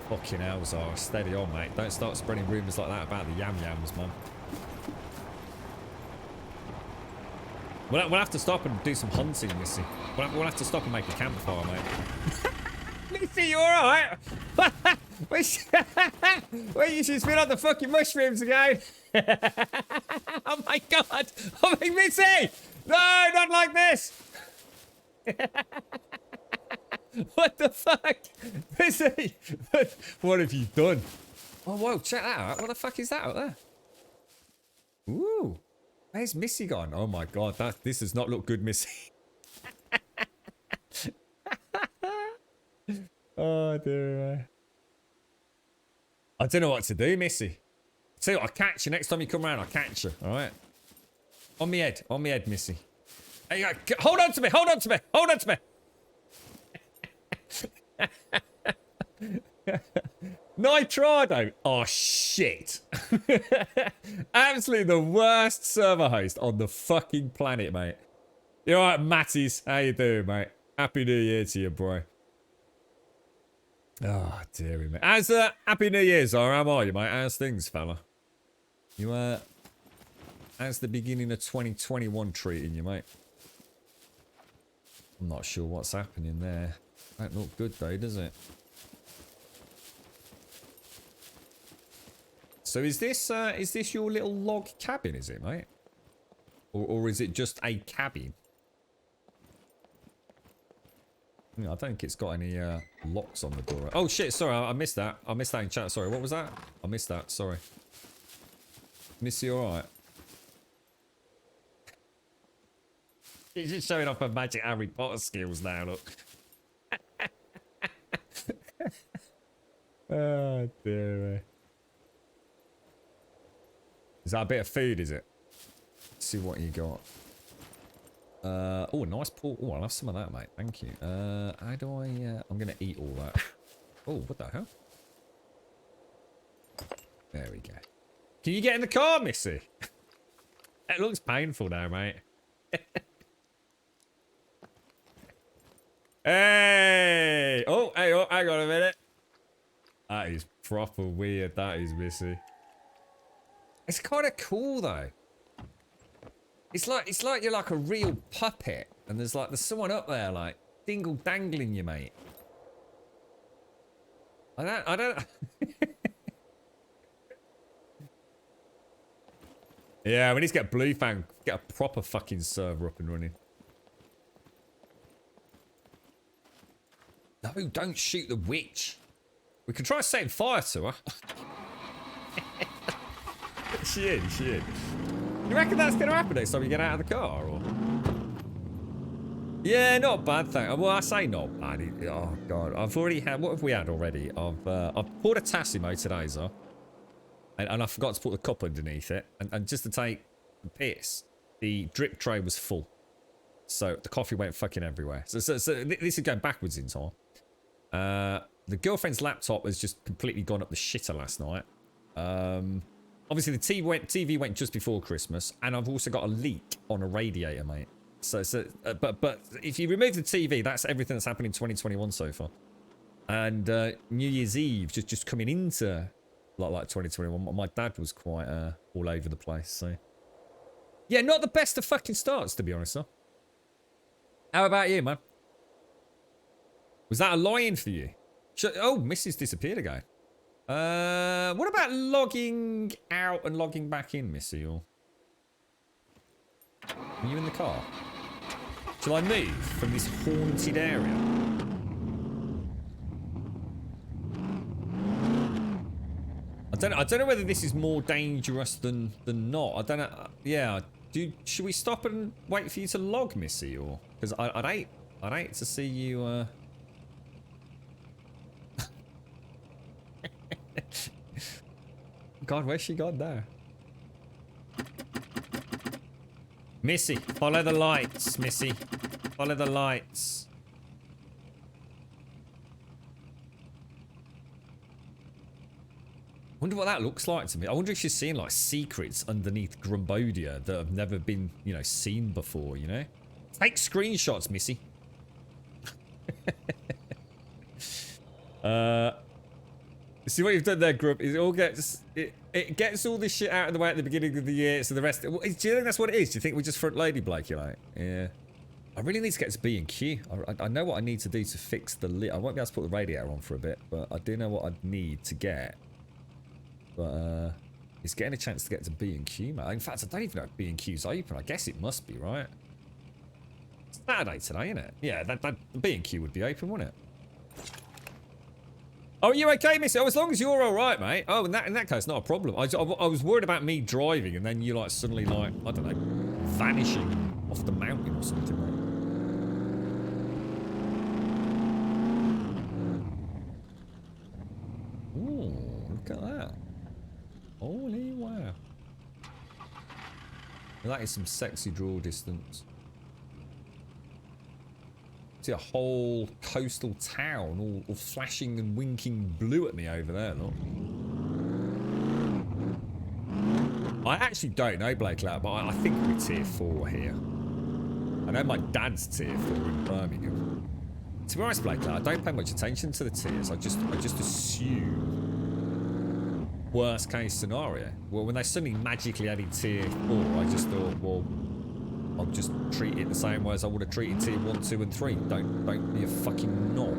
S2: Fucking hell, Zara. Steady on, mate. Don't start spreading rumours like that about the yams, man. We'll have to stop and do some hunting, Missy. We'll have to stop and make a campfire, mate. Missy, you alright? Wait, you should spit out the fucking mushrooms again. Oh my god. Oh my Missy! No, not like this. What the fuck? Missy! What have you done? Oh, whoa, check that out. What the fuck is that out there? Ooh. Where's Missy gone? Oh my god, this does not look good, Missy. Oh dear. I don't know what to do, Missy. So I'll catch you next time you come around. I'll catch you. All right. On me head, Missy. Hey, hold on to me. Hold on to me. Hold on to me. Nitrado. Oh shit. Absolutely the worst server host on the fucking planet, mate. You alright, Matties? How you doing, mate? Happy New Year to you, bro. Oh, dearie, mate. How's Happy New Year, Zara? How are you, mate? How's things, fella? You, how's the beginning of 2021 treating you, mate? I'm not sure what's happening there. Don't look good, though, does it? So is this your little log cabin, is it, mate? Or is it just a cabin? I don't think it's got any locks on the door. Oh shit, sorry, I missed that. I missed that in chat. Sorry, what was that? I missed that, sorry. Missy, alright? She's just showing off her magic Harry Potter skills now, look. Oh dear. Is that a bit of food, is it? Let's see what you got. Oh, nice pork. Oh, I'll have some of that, mate. Thank you. How do I... I'm going to eat all that. Oh, what the hell? There we go. Can you get in the car, Missy? It looks painful now, mate. Hey! Oh, hey, oh, hang on a minute. That is proper weird. That is, Missy. It's kind of cool, though. It's like you're like a real puppet, and there's someone up there like dingle dangling you, mate. I don't. Yeah, we need to get Blue Fang, get a proper fucking server up and running. No, don't shoot the witch. We can try setting fire to her. She in. You reckon that's going to happen next time you get out of the car, or? Yeah, not bad, thank. Well, I say not bad. Oh god, I've already had. What have we had already? I've poured a Tassimo today, so, and I forgot to put the cup underneath it. And just to take the piss, the drip tray was full, so the coffee went fucking everywhere. So this is going backwards in time. The girlfriend's laptop has just completely gone up the shitter last night. Obviously, the TV went just before Christmas, and I've also got a leak on a radiator, mate. But if you remove the TV, that's everything that's happened in 2021 so far. And New Year's Eve, just coming into like 2021, my dad was quite all over the place. So yeah, not the best of fucking starts, to be honest, though. How about you, man? Was that a lie-in for you? Oh, Missy's disappeared again. What about logging out and logging back in, Missy? Or are you in the car? Shall I move from this haunted area? I don't know whether this is more dangerous than not. I don't know. Yeah. Should we stop and wait for you to log, Missy, or because I'd hate to see you. God, where's she gone there? Missy, follow the lights, Missy. Follow the lights. I wonder what that looks like to me. I wonder if she's seeing like secrets underneath Grumbodia that have never been, seen before, Take screenshots, Missy. See what you've done there, Grub? It gets all this shit out of the way at the beginning of the year, so the rest. Do you think that's what it is? Do you think we're just front lady Blake? You're like, yeah. I really need to get to B&Q. I know what I need to do to fix the lit. I won't be able to put the radiator on for a bit, but I do know what I need to get. But it's getting a chance to get to B&Q, man. In fact, I don't even know if B&Q's open. I guess it must be, right? It's Saturday today, isn't it? Yeah, that B&Q would be open, wouldn't it? Oh, are you okay, Missy? Oh, as long as you're all right, mate. Oh, in that case, not a problem. I was worried about me driving and then you like suddenly like, I don't know, vanishing off the mountain or something, mate. Ooh, look at that. Holy wow. Well, that is some sexy draw distance. See a whole coastal town all flashing and winking blue at me over there, look. I actually don't know, Blake Loud, but I think we're tier 4 here. I know my dad's tier 4 in Birmingham. To be honest, Blake Loud, I don't pay much attention to the tiers. I just assume worst case scenario. Well, when they suddenly magically added tier 4, I just thought, well, I'll just treat it the same way as I would have treated tier 1, 2, and 3. Don't be a fucking knob.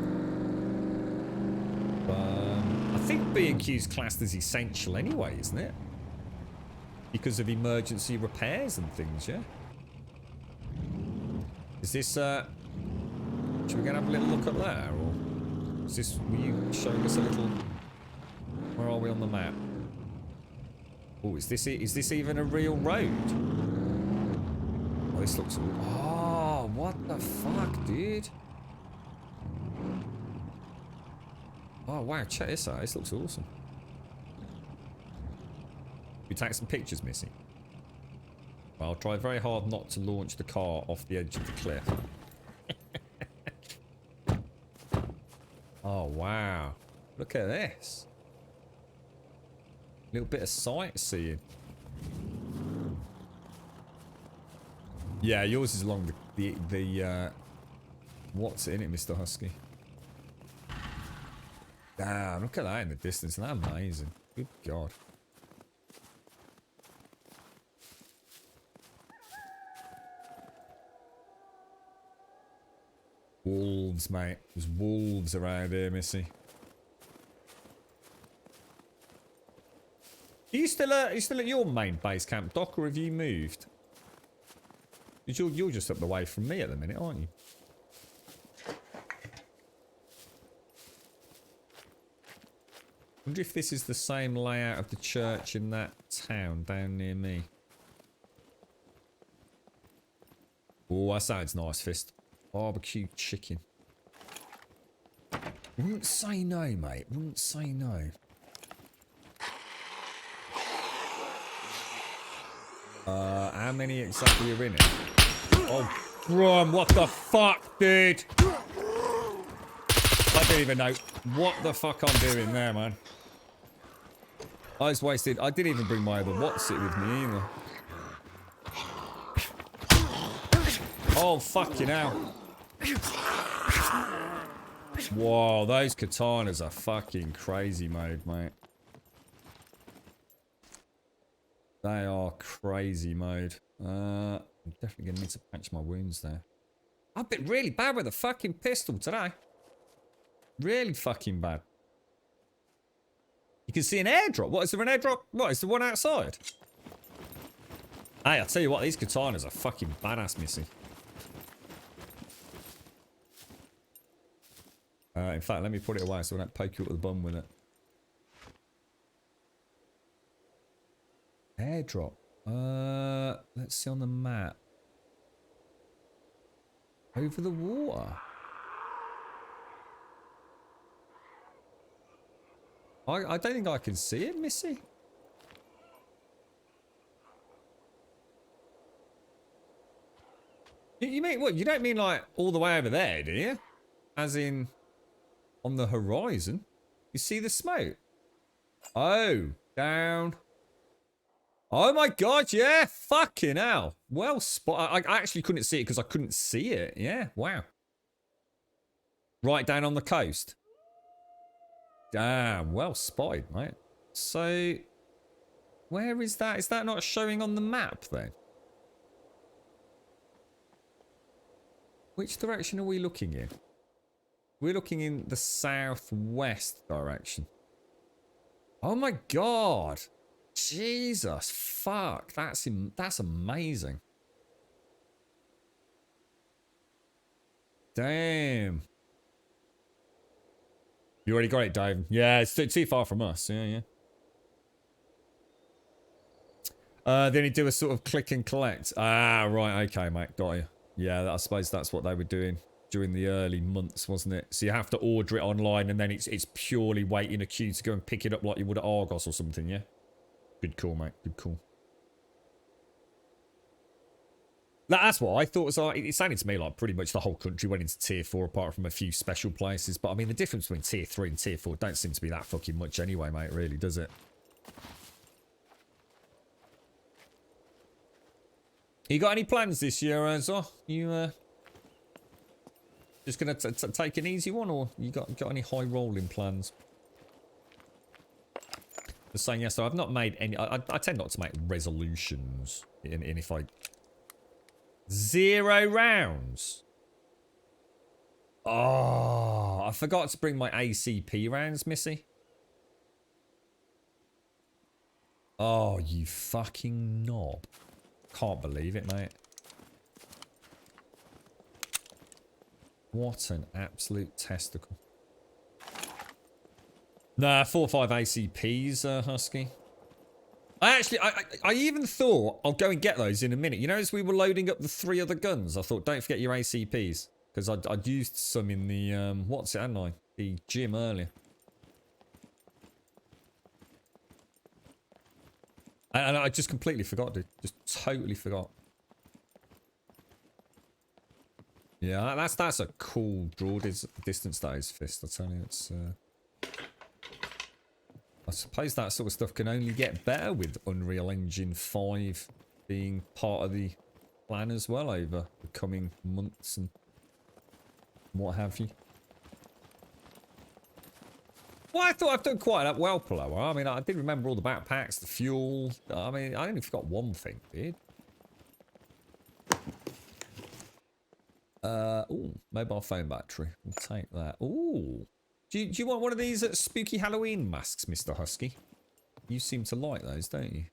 S2: I think B&Q's classed as essential anyway, isn't it? Because of emergency repairs and things, yeah? Is this, should we go and have a little look up there, or is this, were you showing us a little, where are we on the map? Oh, is this even a real road? Oh, this looks... Oh, what the fuck, dude? Oh, wow, check this out. This looks awesome. We take some pictures, Missy. Well, I'll try very hard not to launch the car off the edge of the cliff. Oh, wow. Look at this. Little bit of sightseeing. Yeah, yours is along the what's in it, Mr. Husky? Damn, look at that in the distance. Isn't that amazing? Good God. Wolves, mate. There's wolves around here, Missy. Are you still at your main base camp, Doc, or have you moved? You're just up the way from me at the minute, aren't you? Wonder if this is the same layout of the church in that town down near me. Oh, that sounds nice, Fist. Barbecue chicken. Wouldn't say no, mate. Wouldn't say no. How many exactly are in it? Oh, Brum, what the fuck, dude? I don't even know what the fuck I'm doing there, man. I was wasted. I didn't even bring my other What's It with me either. Oh, fucking hell. Whoa, those katanas are fucking crazy mode, mate. They are crazy mode. I'm definitely going to need to patch my wounds there. I've been really bad with a fucking pistol today. Really fucking bad. You can see an airdrop. What, is there an airdrop? What, is there one outside? Hey, I'll tell you what, these katanas are fucking badass, Missy. In fact, let me put it away so I don't poke you up the bum with it. Airdrop. Let's see on the map. Over the water. I don't think I can see it, Missy. You mean what? You don't mean like all the way over there, do you? As in on the horizon? You see the smoke? Oh, down. Oh my god, yeah, fucking hell. Well spot. I actually couldn't see it because I couldn't see it. Yeah, wow. Right down on the coast. Damn, well spotted, mate. So, where is that? Is that not showing on the map then? Which direction are we looking in? We're looking in the southwest direction. Oh my god. Jesus, fuck. That's amazing. Damn. You already got it, Dave. Yeah, it's too far from us. Yeah. Then you do a sort of click and collect. Ah, right. Okay, mate. Got you. Yeah, I suppose that's what they were doing during the early months, wasn't it? So you have to order it online, and then it's purely waiting a queue to go and pick it up like you would at Argos or something, yeah? Good call, mate. Good call. That's what I thought was like. It sounded to me like pretty much the whole country went into tier 4 apart from a few special places. But I mean, the difference between tier 3 and tier 4 don't seem to be that fucking much anyway, mate, really, does it? You got any plans this year, Azor? You just gonna take an easy one, or you got any high rolling plans? Just saying yes. So I've not made any. I tend not to make resolutions, and if I 0 rounds. Oh, I forgot to bring my ACP rounds, Missy. Oh, you fucking knob. Can't believe it, mate. What an absolute testicle. Nah, 4 or 5 ACPs, Husky. I even thought I'll go and get those in a minute. You know, as we were loading up the 3 other guns, I thought, don't forget your ACPs. Because I'd used some in the, hadn't I? The gym earlier. And I just completely forgot, dude. Just totally forgot. Yeah, that's a cool draw distance, that is, Fist. I tell you, it's... I suppose that sort of stuff can only get better with Unreal Engine 5 being part of the plan as well over the coming months and what have you. Well, I thought I've done quite well, Paloa. I mean, I did remember all the backpacks, the fuel. I mean, I only forgot one thing, dude. Ooh, mobile phone battery. We'll take that. Ooh. Do you want one of these spooky Halloween masks, Mr. Husky? You seem to like those, don't you?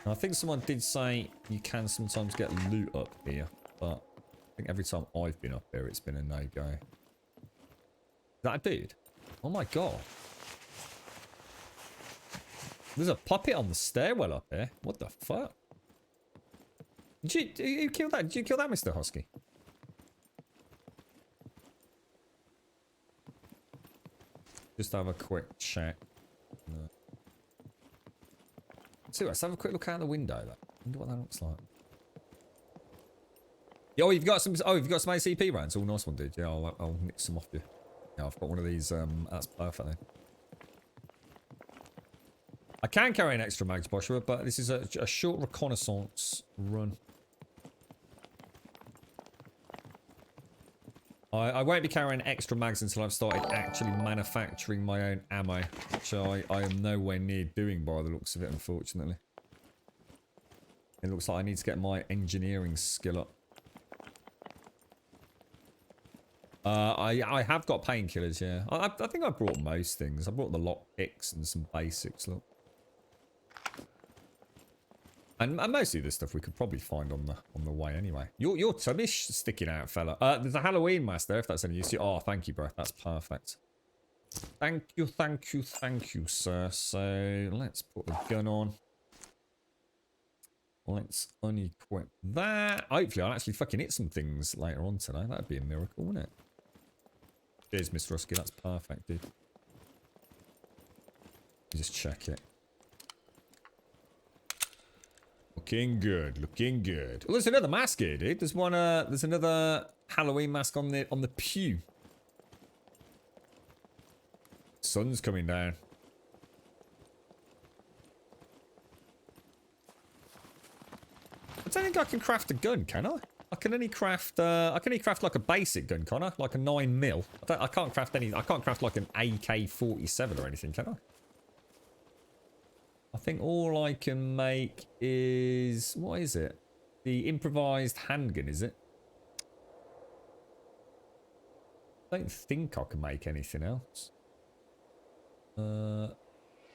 S2: I think someone did say you can sometimes get loot up here, but I think every time I've been up here, it's been a no-go. Is that a dude? Oh my god. There's a puppet on the stairwell up here. What the fuck? Did you kill that? Did you kill that, Mr. Husky? Just have a quick check. No. So let's have a quick look out the window. Though. Wonder what that looks like. Oh, you've got some. Oh, you've got some ACP rounds. Oh, nice one, dude. Yeah, I'll nick some off you. Yeah, I've got one of these. That's perfect. Then. I can carry an extra mags, Joshua, but this is a short reconnaissance run. I won't be carrying extra mags until I've started actually manufacturing my own ammo, which I am nowhere near doing by the looks of it, unfortunately. It looks like I need to get my engineering skill up. I have got painkillers, yeah. I think I brought most things. I brought the lock picks and some basics, look. And mostly this stuff we could probably find on the way anyway. Your tummy's sticking out, fella. There's a Halloween mask there if that's any use to you. Oh, thank you, bro. That's perfect. Thank you, sir. So let's put the gun on. Let's unequip that. Hopefully I'll actually fucking hit some things later on today. That'd be a miracle, wouldn't it? Cheers, Mr. Rusky. That's perfect, dude. Just check it. Looking good, looking good. Oh, there's another mask here, dude. There's one. There's another Halloween mask on the pew. Sun's coming down. I don't think I can craft a gun, can I? I can only craft like a basic gun, can I? Like a 9mm. I can't craft any. I can't craft like an AK-47 or anything, can I? I think all I can make is... What is it? The improvised handgun, is it? I don't think I can make anything else.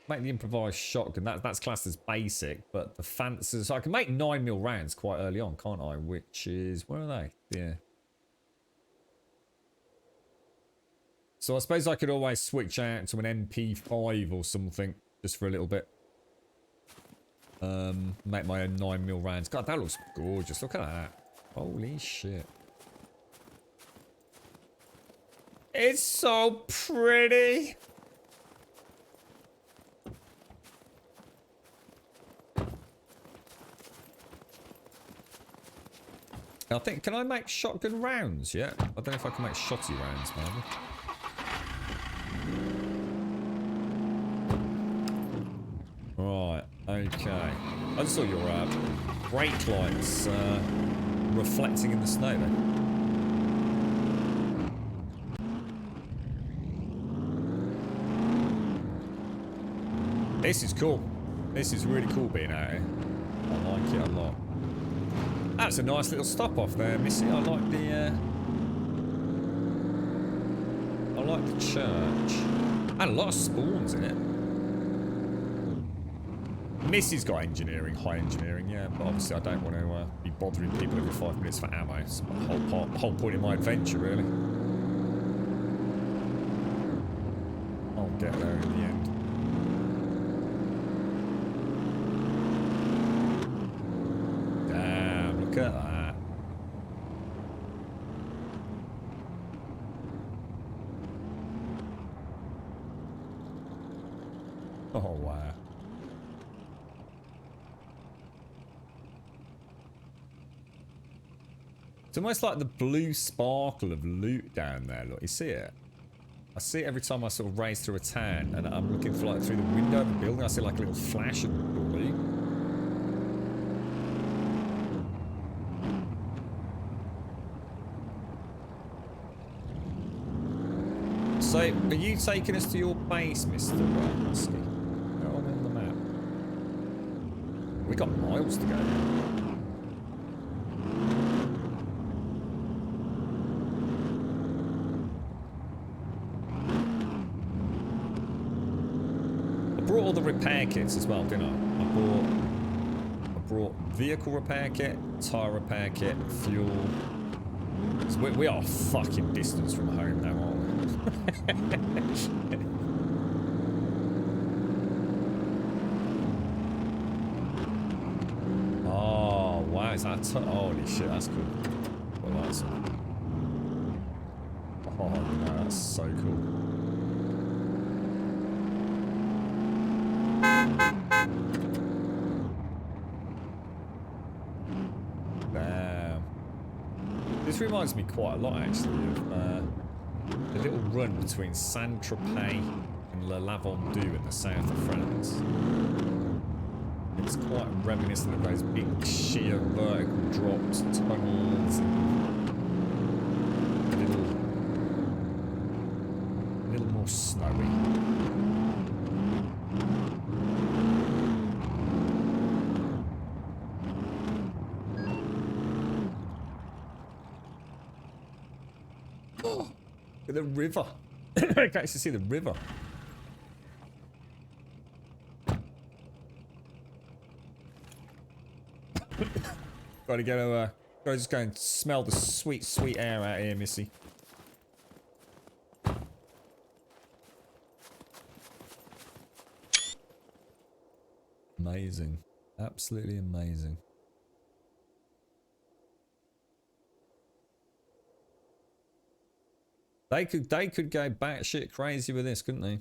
S2: Make the improvised shotgun. That's classed as basic, but the fancy... So I can make 9mm rounds quite early on, can't I? Which is... Where are they? Yeah. So I suppose I could always switch out to an MP5 or something, just for a little bit. Make my own 9mm rounds. God, that looks gorgeous. Look at that. Holy shit. It's so pretty. I think, can I make shotgun rounds yet? I don't know if I can make shotty rounds, maybe. Right, okay. I just saw your brake lights reflecting in the snow then. This is cool. This is really cool being out here. I like it a lot. That's a nice little stop off there, Missy. I like the church. And a lot of spawns in it. Missy's got engineering, high engineering, yeah, but obviously I don't want to be bothering people every 5 minutes for ammo. It's the whole point of my adventure, really. I'll get there in the end. Damn, look at that. Oh, wow. It's almost like the blue sparkle of loot down there. Look, you see it? I see it every time I sort of race through a town and I'm looking for like through the window of the building. I see like a little flash of blue. So, are you taking us to your base, Mr. Muskie? No, I'm on the map. We got miles to go. Brought all the repair kits as well, didn't I? I brought vehicle repair kit, tire repair kit, fuel. So we are fucking distance from home now, aren't we? Oh wow, is that holy shit, that's cool. Well, that's oh no, that's so cool. Damn. This reminds me quite a lot actually of the little run between Saint-Tropez and Le Lavandou in the south of France. It's quite reminiscent of those big sheer vertical drops, tunnels, and little Oh, the river. I can actually see the river. Gotta go, gotta just go and smell the sweet, sweet air out here, Missy. Amazing. Absolutely amazing. They could go batshit crazy with this, couldn't they? You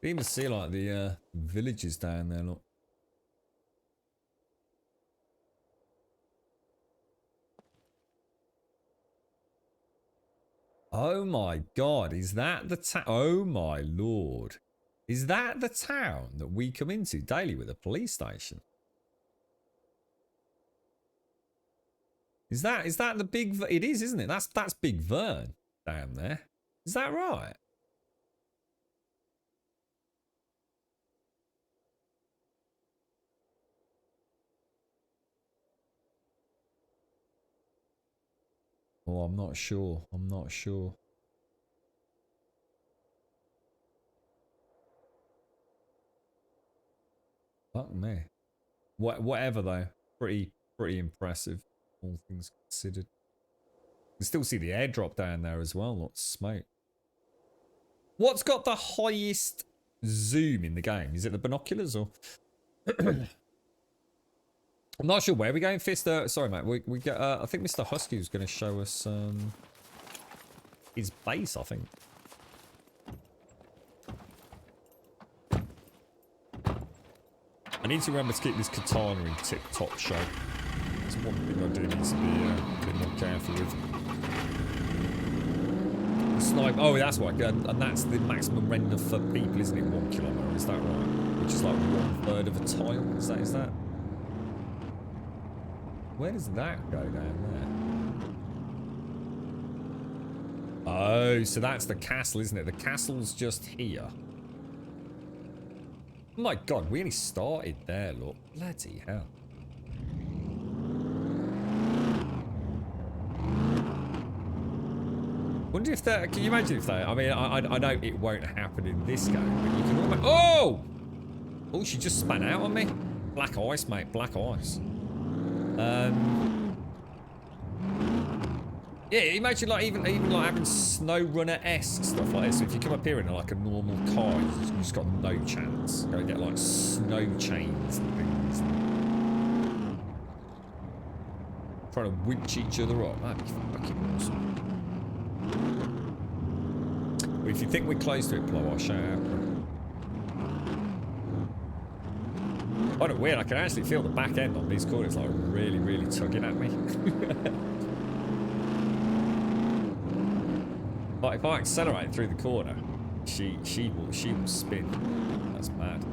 S2: can even see like the villages down there, look. Oh my god, is that the town? Oh my lord. Is that the town that we come into daily with a police station? Is that the big... It is, isn't it? That's Big Vern down there. Is that right? Oh, I'm not sure. I'm not sure. Fuck me. Whatever though. Pretty impressive. All things considered. You can still see the airdrop down there as well. Lots of smoke. What's got the highest zoom in the game? Is it the binoculars or? I'm not sure where we're going. Fist. Sorry, mate. We get. I think Mr. Husky was going to show us his base. I think. I need to remember to keep this katana in tip-top shape. That's one thing I do need to be a bit more careful with. The snipe. Oh, that's right. And that's the maximum render for people, isn't it? 1 kilometer. Is that right? Which is like 1/3 of a tile. Is that? Where does that go down there? Oh, so that's the castle, isn't it? The castle's just here. Oh my god, we only started there, look. Bloody hell. Wonder if that... Can you imagine if that... I mean, I know it won't happen in this game, but you can almost... Oh! Oh, she just span out on me. Black ice, mate. Black ice. Yeah, imagine like even like having SnowRunner-esque stuff like this. So if you come up here in like a normal car, you've just got no chance. You're gonna get like snow chains and things. Trying to winch each other up. That'd be fucking awesome. Well, if you think we're close to it, Plo, I'll shout out. Oh, weird. I can actually feel the back end on these corners like really, really tugging at me. But if I accelerate through the corner, she will spin. That's mad.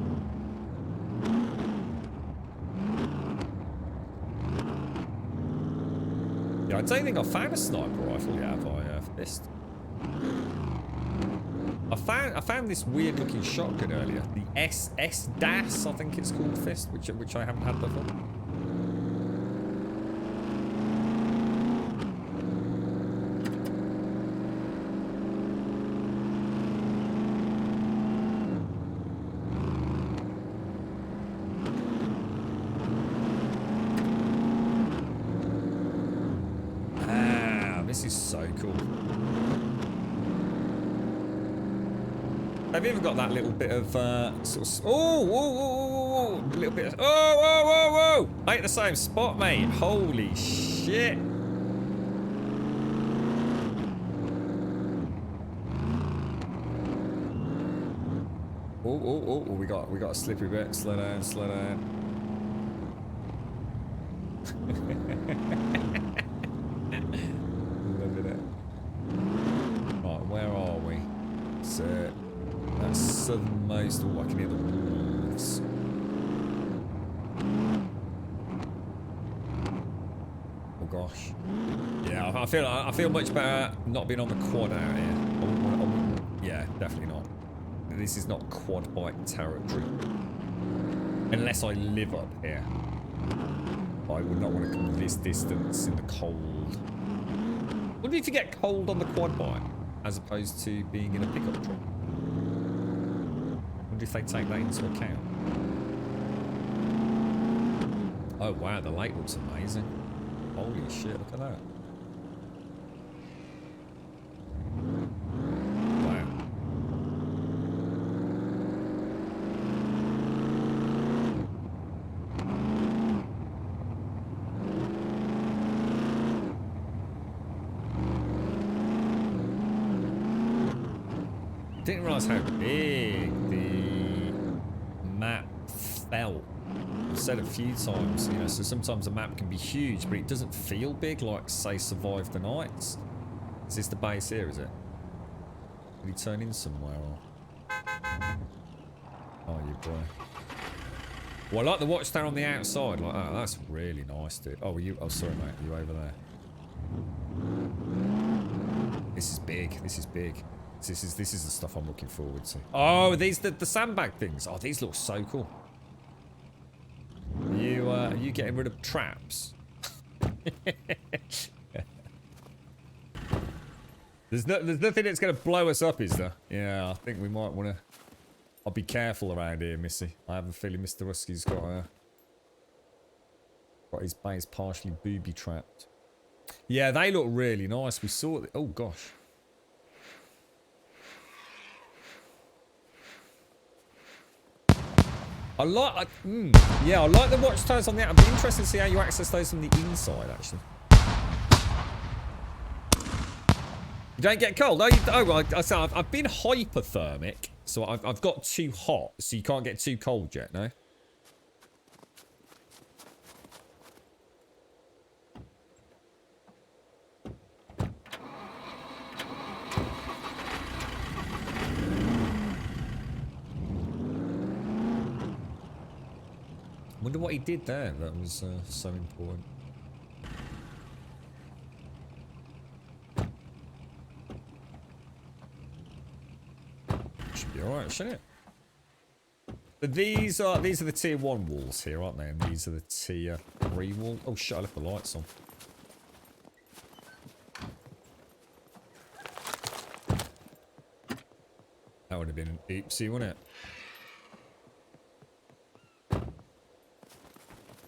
S2: Yeah, I don't think I found a sniper rifle yet, have I? Fist. I found this weird looking shotgun earlier. The S-DAS, I think it's called, Fist, which I haven't had before. This is so cool. They've even got that little bit of sort of... Oh, whoa, whoa, whoa, whoa. A little bit of... Oh, whoa, whoa, whoa. Ain't the same spot, mate. Holy shit. Oh, oh, oh. We got a slippery bit. Slow down, slow down. Loving it. Right, where are we? So... That southernmost... Oh, I can hear the wolves. Oh gosh. Yeah, I feel much better not being on the quad out here. Yeah, definitely not. This is not quad bike territory. Unless I live up here. I would not want to come this distance in the cold. What if you get cold on the quad bike as opposed to being in a pickup truck? Wonder if they take that into account. Oh wow, the lake looks amazing. Holy shit, look at that. Wow. Didn't realise how big the map felt. I've said a few times, you know, so sometimes a map can be huge, but it doesn't feel big, like, say, Survive the Nights. Is this the base here, is it? Did he turn in somewhere, or? Oh, you boy. Well, I like the watchtower on the outside, like that. That's really nice, dude. Oh, were you? Oh, sorry, mate. Are you over there? This is big. This is big. This is the stuff I'm looking forward to. Oh, these the sandbag things. Oh, these look so cool. Are you getting rid of traps? There's nothing that's going to blow us up, is there? Yeah, I think we might want to. I'll be careful around here, Missy. I have a feeling Mr. Husky's got his base partially booby trapped. Yeah, they look really nice. We saw it. Oh gosh. I like the watchtowers on the outside. I'd be interested to see how you access those from the inside, actually. You don't get cold? I've been hypothermic, so I've got too hot, so you can't get too cold yet, no? Wonder what he did there that was so important. Should be alright, shouldn't it? But these are the tier 1 walls here, aren't they? And these are the tier 3 walls. Oh shit, I left the lights on. That would have been an oopsie, wouldn't it?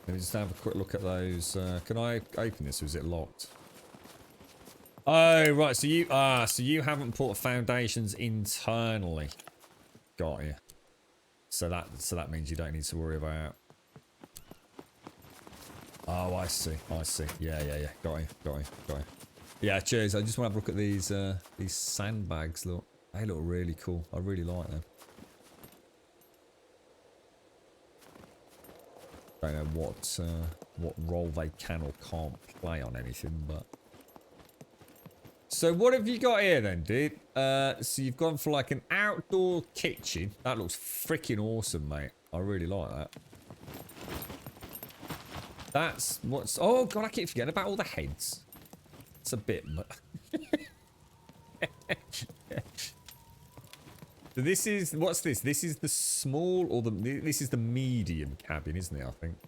S2: Let me just have a quick look at those. Can I open this, or is it locked? Oh, right. So you haven't put foundations internally. Got you. So that means you don't need to worry about. Oh, I see. I see. Yeah. Got you. Yeah, cheers. I just want to have a look at these sandbags. Look, they look really cool. I really like them. Don't know what role they can or can't play on anything, but. So what have you got here then, dude? So you've gone for like an outdoor kitchen. That looks freaking awesome, mate. I really like that. That's what's. Oh god, I keep forgetting about all the heads. It's a bit. So this is, what's this? This is the small or this is the medium cabin, isn't it? I think.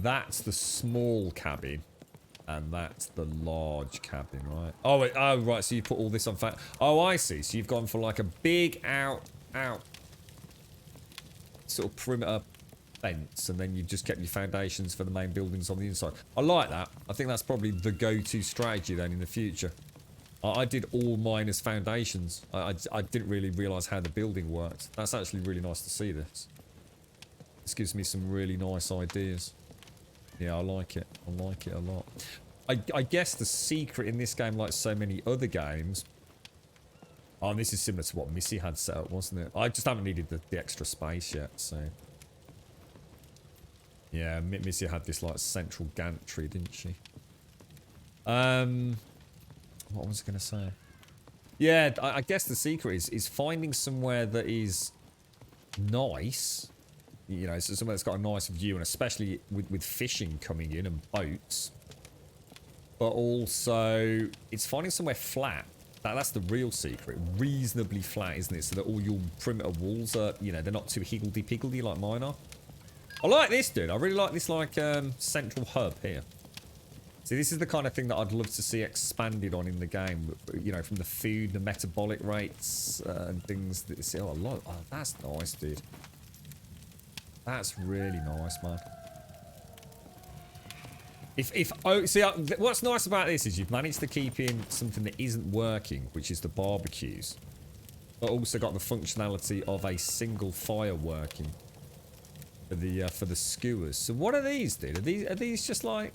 S2: That's the small cabin, and that's the large cabin, right? Oh, wait, oh, right. So you put all this on fat. Oh, I see. So you've gone for like a big out sort of perimeter fence, and then you've just kept your foundations for the main buildings on the inside. I like that. I think that's probably the go-to strategy then in the future. I did all mine as foundations. I didn't really realise how the building worked. That's actually really nice to see this. This gives me some really nice ideas. Yeah, I like it. I like it a lot. I guess the secret in this game, like so many other games... Oh, and this is similar to what Missy had set up, wasn't it? I just haven't needed the extra space yet, so... Yeah, Missy had this, like, central gantry, didn't she? What was I going to say? Yeah, I guess the secret is finding somewhere that is nice. You know, so somewhere that's got a nice view, and especially with fishing coming in and boats. But also, it's finding somewhere flat. That's the real secret. Reasonably flat, isn't it? So that all your perimeter walls are, you know, they're not too higgledy-piggledy like mine are. I like this, dude. I really like this, like, central hub here. See, this is the kind of thing that I'd love to see expanded on in the game. You know, from the food, the metabolic rates, and things. That, see, oh, that's nice, dude. That's really nice, man. What's nice about this is you've managed to keep in something that isn't working, which is the barbecues, but also got the functionality of a single fire working for the skewers. So what are these, dude? Are these just like?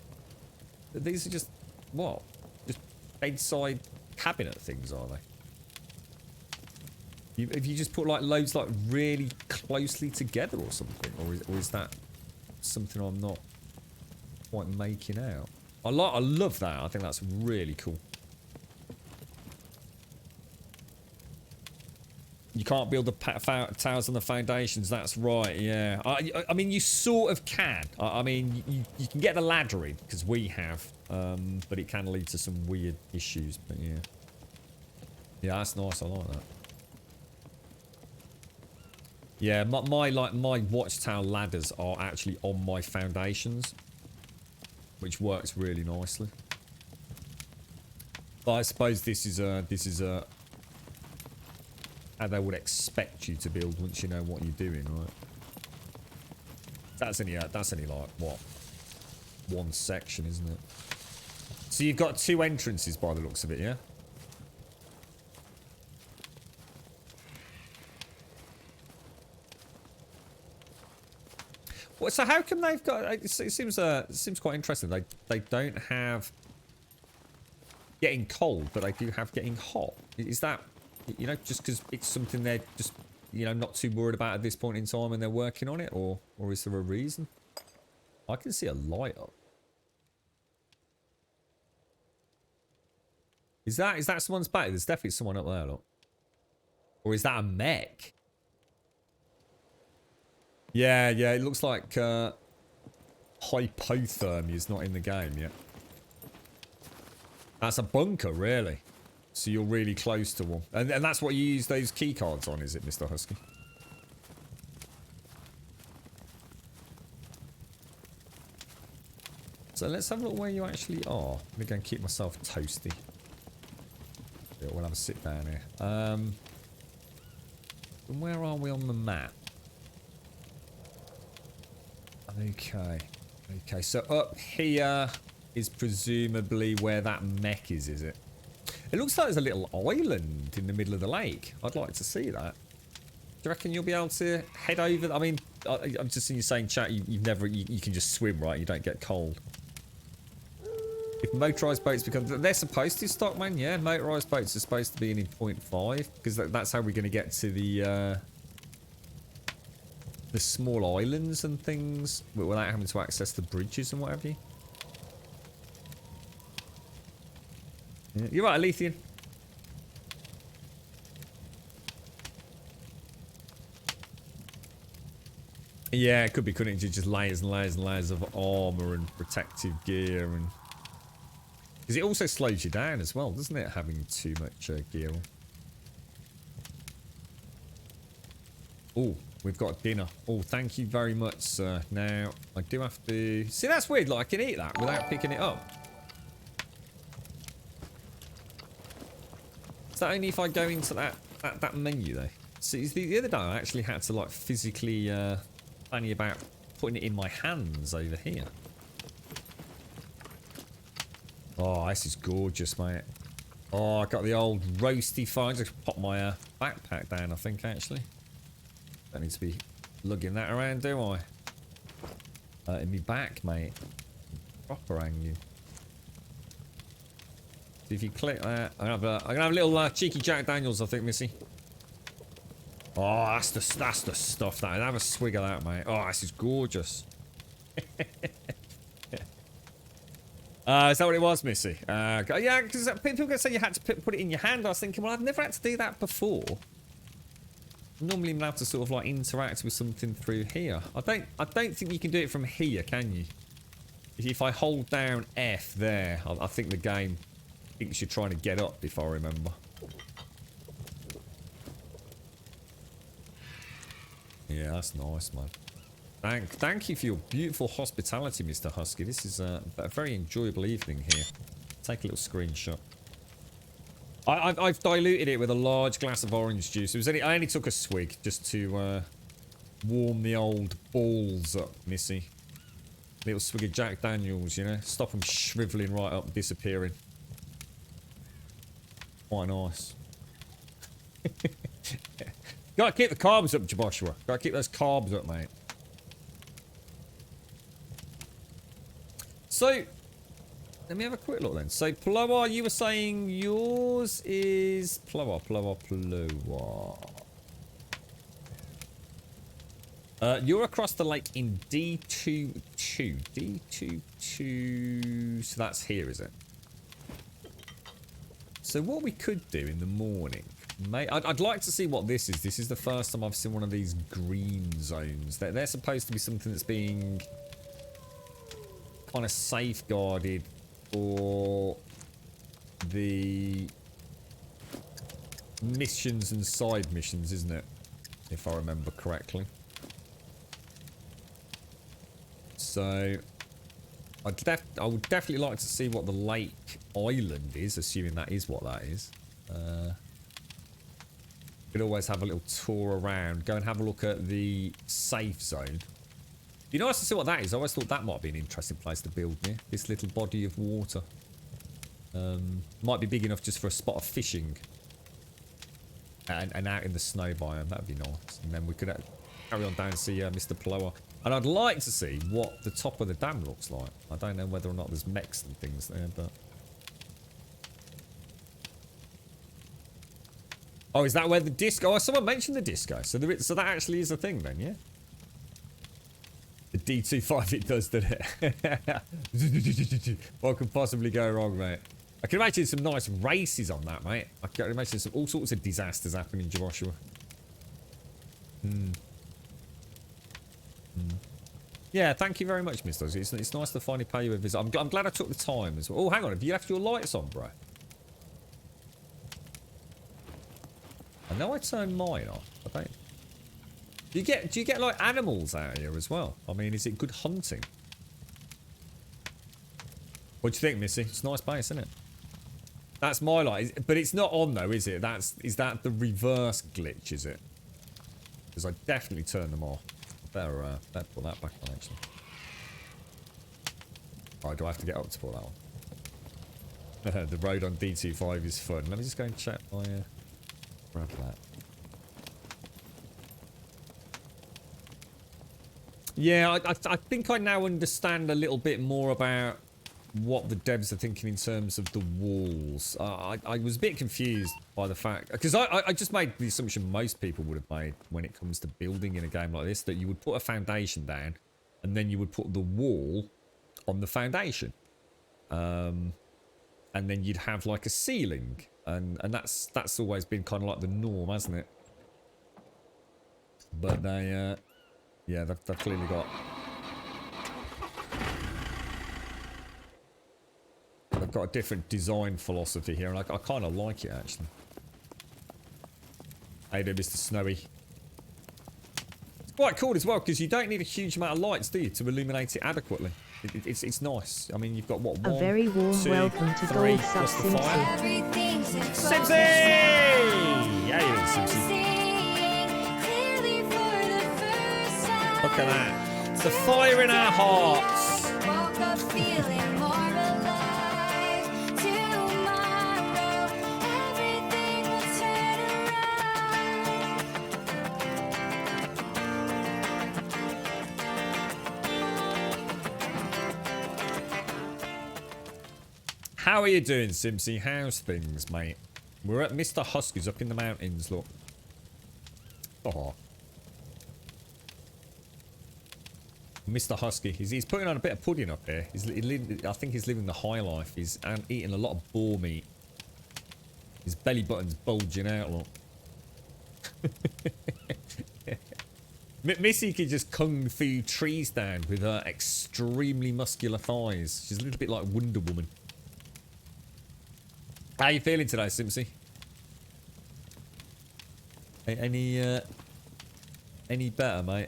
S2: These are just what? Just bedside cabinet things, are they? If you just put like loads like really closely together or something, or is that something I'm not quite making out? I love that. I think that's really cool. You can't build the towers on the foundations. That's right. Yeah. I mean, you sort of can. I mean, you can get the laddering because we have, but it can lead to some weird issues. But yeah, yeah, that's nice. I like that. Yeah, my watchtower ladders are actually on my foundations, which works really nicely. But I suppose this is a how they would expect you to build once you know what you're doing, right? That's only like what, one section, isn't it? So you've got 2 entrances by the looks of it, yeah? Well, so how come they've got? It seems quite interesting. They don't have getting cold, but they do have getting hot. Is that, you know, just because it's something they're just, you know, not too worried about at this point in time and they're working on it, or is there a reason? I can see a light up. Is that someone's back? There's definitely someone up there, look. Or is that a mech? Yeah, it looks like hypothermia is not in the game yet. That's a bunker, really. So you're really close to one. And that's what you use those key cards on, is it, Mr. Husky? So let's have a look where you actually are. Let me go and keep myself toasty. Yeah, we'll have a sit down here. And where are we on the map? Okay, so up here is presumably where that mech is it? It looks like there's a little island in the middle of the lake. I'd like to see that. Do you reckon you'll be able to head over? I mean, I'm just seeing you saying, chat, you can just swim, right? You don't get cold. If motorised boats become... They're supposed to, Stockman, yeah. Motorised boats are supposed to be in 0.5, because that's how we're going to get to the small islands and things without having to access the bridges and what have you. Yeah, you're right, Alethian. Yeah, it could be, couldn't it? Just layers and layers and layers of armour and protective gear, and because it also slows you down as well, doesn't it, having too much gear on. Oh, we've got dinner. Oh, thank you very much, sir. Now, I do have to... See, that's weird. Like, I can eat that without picking it up. Is that only if I go into that menu, though? See, the other day I actually had to, like, physically fanny about putting it in my hands over here. Oh, this is gorgeous, mate. Oh, I got the old roasty fire. Just pop my backpack down, I think, actually. Don't need to be lugging that around, do I? In me back, mate. Proper hanging. So if you click that, I'm gonna have a little cheeky Jack Daniels, I think, Missy. Oh, that's the stuff. That have a swig of that, mate. Oh, this is gorgeous. Is that what it was, Missy? Yeah, because people can say you had to put it in your hand. I was thinking, well, I've never had to do that before. Normally, I'm have to sort of like interact with something through here. I don't think you can do it from here, can you? If I hold down F there, I think the game thinks you're trying to get up, if I remember. Yeah, that's nice, man. Thank you for your beautiful hospitality, Mr. Husky. This is a very enjoyable evening here. Take a little screenshot. I've diluted it with a large glass of orange juice. I only took a swig just to warm the old balls up, Missy. Little swig of Jack Daniels, you know? Stop them shriveling right up and disappearing. Quite nice. Gotta keep the carbs up, Joshua. Gotta keep those carbs up, mate. So, let me have a quick look then. So, Ploa, you were saying yours is... Ploa. You're across the lake in D22. D22... So that's here, is it? So what we could do in the morning... Mate, I'd like to see what this is. This is the first time I've seen one of these green zones. They're supposed to be something that's being... kind of safeguarded for the missions and side missions, isn't it? If I remember correctly. So, I would definitely like to see what the lake island is, assuming that is what that is. Could always have a little tour around, go and have a look at the safe zone. Be nice to see what that is. I always thought that might be an interesting place to build near. This little body of water. Might be big enough just for a spot of fishing. And out in the snow biome. That would be nice. And then we could carry on down and see Mr. Ploa. And I'd like to see what the top of the dam looks like. I don't know whether or not there's mechs and things there, but... Oh, is that where the disco... Oh, someone mentioned the disco. So that actually is a thing then, yeah? The D25 it does, doesn't it? What could possibly go wrong, mate? I can imagine some nice races on that, mate. I can imagine all sorts of disasters happening, Joshua. Yeah, thank you very much, Mr. It's nice to finally pay you a visit. I'm glad I took the time as well. Oh, hang on. Have you left your lights on, bro? I know I turned mine off. I don't... Do you get like animals out here as well? I mean, is it good hunting? What do you think, Missy? It's a nice base, isn't it? That's my light, but it's not on though, is it? Is that the reverse glitch? Is it? Because I definitely turned them off. Better put that back on actually. Alright, do I have to get up to pull that one? The road on D25 is fun. Let me just go and check my grab that. Yeah, I think I now understand a little bit more about what the devs are thinking in terms of the walls. I was a bit confused by the fact... Because I just made the assumption most people would have made when it comes to building in a game like this, that you would put a foundation down and then you would put the wall on the foundation. And then you'd have like a ceiling. And that's always been kind of like the norm, hasn't it? But they... yeah, they've clearly got... They've got a different design philosophy here, and I kind of like it, actually. Hey there, Mr. Snowy. It's quite cool as well, because you don't need a huge amount of lights, do you, to illuminate it adequately. It's nice. I mean, you've got, what, 1,
S4: a very warm
S2: 2,
S4: welcome to
S2: 3,
S4: Gold
S2: plus
S4: Sub
S2: the fire. Simpsy! Yeah, you did, Simpsy. Look at that. It's the fire in our hearts. How are you doing, Simpsy? How's things, mate? We're at Mr. Husky's up in the mountains, look. Oh. Mr. Husky, he's putting on a bit of pudding up here. I think he's living the high life. He's eating a lot of boar meat. His belly button's bulging out, look. Missy can just kung fu trees down with her extremely muscular thighs. She's a little bit like Wonder Woman. How you feeling today, Simpsy? Any better, mate?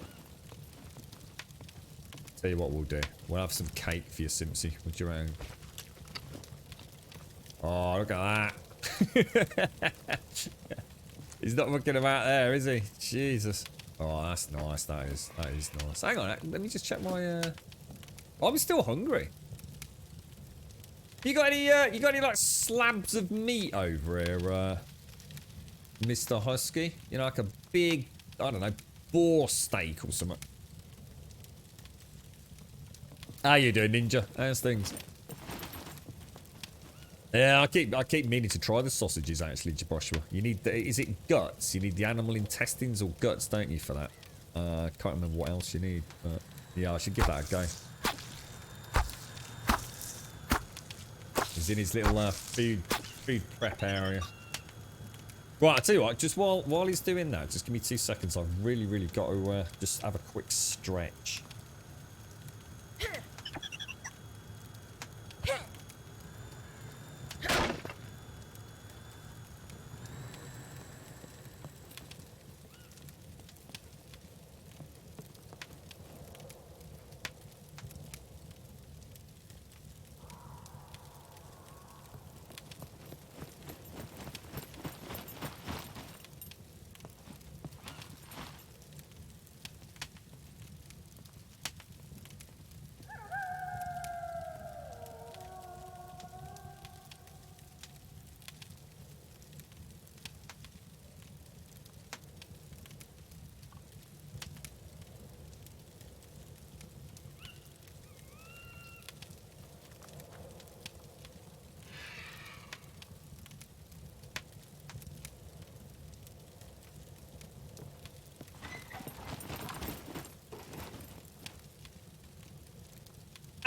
S2: tell you what we'll do. We'll have some cake for you, Simpsy. What do you reckon? Oh, look at that. He's not looking about there, is he? Jesus. Oh, that's nice. That is nice. Hang on, let me just check my. Oh, I'm still hungry. You got any like slabs of meat over here, Mr. Husky? You know, like a big, I don't know, boar steak or something. How you doing, Ninja? How's things? Yeah, I keep meaning to try the sausages actually, Joshua. You need is it guts? You need the animal intestines or guts, don't you, for that? I can't remember what else you need, but yeah, I should give that a go. He's in his little food prep area. Right, I'll tell you what, just while he's doing that, just give me 2 seconds. I've really got to just have a quick stretch.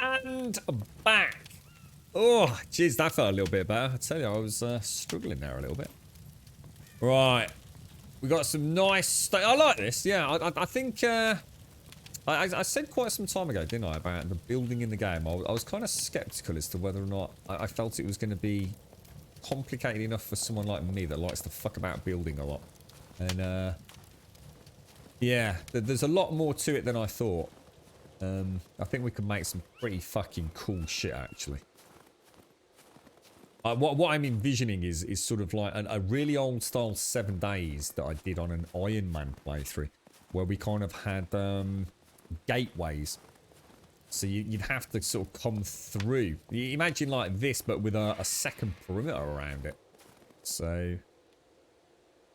S2: And back. Oh, jeez, that felt a little bit better. I tell you, I was struggling there a little bit. Right. We got some nice steak. I like this. Yeah, I think... I said quite some time ago, didn't I, about the building in the game. I was kind of skeptical as to whether or not I felt it was going to be complicated enough for someone like me that likes to fuck about building a lot. And, yeah, there's a lot more to it than I thought. I think we could make some pretty fucking cool shit, actually. What I'm envisioning is sort of like a really old style 7 days that I did on an Iron Man playthrough, where we kind of had gateways. So you'd have to sort of come through. You imagine like this, but with a second perimeter around it. So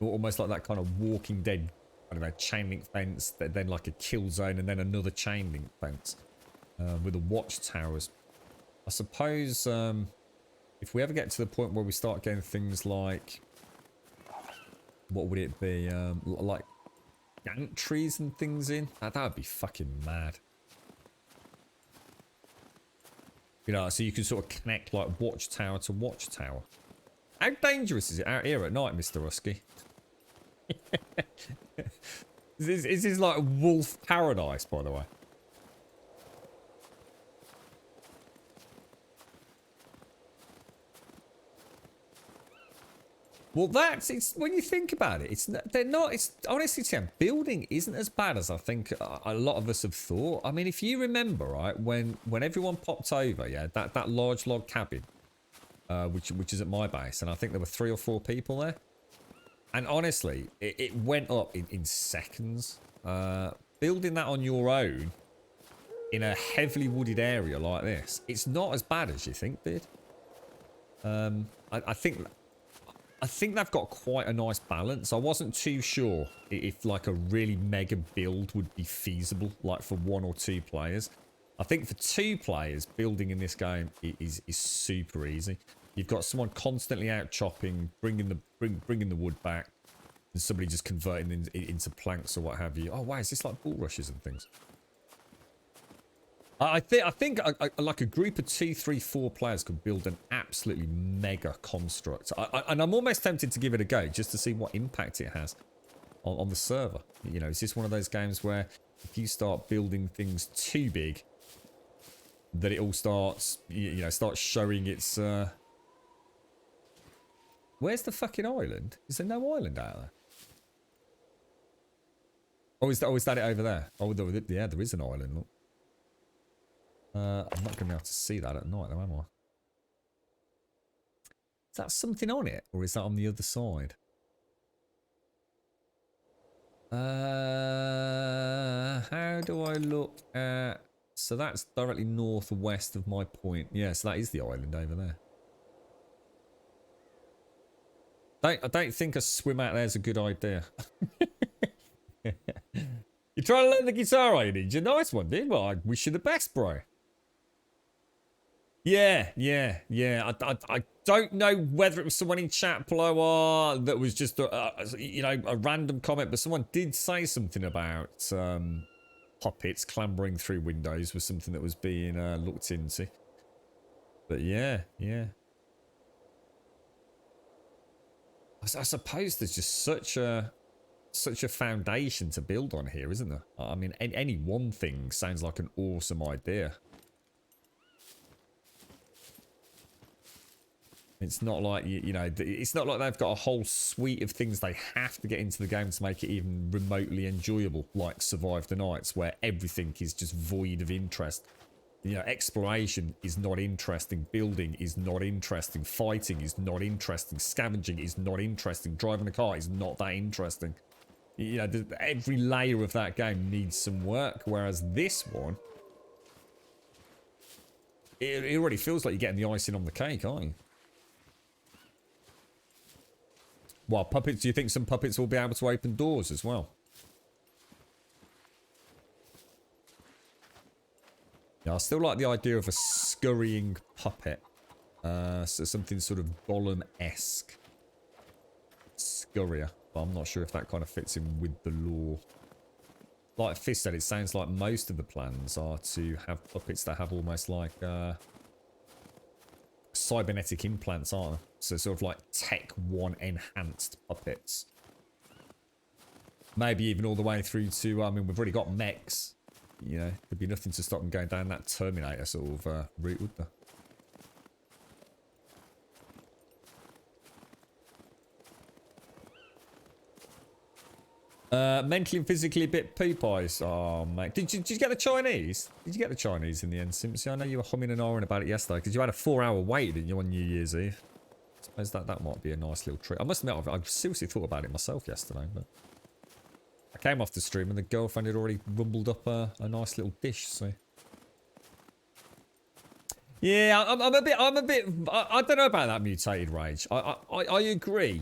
S2: almost like that kind of Walking Dead, I don't know, chain link fence, then like a kill zone, and then another chain link fence with the watchtowers. I suppose if we ever get to the point where we start getting things like, what would it be, like gantries and things in, that would be fucking mad. You know, so you can sort of connect like watchtower to watchtower. How dangerous is it out here at night, Mr. Husky? Is this like wolf paradise, by the way? Well, it's when you think about it, it's honestly, Tim, building isn't as bad as I think a lot of us have thought. I mean, if you remember, right, when everyone popped over, yeah, that large log cabin, which is at my base, and I think there were 3 or 4 people there. And honestly, it went up in seconds. Building that on your own in a heavily wooded area like this, it's not as bad as you think, dude. I think they've got quite a nice balance. I wasn't too sure if like a really mega build would be feasible, like for 1 or 2 players. I think for 2 players, building in this game is super easy. You've got someone constantly out chopping, bringing the wood back, and somebody just converting into planks or what have you. Oh wow, is this like bulrushes and things? I think like a group of 2, 3, 4 players could build an absolutely mega construct. And I'm almost tempted to give it a go just to see what impact it has on the server. You know, is this one of those games where if you start building things too big, that it all starts, you know, starts showing its... Where's the fucking island? Is there no island out there? Oh, is that it over there? Oh, yeah, there is an island, look. I'm not going to be able to see that at night though, am I? Is that something on it? Or is that on the other side? How do I look at... So that's directly northwest of my point. Yeah, so that is the island over there. I don't think a swim out there is a good idea. You trying to learn the guitar, are you? Did you? Nice one, dude. Well, I wish you the best, bro. Yeah. I don't know whether it was someone in chat below that was just a random comment, but someone did say something about puppets clambering through windows was something that was being looked into. But yeah. I suppose there's just such a foundation to build on here, isn't there? I mean, any one thing sounds like an awesome idea. It's not like, you know, it's not like they've got a whole suite of things they have to get into the game to make it even remotely enjoyable, like Survive the Nights, where everything is just void of interest. You know, exploration is not interesting, building is not interesting, fighting is not interesting, scavenging is not interesting, driving a car is not that interesting. You know, every layer of that game needs some work, whereas this one, it already feels like you're getting the icing on the cake, aren't you? Well, puppets, do you think some puppets will be able to open doors as well? Yeah, I still like the idea of a scurrying puppet. So something sort of Gollum-esque. Scurrier. But I'm not sure if that kind of fits in with the lore. Like Fizz said, it sounds like most of the plans are to have puppets that have almost like cybernetic implants, aren't they? So sort of like Tech 1 enhanced puppets. Maybe even all the way through to, I mean, we've already got mechs. You know, there'd be nothing to stop them going down that Terminator sort of route, would there? Mentally and physically a bit poop eyes. Oh, mate. Did you get the Chinese? Did you get the Chinese in the end, Simpson? I know you were humming and ahhing about it yesterday because you had a 4-hour wait, didn't you, on New Year's Eve? I suppose that might be a nice little treat. I must admit, I seriously thought about it myself yesterday, but I came off the stream and the girlfriend had already rumbled up a nice little dish, so. Yeah, I'm a bit, I don't know about that mutated rage. I agree.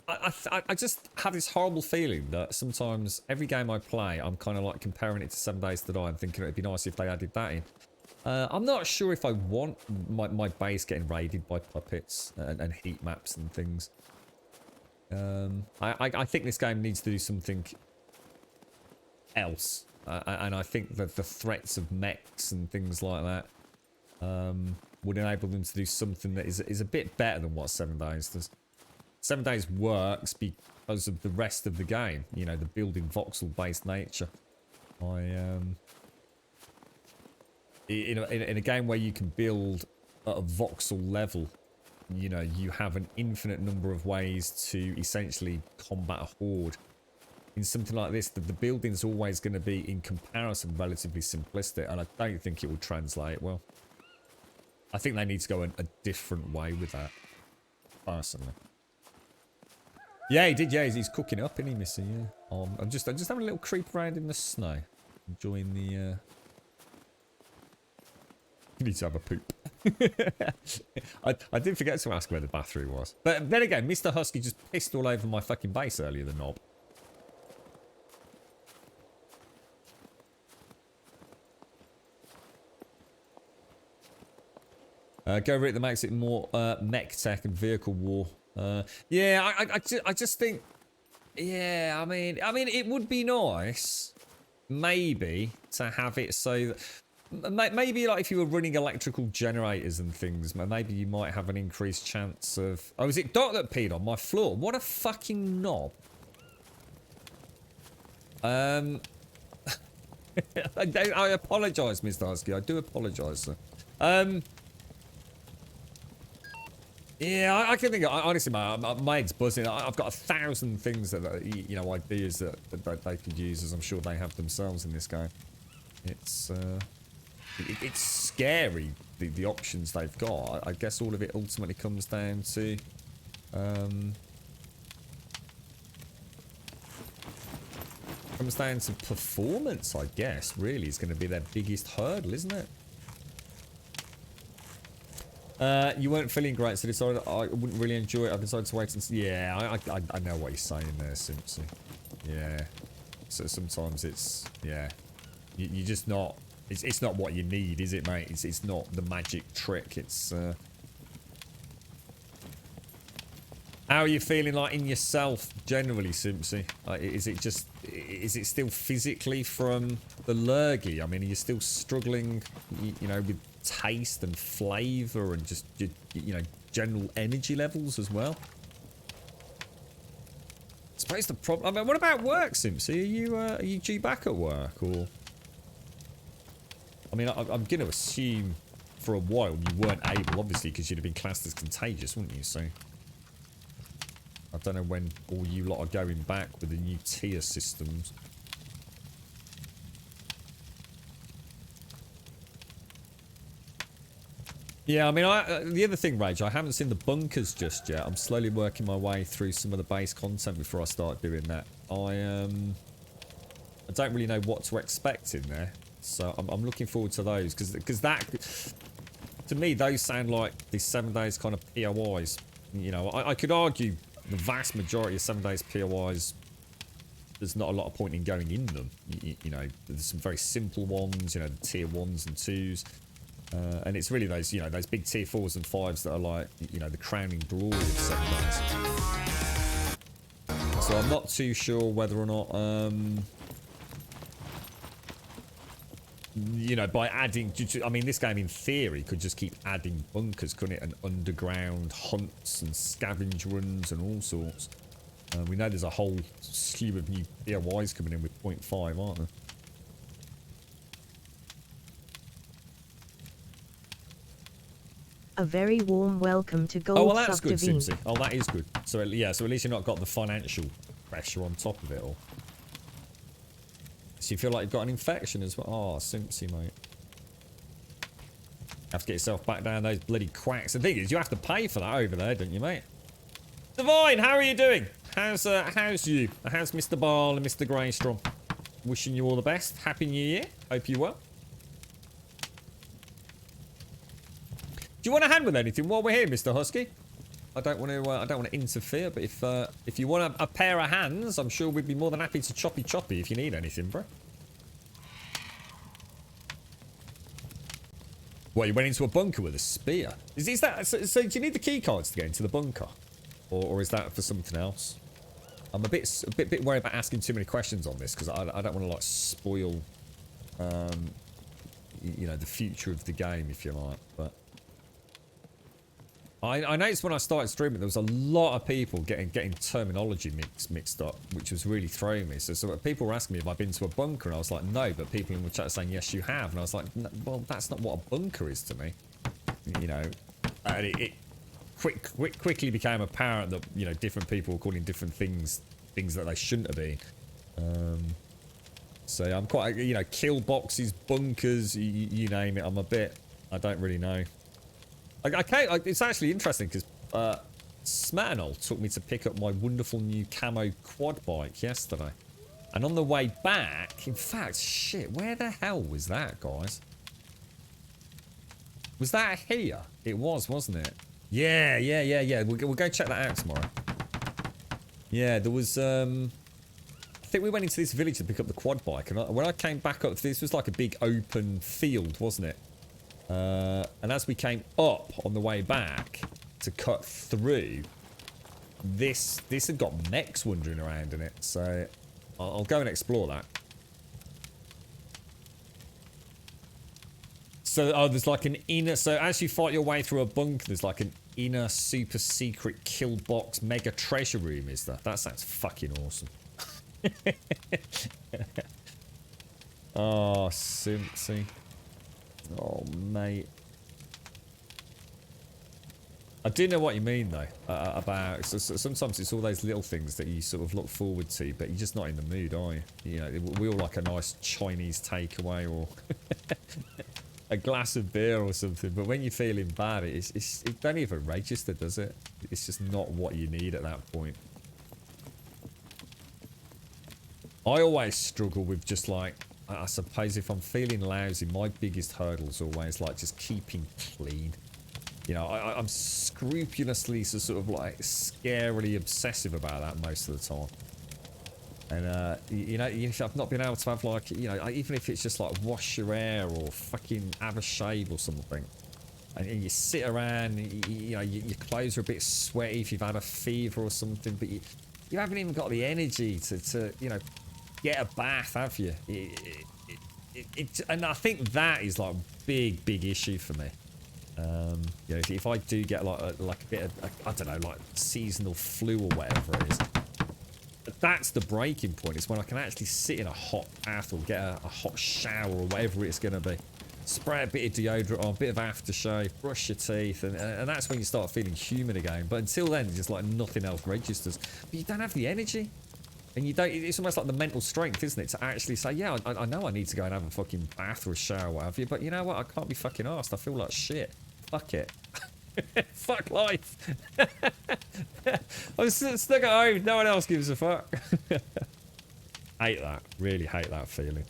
S2: I just have this horrible feeling that sometimes every game I play, I'm kind of like comparing it to 7 Days to Die and thinking it'd be nice if they added that in. I'm not sure if I want my base getting raided by puppets and heat maps and things. I think this game needs to do something else. And I think that the threats of mechs and things like that would enable them to do something that is a bit better than what 7 Days does. 7 Days works because of the rest of the game. You know, the building voxel-based nature. In a game where you can build at a voxel level, you know, you have an infinite number of ways to essentially combat a horde. In something like this, the building's always going to be, in comparison, relatively simplistic, and I don't think it will translate well. I think they need to go a different way with that, personally. Yeah, he did. Yeah, he's cooking up, isn't he, Missy? Yeah. I'm just having a little creep around in the snow, enjoying the. You need to have a poop. I did forget to ask where the bathroom was, but then again, Mr. Husky just pissed all over my fucking base earlier. The knob. Go route that makes it more mech tech and vehicle war. Yeah, I just think, yeah, I mean, it would be nice, maybe, to have it so that maybe like if you were running electrical generators and things, maybe you might have an increased chance of. Oh, is it Doc that peed on my floor? What a fucking knob. I apologise, Mr. Husky. I do apologise, sir. Yeah, I can think of, honestly, my head's buzzing. I've got 1,000 things that, you know, ideas that they could use, as I'm sure they have themselves in this game. It's, it's scary, the options they've got. I guess all of it ultimately comes down to performance, I guess. Really is going to be their biggest hurdle, isn't it? You weren't feeling great, so decided I wouldn't really enjoy it. I decided to wait and see. Yeah, I know what you're saying there, Simpsy. Yeah. So sometimes it's, yeah, you're just not, it's not what you need, is it, mate? It's not the magic trick. It's, how are you feeling like in yourself generally, Simpsy? Is it still physically from the lurgy? I mean, are you still struggling, you know, with taste and flavour and just, you know, general energy levels as well? I suppose the problem... I mean, what about work, Simpsy? Are you due back at work, or... I mean, I'm going to assume for a while you weren't able, obviously, because you'd have been classed as contagious, wouldn't you? So... I don't know when all you lot are going back with the new tier systems. Yeah, I mean, the other thing, Rage, I haven't seen the bunkers just yet. I'm slowly working my way through some of the base content before I start doing that. I don't really know what to expect in there, so I'm looking forward to those, because that, to me, those sound like the 7 days kind of POIs. You know, I could argue the vast majority of 7 days POIs, there's not a lot of point in going in them. You know, there's some very simple ones, you know, the tier 1s and 2s. And it's really those, you know, those big tier 4s and 5s that are like, you know, the crowning glory of 7 days. So I'm not too sure whether or not, you know, by adding, I mean, this game in theory could just keep adding bunkers, couldn't it? And underground hunts and scavenge runs and all sorts. We know there's a whole slew of new POIs coming in with 0.5, aren't there?
S4: A very warm welcome to Gold.
S2: Oh, well, that's good, Simpsy. Oh, that is good. So, yeah, so at least you've not got the financial pressure on top of it all. So you feel like you've got an infection as well. Oh, Simpsy, mate. Have to get yourself back down those bloody quacks. The thing is, you have to pay for that over there, don't you, mate? Divine, how are you doing? How's you? How's Mr. Ball and Mr. Greystrom? Wishing you all the best. Happy New Year. Hope you're well. Do you want a hand with anything while we're here, Mr. Husky? I don't want to interfere, but if you want a pair of hands, I'm sure we'd be more than happy to choppy if you need anything, bro. Well, you went into a bunker with a spear. Is that so? Do you need the key cards to get into the bunker, or is that for something else? I'm a bit worried about asking too many questions on this because I don't want to like spoil, you know, the future of the game, if you like, but. I noticed when I started streaming there was a lot of people getting terminology mixed up, which was really throwing me. So people were asking me if I'd been to a bunker, and I was like, no, but people in the chat are saying, yes, you have. And I was like, no, well, that's not what a bunker is to me. You know, and it quickly became apparent that, you know, different people were calling different things that they shouldn't have been. So I'm quite, you know, kill boxes, bunkers, you name it. I don't really know. It's actually interesting because Smetanol took me to pick up my wonderful new camo quad bike yesterday. And on the way back, in fact, shit, where the hell was that, guys? Was that here? It was, wasn't it? Yeah. We'll go check that out tomorrow. Yeah, there was, I think we went into this village to pick up the quad bike. And when I came back up, this was like a big open field, wasn't it? And as we came up on the way back to cut through, this had got mechs wandering around in it. So I'll go and explore that. So there's like an inner. So as you fight your way through a bunker, there's like an inner super secret kill box mega treasure room. Is there? That sounds fucking awesome. Oh, Simpsy. Oh, mate. I do know what you mean, though, about... So sometimes it's all those little things that you sort of look forward to, but you're just not in the mood, are you? You know, we all like a nice Chinese takeaway or... a glass of beer or something. But when you're feeling bad, it don't even register, does it? It's just not what you need at that point. I always struggle with just like, I suppose if I'm feeling lousy, my biggest hurdle is always like just keeping clean. You know, I'm scrupulously sort of like scarily obsessive about that most of the time. And, you know, if I've not been able to have like, you know, even if it's just like wash your hair or fucking have a shave or something. And you sit around, you know, your clothes are a bit sweaty if you've had a fever or something, but you haven't even got the energy to you know, get a bath, have you? And I think that is like a big issue for me. You know, if I do get like a bit of, I don't know, like seasonal flu or whatever it is, that's the breaking point. It's when I can actually sit in a hot bath or get a hot shower or whatever it's going to be. Spray a bit of deodorant on, a bit of aftershave, brush your teeth, and that's when you start feeling human again. But until then, it's just like nothing else registers. But you don't have the energy. And you don't, it's almost like the mental strength, isn't it? To actually say, yeah, I know I need to go and have a fucking bath or a shower or what have you, but you know what? I can't be fucking arsed. I feel like shit. Fuck it. Fuck life. I'm stuck at home. No one else gives a fuck. Hate that. Really hate that feeling.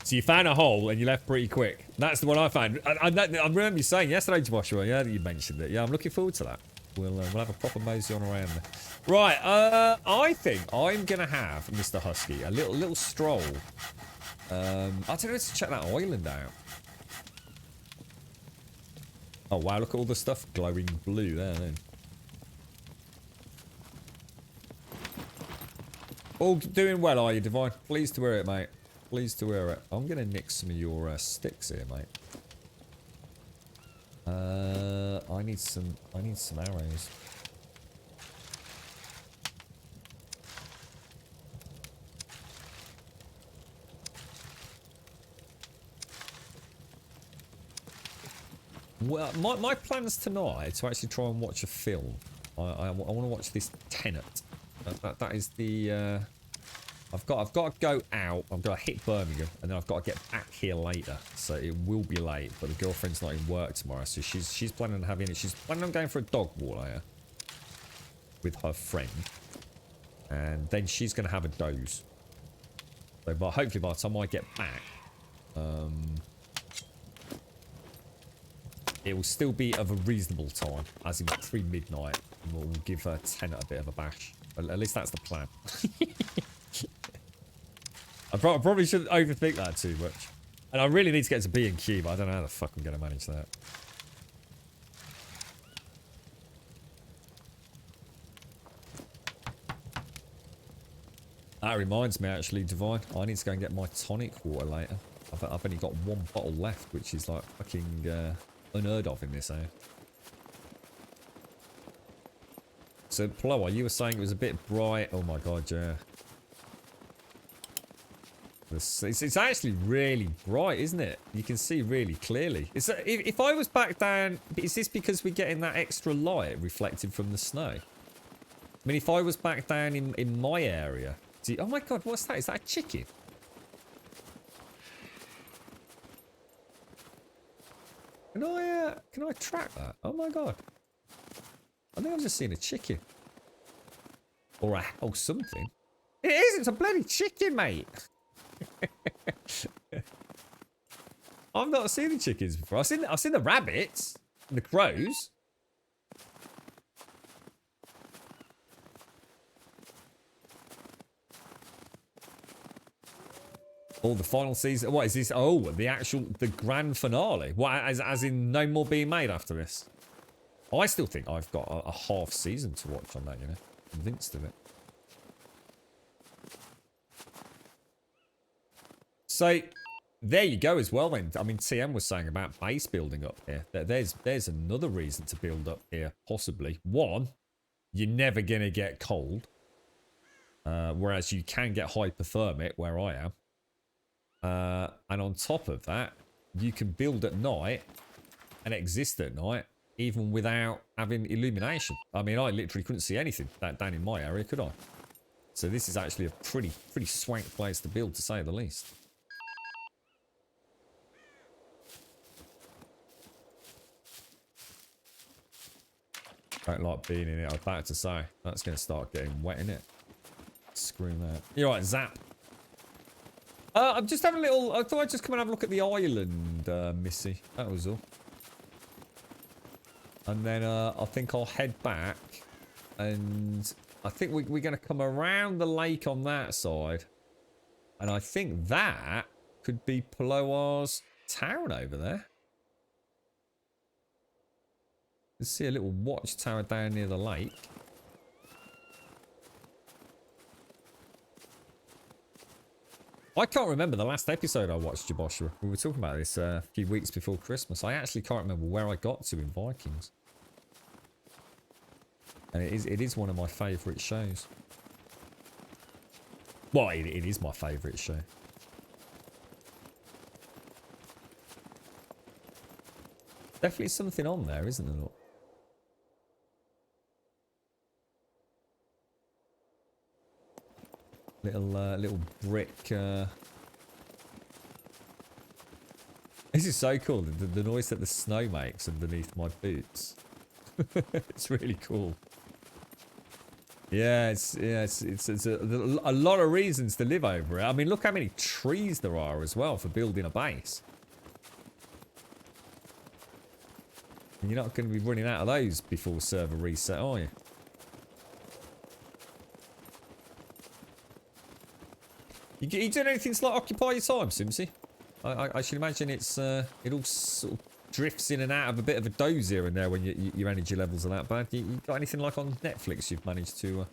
S2: So you found a hole and you left pretty quick. That's the one I found. I remember you saying yesterday, Joshua, yeah, that you mentioned it. Yeah, I'm looking forward to that. We'll have a proper mosey on around there. Right, I think I'm going to have, Mr. Husky, a little stroll. I don't know, to check that island out. Oh, wow, look at all the stuff glowing blue there, then. All doing well, are you, Divine? Pleased to hear it, mate. Pleased to hear it. I'm going to nick some of your sticks here, mate. I need some arrows. Well, my plans tonight to actually try and watch a film. I want to watch this Tenet. That is the. I've got to go out. I've got to hit Birmingham, and then I've got to get back here later. So it will be late. But the girlfriend's not in work tomorrow, so she's planning on having it. She's planning on going for a dog walk later with her friend, and then she's going to have a doze. So, but hopefully by the time I get back, it will still be of a reasonable time, as in pre-midnight. And we'll give Tenet a bit of a bash. At least that's the plan. I probably shouldn't overthink that too much. And I really need to get to B&Q, but I don't know how the fuck I'm going to manage that. That reminds me, actually, Divine, I need to go and get my tonic water later. I've only got one bottle left, which is like fucking unheard of in this area. So, Plower, you were saying it was a bit bright. Oh my god, yeah. It's actually really bright, isn't it? You can see really clearly. If I was back down, is this because we're getting that extra light reflected from the snow? I mean, if I was back down in my area... oh my god, what's that? Is that a chicken? Can I track that? Oh my god. I think I've just seen a chicken. Or something. It is, it's a bloody chicken, mate. I've not seen the chickens before. I've seen the rabbits and the crows. Oh, the final season. What is this? Oh, the grand finale. What, as in no more being made after this? I still think I've got a half season to watch on that, you know. Convinced of it. So, there you go as well then. I mean, TM was saying about base building up here. There's another reason to build up here, possibly. One, you're never going to get cold. Whereas you can get hypothermic, where I am. And on top of that, you can build at night and exist at night, even without having illumination. I mean, I literally couldn't see anything down in my area, could I? So this is actually a pretty swank place to build, to say the least. Don't like being in it. I was about to say. That's going to start getting wet, in it. Screw that. You're right, Zap. I'm just having a little... I thought I'd just come and have a look at the island, Missy. That was all. And then I think I'll head back. And I think we're going to come around the lake on that side. And I think that could be Paloar's town over there. You see a little watchtower down near the lake. I can't remember the last episode I watched, Jaboshua. We were talking about this a few weeks before Christmas. I actually can't remember where I got to in Vikings. And it is one of my favourite shows. Well, it is my favourite show. Definitely something on there, isn't there? Little brick. This is so cool. The noise that the snow makes underneath my boots. It's really cool. Yeah, it's a lot of reasons to live over it. I mean, look how many trees there are as well for building a base. And you're not going to be running out of those before server reset, are you? You doing anything to like occupy your time, Simsy? I should imagine it's it all sort of drifts in and out of a bit of a doze here and there when your energy levels are that bad. You got anything like on Netflix you've managed to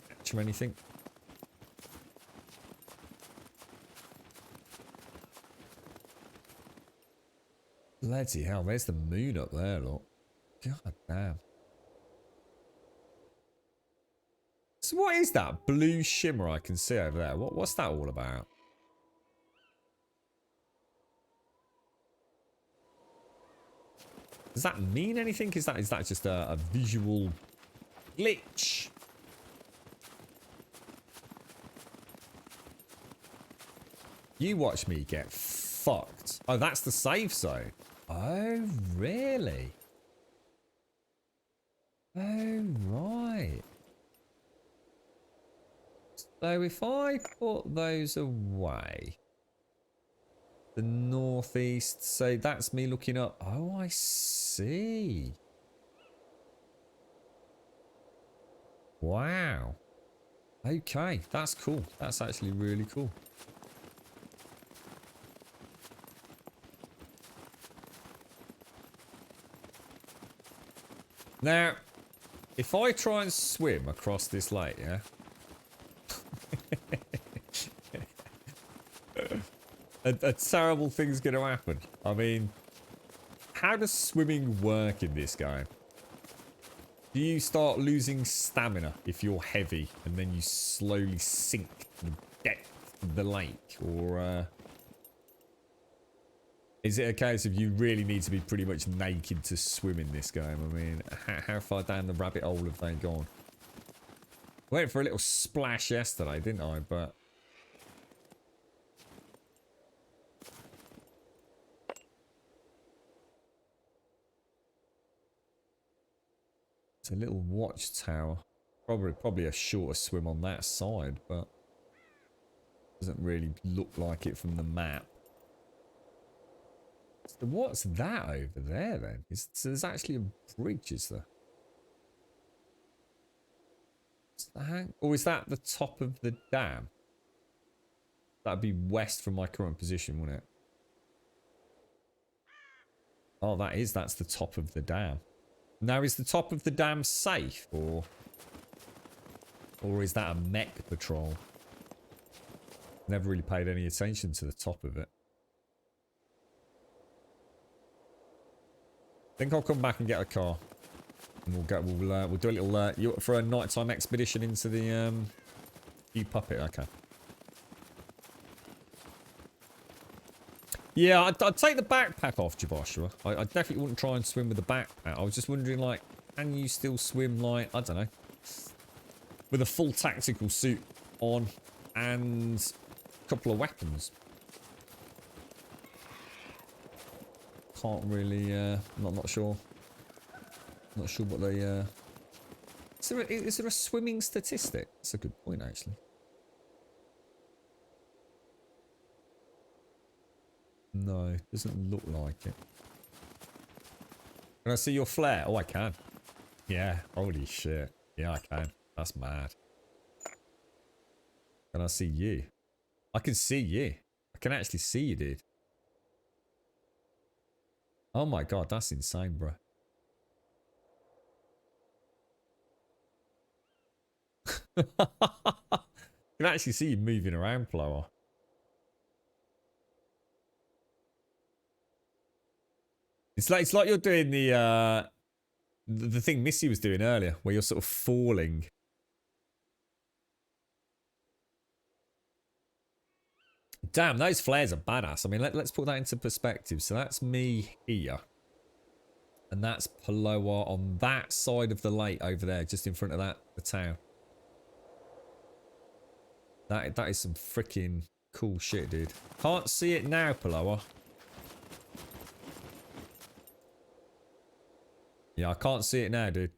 S2: catch or anything? Bloody hell, there's the moon up there, look. God damn. So what is that blue shimmer I can see over there? What's that all about? Does that mean anything? Is that just a visual glitch? You watch me get fucked. Oh, that's the save zone. Oh, really? Oh, right. So if I put those away, the northeast, so that's me looking up. Oh, I see. Wow. Okay, that's cool. That's actually really cool. Now, if I try and swim across this lake, yeah? a terrible thing's going to happen. I mean, how does swimming work in this game? Do you start losing stamina if you're heavy and then you slowly sink to the depth of the lake? Or is it a case of you really need to be pretty much naked to swim in this game? I mean, how far down the rabbit hole have they gone? Went for a little splash yesterday, didn't I? But it's a little watchtower. Probably a shorter swim on that side, but doesn't really look like it from the map. So what's that over there then? So there's actually a bridge, is there? Or is that the top of the dam? That'd be west from my current position, wouldn't it? Oh, that's the top of the dam. Now, is the top of the dam safe, or is that a mech patrol? Never really paid any attention to the top of it. I think I'll come back and get a car. And we'll do a little for a nighttime expedition into the you puppet. Okay. Yeah, I'd take the backpack off, Jaboshua. I definitely wouldn't try and swim with the backpack. I was just wondering, like, can you still swim, like, I don't know, with a full tactical suit on and a couple of weapons? Can't really, not sure. Not sure what they... Is there a swimming statistic? That's a good point, actually. No, doesn't look like it. Can I see your flare? Oh, I can. Yeah, holy shit. Yeah, I can. That's mad. Can I see you? I can see you. I can actually see you, dude. Oh my god, that's insane, bro. I can actually see you moving around, Plower. It's like you're doing the thing Missy was doing earlier, where you're sort of falling. Damn, those flares are badass. I mean, let's put that into perspective. So that's me here. And that's Paloa on that side of the lake over there, just in front of the town. That is some freaking cool shit, dude. Can't see it now, Paloa. Yeah, I can't see it now, dude.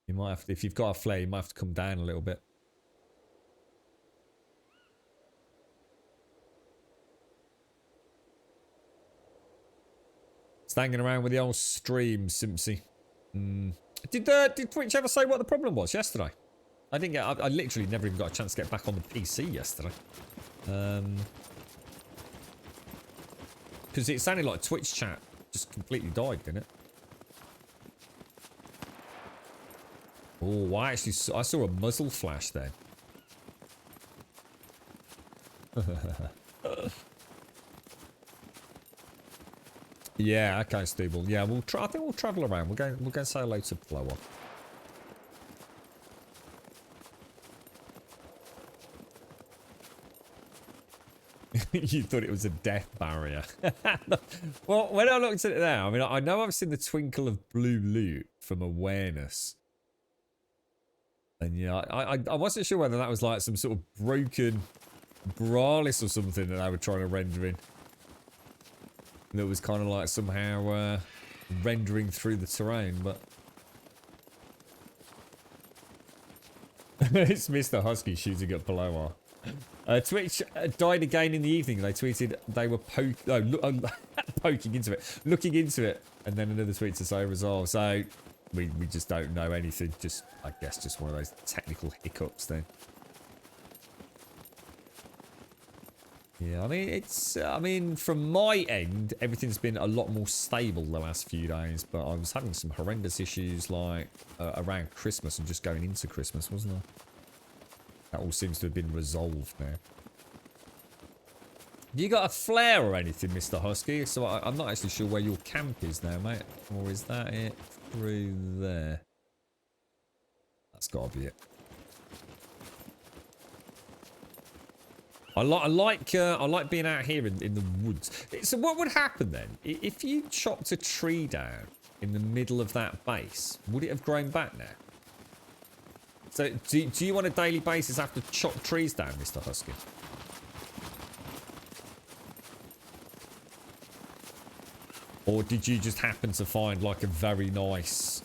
S2: You might have to, if you've got a flare, you might have to come down a little bit. Hanging around with the old stream, Simpsy. Did Twitch ever say what the problem was yesterday? I didn't get. I literally never even got a chance to get back on the PC yesterday. Because it sounded like Twitch chat just completely died, didn't it? Oh, I saw a muzzle flash then. Yeah, okay, Stable. Yeah, we'll try. I think we'll travel around. We'll go say hello to Blower. You thought it was a death barrier. Well, when I looked at it now, I mean, I know I've seen the twinkle of blue loot from awareness. And yeah, I wasn't sure whether that was like some sort of broken Bralis or something that they were trying to render in. That was kind of like somehow rendering through the terrain, but... It's Mr. Husky shooting at Paloma. Twitch died again in the evening. They tweeted they were poking into it, looking into it, and then another tweet to say resolve. So we just don't know anything. Just, I guess, just one of those technical hiccups then. Yeah, I mean, I mean, from my end, everything's been a lot more stable the last few days, but I was having some horrendous issues, like, around Christmas and just going into Christmas, wasn't I? That all seems to have been resolved now. Have you got a flare or anything, Mr. Husky? So I'm not actually sure where your camp is now, mate. Or is that it through there? That's got to be it. I like being out here in the woods. So what would happen then if you chopped a tree down in the middle of that base? Would it have grown back now? So do you on a daily basis have to chop trees down, Mr. Husky? Or did you just happen to find like a very nice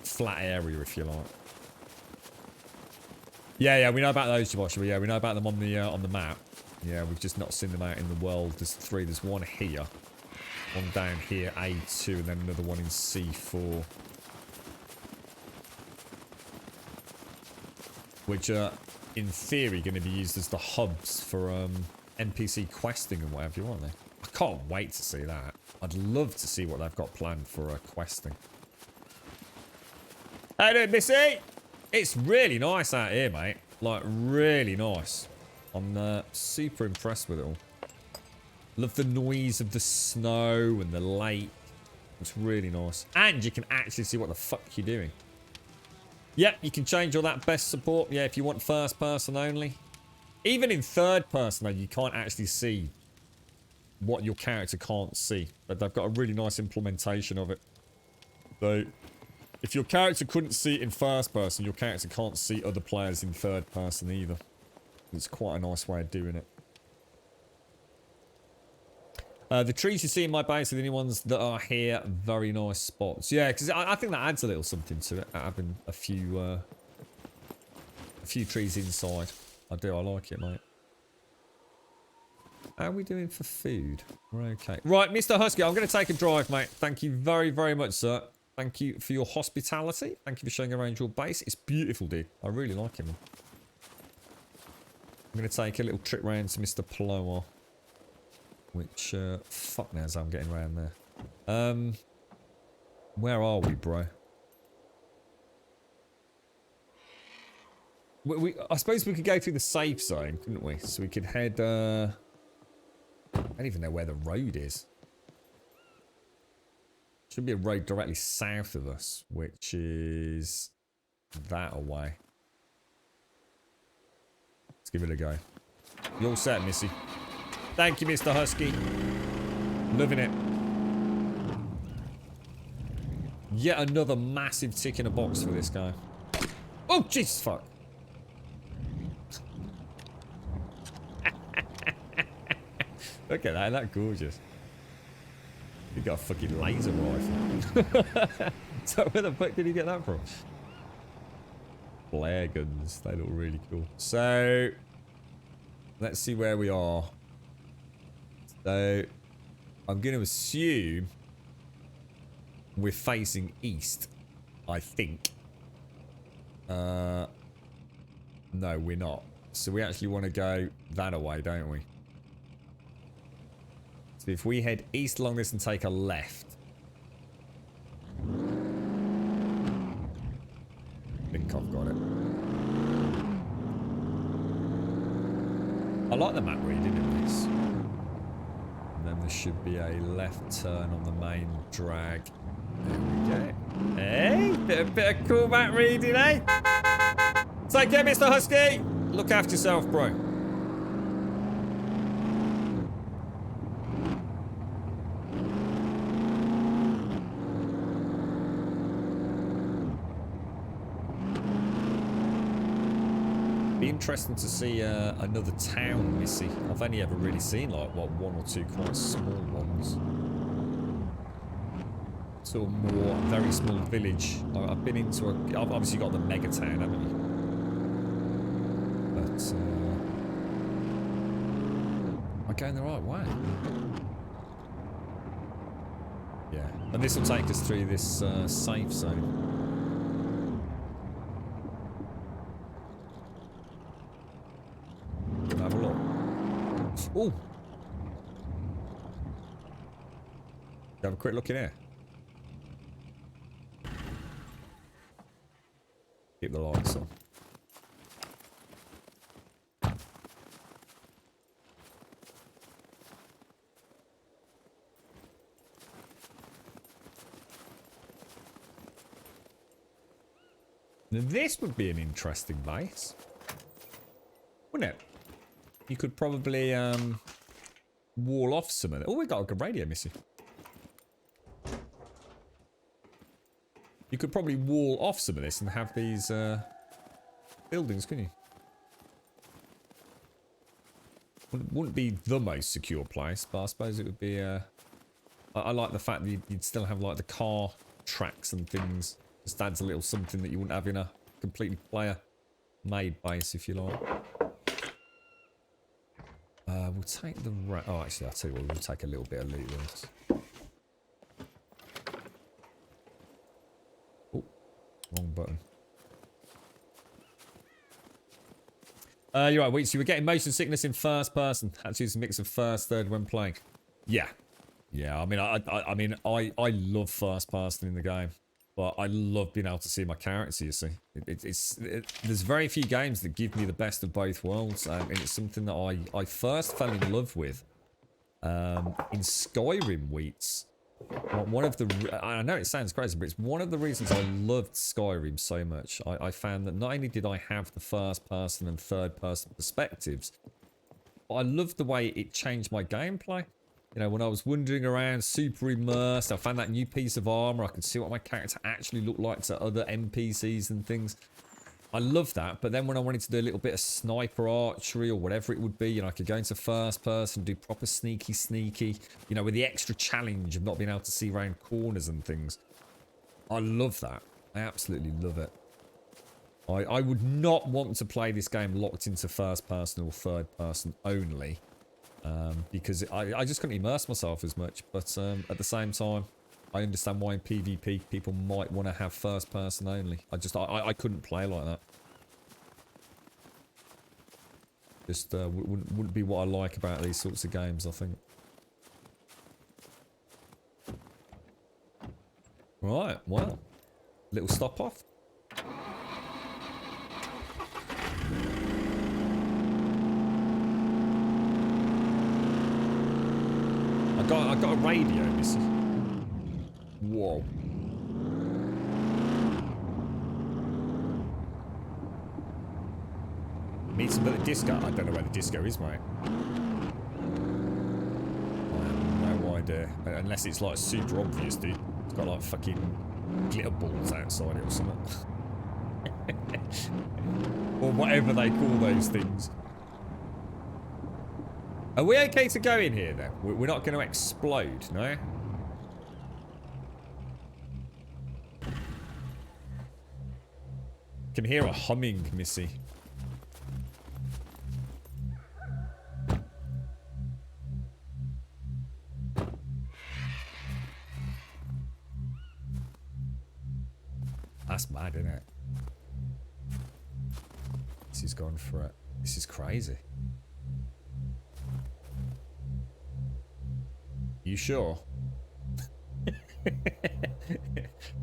S2: flat area, if you like? Yeah, we know about those, Joshua. Yeah, we know about them on the map. Yeah, we've just not seen them out in the world. There's 3. There's one here, one down here, A2, and then another one in C4. Which are, in theory, going to be used as the hubs for NPC questing and whatever you want there. I can't wait to see that. I'd love to see what they've got planned for questing. How you doing, Missy? It's really nice out here, mate. Like, really nice. I'm super impressed with it all. Love the noise of the snow and the lake. It's really nice. And you can actually see what the fuck you're doing. Yep, you can change all that best support. Yeah, if you want first person only. Even in third person, though, you can't actually see what your character can't see. But they've got a really nice implementation of it. So... if your character couldn't see it in first person, your character can't see other players in third person either. It's quite a nice way of doing it. The trees you see in my base are the only ones that are here. Very nice spots. Yeah, because I think that adds a little something to it, having a few trees inside. I do. I like it, mate. How are we doing for food? We're okay. Right, Mr. Husky, I'm going to take a drive, mate. Thank you very, very much, sir. Thank you for your hospitality. Thank you for showing around your base. It's beautiful, dude. I really like it, man. I'm going to take a little trip round to Mr. Plower. Which, fuck knows how I'm getting around there. Where are we, bro? I suppose we could go through the safe zone, couldn't we? So we could head, I don't even know where the road is. Should be a road directly south of us, which is that away. Let's give it a go. You all set, Missy? Thank you, Mr. Husky. Loving it. Yet another massive tick in a box for this guy. Oh, Jesus fuck. Look at that, isn't that gorgeous? You got a fucking laser rifle. So where the fuck did he get that from? Flare guns, they look really cool. So, let's see where we are. So, I'm going to assume we're facing east, I think. No, we're not. So we actually want to go that away, don't we? So if we head east along this and take a left. I think I've got it. I like the map reading in this. And then there should be a left turn on the main drag. There we go. Hey, bit of cool map reading, eh? Take care, Mr. Husky. Look after yourself, bro. Be interesting to see another town, Missy. I've only ever really seen like what, one or two quite small ones. Sort of more very small village. I've been into I've obviously got the mega town, haven't you? But am I going the right way? Yeah, and this will take us through this safe zone. Have a look. Oh! Have a quick look in here. Keep the lights on. Now this would be an interesting base, wouldn't it? You could probably wall off some of it. Oh, we got a good radio, Missy. You could probably wall off some of this and have these buildings, couldn't you? Wouldn't be the most secure place, but I suppose it would be. I like the fact that you'd still have like the car tracks and things. Just adds a little something that you wouldn't have in a completely player-made base, if you like. We'll take the oh, actually, I'll tell you what, we'll take a little bit of loot with us. Oh, wrong button. You're right, wait, so you were getting motion sickness in first person. Had to use a mix of first, third when playing. Yeah. Yeah, I mean, I love first person in the game. But I love being able to see my character, you see. There's very few games that give me the best of both worlds. And it's something that I first fell in love with in Skyrim, Wheats. One of the... I know it sounds crazy, but it's one of the reasons I loved Skyrim so much. I found that not only did I have the first person and third person perspectives, but I loved the way it changed my gameplay. You know, when I was wandering around, super immersed, I found that new piece of armor. I could see what my character actually looked like to other NPCs and things. I love that, but then when I wanted to do a little bit of sniper archery or whatever it would be, you know, I could go into first person, do proper sneaky, you know, with the extra challenge of not being able to see around corners and things. I love that. I absolutely love it. I would not want to play this game locked into first person or third person only, because I just couldn't immerse myself as much. But at the same time, I understand why in PvP people might want to have first person only. I couldn't play like that. Just wouldn't be what I like about these sorts of games, I think. Right, well, little stop off. I got a radio, missy. Whoa. Need some bit of disco. I don't know where the disco is, mate. I have no idea. Unless it's like super obvious, dude. It's got like fucking glitter balls outside it or something. Or whatever they call those things. Are we okay to go in here then? We're not going to explode, no? Can hear a humming, missy. That's mad, isn't it? This is going for it. This is crazy. You sure?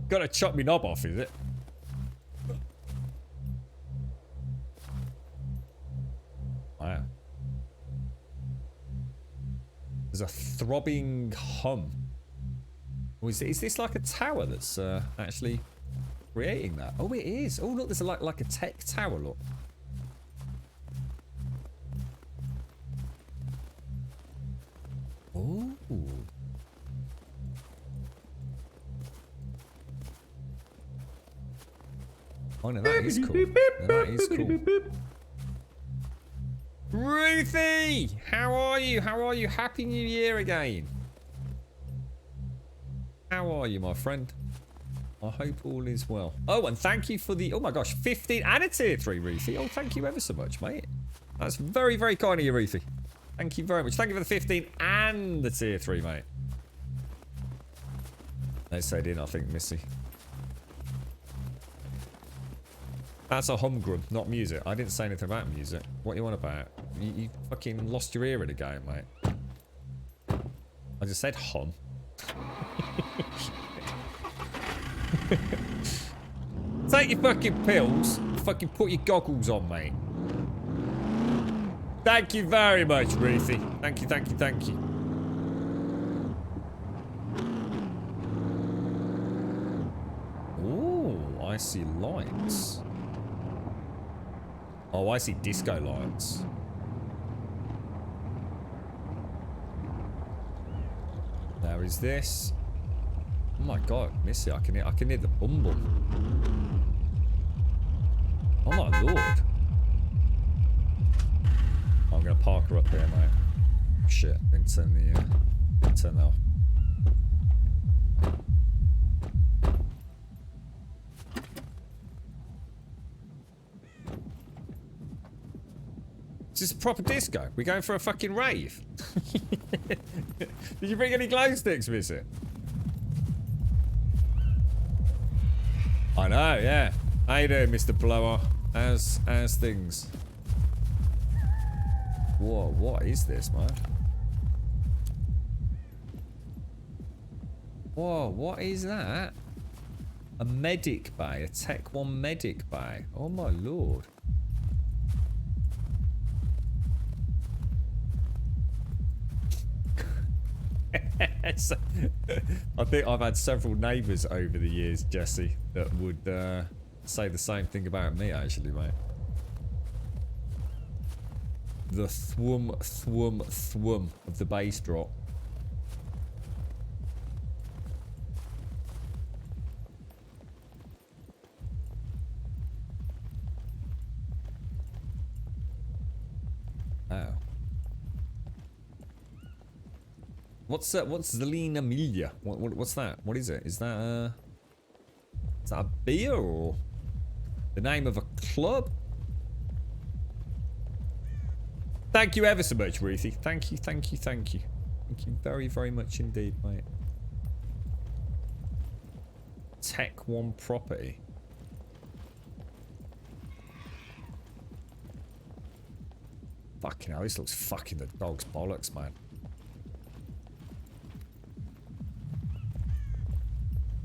S2: Gotta chop me knob off, is it? Wow. There's a throbbing hum. Oh, is this like a tower that's actually creating that? Oh, it is. Oh, look, there's like a tech tower, look. Oh. Oh, no, that is cool. No, that is cool. Ruthie! How are you? How are you? Happy New Year again. How are you, my friend? I hope all is well. Oh, and thank you for the, oh my gosh, 15 and a tier 3, Ruthie. Oh, thank you ever so much, mate. That's very, very kind of you, Ruthie. Thank you very much. Thank you for the 15 and the tier 3, mate. They said in, I think, Missy. That's a humgrum, not music. I didn't say anything about music. What you want about? You fucking lost your ear at a game, mate. I just said hum. Take your fucking pills. Fucking put your goggles on, mate. Thank you very much, Ruthie. Thank you, thank you, thank you. Ooh, I see lights. Oh, I see disco lights. There is this. Oh my god, Missy, I can hear the bumble. Oh my lord. I'm gonna park her up here, mate. Shit, then turn that off. Is this a proper disco? We're going for a fucking rave. Did you bring any glow sticks, Missy? I know, yeah. How you doing, Mr. Blower? How's things? Whoa, what is this, man? Whoa, what is that? A medic bay, a Tech 1 medic bay. Oh my lord. I think I've had several neighbours over the years, Jesse, that would say the same thing about me, actually, mate. The thwum, thwum, thwum of the bass drop. What's Zelina Emilia? What's that? What is it? Is that a beer or the name of a club? Thank you ever so much, Ruthie. Thank you, thank you, thank you. Thank you very, very much indeed, mate. Tech 1 property. Fucking hell, this looks fucking the dog's bollocks, man.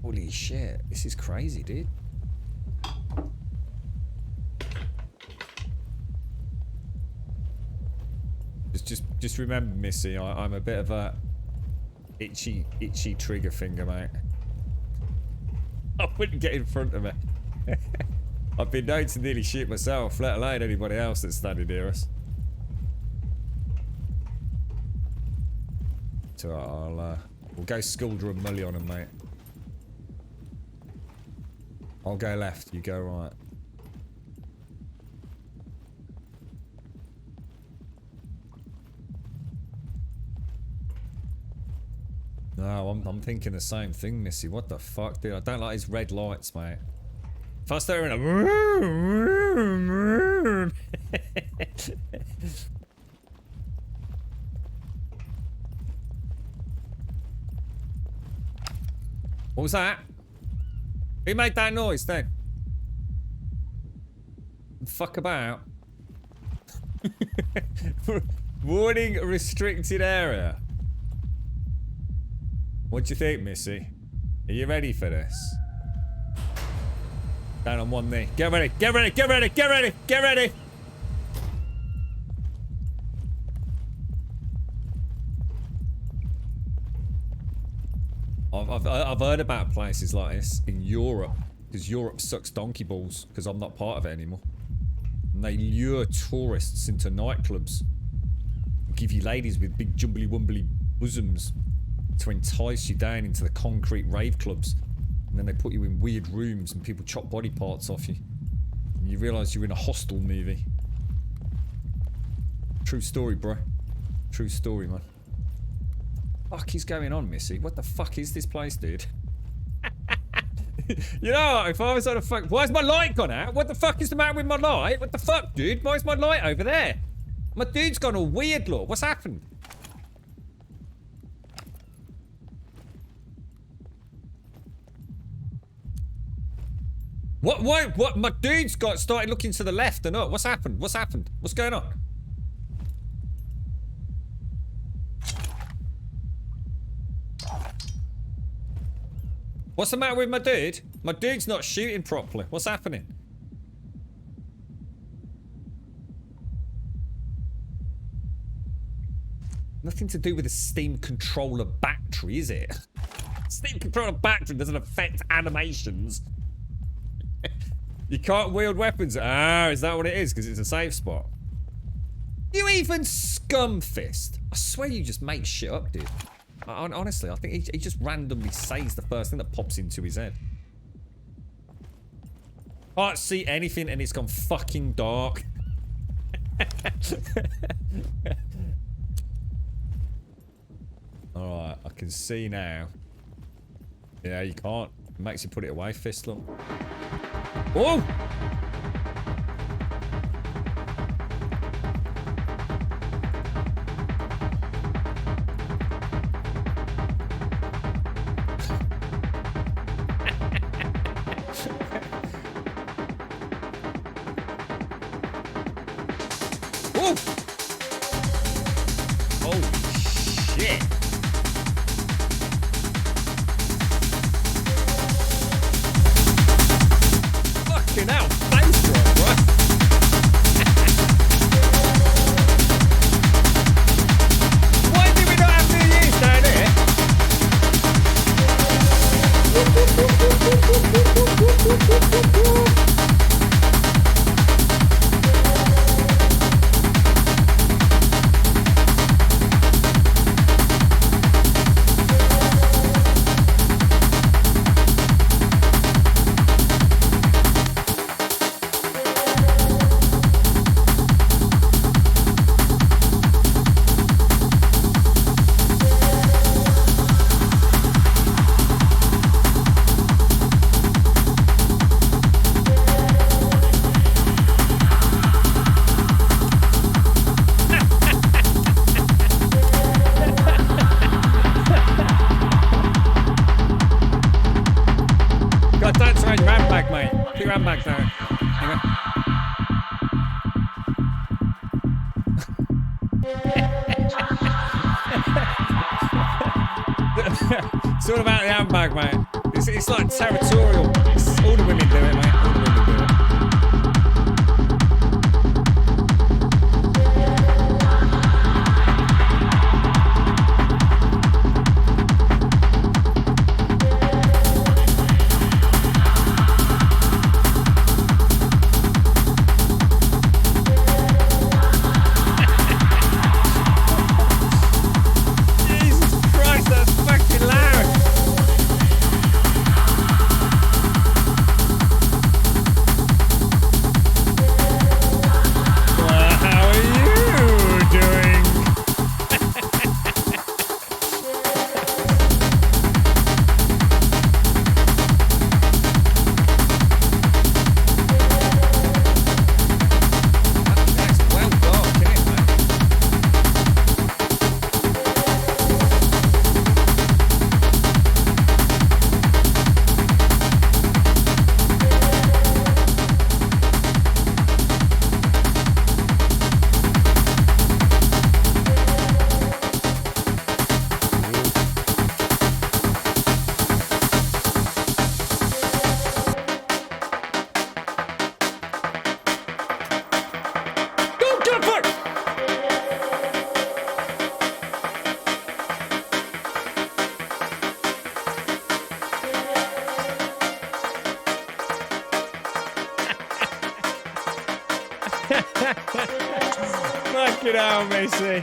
S2: Holy shit, this is crazy, dude. Just remember, Missy, I'm a bit of a itchy trigger finger, mate. I wouldn't get in front of me. I've been known to nearly shoot myself, let alone anybody else that's standing near us. So we'll go Skulder and Mully on him, mate. I'll go left, you go right. No, I'm thinking the same thing, Missy. What the fuck, dude? I don't like his red lights, mate. If I start in a What was that? Who made that noise then? Fuck about. Warning, restricted area. What do you think, Missy? Are you ready for this? Down on one knee. Get ready, get ready, get ready, get ready, get ready! I've heard about places like this in Europe, because Europe sucks donkey balls, because I'm not part of it anymore. And they lure tourists into nightclubs, give you ladies with big jumbly wumbly bosoms to entice you down into the concrete rave clubs, and then they put you in weird rooms and people chop body parts off you, and you realise you're in a Hostel movie. True story, bro. True story, man. Fuck is going on, Missy? What the fuck is this place, dude? You know, if I was on a fuck... Why's my light gone out? What the fuck is the matter with my light? What the fuck, dude? Why's my light over there? My dude's gone all weird, look. What's happened? What? My dude's started looking to the left and up. What's happened? What's happened? What's going on? What's the matter with my dude? My dude's not shooting properly. What's happening? Nothing to do with the steam controller battery, is it? Steam controller battery doesn't affect animations. You can't wield weapons. Ah, is that what it is? Because it's a safe spot. You even scum fist. I swear you just make shit up, dude. Honestly, I think he just randomly says the first thing that pops into his head. Can't see anything and it's gone fucking dark. Alright, I can see now. Yeah, you can't. It makes you put it away, fist, look. Oh! Oh! Holy shit! Fucking hell, face drop, bro. Why do we not have New Year's down here? your handbag down. Hang on. It's all about the handbag, mate. It's like territorial. All the women do it, mate. All the women do it. Fucking hell, Missy.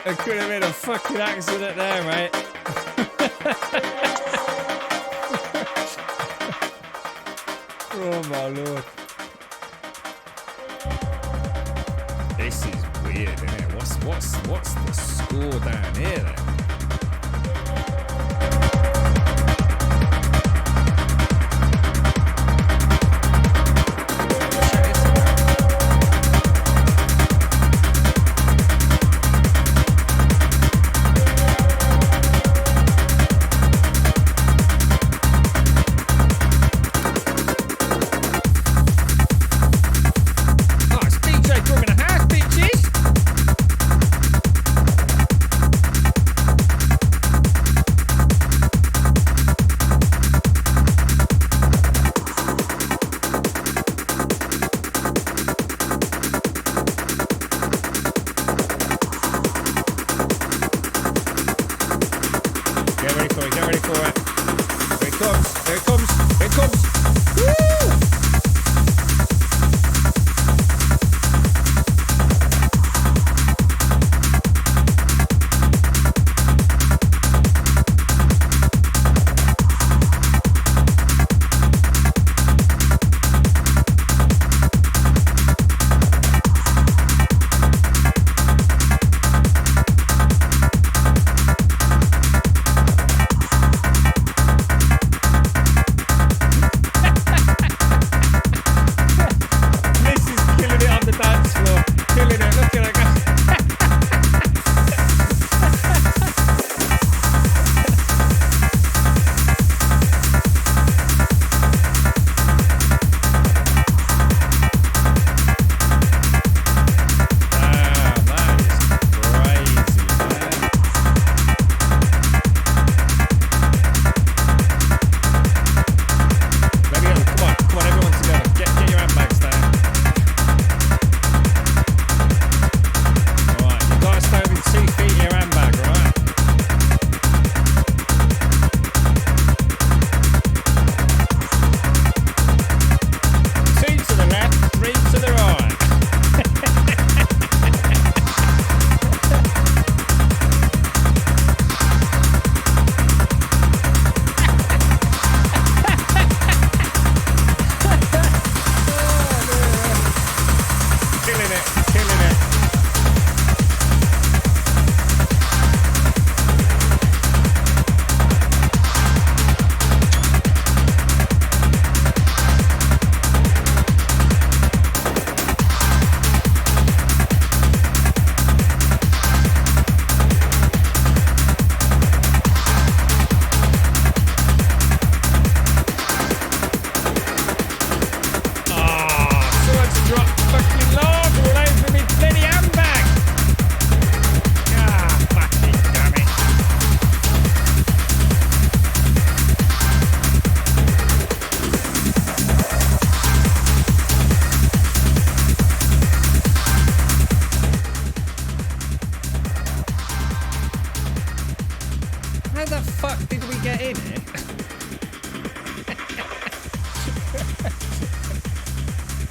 S2: It could have been a fucking accident there, mate. Oh my lord. This is weird, isn't it? What's the score down here then?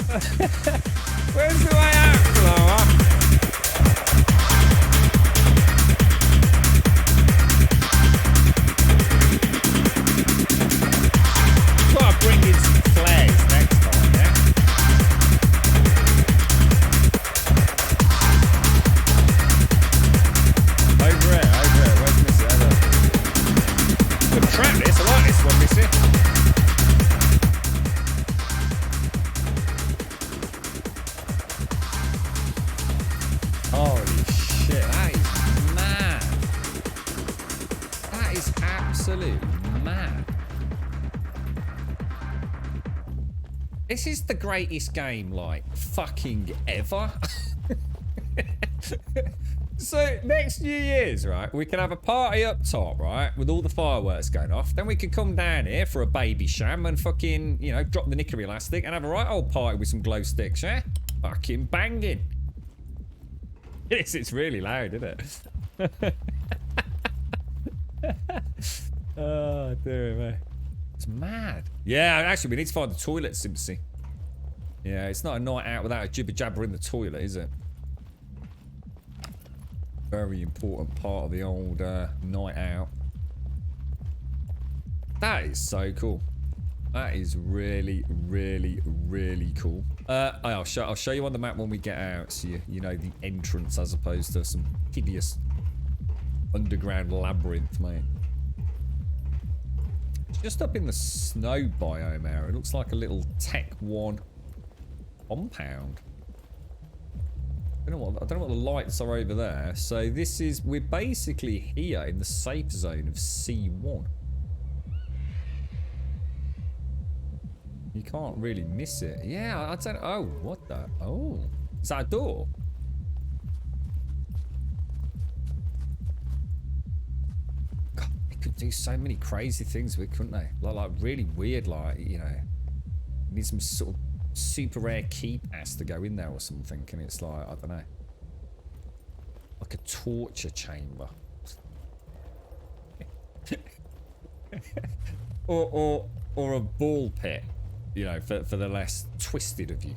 S2: Where's the way out, Flower? Try to bring in some flares next time, yeah? Over here. Where's Missy? Over. Good trap this. I like this one, Missy. Holy shit, that is mad. That is absolute mad. This is the greatest game, like, fucking ever. So, next New Year's, right, we can have a party up top, right, with all the fireworks going off. Then we can come down here for a baby sham and fucking, you know, drop the knickery elastic and have a right old party with some glow sticks, yeah? Fucking banging. It's really loud, isn't it? Oh, dear me. It's mad. Yeah, actually, we need to find the toilet, Simpsy. Yeah, it's not a night out without a jibber jabber in the toilet, is it? Very important part of the old night out. That is so cool. That is really, really, really cool. I'll show you on the map when we get out, so you know the entrance as opposed to some hideous underground labyrinth, mate. It's just up in the snow biome area. It looks like a little Tech 1 compound. I don't know what the lights are over there. So we're basically here in the safe zone of C1. You can't really miss it. Yeah, I don't. Oh, what the? Oh, is that a door? God, they could do so many crazy things with, couldn't they? Like really weird, like, you know, need some sort of super rare key pass to go in there or something. And it's like, I don't know, like a torture chamber, or a ball pit. You know, for the less twisted of you.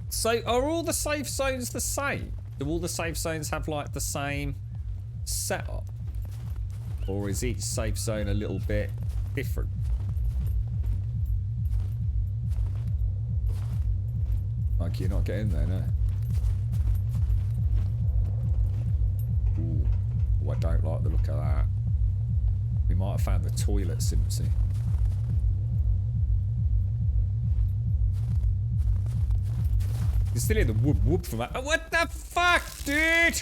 S2: So, are all the safe zones the same? Do all the safe zones have, like, the same setup? Or is each safe zone a little bit different? Like, you're not getting there, no? Ooh. Oh, I don't like the look of that. We might have found the toilet, Simpsy. You still hear the whoop whoop from that. Oh, what the fuck, dude?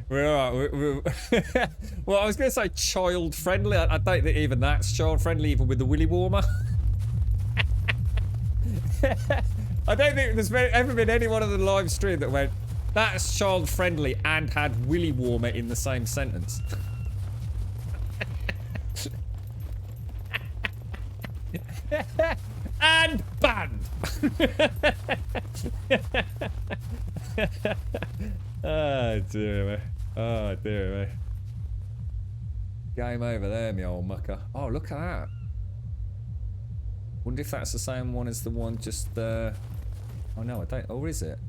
S2: We're alright. Well, I was going to say child friendly. I don't think even that's child friendly, even with the willy warmer. I don't think there's ever been anyone on the live stream that went, that's child friendly and had willy warmer in the same sentence. And banned. Oh dear me. Oh dear me. Game over there, me old mucker. Oh, look at that. Wonder if that's the same one as the one just oh no, I don't. Or is it?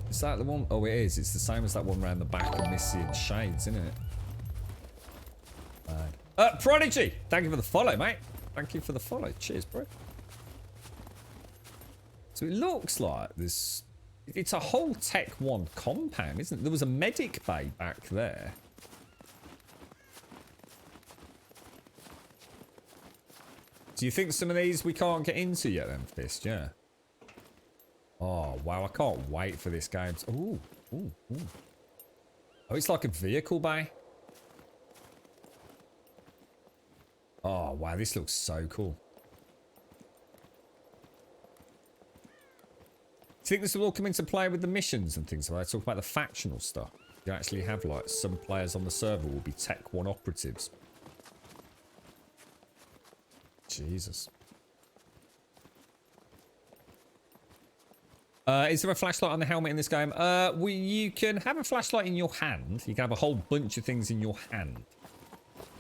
S2: Is that the one? Oh, it is. It's the same as that one around the back of Missy and Shades, isn't it? Prodigy! Thank you for the follow, mate. Thank you for the follow. Cheers, bro. So it looks like this. It's a whole Tech 1 compound, isn't it? There was a medic bay back there. Do you think some of these we can't get into yet then, Fist? Yeah. Oh, wow. I can't wait for this game. Ooh, ooh, ooh. Oh, it's like a vehicle bay. Oh, wow. This looks so cool. Do you think this will all come into play with the missions and things? Like I talk about the factional stuff. You actually have, like, some players on the server will be Tech 1 operatives. Jesus. Is there a flashlight on the helmet in this game? You can have a flashlight in your hand. You can have a whole bunch of things in your hand.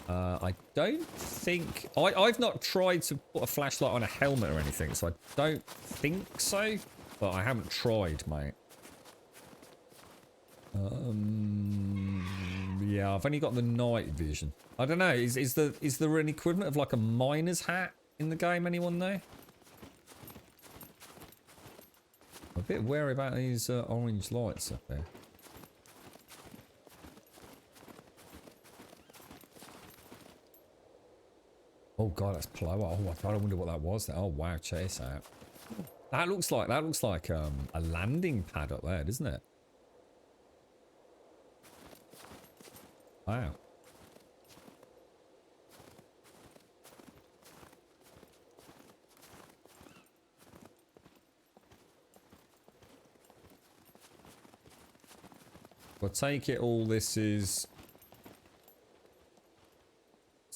S2: I don't think... I've not tried to put a flashlight on a helmet or anything, so I don't think so. But I haven't tried, mate. Yeah, I've only got the night vision. I don't know. Is there an equivalent of like a miner's hat in the game? Anyone know? I'm a bit wary about these orange lights up there. Oh god, that's Plower. Oh, I wonder what that was. Oh wow, check this out. That looks like a landing pad up there, doesn't it? Wow. Well, take it all this is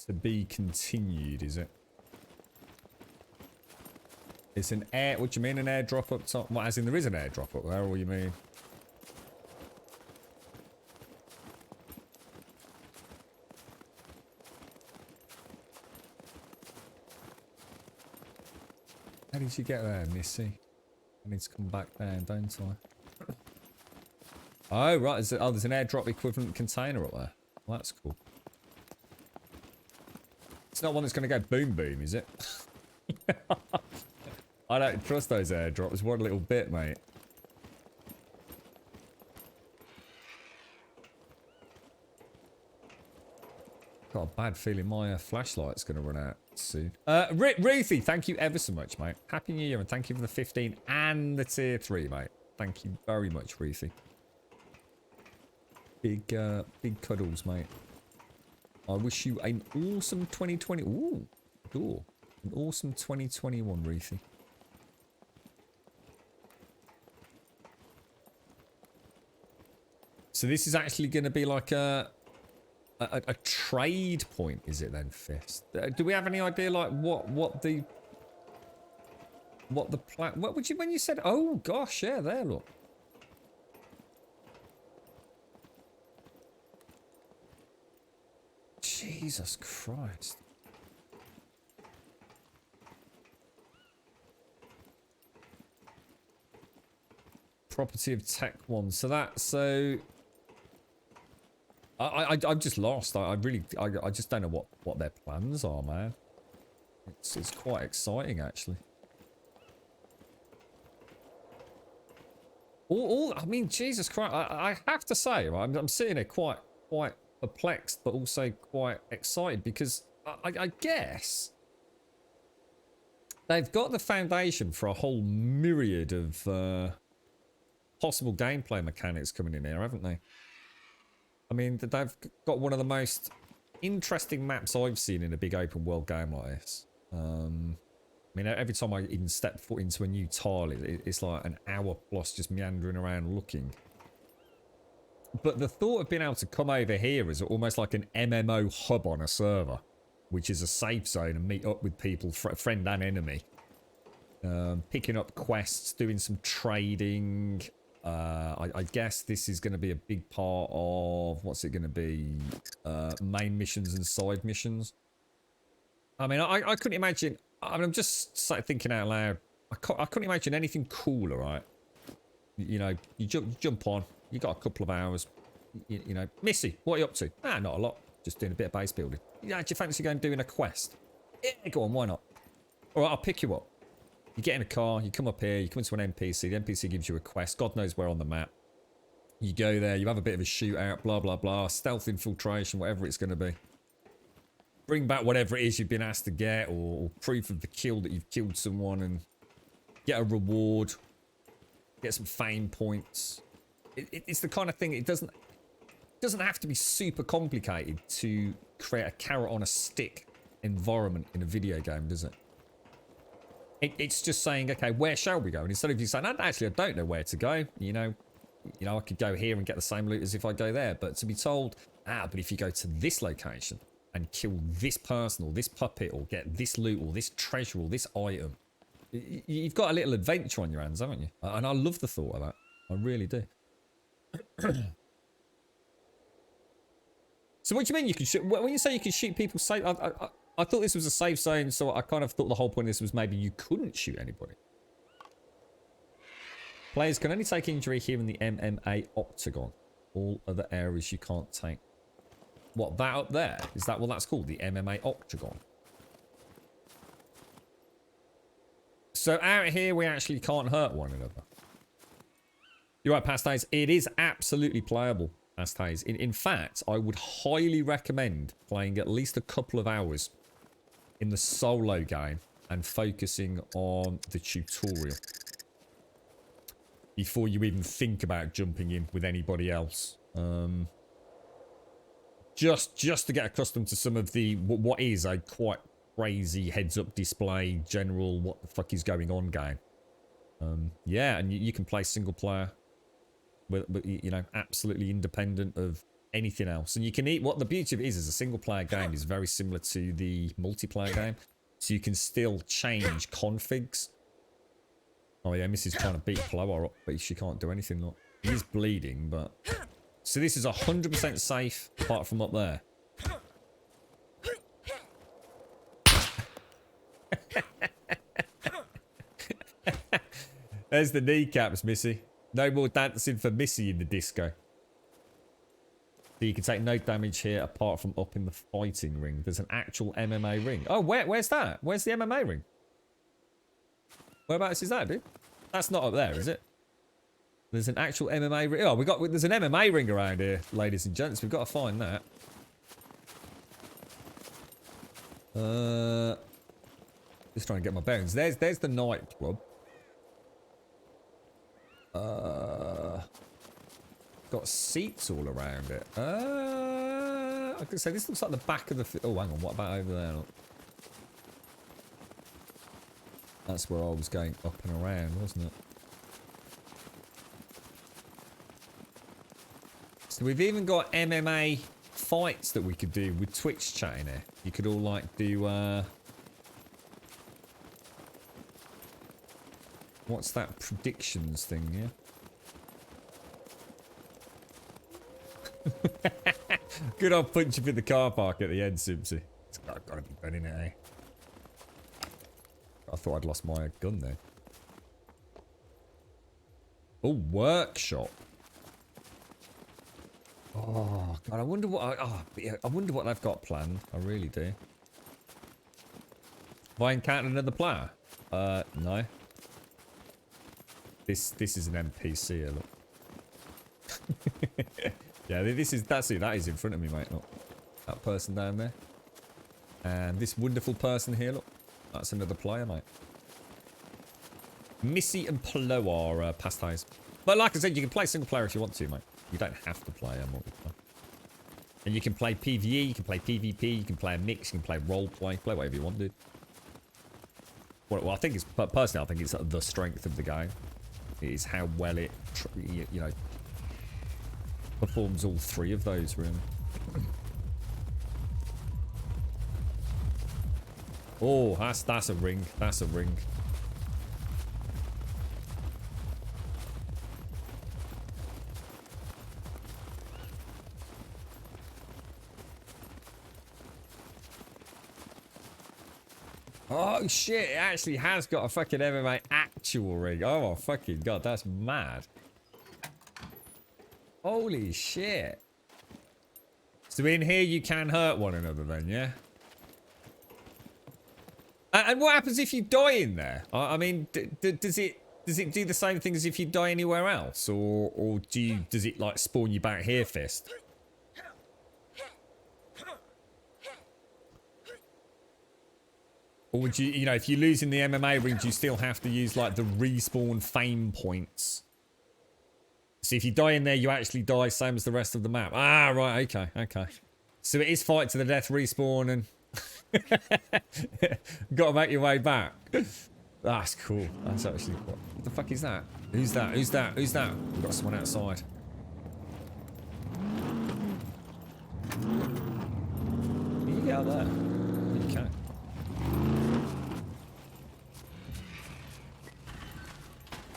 S2: to be continued, is it? It's an air... What do you mean, an airdrop up top? Well, as in there is an airdrop up there, or what do you mean? How did you get there, Missy? I need to come back down, don't I? Oh, right. There's an airdrop equivalent container up there. Well, that's cool. It's not one that's going to go boom boom, is it? I don't trust those airdrops one little bit, mate. Got a bad feeling my flashlight's going to run out soon. Ruthie, thank you ever so much, mate. Happy New Year, and thank you for the 15 and the tier 3, mate. Thank you very much, Ruthie. Big cuddles, mate. I wish you an awesome 2020. Ooh, door. An awesome 2021, Ruthie. So this is actually going to be like a trade point, is it then, Fist? Do we have any idea, like what the plan? What would you when you said? Oh gosh, yeah, there, look. Jesus Christ. Property of Tech 1. So that, so... I'm just lost. I just don't know what their plans are, man. It's quite exciting, actually. I mean, Jesus Christ. I have to say, right, I'm sitting here quite perplexed, but also quite excited because I guess they've got the foundation for a whole myriad of possible gameplay mechanics coming in here, haven't they? I mean, they've got one of the most interesting maps I've seen in a big open world game like this. I mean, every time I even step foot into a new tile, it's like an hour plus just meandering around looking. But the thought of being able to come over here is almost like an MMO hub on a server, which is a safe zone and meet up with people, friend and enemy. Picking up quests, doing some trading. I guess this is going to be a big part of, what's it going to be? Main missions and side missions. I mean, I couldn't imagine, I mean, I'm just thinking out loud. I couldn't imagine anything cooler, right? You know, you jump on, you got a couple of hours, you know, Missy, what are you up to? Ah, not a lot, just doing a bit of base building. Yeah, do you fancy going doing a quest? Yeah, go on, why not? All right, I'll pick you up. You get in a car, you come up here, you come into an NPC, the NPC gives you a quest, God knows where on the map. You go there, you have a bit of a shootout, blah, blah, blah, stealth infiltration, whatever it's going to be. Bring back whatever it is you've been asked to get, or proof of the kill that you've killed someone, and get a reward, get some fame points. It's the kind of thing, it doesn't have to be super complicated to create a carrot on a stick environment in a video game, does it? It's just saying, okay, where shall we go? And instead of you saying, actually, I don't know where to go, you know, I could go here and get the same loot as if I go there. But to be told, but if you go to this location and kill this person or this puppet or get this loot or this treasure or this item, You've got a little adventure on your hands, haven't you? And I love the thought of that. I really do. So what do you mean you can shoot? When you say you can shoot people safe, I thought this was a safe zone, so I kind of thought the whole point of this was maybe you couldn't shoot anybody. Players can only take injury here in the MMA octagon. All other areas you can't take. What, that up there? Is that what that's called? The MMA octagon? So out here, we actually can't hurt one another. You're right, Pastes. It is absolutely playable, Pastes. In fact, I would highly recommend playing at least a couple of hours in the solo game and focusing on the tutorial before you even think about jumping in with anybody else. Just to get accustomed to some of the what is a quite crazy heads-up display general what the fuck is going on game. Yeah, and you can play single player, but you know, absolutely independent of anything else. And you can eat. What the beauty of it is a single player game is very similar to the multiplayer game, so you can still change configs. Oh yeah, Missy's trying to beat Plower up, but she can't do anything. Look, he's bleeding, but so this is 100% safe apart from up there. There's the kneecaps, Missy. No more dancing for Missy in the disco. So you can take no damage here apart from up in the fighting ring. There's an actual MMA ring. Oh, where's that? Where's the MMA ring? Whereabouts is that, dude? That's not up there, is it? There's an actual MMA ring. Oh, there's an MMA ring around here, ladies and gents. We've got to find that. Just trying to get my bearings. There's the nightclub. Got seats all around it. I could say this looks like the back of the. Oh, hang on. What about over there? Look. That's where I was going up and around, wasn't it? So we've even got MMA fights that we could do with Twitch chatting here. You could all like do. What's that predictions thing? Yeah. Good old punch up in the car park at the end, Simpsy. It's got to be done, in it, eh? I thought I'd lost my gun there. Oh, workshop. Oh God, I wonder what. I wonder what they've got planned. I really do. Have I encountered another player? No. This is an NPC here, look. Yeah, that's it. That is in front of me, mate. Look. That person down there. And this wonderful person here, look. That's another player, mate. Missy and Plo are Pasties. But like I said, you can play single player if you want to, mate. You don't have to play multiplayer. And you can play PvE, you can play PvP, you can play a mix, you can play roleplay. Play whatever you want, dude. Well, I think it's... Personally, I think it's the strength of the game. It is how well it, you know, performs all three of those, really. Oh, that's a ring. That's a ring. Oh shit, it actually has got a fucking MMA actual ring. Oh my fucking God, that's mad. Holy shit. So in here you can hurt one another then, yeah? And what happens if you die in there? I mean, does it do the same thing as if you die anywhere else? Or does it like spawn you back here fist? Or would you know, if you lose in the MMA ring, do you still have to use like the respawn fame points? So if you die in there, you actually die, same as the rest of the map. Ah, right, okay, okay. So it is fight to the death, respawn, and got to make your way back. That's cool. That's actually cool. What the fuck is that? Who's that? Who's that? Who's that? We've got someone outside. Can you get out there? You can.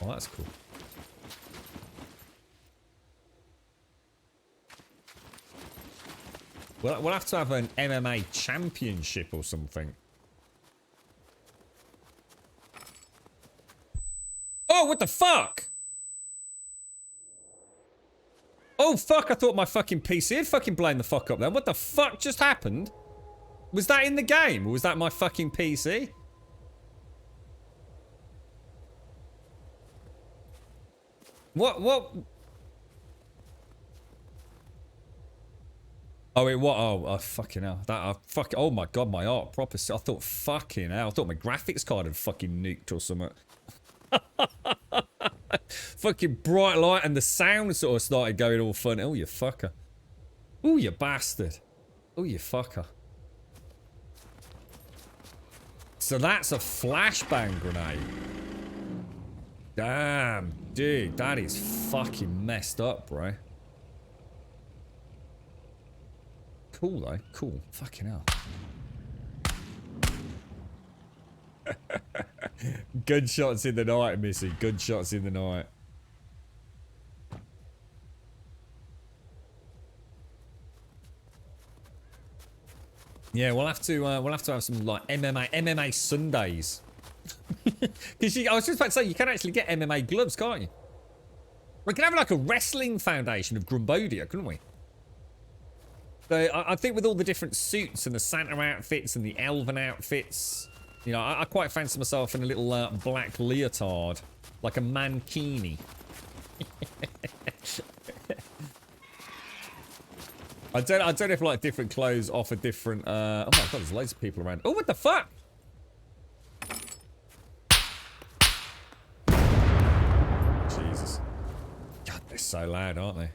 S2: Oh, that's cool. We'll have to have an MMA championship or something. Oh, what the fuck? Oh, fuck, I thought my fucking PC had fucking blown the fuck up then. What the fuck just happened? Was that in the game? Or was that my fucking PC? What? Oh, it what? Oh, fucking hell. Oh my god, my art proper. I thought fucking hell. I thought my graphics card had fucking nuked or something. Fucking bright light and the sound sort of started going all funny. Oh, you fucker. Oh, you bastard. Oh, you fucker. So that's a flashbang grenade. Damn, dude, that is fucking messed up, bro. Cool, though. Cool. Fucking hell. Gunshots in the night, Missy. Gunshots in the night. Yeah, we'll have to have some like MMA Sundays. Because I was just about to say, you can actually get MMA gloves, can't you? We can have like a wrestling foundation of Grumbodia, couldn't we? So I think with all the different suits and the Santa outfits and the Elven outfits, you know, I quite fancy myself in a little black leotard, like a mankini. I don't know if like different clothes offer different. Oh my god, there's loads of people around. Oh, what the fuck? Jesus. God, they're so loud, aren't they?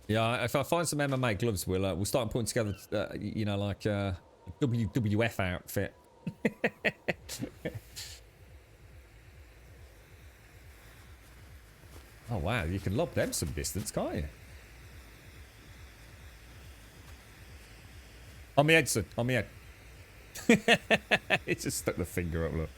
S2: Yeah, if I find some MMA gloves, we'll start putting together, you know, like a WWF outfit. Oh wow, you can lob them some distance, can't you? On my head, son. On my head. It just stuck the finger up, look.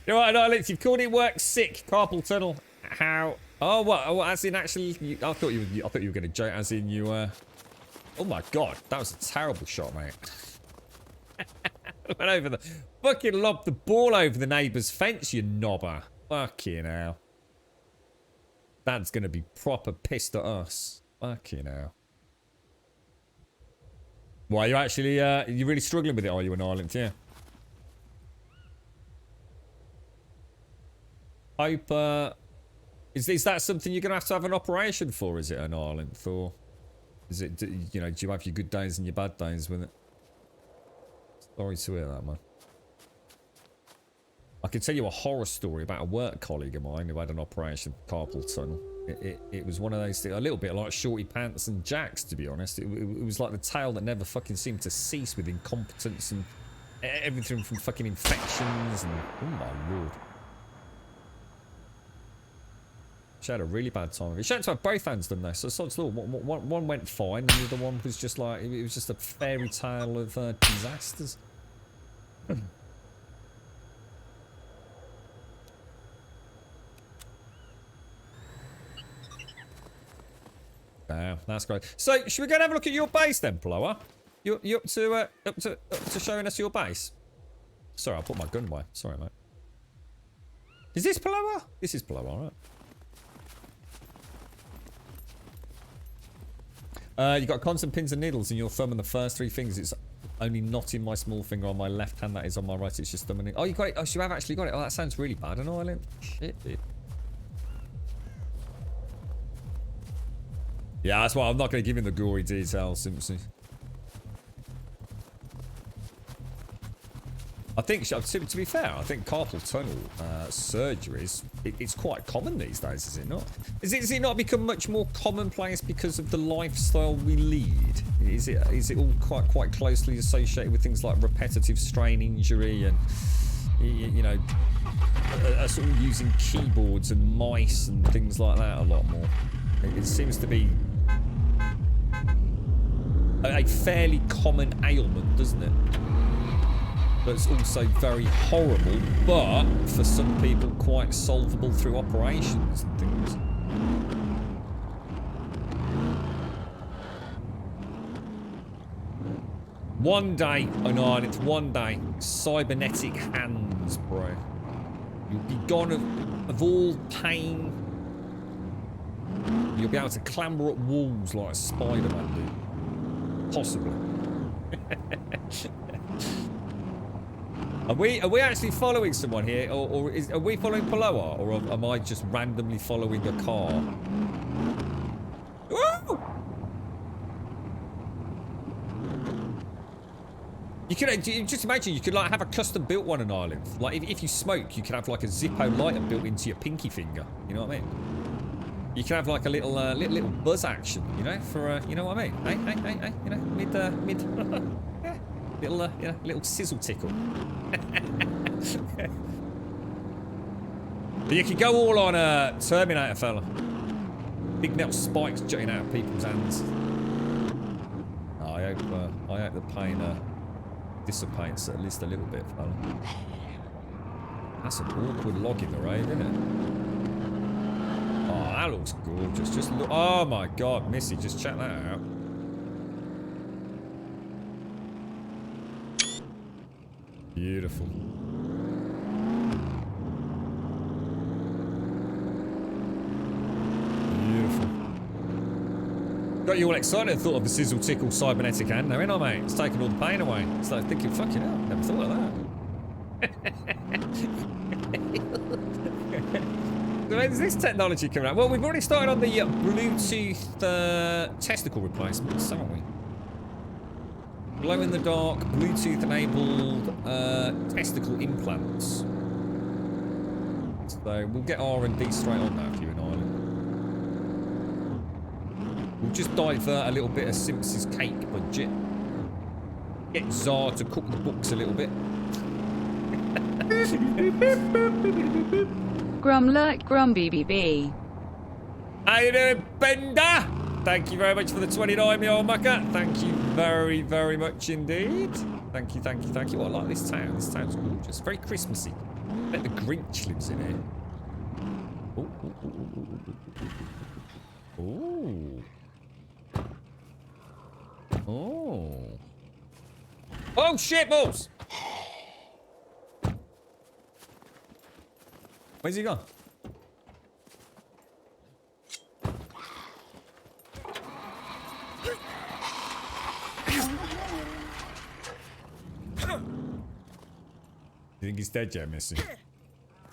S2: You're right, Alex. You've called it work sick. Carpal tunnel. How? Oh, what? Oh, as in actually? I thought you were going to joke. As in you. Oh my god, that was a terrible shot, mate. Went over the fucking lobbed the ball over the neighbour's fence, you knobber. Fucking hell. Dad's gonna be proper pissed at us. Fucking hell. Why, you actually, you're really struggling with it, are you, in Ireland? Yeah. Hope, is that something you're gonna have to have an operation for, is it, in Ireland? Or is it, you know, do you have your good days and your bad days with it? Sorry to hear that, man. I can tell you a horror story about a work colleague of mine who had an operation for carpal tunnel. It was one of those things, a little bit like Shorty Pants and Jax, to be honest. It was like the tale that never fucking seemed to cease with incompetence and everything from fucking infections and... Oh my lord. She had a really bad time of it. She had to have both hands done though, so sod's law. One went fine and the other one was just like... It was just a fairy tale of disasters. Damn, that's great. So, should we go and have a look at your base then, Plower? You up to showing us your base? Sorry, I'll put my gun away. Sorry, mate. Is this Plower? This is Plower, right? You got constant pins and needles in your thumb and the first three fingers. It's only not in my small finger on my left hand. That is on my right. It's just thumb and needle. Oh, you got it. Oh, you have actually got it. Oh, that sounds really bad. I know, Ellen. Shit, dude. Yeah, that's why I'm not going to give him the gory details, Simpson. I think, to be fair, I think carpal tunnel surgeries, it's quite common these days, is it not? Is it not become much more commonplace because of the lifestyle we lead? Is it all quite closely associated with things like repetitive strain injury and, you know, sort of using keyboards and mice and things like that a lot more? It seems to be a fairly common ailment, doesn't it? that's also very horrible, but for some people quite solvable through operations and things. One day on Ireland, one day, cybernetic hands, bro. You'll be gone of all pain. You'll be able to clamber up walls like Spider-Man did. Possibly. Are we actually following someone here, or are we following Paloa, or am I just randomly following a car? Woo! You could just imagine you could like have a custom built one in Ireland. Like if you smoke, you could have like a Zippo lighter built into your pinky finger. You know what I mean? You can have like a little little buzz action, you know, for you know what I mean? Hey, you know, mid, yeah, little you know, little sizzle tickle. But you could go all on a Terminator, fella. Big metal spikes jutting out of people's hands. Oh, I hope the pain dissipates at least a little bit, fella. That's an awkward log in the rain, isn't it? Oh, that looks gorgeous. Just look. Oh my god, Missy, just check that out. Beautiful. Beautiful. Got you all excited and thought of the sizzle tickle cybernetic hand now, ain't I, mate? It's taking all the pain away. It's like thinking, fucking hell, never thought of that. When's this technology coming out? Well, we've already started on the Bluetooth testicle replacements, haven't we? Glow in the dark, Bluetooth enabled testicle implants. So we'll get R&D straight on that for you in Ireland. We'll just divert a little bit of Simpson's cake budget. Get Czar to cook the books a little bit.
S3: Grumlurk Grum BBB.
S2: How you doing, Bender? Thank you very much for the 29, me old mucker. Thank you very, very much indeed. Thank you, thank you, thank you. Oh, I like this town. This town's gorgeous. Very Christmassy. I bet the Grinch lives in here. Ooh. Ooh. Oh. Oh, shit balls! Where's he gone? You think he's dead yet, Missy?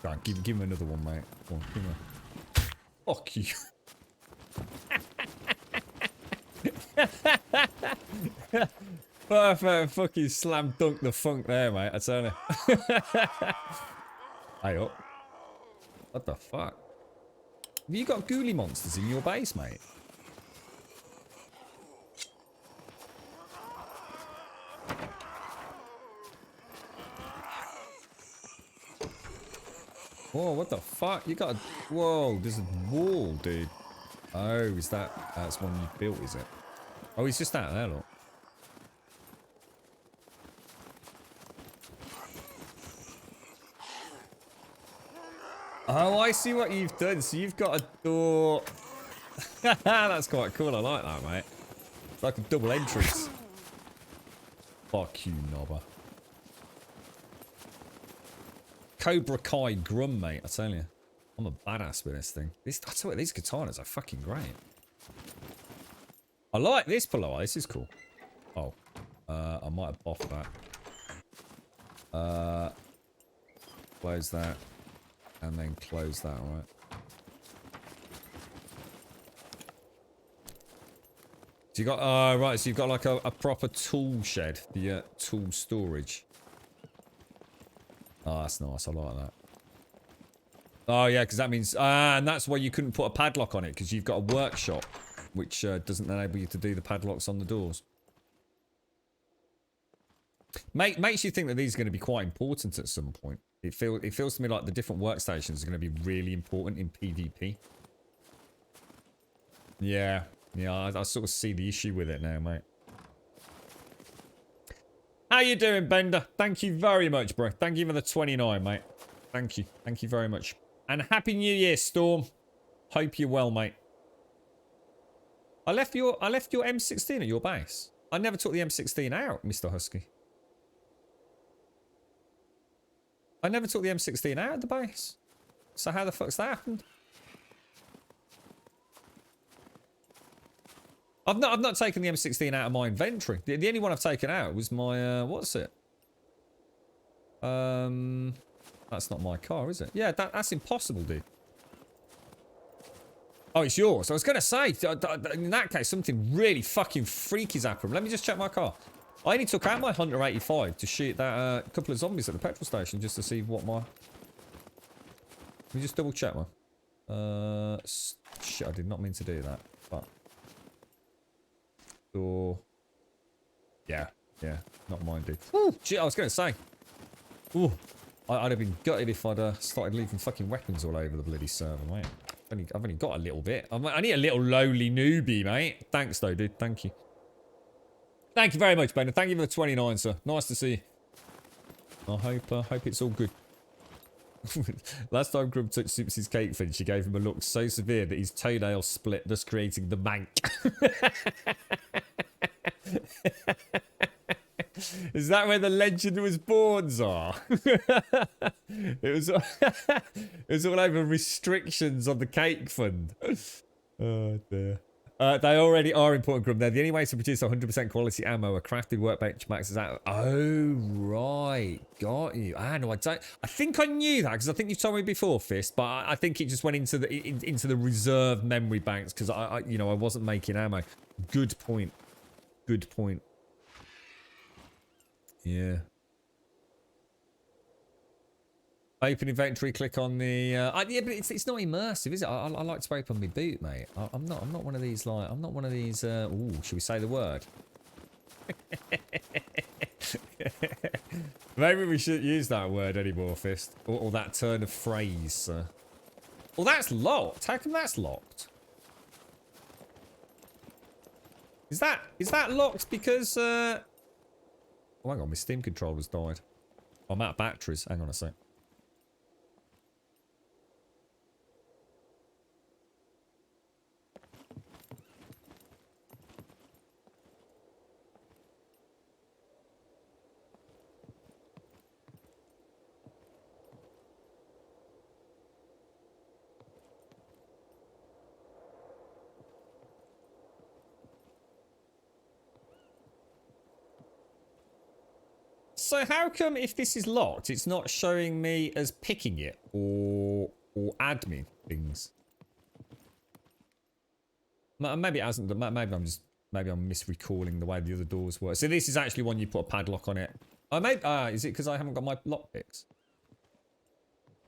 S2: Go on, give him another one, mate. Come on, give him a... Fuck you. Perfect fucking slam dunk the funk there, mate. I tell you. Hey up. What the fuck? Have you got ghoulie monsters in your base, mate? Whoa, what the fuck? You got a... Whoa, there's a wall, dude. Oh, is that... That's one you built, is it? Oh, he's just out there, look. Oh, I see what you've done. So you've got a door. That's quite cool. I like that, mate. It's like a double entrance. Fuck you, knobber. Cobra Kai Grum, mate. I tell you. I'm a badass with this thing. I tell you what, these katanas are fucking great. I like this Paloa. This is cool. Oh. I might have boffed that. Close that. And then close that, right? So you got, right, so you've got like a proper tool shed, the tool storage. Oh, that's nice, I like that. Oh yeah, because that means, and that's why you couldn't put a padlock on it, because you've got a workshop, which doesn't enable you to do the padlocks on the doors. Makes you think that these are going to be quite important at some point. It feels to me like the different workstations are going to be really important in PvP. Yeah, I sort of see the issue with it now, mate. How you doing, Bender? Thank you very much, bro. Thank you for the 29, mate. Thank you. Thank you very much. And Happy New Year, Storm. Hope you're well, mate. I left your M16 at your base. I never took the M16 out, Mr. Husky. I never took the M16 out at the base. So how the fuck's that happened? I've not taken the M16 out of my inventory. The only one I've taken out was my what's it? That's not my car, is it? Yeah, that's impossible, dude. Oh, it's yours. I was gonna say, in that case, something really fucking freaky's happened. Let me just check my car. I only took out my Hunter 85 to shoot that couple of zombies at the petrol station just to see what my. Let me just double check, man. Shit, I did not mean to do that. But. Or. Yeah, not mine, dude. Ooh, shit, I was gonna say. Ooh, I'd have been gutted if I'd started leaving fucking weapons all over the bloody server, mate. I've only got a little bit. I need a little lowly newbie, mate. Thanks, though, dude. Thank you. Thank you very much, Ben. Thank you for the 29, sir. Nice to see you. I hope it's all good. Last time Grub touched Simpson's cake fin, she gave him a look so severe that his toenail split, thus creating the mank. Is that where the legend was born, Czar? it was all over restrictions on the cake fund. Oh dear. They already are important, Grum. They're the only way to produce 100% quality ammo. A crafted workbench maxes out. Oh right, got you. No, I don't. I think I knew that because I think you told me before, Fist. But I think it just went into the reserve memory banks because I wasn't making ammo. Good point. Good point. Yeah. Open inventory, click on the... yeah, but it's not immersive, is it? I like to open my boot, mate. I'm not one of these, like... I'm not one of these... ooh, should we say the word? Maybe we shouldn't use that word anymore, Fist. Or that turn of phrase. Well, that's locked. How come that's locked? Is that locked because... Oh, hang on, my Steam controller's died. I'm out of batteries. Hang on a sec. So how come if this is locked, it's not showing me as picking it or admin things? Maybe it hasn't. Maybe I'm misrecalling the way the other doors work. So this is actually one you put a padlock on it. Is it because I haven't got my lockpicks?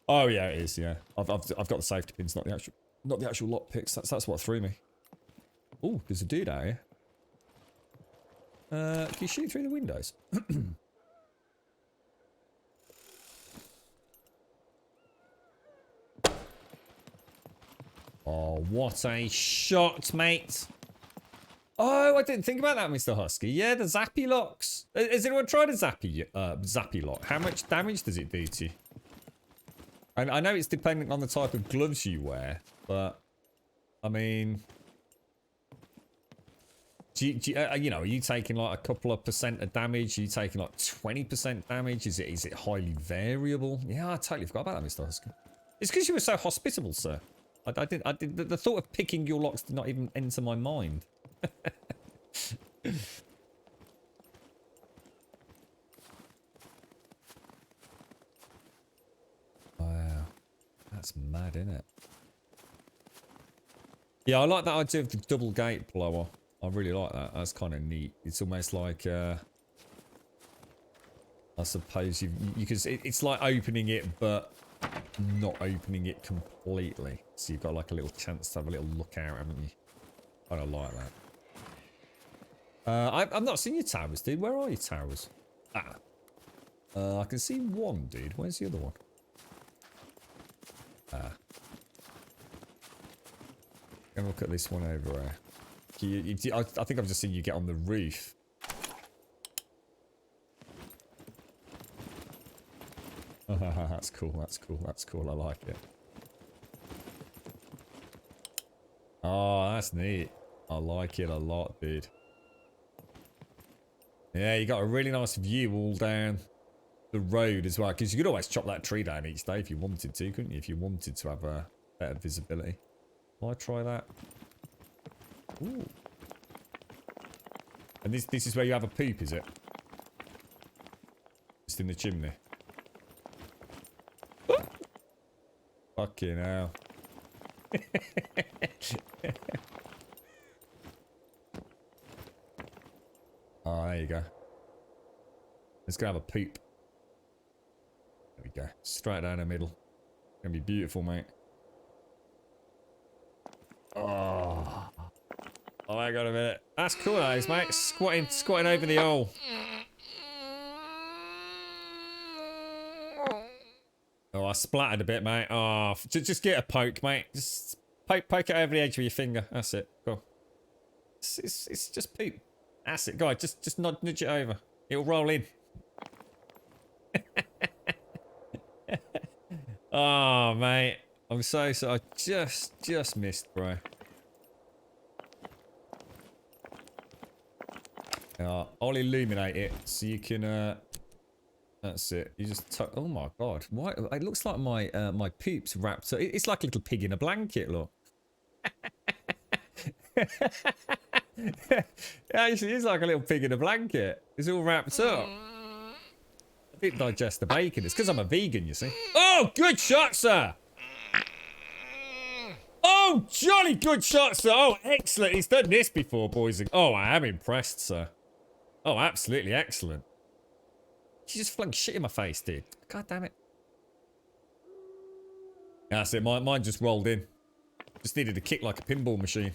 S2: Oh yeah, it is. Yeah, I've got the safety pins, not the actual lockpicks. That's what threw me. Oh, there's a dude out here. Can you shoot through the windows? Oh, what a shot, mate. Oh, I didn't think about that, Mr. Husky. Yeah, the zappy locks. Has anyone tried a zappy lock? How much damage does it do to you? And I know it's dependent on the type of gloves you wear, but I mean, are you taking like a couple of % of damage? Are you taking like 20% damage? Is it highly variable? Yeah, I totally forgot about that, Mr. Husky. It's because you were so hospitable, sir. I did. The thought of picking your locks did not even enter my mind. Wow, that's mad, isn't it? Yeah, I like that idea of the double gate blower. I really like that. That's kind of neat. It's almost like, I suppose you can. It's like opening it, but not opening it completely. So you've got like a little chance to have a little look out, haven't you? I don't like that. I've not seen your towers, dude. Where are your towers? I can see one, dude. Where's the other one? Gonna look at this one over there. I think I've just seen you get on the roof. That's cool. That's cool. That's cool. I like it. Oh, that's neat. I like it a lot, dude. Yeah, you got a really nice view all down the road as well. Because you could always chop that tree down each day if you wanted to, couldn't you? If you wanted to have a better visibility. Will I try that? Ooh. And this is where you have a poop, is it? Just in the chimney. Fucking hell. Oh, there you go. It's gonna have a poop. There we go. Straight down the middle. Gonna be beautiful, mate. Oh. Oh, hang on a minute. That's cool, that is, mate. Squatting over the hole. Oh, I splattered a bit, mate. Oh, just get a poke, mate. Just poke it over the edge with your finger. That's it. Go. It's just poop. That's it. Go on, just nudge it over. It'll roll in. Oh, mate. I'm so I just missed, bro. I'll illuminate it so you can that's it. You just oh my god. Why it looks like my my poop's wrapped up. It's like a little pig in a blanket, look. It actually is like a little pig in a blanket. It's all wrapped up. I didn't digest the bacon. It's because I'm a vegan, you see. Oh, good shot, sir. Oh, jolly good shot, sir. Oh, excellent. He's done this before, boys. Oh, I am impressed, sir. Oh, absolutely excellent. She just flung shit in my face, dude. God damn it. That's it. Mine just rolled in. Just needed a kick like a pinball machine.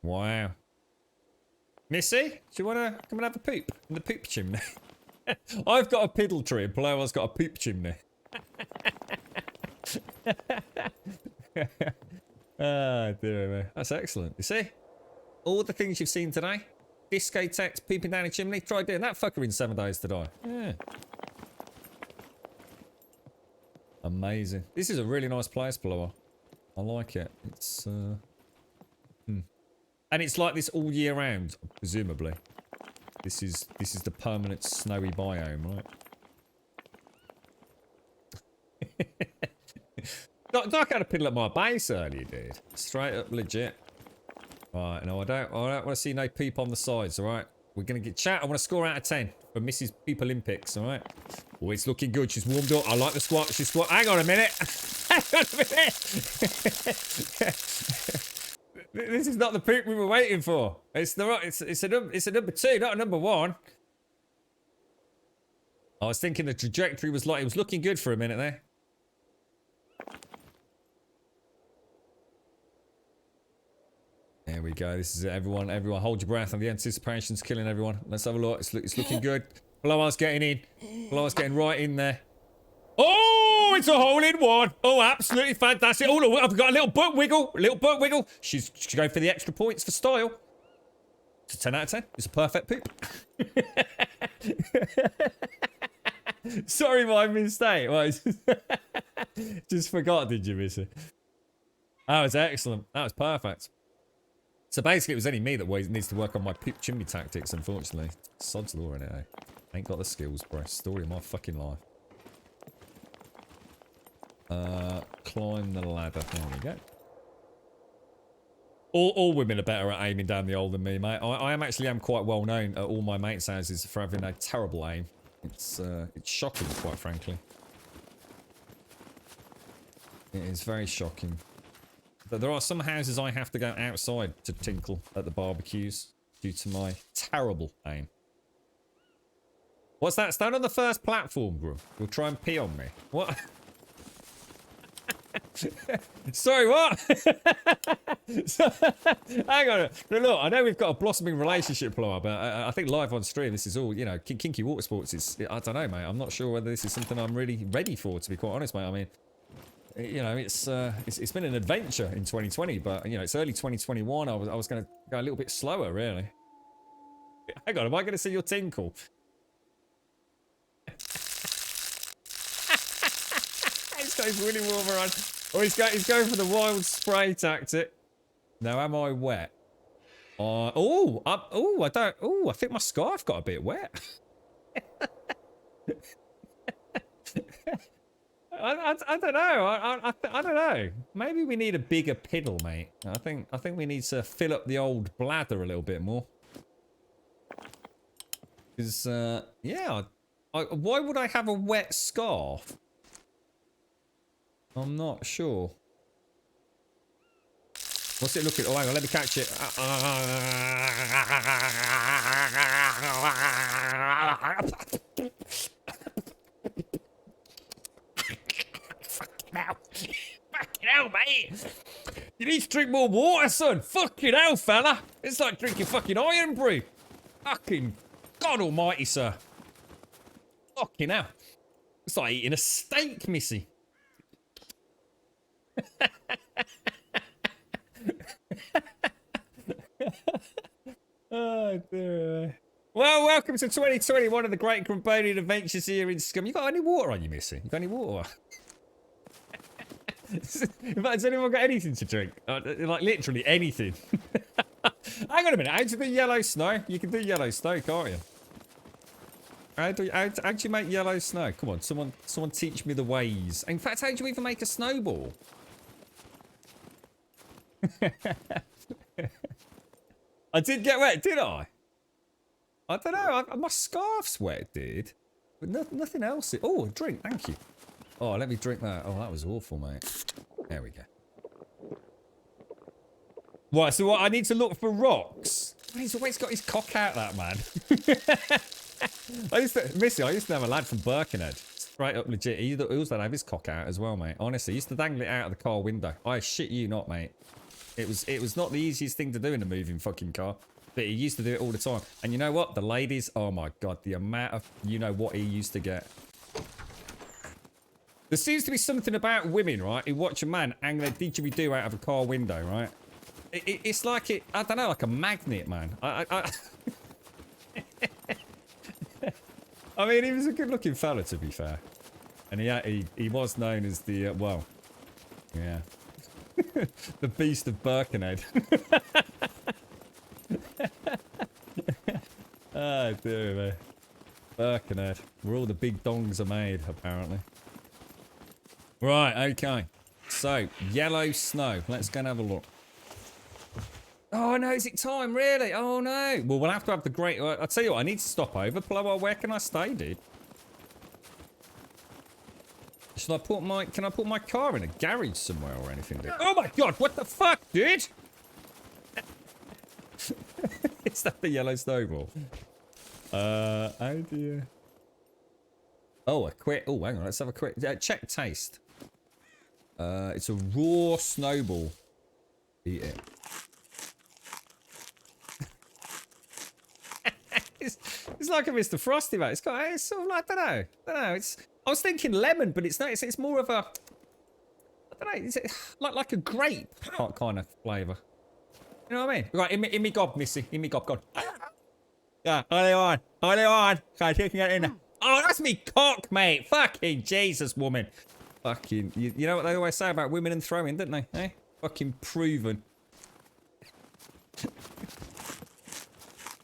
S2: Wow. Missy, do you want to come and have a poop in the poop chimney? I've got a piddle tree and Paloma's got a poop chimney. Ah, dear me. That's excellent. You see? All the things you've seen today. Discotheques, peeping down a chimney. Try doing that fucker in 7 days to die. Yeah. Amazing. This is a really nice place, Paloa. I like it. It's, And it's like this all year round, presumably. This is the permanent snowy biome, right? Doc had a piddle at my base earlier, dude. Straight up legit. Right, no, I don't want to see no peep on the sides, alright? We're going to get chat. I want to score out of 10 for Mrs. Peep Olympics, alright? Oh, it's looking good. She's warmed up. I like the squat. She's squat. Hang on a minute. Hang on a minute. This is not the poop we were waiting for. It's a number 2, not a number 1. I was thinking the trajectory was like, it was looking good for a minute there. There we go. This is it, everyone. Everyone, hold your breath. And the anticipation's killing everyone. Let's have a look. It's looking good. Blower's getting in. Blower's getting right in there. Oh, it's a hole in one. Oh, absolutely fantastic. Oh, look, I've got a little butt wiggle. A little butt wiggle. She's going for the extra points for style. It's a 10 out of 10. It's a perfect poop. Sorry, my mistake. Well, just forgot, did you, Missy? That was excellent. That was perfect. So basically, it was only me that needs to work on my poop chimney tactics, unfortunately. Sod's law in it, eh? Ain't got the skills, bro. Story of my fucking life. Climb the ladder. There we go. All women are better at aiming down the hole than me, mate. I am quite well known at all my mates' houses for having a terrible aim. It's shocking, quite frankly. It is very shocking. But there are some houses I have to go outside to tinkle at the barbecues due to my terrible aim. What's that? Stand on the first platform, bro. You'll try and pee on me. What? Sorry, what? Hang on. Look, I know we've got a blossoming relationship, Plower, but I think live on stream, this is all, you know, kinky water sports is, I don't know, mate. I'm not sure whether this is something I'm really ready for, to be quite honest, mate. I mean, you know, it's been an adventure in 2020, but, you know, it's early 2021. I was going to go a little bit slower, really. Hang on, am I going to see your tinkle? got his Willy warmer on. Oh, he's going for the wild spray tactic. Now, am I wet? I think my scarf got a bit wet. I don't know. I don't know. Maybe we need a bigger piddle, mate. I think we need to fill up the old bladder a little bit more. Because yeah, why would I have a wet scarf? I'm not sure. What's it looking? Oh, hang on, let me catch it. Fucking hell, mate. You need to drink more water, son. Fucking hell, fella. It's like drinking fucking iron brew. Fucking God almighty, sir. Fucking hell. It's like eating a steak, missy. Oh, dear. Well, welcome to 2020, one of the great Grumbonian adventures here in Scum. You got any water on you, missy? You got any water? In fact, has anyone got anything to drink? Like, literally anything. Hang on a minute. How do you do yellow snow? You can do yellow snow, can't you? How do you make yellow snow? Come on, someone teach me the ways. In fact, how do you even make a snowball? I did get wet, did I? I don't know. My scarf's wet, dude. But nothing else. Oh, a drink. Thank you. Oh, let me drink that. Oh, that was awful, mate. There we go. Right, so what? I need to look for rocks. He's always got his cock out, that man. I used to have a lad from Birkenhead. Straight up legit. He also have his cock out as well, mate. Honestly, he used to dangle it out of the car window. I shit you not, mate. It was not the easiest thing to do in a moving fucking car. But he used to do it all the time. And you know what? The ladies, oh my God, the amount of, you know what he used to get. There seems to be something about women, right, who watch a man hang their didgeridoo out of a car window, right? It's like I don't know, like a magnet, man. I mean, he was a good-looking fella, to be fair. And he was known as the, well, yeah. The Beast of Birkenhead. Oh, dear me. Birkenhead. Where all the big dongs are made, apparently. Right, okay. So, yellow snow. Let's go and have a look. Oh, no, is it time? Really? Oh, no. Well, we'll have to have the great... I'll tell you what, I need to stop over. Blower, where can I stay, dude? Should I put my... Can I put my car in a garage somewhere or anything, dude? Oh, my God, what the fuck, dude? Is that the yellow snowball? Oh, dear. Oh, a quick... Oh, hang on, let's have a quick... check taste. It's a raw snowball. Eat it. It's like a Mr. Frosty, mate. It's sort of like, I don't know. I was thinking lemon, but it's not. It's more of a, I don't know. Is it like a grape kind of flavour? You know what I mean? Right, in me gob, missy. In me gob, God. Yeah, hold on. Okay, taking it in there. Oh, that's me cock, mate. Fucking Jesus, woman. Fucking, you know what they always say about women and throwing, don't they? Eh? Fucking proven.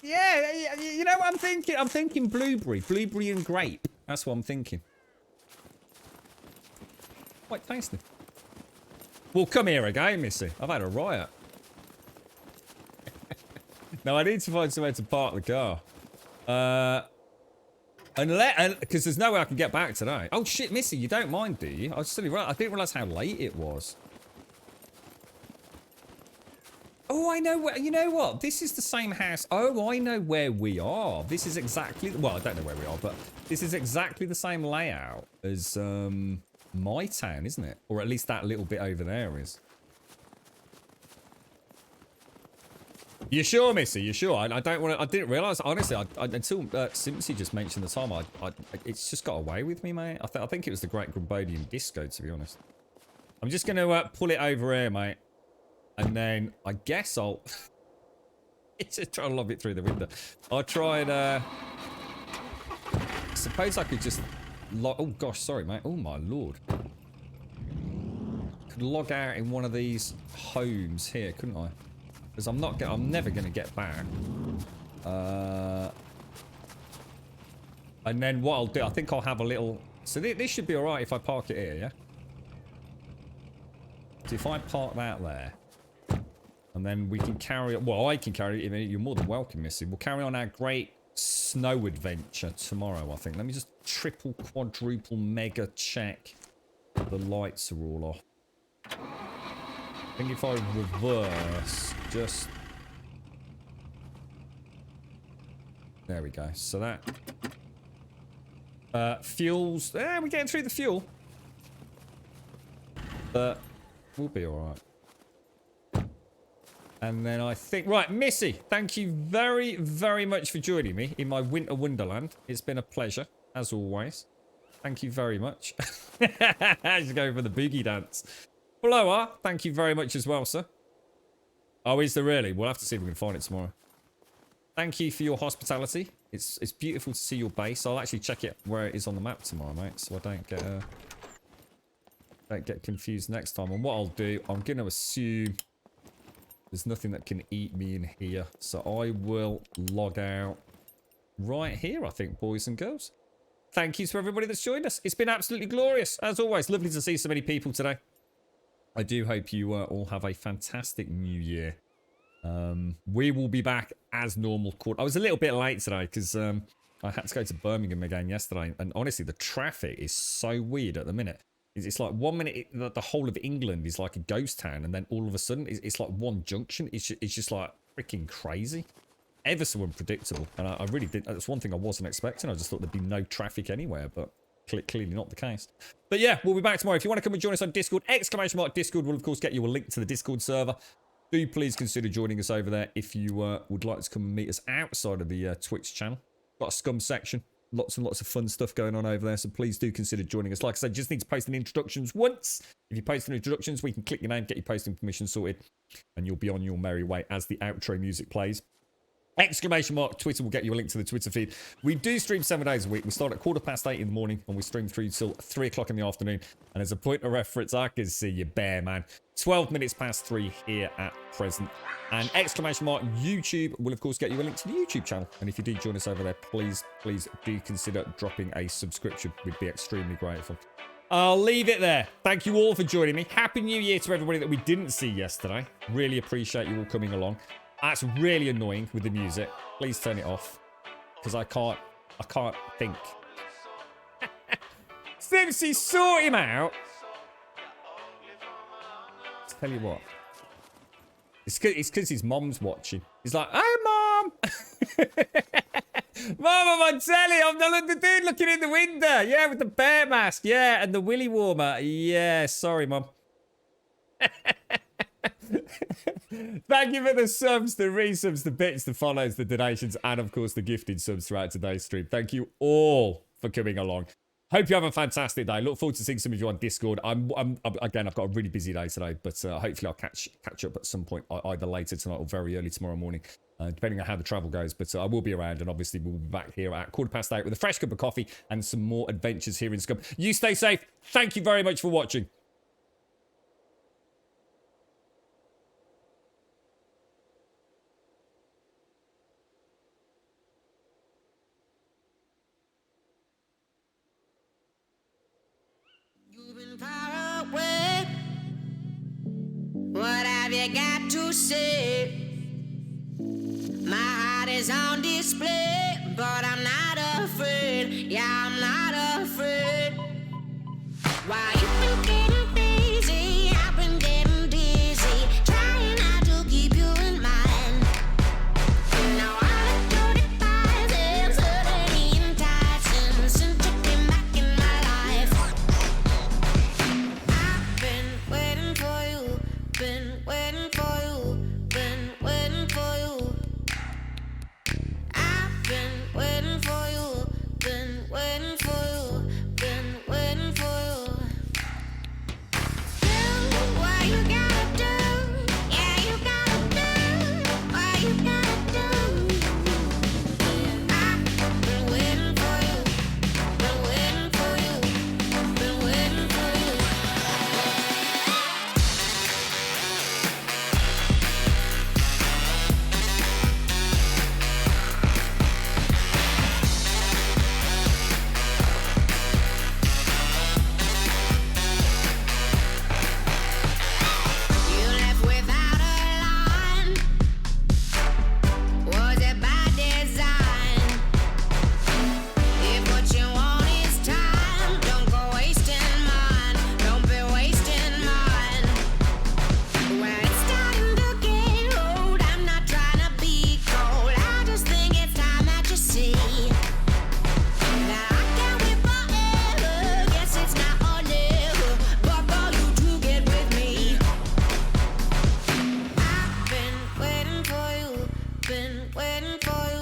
S2: Yeah, you know what I'm thinking? I'm thinking blueberry and grape. That's what I'm thinking. Quite tasty. Well, come here again, missy. I've had a riot. Now, I need to find somewhere to park the car. Because there's no way I can get back today. Oh, shit, missy, you don't mind, do you? I didn't realise how late it was. Oh, I know where, you know what? This is the same house. Oh, I know where we are. This is exactly, well, I don't know where we are, but this is exactly the same layout as my town, isn't it? Or at least that little bit over there is. You sure, missy? You sure? I don't want to, I didn't realise, honestly, until Simpsy just mentioned the time, it's just got away with me, mate. I think it was the Great Grumbonian Disco, to be honest. I'm just going to pull it over here, mate. And then I guess I'll it's just try to lob it through the window. I'll try and suppose I could just oh gosh, sorry mate. Oh my lord. could log out in one of these homes here, couldn't I? Because I'm never gonna get back. And then what I'll do, I think I'll have a little. So this should be all right if I park it here, yeah. So if I park that there, and then we can carry on. Well, I can carry it. You're more than welcome, Missy. We'll carry on our great snow adventure tomorrow, I think. Let me just triple, quadruple, mega check. The lights are all off. I think if I reverse, just... There we go. So that... fuels... we're getting through the fuel. But we'll be alright. And then I think... Right, Missy, thank you very, very much for joining me in my winter wonderland. It's been a pleasure, as always. Thank you very much. Just going for the boogie dance. Blower, thank you very much as well, sir. Oh, is there really? We'll have to see if we can find it tomorrow. Thank you for your hospitality. It's beautiful to see your base. I'll actually check it where it is on the map tomorrow, mate, so I don't get confused next time. And what I'll do, I'm going to assume... There's nothing that can eat me in here. So I will log out right here, I think, boys and girls. Thank you to everybody that's joined us. It's been absolutely glorious. As always, lovely to see so many people today. I do hope you all have a fantastic new year. We will be back as normal. I was a little bit late today because I had to go to Birmingham again yesterday. And honestly, the traffic is so weird at the minute. It's like 1 minute, the whole of England is like a ghost town, and then all of a sudden, it's like one junction. It's just like freaking crazy. Ever so unpredictable. And I really did. That's one thing I wasn't expecting. I just thought there'd be no traffic anywhere, but clearly not the case. But yeah, we'll be back tomorrow. If you want to come and join us on Discord, !Discord will, of course, get you a link to the Discord server. Do please consider joining us over there if you would like to come and meet us outside of the Twitch channel. Got a Scum section. Lots and lots of fun stuff going on over there, so please do consider joining us. Like I said, just need to post an introductions once. If you post an introductions, we can click your name, get your posting permission sorted, and you'll be on your merry way as the outro music plays. ! Twitter will get you a link to the Twitter feed. We do stream 7 days a week. We start at 8:15 in the morning, and we stream through till 3 o'clock in the afternoon. And as a point of reference, I can see you bear, man. 12 minutes past 3 here at present. And ! YouTube will, of course, get you a link to the YouTube channel. And if you do join us over there, please do consider dropping a subscription. We'd be extremely grateful. I'll leave it there. Thank you all for joining me. Happy New Year to everybody that we didn't see yesterday. Really appreciate you all coming along. That's really annoying with the music. Please turn it off. Because I can't think. Simpsy, sort him out. Tell you what. It's because his mom's watching. He's like, hey, Mom! Mom, I'm on telly. I'm the dude looking in the window. Yeah, with the bear mask. Yeah, and the willy warmer. Yeah, sorry, Mom. Thank you for the subs, the resubs, the bits, the follows, the donations, and of course the gifted subs throughout today's stream. Thank you all for coming along. Hope you have a fantastic day. Look forward to seeing some of you on Discord. Again, I've got a really busy day today, but hopefully I'll catch up at some point, either later tonight or very early tomorrow morning, depending on how the travel goes. But I will be around, and obviously we'll be back here at 8:15 with a fresh cup of coffee and some more adventures here in Scum. You stay safe. Thank you very much for watching.
S1: Far away. What have you got to say? My heart is on display, but I'm not afraid. Yeah, I'm not afraid. Why you been getting busy? I've been getting dizzy, trying not to keep you in mind. Now I do the thighs, it's suddenly enticing since you came back in my life. I've been waiting for you, been waiting for you, been waiting for you. I've been waiting for you, been waiting for you, been waiting for you. for you.